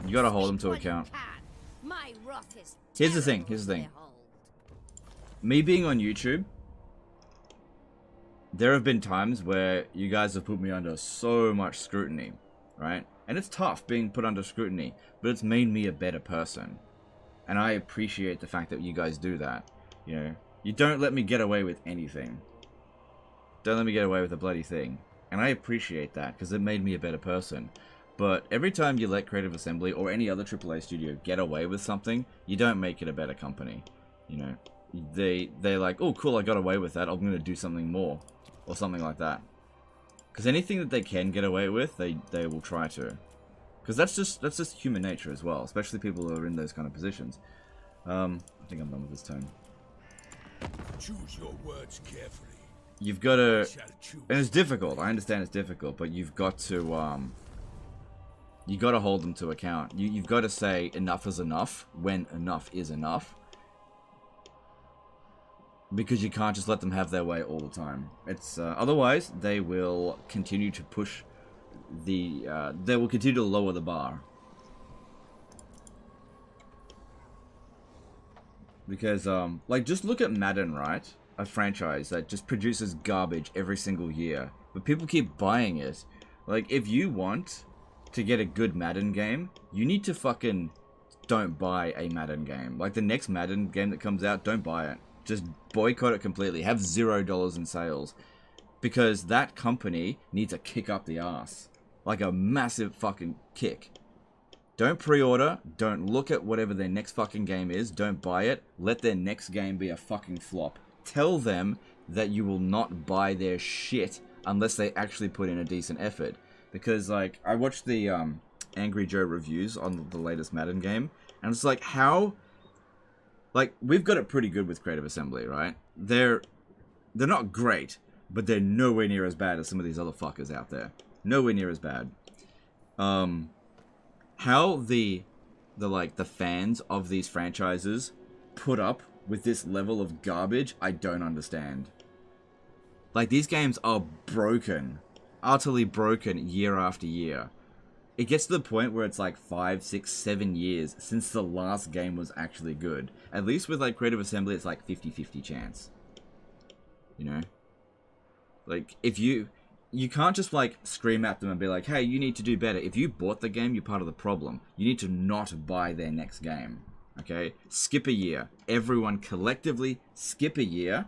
You gotta hold them to account. Here's the thing. Me being on YouTube, there have been times where you guys have put me under so much scrutiny, right? And it's tough being put under scrutiny, but it's made me a better person. And I appreciate the fact that you guys do that. You know, you don't let me get away with anything. Don't let me get away with a bloody thing. And I appreciate that, because it made me a better person. But every time you let Creative Assembly or any other AAA studio get away with something, you don't make it a better company. You know, they're like, oh cool, I got away with that, I'm going to do something more. Or something like that. Because anything that they can get away with, they will try to. Because that's just human nature as well, especially people who are in those kind of positions. I think I'm done with this turn. Choose your words carefully. You've got to, and it's difficult. I understand it's difficult, but you've got to, you got to hold them to account. You've got to say enough is enough when enough is enough. Because you can't just let them have their way all the time. It's otherwise they will continue to push the. They will continue to lower the bar. Because like just look at Madden, right? A franchise that just produces garbage every single year, but people keep buying it. Like if you want to get a good Madden game, you need to fucking don't buy a Madden game. Like the next Madden game that comes out, don't buy it. Just boycott it completely. Have $0 in sales. Because that company needs a kick up the ass. Like a massive fucking kick. Don't pre-order. Don't look at whatever their next fucking game is. Don't buy it. Let their next game be a fucking flop. Tell them that you will not buy their shit unless they actually put in a decent effort. Because, like, I watched the Angry Joe reviews on the latest Madden game. And it's like, how... Like, we've got it pretty good with Creative Assembly, right? They're not great, but they're nowhere near as bad as some of these other fuckers out there. Nowhere near as bad. How the fans of these franchises put up with this level of garbage, I don't understand. Like, these games are broken. Utterly broken year after year. It gets to the point where it's like 5, 6, 7 years since the last game was actually good. At least with like Creative Assembly, it's like 50-50 chance. You know? Like, if you can't just like scream at them and be like, hey, you need to do better. If you bought the game, you're part of the problem. You need to not buy their next game. Okay? Skip a year. Everyone collectively skip a year.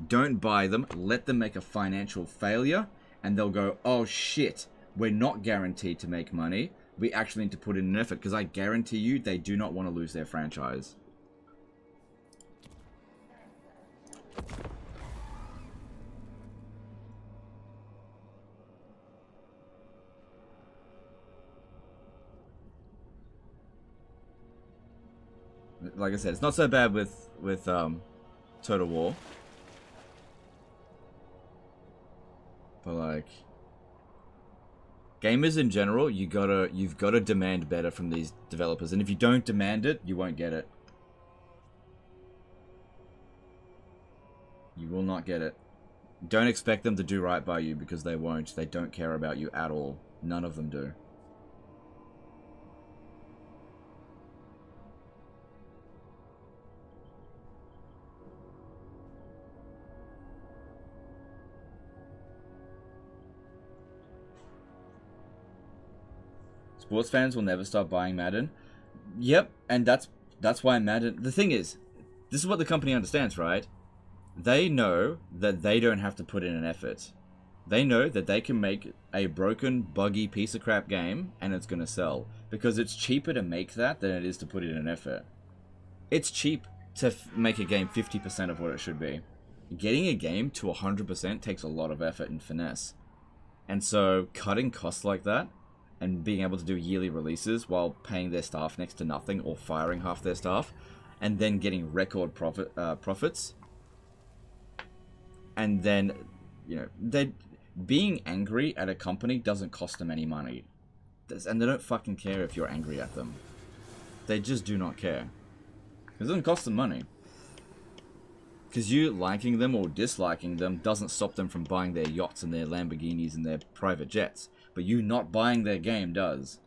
Don't buy them. Let them make a financial failure. And they'll go, oh shit. We're not guaranteed to make money. We actually need to put in an effort, because I guarantee you they do not want to lose their franchise. Like I said, it's not so bad with Total War. But like... Gamers in general, you've got to demand better from these developers, and if you don't demand it, you won't get it. You will not get it. Don't expect them to do right by you, because they won't. They don't care about you at all. None of them do. Sports fans will never stop buying Madden. Yep, and that's why Madden... The thing is, this is what the company understands, right? They know that they don't have to put in an effort. They know that they can make a broken, buggy piece of crap game, and it's going to sell. Because it's cheaper to make that than it is to put in an effort. It's cheap to make a game 50% of what it should be. Getting a game to 100% takes a lot of effort and finesse. And so, cutting costs like that, and being able to do yearly releases while paying their staff next to nothing or firing half their staff, and then getting record profits, and then, you know, being angry at a company doesn't cost them any money. And they don't fucking care if you're angry at them. They just do not care. It doesn't cost them money. Because you liking them or disliking them doesn't stop them from buying their yachts and their Lamborghinis and their private jets. But you not buying their game does.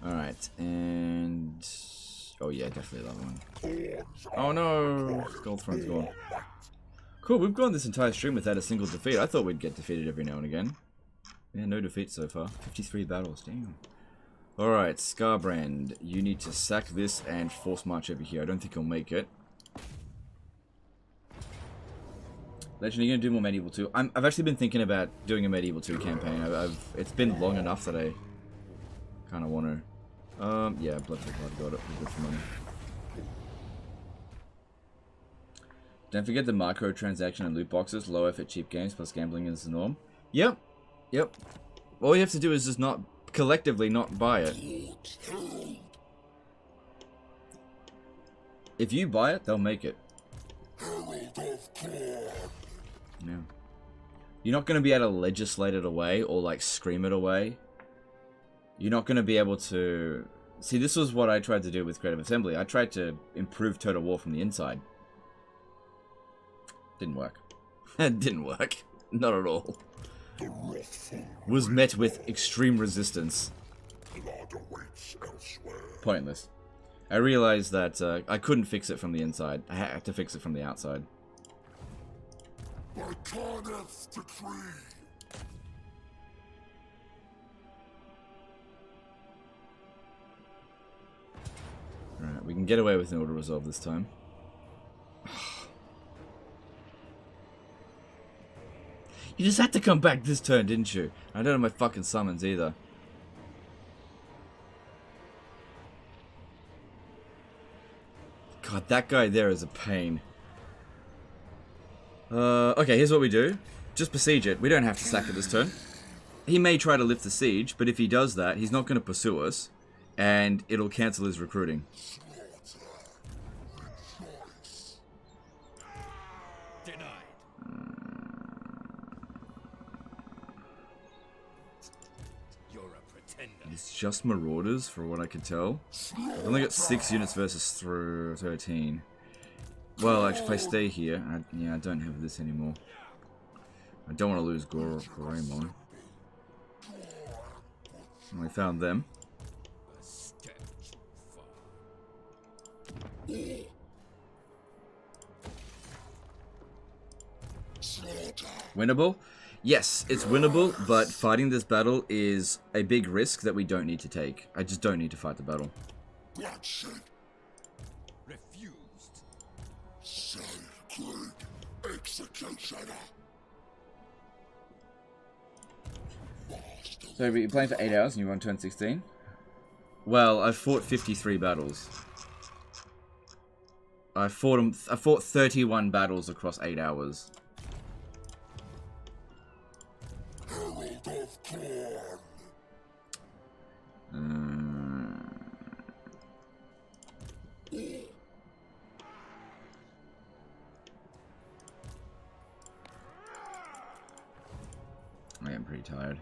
Alright, and... oh yeah, definitely that one. Oh no! Gold Throne's gone. Cool, we've gone this entire stream without a single defeat. I thought we'd get defeated every now and again. Yeah, no defeats so far. 53 battles, damn. Alright, Skarbrand, you need to sack this and force march over here. I don't think he'll make it. Legend, are you going to do more Medieval 2? I've actually been thinking about doing a Medieval 2 campaign. It's been long enough that I kind of want to... yeah, Blood for Blood, got it. Good for money. Don't forget the microtransaction and loot boxes, low effort, cheap games, plus gambling is the norm. Yep. Yep. All you have to do is just not, collectively not buy it. If you buy it, they'll make it. Yeah. You're not going to be able to legislate it away or like scream it away. You're not going to be able to... See, this was what I tried to do with Creative Assembly. I tried to improve Total War from the inside. Didn't work. It didn't work. Not at all. Was met with extreme resistance. Pointless. I realized that I couldn't fix it from the inside. I had to fix it from the outside. Alright, we can get away with an auto resolve this time. You just had to come back this turn, didn't you? I don't have my fucking summons either. God, that guy there is a pain. Okay, here's what we do. Just besiege it. We don't have to sack it this turn. He may try to lift the siege, but if he does that, he's not going to pursue us. And it'll cancel his recruiting. It's just Marauders, for what I can tell. I've only got 6 units versus 13. Well, actually, if I stay here, yeah, I don't have this anymore. I don't want to lose Goraemon. I found them. Winnable? Yes, it's winnable, but fighting this battle is a big risk that we don't need to take. I just don't need to fight the battle. Refused. Sacred executioner. So you're playing for 8 hours and you're on turn 16? Well, I've fought 53 battles. I fought 31 battles across 8 hours. Herald of Khorne. I am pretty tired.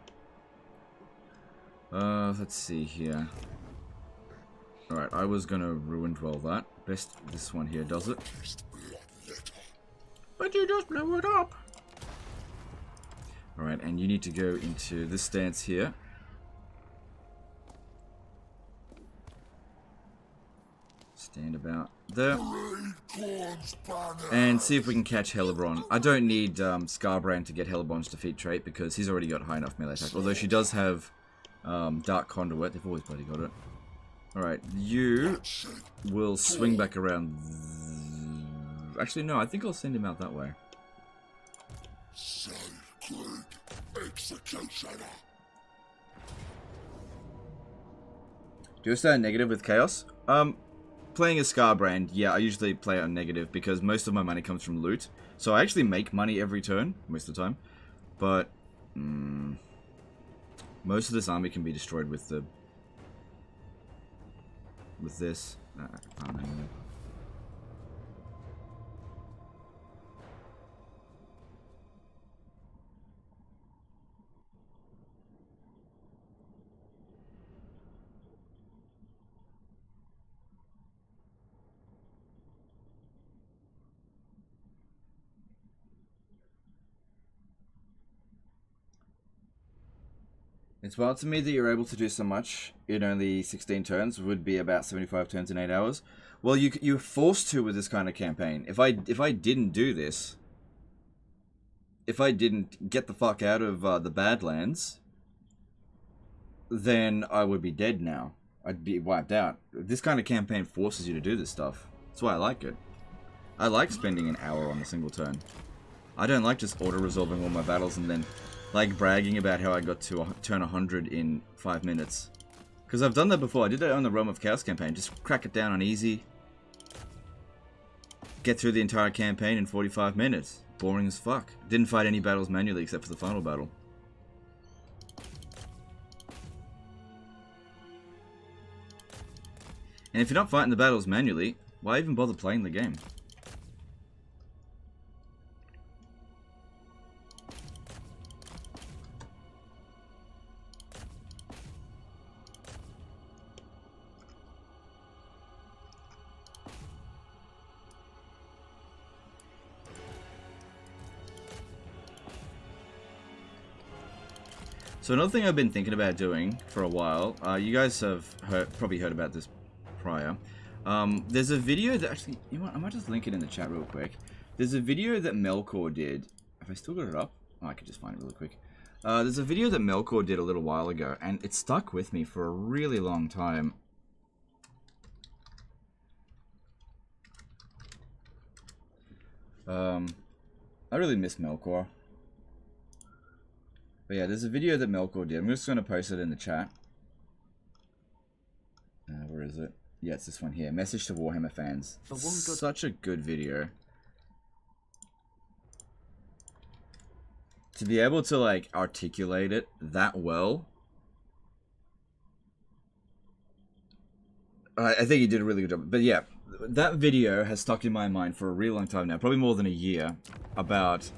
Let's see here. Alright, I was gonna ruin dwell that. Best this one here does it. But you just blew it up! Alright, and you need to go into this stance here. Stand about there. And see if we can catch Hellebron. I don't need Skarbrand to get Hellebron's defeat trait because he's already got high enough melee attack. Although she does have Dark Conduit. They've always bloody got it. Alright, you will swing back around. Actually, no, I think I'll send him out that way. Do you start negative with Chaos? Playing as Skarbrand, yeah, I usually play it on negative because most of my money comes from loot. So I actually make money every turn, most of the time. But, most of this army can be destroyed with the... with this. I can't anyway. It's wild to me that you're able to do so much in only 16 turns. Would be about 75 turns in 8 hours. Well, you're forced to with this kind of campaign. If I didn't do this, if I didn't get the fuck out of the Badlands, then I would be dead now. I'd be wiped out. This kind of campaign forces you to do this stuff. That's why I like it. I like spending an hour on a single turn. I don't like just auto-resolving all my battles and then like bragging about how I got to turn 100 in 5 minutes. Because I've done that before. I did that on the Realm of Chaos campaign. Just crack it down on easy. Get through the entire campaign in 45 minutes. Boring as fuck. Didn't fight any battles manually except for the final battle. And if you're not fighting the battles manually, why even bother playing the game? So another thing I've been thinking about doing for a while, you guys have probably heard about this prior. There's a video that actually, you know what, I might just link it in the chat real quick. There's a video that Melkor did. Have I still got it up? Oh, I could just find it really quick. There's a video that Melkor did a little while ago, and it stuck with me for a really long time. I really miss Melkor. But yeah, there's a video that Melkor did. I'm just going to post it in the chat. Where is it? Yeah, it's this one here. Message to Warhammer fans. Such a good video. To be able to, like, articulate it that well. I think he did a really good job. But yeah, that video has stuck in my mind for a really long time now. Probably more than a year. About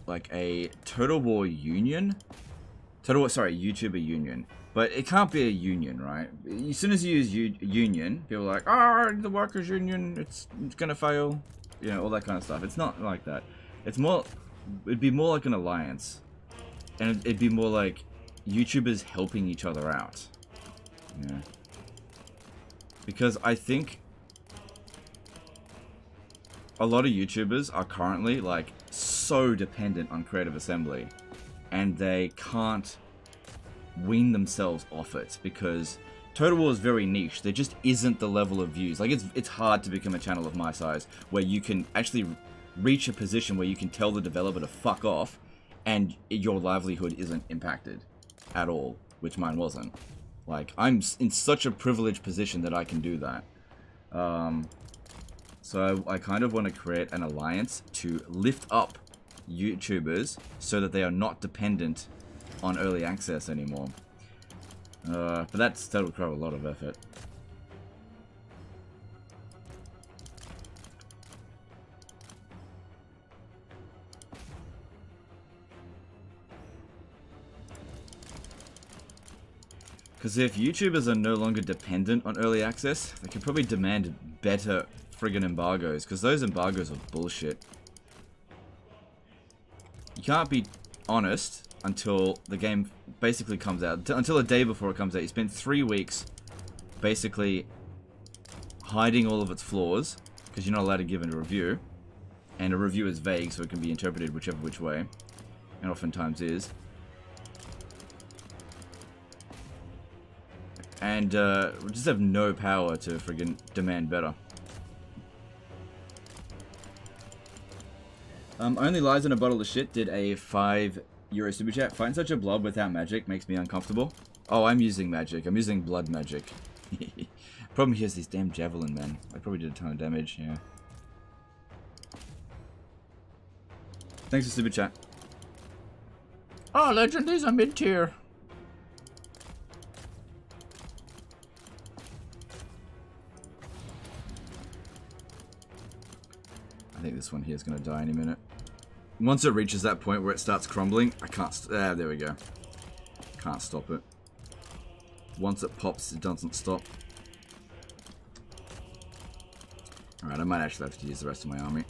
like a Total War union, YouTuber union, but it can't be a union, right? As soon as you use union, people are like, oh, the workers union, it's gonna fail, you know, all that kind of stuff. It's not like that. It's more, it'd be more like an alliance, and it'd be more like YouTubers helping each other out, yeah. Because I think a lot of YouTubers are currently, like, so dependent on Creative Assembly, and they can't wean themselves off it, because Total War is very niche. There just isn't the level of views. Like, it's hard to become a channel of my size, where you can actually reach a position where you can tell the developer to fuck off, and your livelihood isn't impacted at all, which mine wasn't. Like, I'm in such a privileged position that I can do that. So I kind of want to create an alliance to lift up YouTubers so that they are not dependent on early access anymore. But that'll require a lot of effort. Because if YouTubers are no longer dependent on early access, they can probably demand better friggin' embargoes, because those embargoes are bullshit. You can't be honest until the game basically comes out, until a day before it comes out. You spend 3 weeks basically hiding all of its flaws, because you're not allowed to give it a review, and a review is vague, so it can be interpreted whichever which way, and oftentimes is. And we just have no power to friggin' demand better. Only Lies in a Bottle of Shit did a €5 super chat. Fighting such a blob without magic makes me uncomfortable. Oh, I'm using magic. I'm using blood magic. Problem here is these damn javelin men. I probably did a ton of damage, yeah. Thanks for super chat. Oh, legend, these are mid-tier. think this one here is going to die any minute. Once it reaches that point where it starts crumbling, I can't... there we go. Can't stop it. Once it pops, it doesn't stop. Alright, I might actually have to use the rest of my army.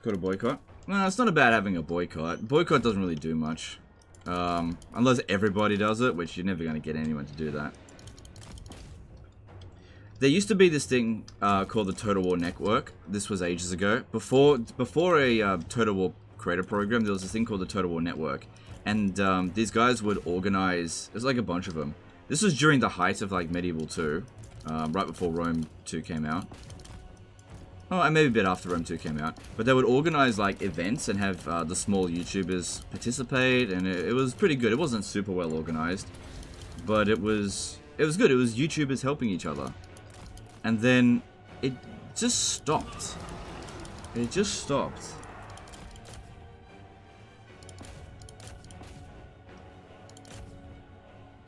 Got a boycott? No, it's not about having a boycott. Boycott doesn't really do much. Unless everybody does it, which you're never going to get anyone to do that. There used to be this thing called the Total War Network. This was ages ago. Before a Total War creator program, there was this thing called the Total War Network. And these guys would organize... There's like a bunch of them. This was during the height of like Medieval 2. Right before Rome 2 came out. Oh, and maybe a bit after Rome 2 came out. But they would organize like events and have the small YouTubers participate. And it was pretty good. It wasn't super well organized. But it was good. It was YouTubers helping each other. And then it just stopped. It just stopped.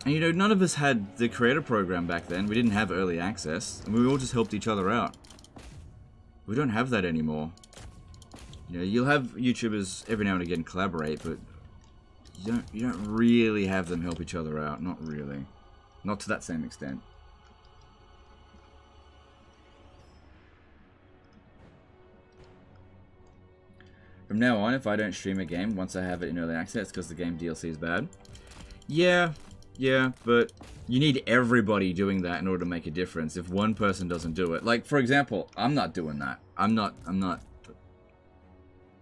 And you know, none of us had the creator program back then. We didn't have early access. And we all just helped each other out. We don't have that anymore. You know, you'll have YouTubers every now and again collaborate, but you don't really have them help each other out. Not really. Not to that same extent. From now on, if I don't stream a game once I have it in early access because the game DLC is bad. Yeah, but you need everybody doing that in order to make a difference. If one person doesn't do it, like for example, I'm not doing that. I'm not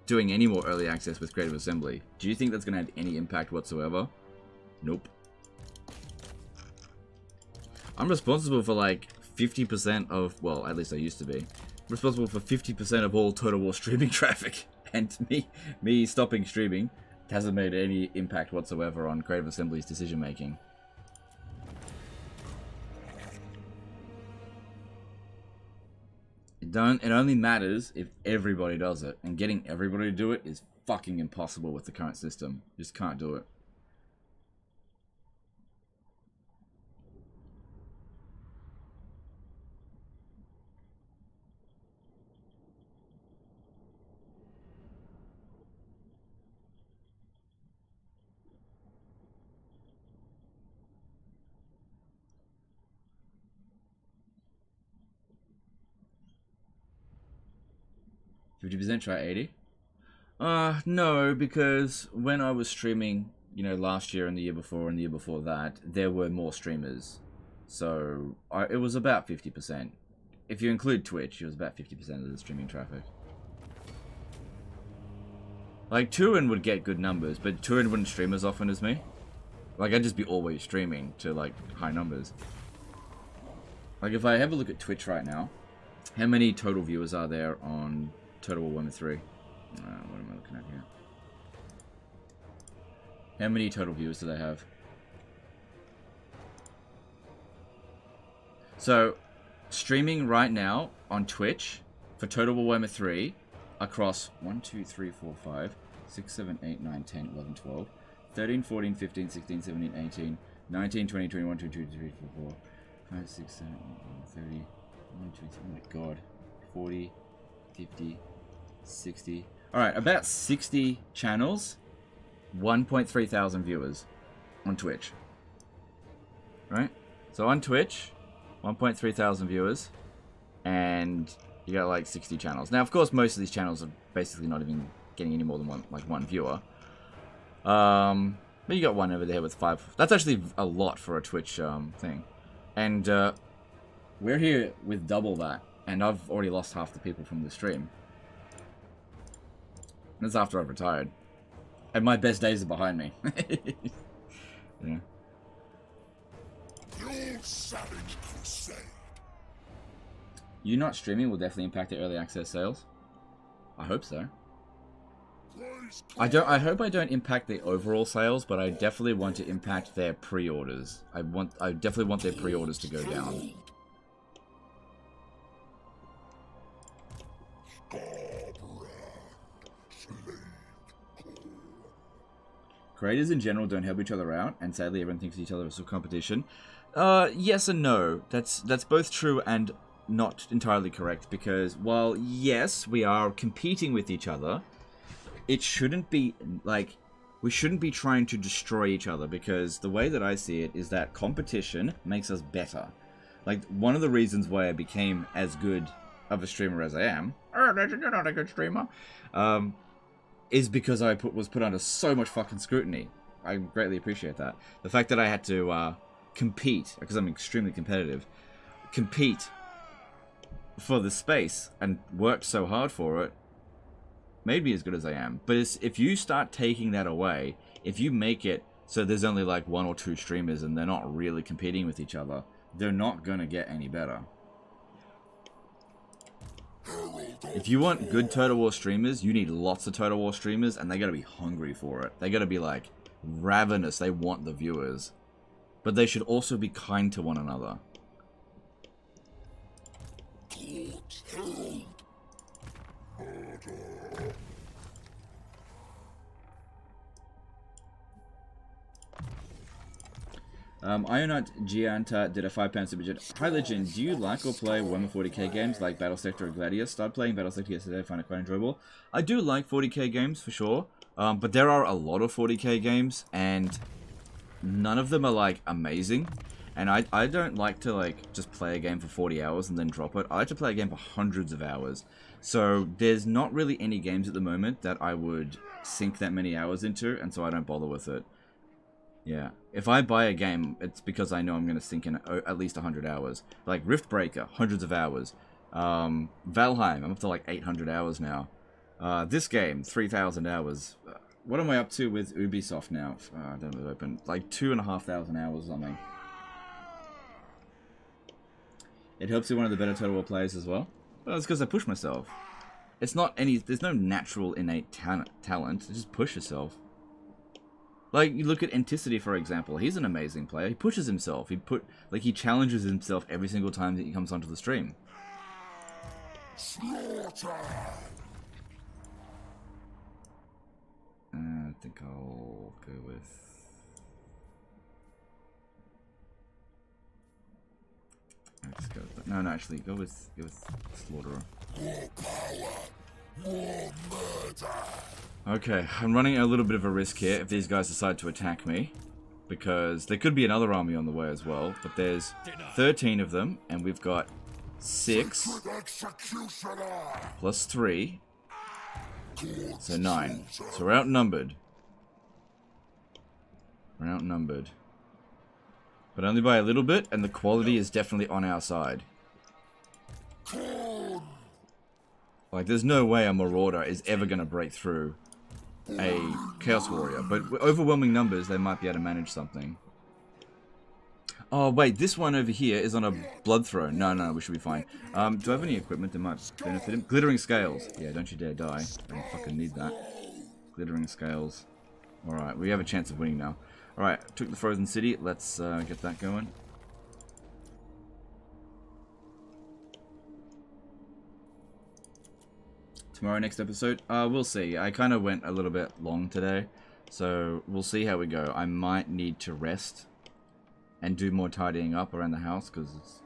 doing any more early access with Creative Assembly. Do you think that's gonna have any impact whatsoever? Nope. I'm responsible for like 50% of, well, at least I used to be, responsible for 50% of all Total War streaming traffic. And me stopping streaming hasn't made any impact whatsoever on Creative Assembly's decision making. It only matters if everybody does it, and getting everybody to do it is fucking impossible with the current system. You just can't do it. %, try 80? No, because when I was streaming, you know, last year and the year before and the year before that, there were more streamers. So, it was about 50%. If you include Twitch, it was about 50% of the streaming traffic. Like, Turin would get good numbers, but Turin wouldn't stream as often as me. Like, I'd just be always streaming to, like, high numbers. Like, if I have a look at Twitch right now, how many total viewers are there on Total War 1 and 3. What am I looking at here? How many total viewers do they have? So, streaming right now on Twitch for Total War Warhammer 3 across 1, 2, 3, 4, 5, 6, 7, 8, 9, 10, 11, 12, 13, 14, 15, 16, 17, 18, 19, 20, 21, 22, 23, 24, 5, 6, 7, 8, 9, 30, 1, 2, 3, oh my god, 40, 50, 60. Alright, about 60 channels, 1.3 thousand viewers on Twitch. Right? So on Twitch, 1.3 thousand viewers, and you got like 60 channels. Now, of course, most of these channels are basically not even getting any more than one viewer. But you got one over there with 5. That's actually a lot for a Twitch thing. And we're here with double that, and I've already lost half the people from the stream. That's after I've retired. And my best days are behind me. Yeah. Your savage crusade. You not streaming will definitely impact the early access sales. I hope so. I hope I don't impact the overall sales, but I definitely want to impact their pre-orders. I definitely want their pre-orders to go down. Skarbrand, slave Khorne. creators in general don't help each other out, and sadly everyone thinks each other is a competition. Yes and no. That's both true and not entirely correct, because while yes, we are competing with each other, it shouldn't be like, we shouldn't be trying to destroy each other, because the way that I see it is that competition makes us better. Like, one of the reasons why I became as good of a streamer as I am, you're not a good streamer, is because I was put under so much fucking scrutiny. I greatly appreciate that. The fact that I had to compete, because I'm extremely competitive, compete for the space and worked so hard for it, made me as good as I am. But if you start taking that away, if you make it so there's only like 1 or 2 streamers and they're not really competing with each other, they're not gonna get any better. If you want good Total War streamers, you need lots of Total War streamers, and they gotta be hungry for it. They gotta be like ravenous. They want the viewers. But they should also be kind to one another. Ionut Gianta did a £5 super chat. Hi Legend, do you like or play Warhammer 40k games like Battlesector or Gladius? Started playing Battlesector yesterday, I find it quite enjoyable. I do like 40k games for sure, but there are a lot of 40k games, and none of them are like amazing. And I don't like to like just play a game for 40 hours and then drop it. I like to play a game for hundreds of hours. So there's not really any games at the moment that I would sink that many hours into, and so I don't bother with it. Yeah, if I buy a game, it's because I know I'm going to sink in at least 100 hours. Like Riftbreaker, hundreds of hours. Valheim, I'm up to like 800 hours now. This game, 3,000 hours. What am I up to with Ubisoft now? I don't know if it's open. Like 2,500 hours or something. It helps you one of the better Total War players as well. Well, it's because I push myself. It's not any, there's no natural innate talent. Just push yourself. Like, you look at Anticity, for example. He's an amazing player. He pushes himself. He challenges himself every single time that he comes onto the stream. Slaughter! I think I'll go with... Let's go with that. No, actually, go with Slaughterer. More power! More murder! Okay, I'm running a little bit of a risk here if these guys decide to attack me, because there could be another army on the way as well, but there's 13 of them, and we've got 6 plus 3, so 9. So we're outnumbered. We're outnumbered. But only by a little bit, and the quality is definitely on our side. Like, there's no way a Marauder is ever going to break through a Chaos Warrior, but with overwhelming numbers, they might be able to manage something. Oh, wait, this one over here is on a Blood Throne. No, we should be fine. Do I have any equipment that might benefit him? Glittering Scales. Yeah, don't you dare die. I don't fucking need that. Glittering Scales. Alright, we have a chance of winning now. Alright, took the Frozen City. Let's get that going. Tomorrow, next episode? We'll see. I kind of went a little bit long today, so we'll see how we go. I might need to rest and do more tidying up around the house, because it's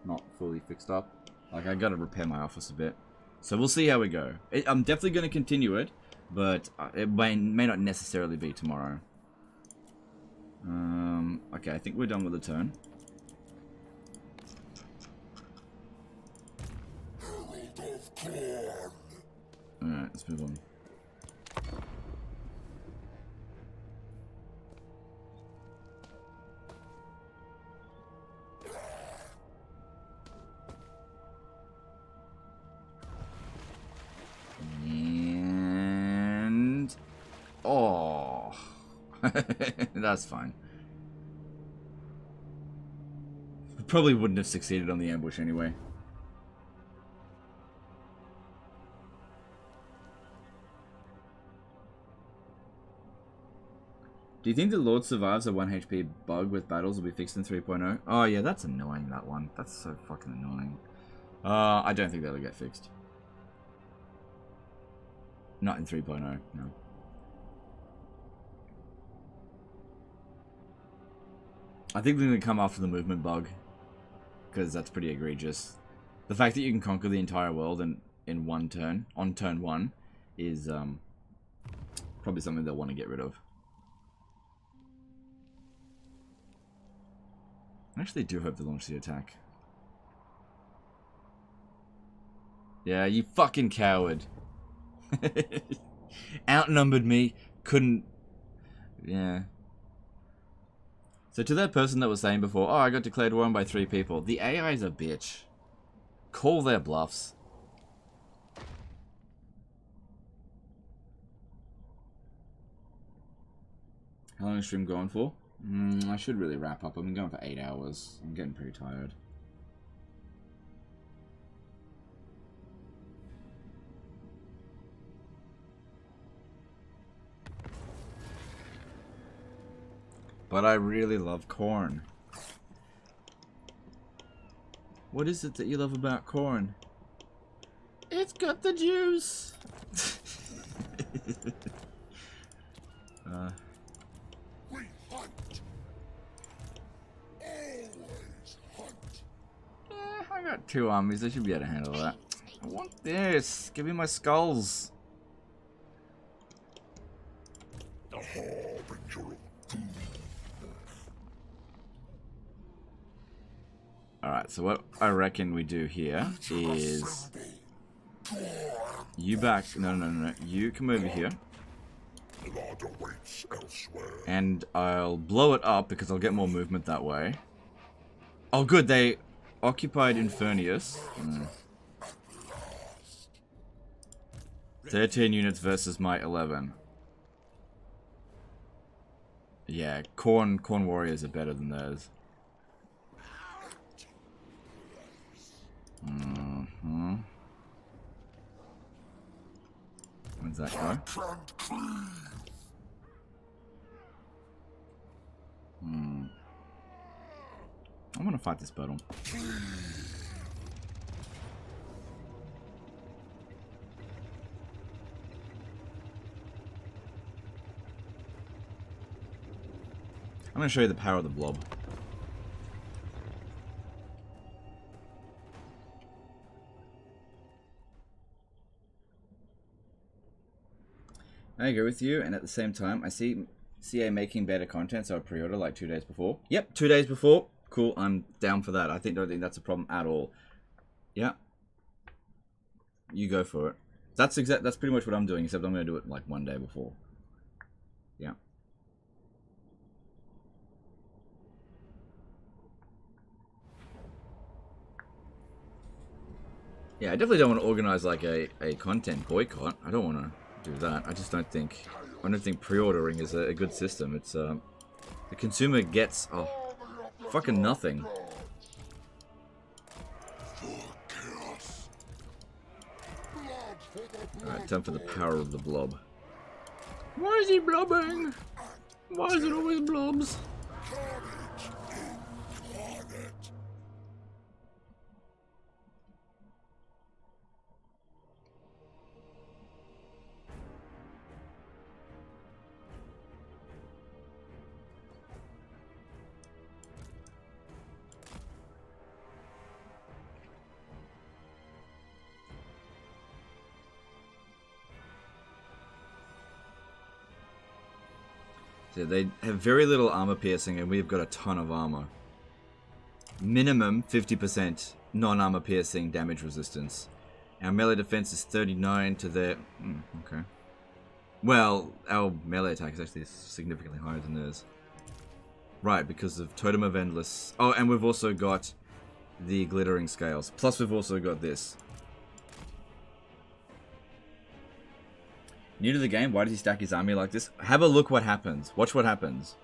not fully fixed up. Like, I gotta repair my office a bit. So we'll see how we go. I'm definitely going to continue it, but it may not necessarily be tomorrow. Okay, I think we're done with the turn. Herald of Khorne! Alright, let's move on. And... oh, that's fine. We probably wouldn't have succeeded on the ambush anyway. Do you think the Lord survives a 1 HP bug with battles will be fixed in 3.0? Oh yeah, that's annoying, that one. That's so fucking annoying. I don't think that'll get fixed. Not in 3.0, no. I think they're going to come after the movement bug. Because that's pretty egregious. The fact that you can conquer the entire world in one turn, on turn 1, is probably something they'll want to get rid of. I actually do hope they launch the attack. Yeah, you fucking coward. Outnumbered me, couldn't... Yeah. So to that person that was saying before, oh, I got declared war on by 3 people, the AI's a bitch. Call their bluffs. How long is stream going for? I should really wrap up. I've been going for 8 hours. I'm getting pretty tired. But I really love Khorne. What is it that you love about Khorne? It's got the juice! We hunt. Always hunt. I got 2 armies. I should be able to handle that. I want this. Give me my skulls. The harbinger of doom. Alright, so what I reckon we do here is... You back... No. You come over here. Blood awaits elsewhere. And I'll blow it up because I'll get more movement that way. Oh good, they occupied Infernius. 13 units versus my 11. Yeah, Khorne warriors are better than theirs. Where's that go? I want to fight this battle. I'm going to show you the power of the blob. I agree with you, and at the same time, I see CA making better content, so I pre-order like 2 days before. Yep, 2 days before. Cool, I'm down for that. Don't think that's a problem at all. Yeah. You go for it. That's pretty much what I'm doing, except I'm going to do it like 1 day before. Yeah. Yeah, I definitely don't want to organize like a content boycott. I don't want to do that. I just don't think pre-ordering is a good system. It's the consumer gets fucking nothing. Alright, time for the power of the blob. Why is he blobbing? Why is it always blobs? So they have very little armor piercing, and we've got a ton of armor. Minimum 50% non-armor piercing damage resistance. Our melee defense is 39 to their... okay. Well, our melee attack is actually significantly higher than theirs. Right, because of Totem of Endless... Oh, and we've also got the Glittering Scales. Plus we've also got this. New to the game, why does he stack his army like this? Have a look what happens. Watch what happens.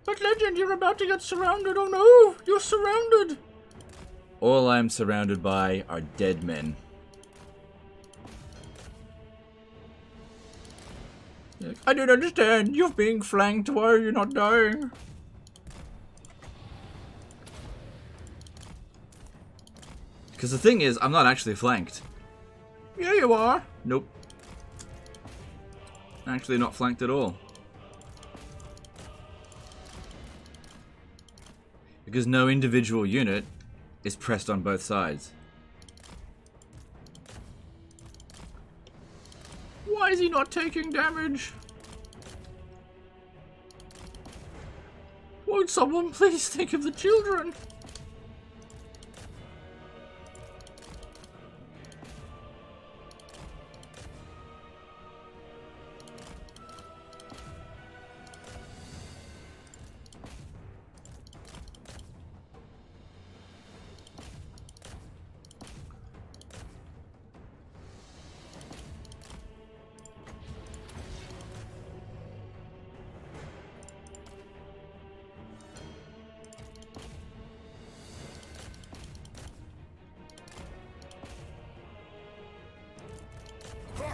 But Legend, you're about to get surrounded. Oh no, you're surrounded. All I'm surrounded by are dead men. I don't understand. You're being flanked. Why are you not dying? Because the thing is, I'm not actually flanked. Yeah, you are. Nope. Actually not flanked at all. Because no individual unit is pressed on both sides. Why is he not taking damage? Won't someone please think of the children?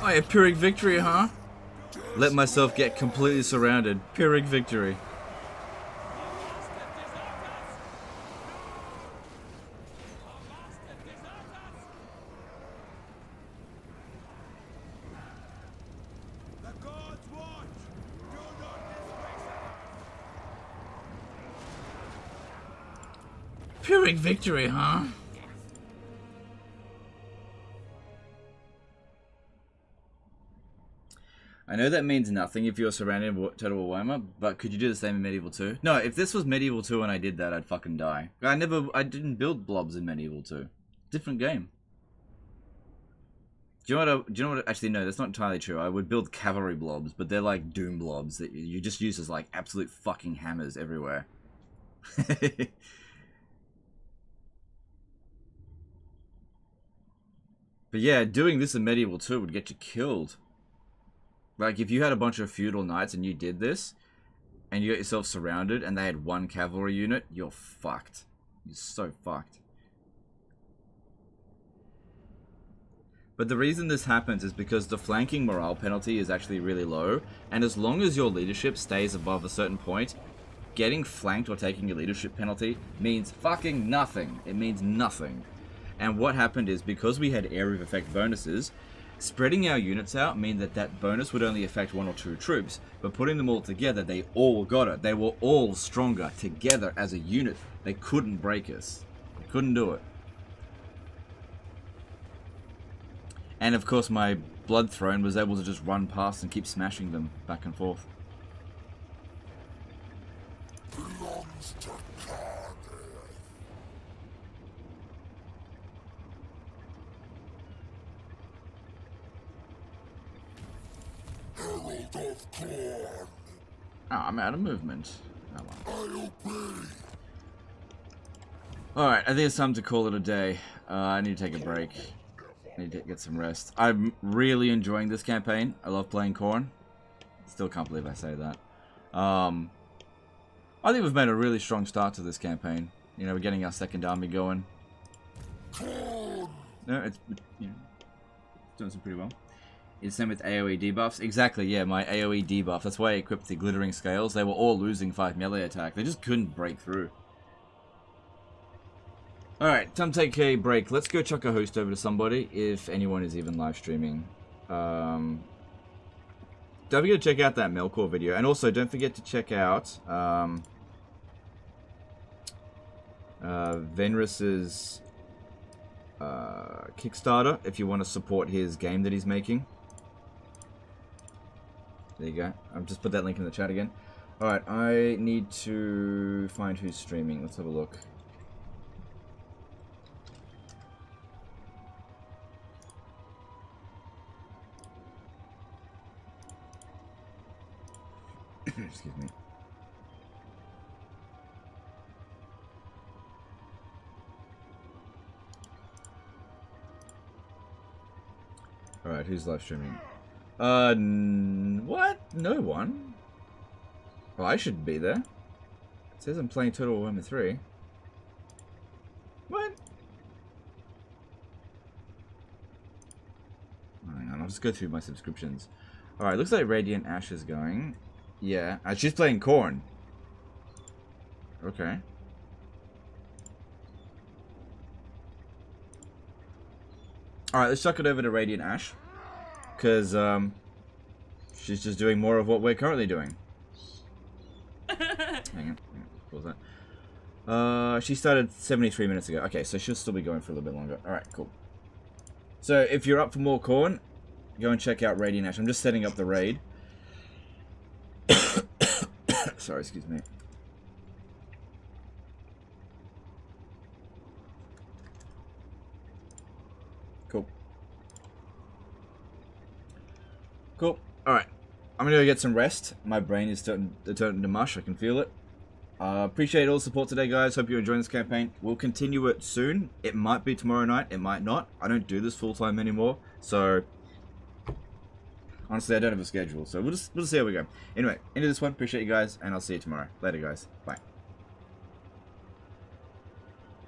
Oh yeah, Pyrrhic victory, huh? Let myself get completely surrounded. Pyrrhic victory. Pyrrhic victory, huh? I know that means nothing if you're surrounded in Total Warhammer, but could you do the same in Medieval 2? No, if this was Medieval 2 and I did that, I'd fucking die. I didn't build blobs in Medieval 2. Different game. Do you know what? Actually, no, that's not entirely true. I would build cavalry blobs, but they're like doom blobs that you just use as like absolute fucking hammers everywhere. But yeah, doing this in Medieval 2 would get you killed. Like, if you had a bunch of feudal knights and you did this, and you got yourself surrounded, and they had one cavalry unit, you're fucked. You're so fucked. But the reason this happens is because the flanking morale penalty is actually really low, and as long as your leadership stays above a certain point, getting flanked or taking a leadership penalty means fucking nothing. It means nothing. And what happened is, because we had area of effect bonuses, spreading our units out mean that that bonus would only affect 1 or 2 troops, but putting them all together, they all got it. They were all stronger together as a unit. They couldn't break us. They couldn't do it. And of course my Blood Throne was able to just run past and keep smashing them back and forth. Belongs to Khorne. Herald of Khorne. Oh, I'm out of movement. Oh, well. I obey. Alright, I think it's time to call it a day. I need to take a break. I need to get some rest. I'm really enjoying this campaign. I love playing Khorne. Still can't believe I say that. I think we've made a really strong start to this campaign. You know, we're getting our second army going. Khorne. No, it's, you know, doing some pretty well. It's same with AoE debuffs. Exactly, yeah, my AoE debuff. That's why I equipped the glittering scales. They were all losing 5 melee attack. They just couldn't break through. Alright, time to take a break. Let's go chuck a host over to somebody, if anyone is even live streaming. Don't forget to check out that Melkor video. And also, don't forget to check out Venris's Kickstarter, if you want to support his game that he's making. There you go. I've just put that link in the chat again. Alright, I need to find who's streaming. Let's have a look. Excuse me. Alright, who's live streaming? What? No one? Well, I should be there. It says I'm playing Total Warhammer 3. What? Hang on, I'll just go through my subscriptions. Alright, looks like Radiant Ash is going. Yeah, she's playing Khorne. Okay. Alright, let's chuck it over to Radiant Ash. Because, she's just doing more of what we're currently doing. Hang on. Pause that. She started 73 minutes ago. Okay, so she'll still be going for a little bit longer. Alright, cool. So, if you're up for more Khorne, go and check out Radiant Ash. I'm just setting up the raid. Sorry, excuse me. Cool. Cool. Alright. I'm gonna go get some rest. My brain is turning to mush. I can feel it. Appreciate all the support today, guys. Hope you're enjoying this campaign. We'll continue it soon. It might be tomorrow night. It might not. I don't do this full-time anymore. So, honestly, I don't have a schedule. So, we'll just see how we go. Anyway, into this one. Appreciate you guys. And I'll see you tomorrow. Later, guys. Bye.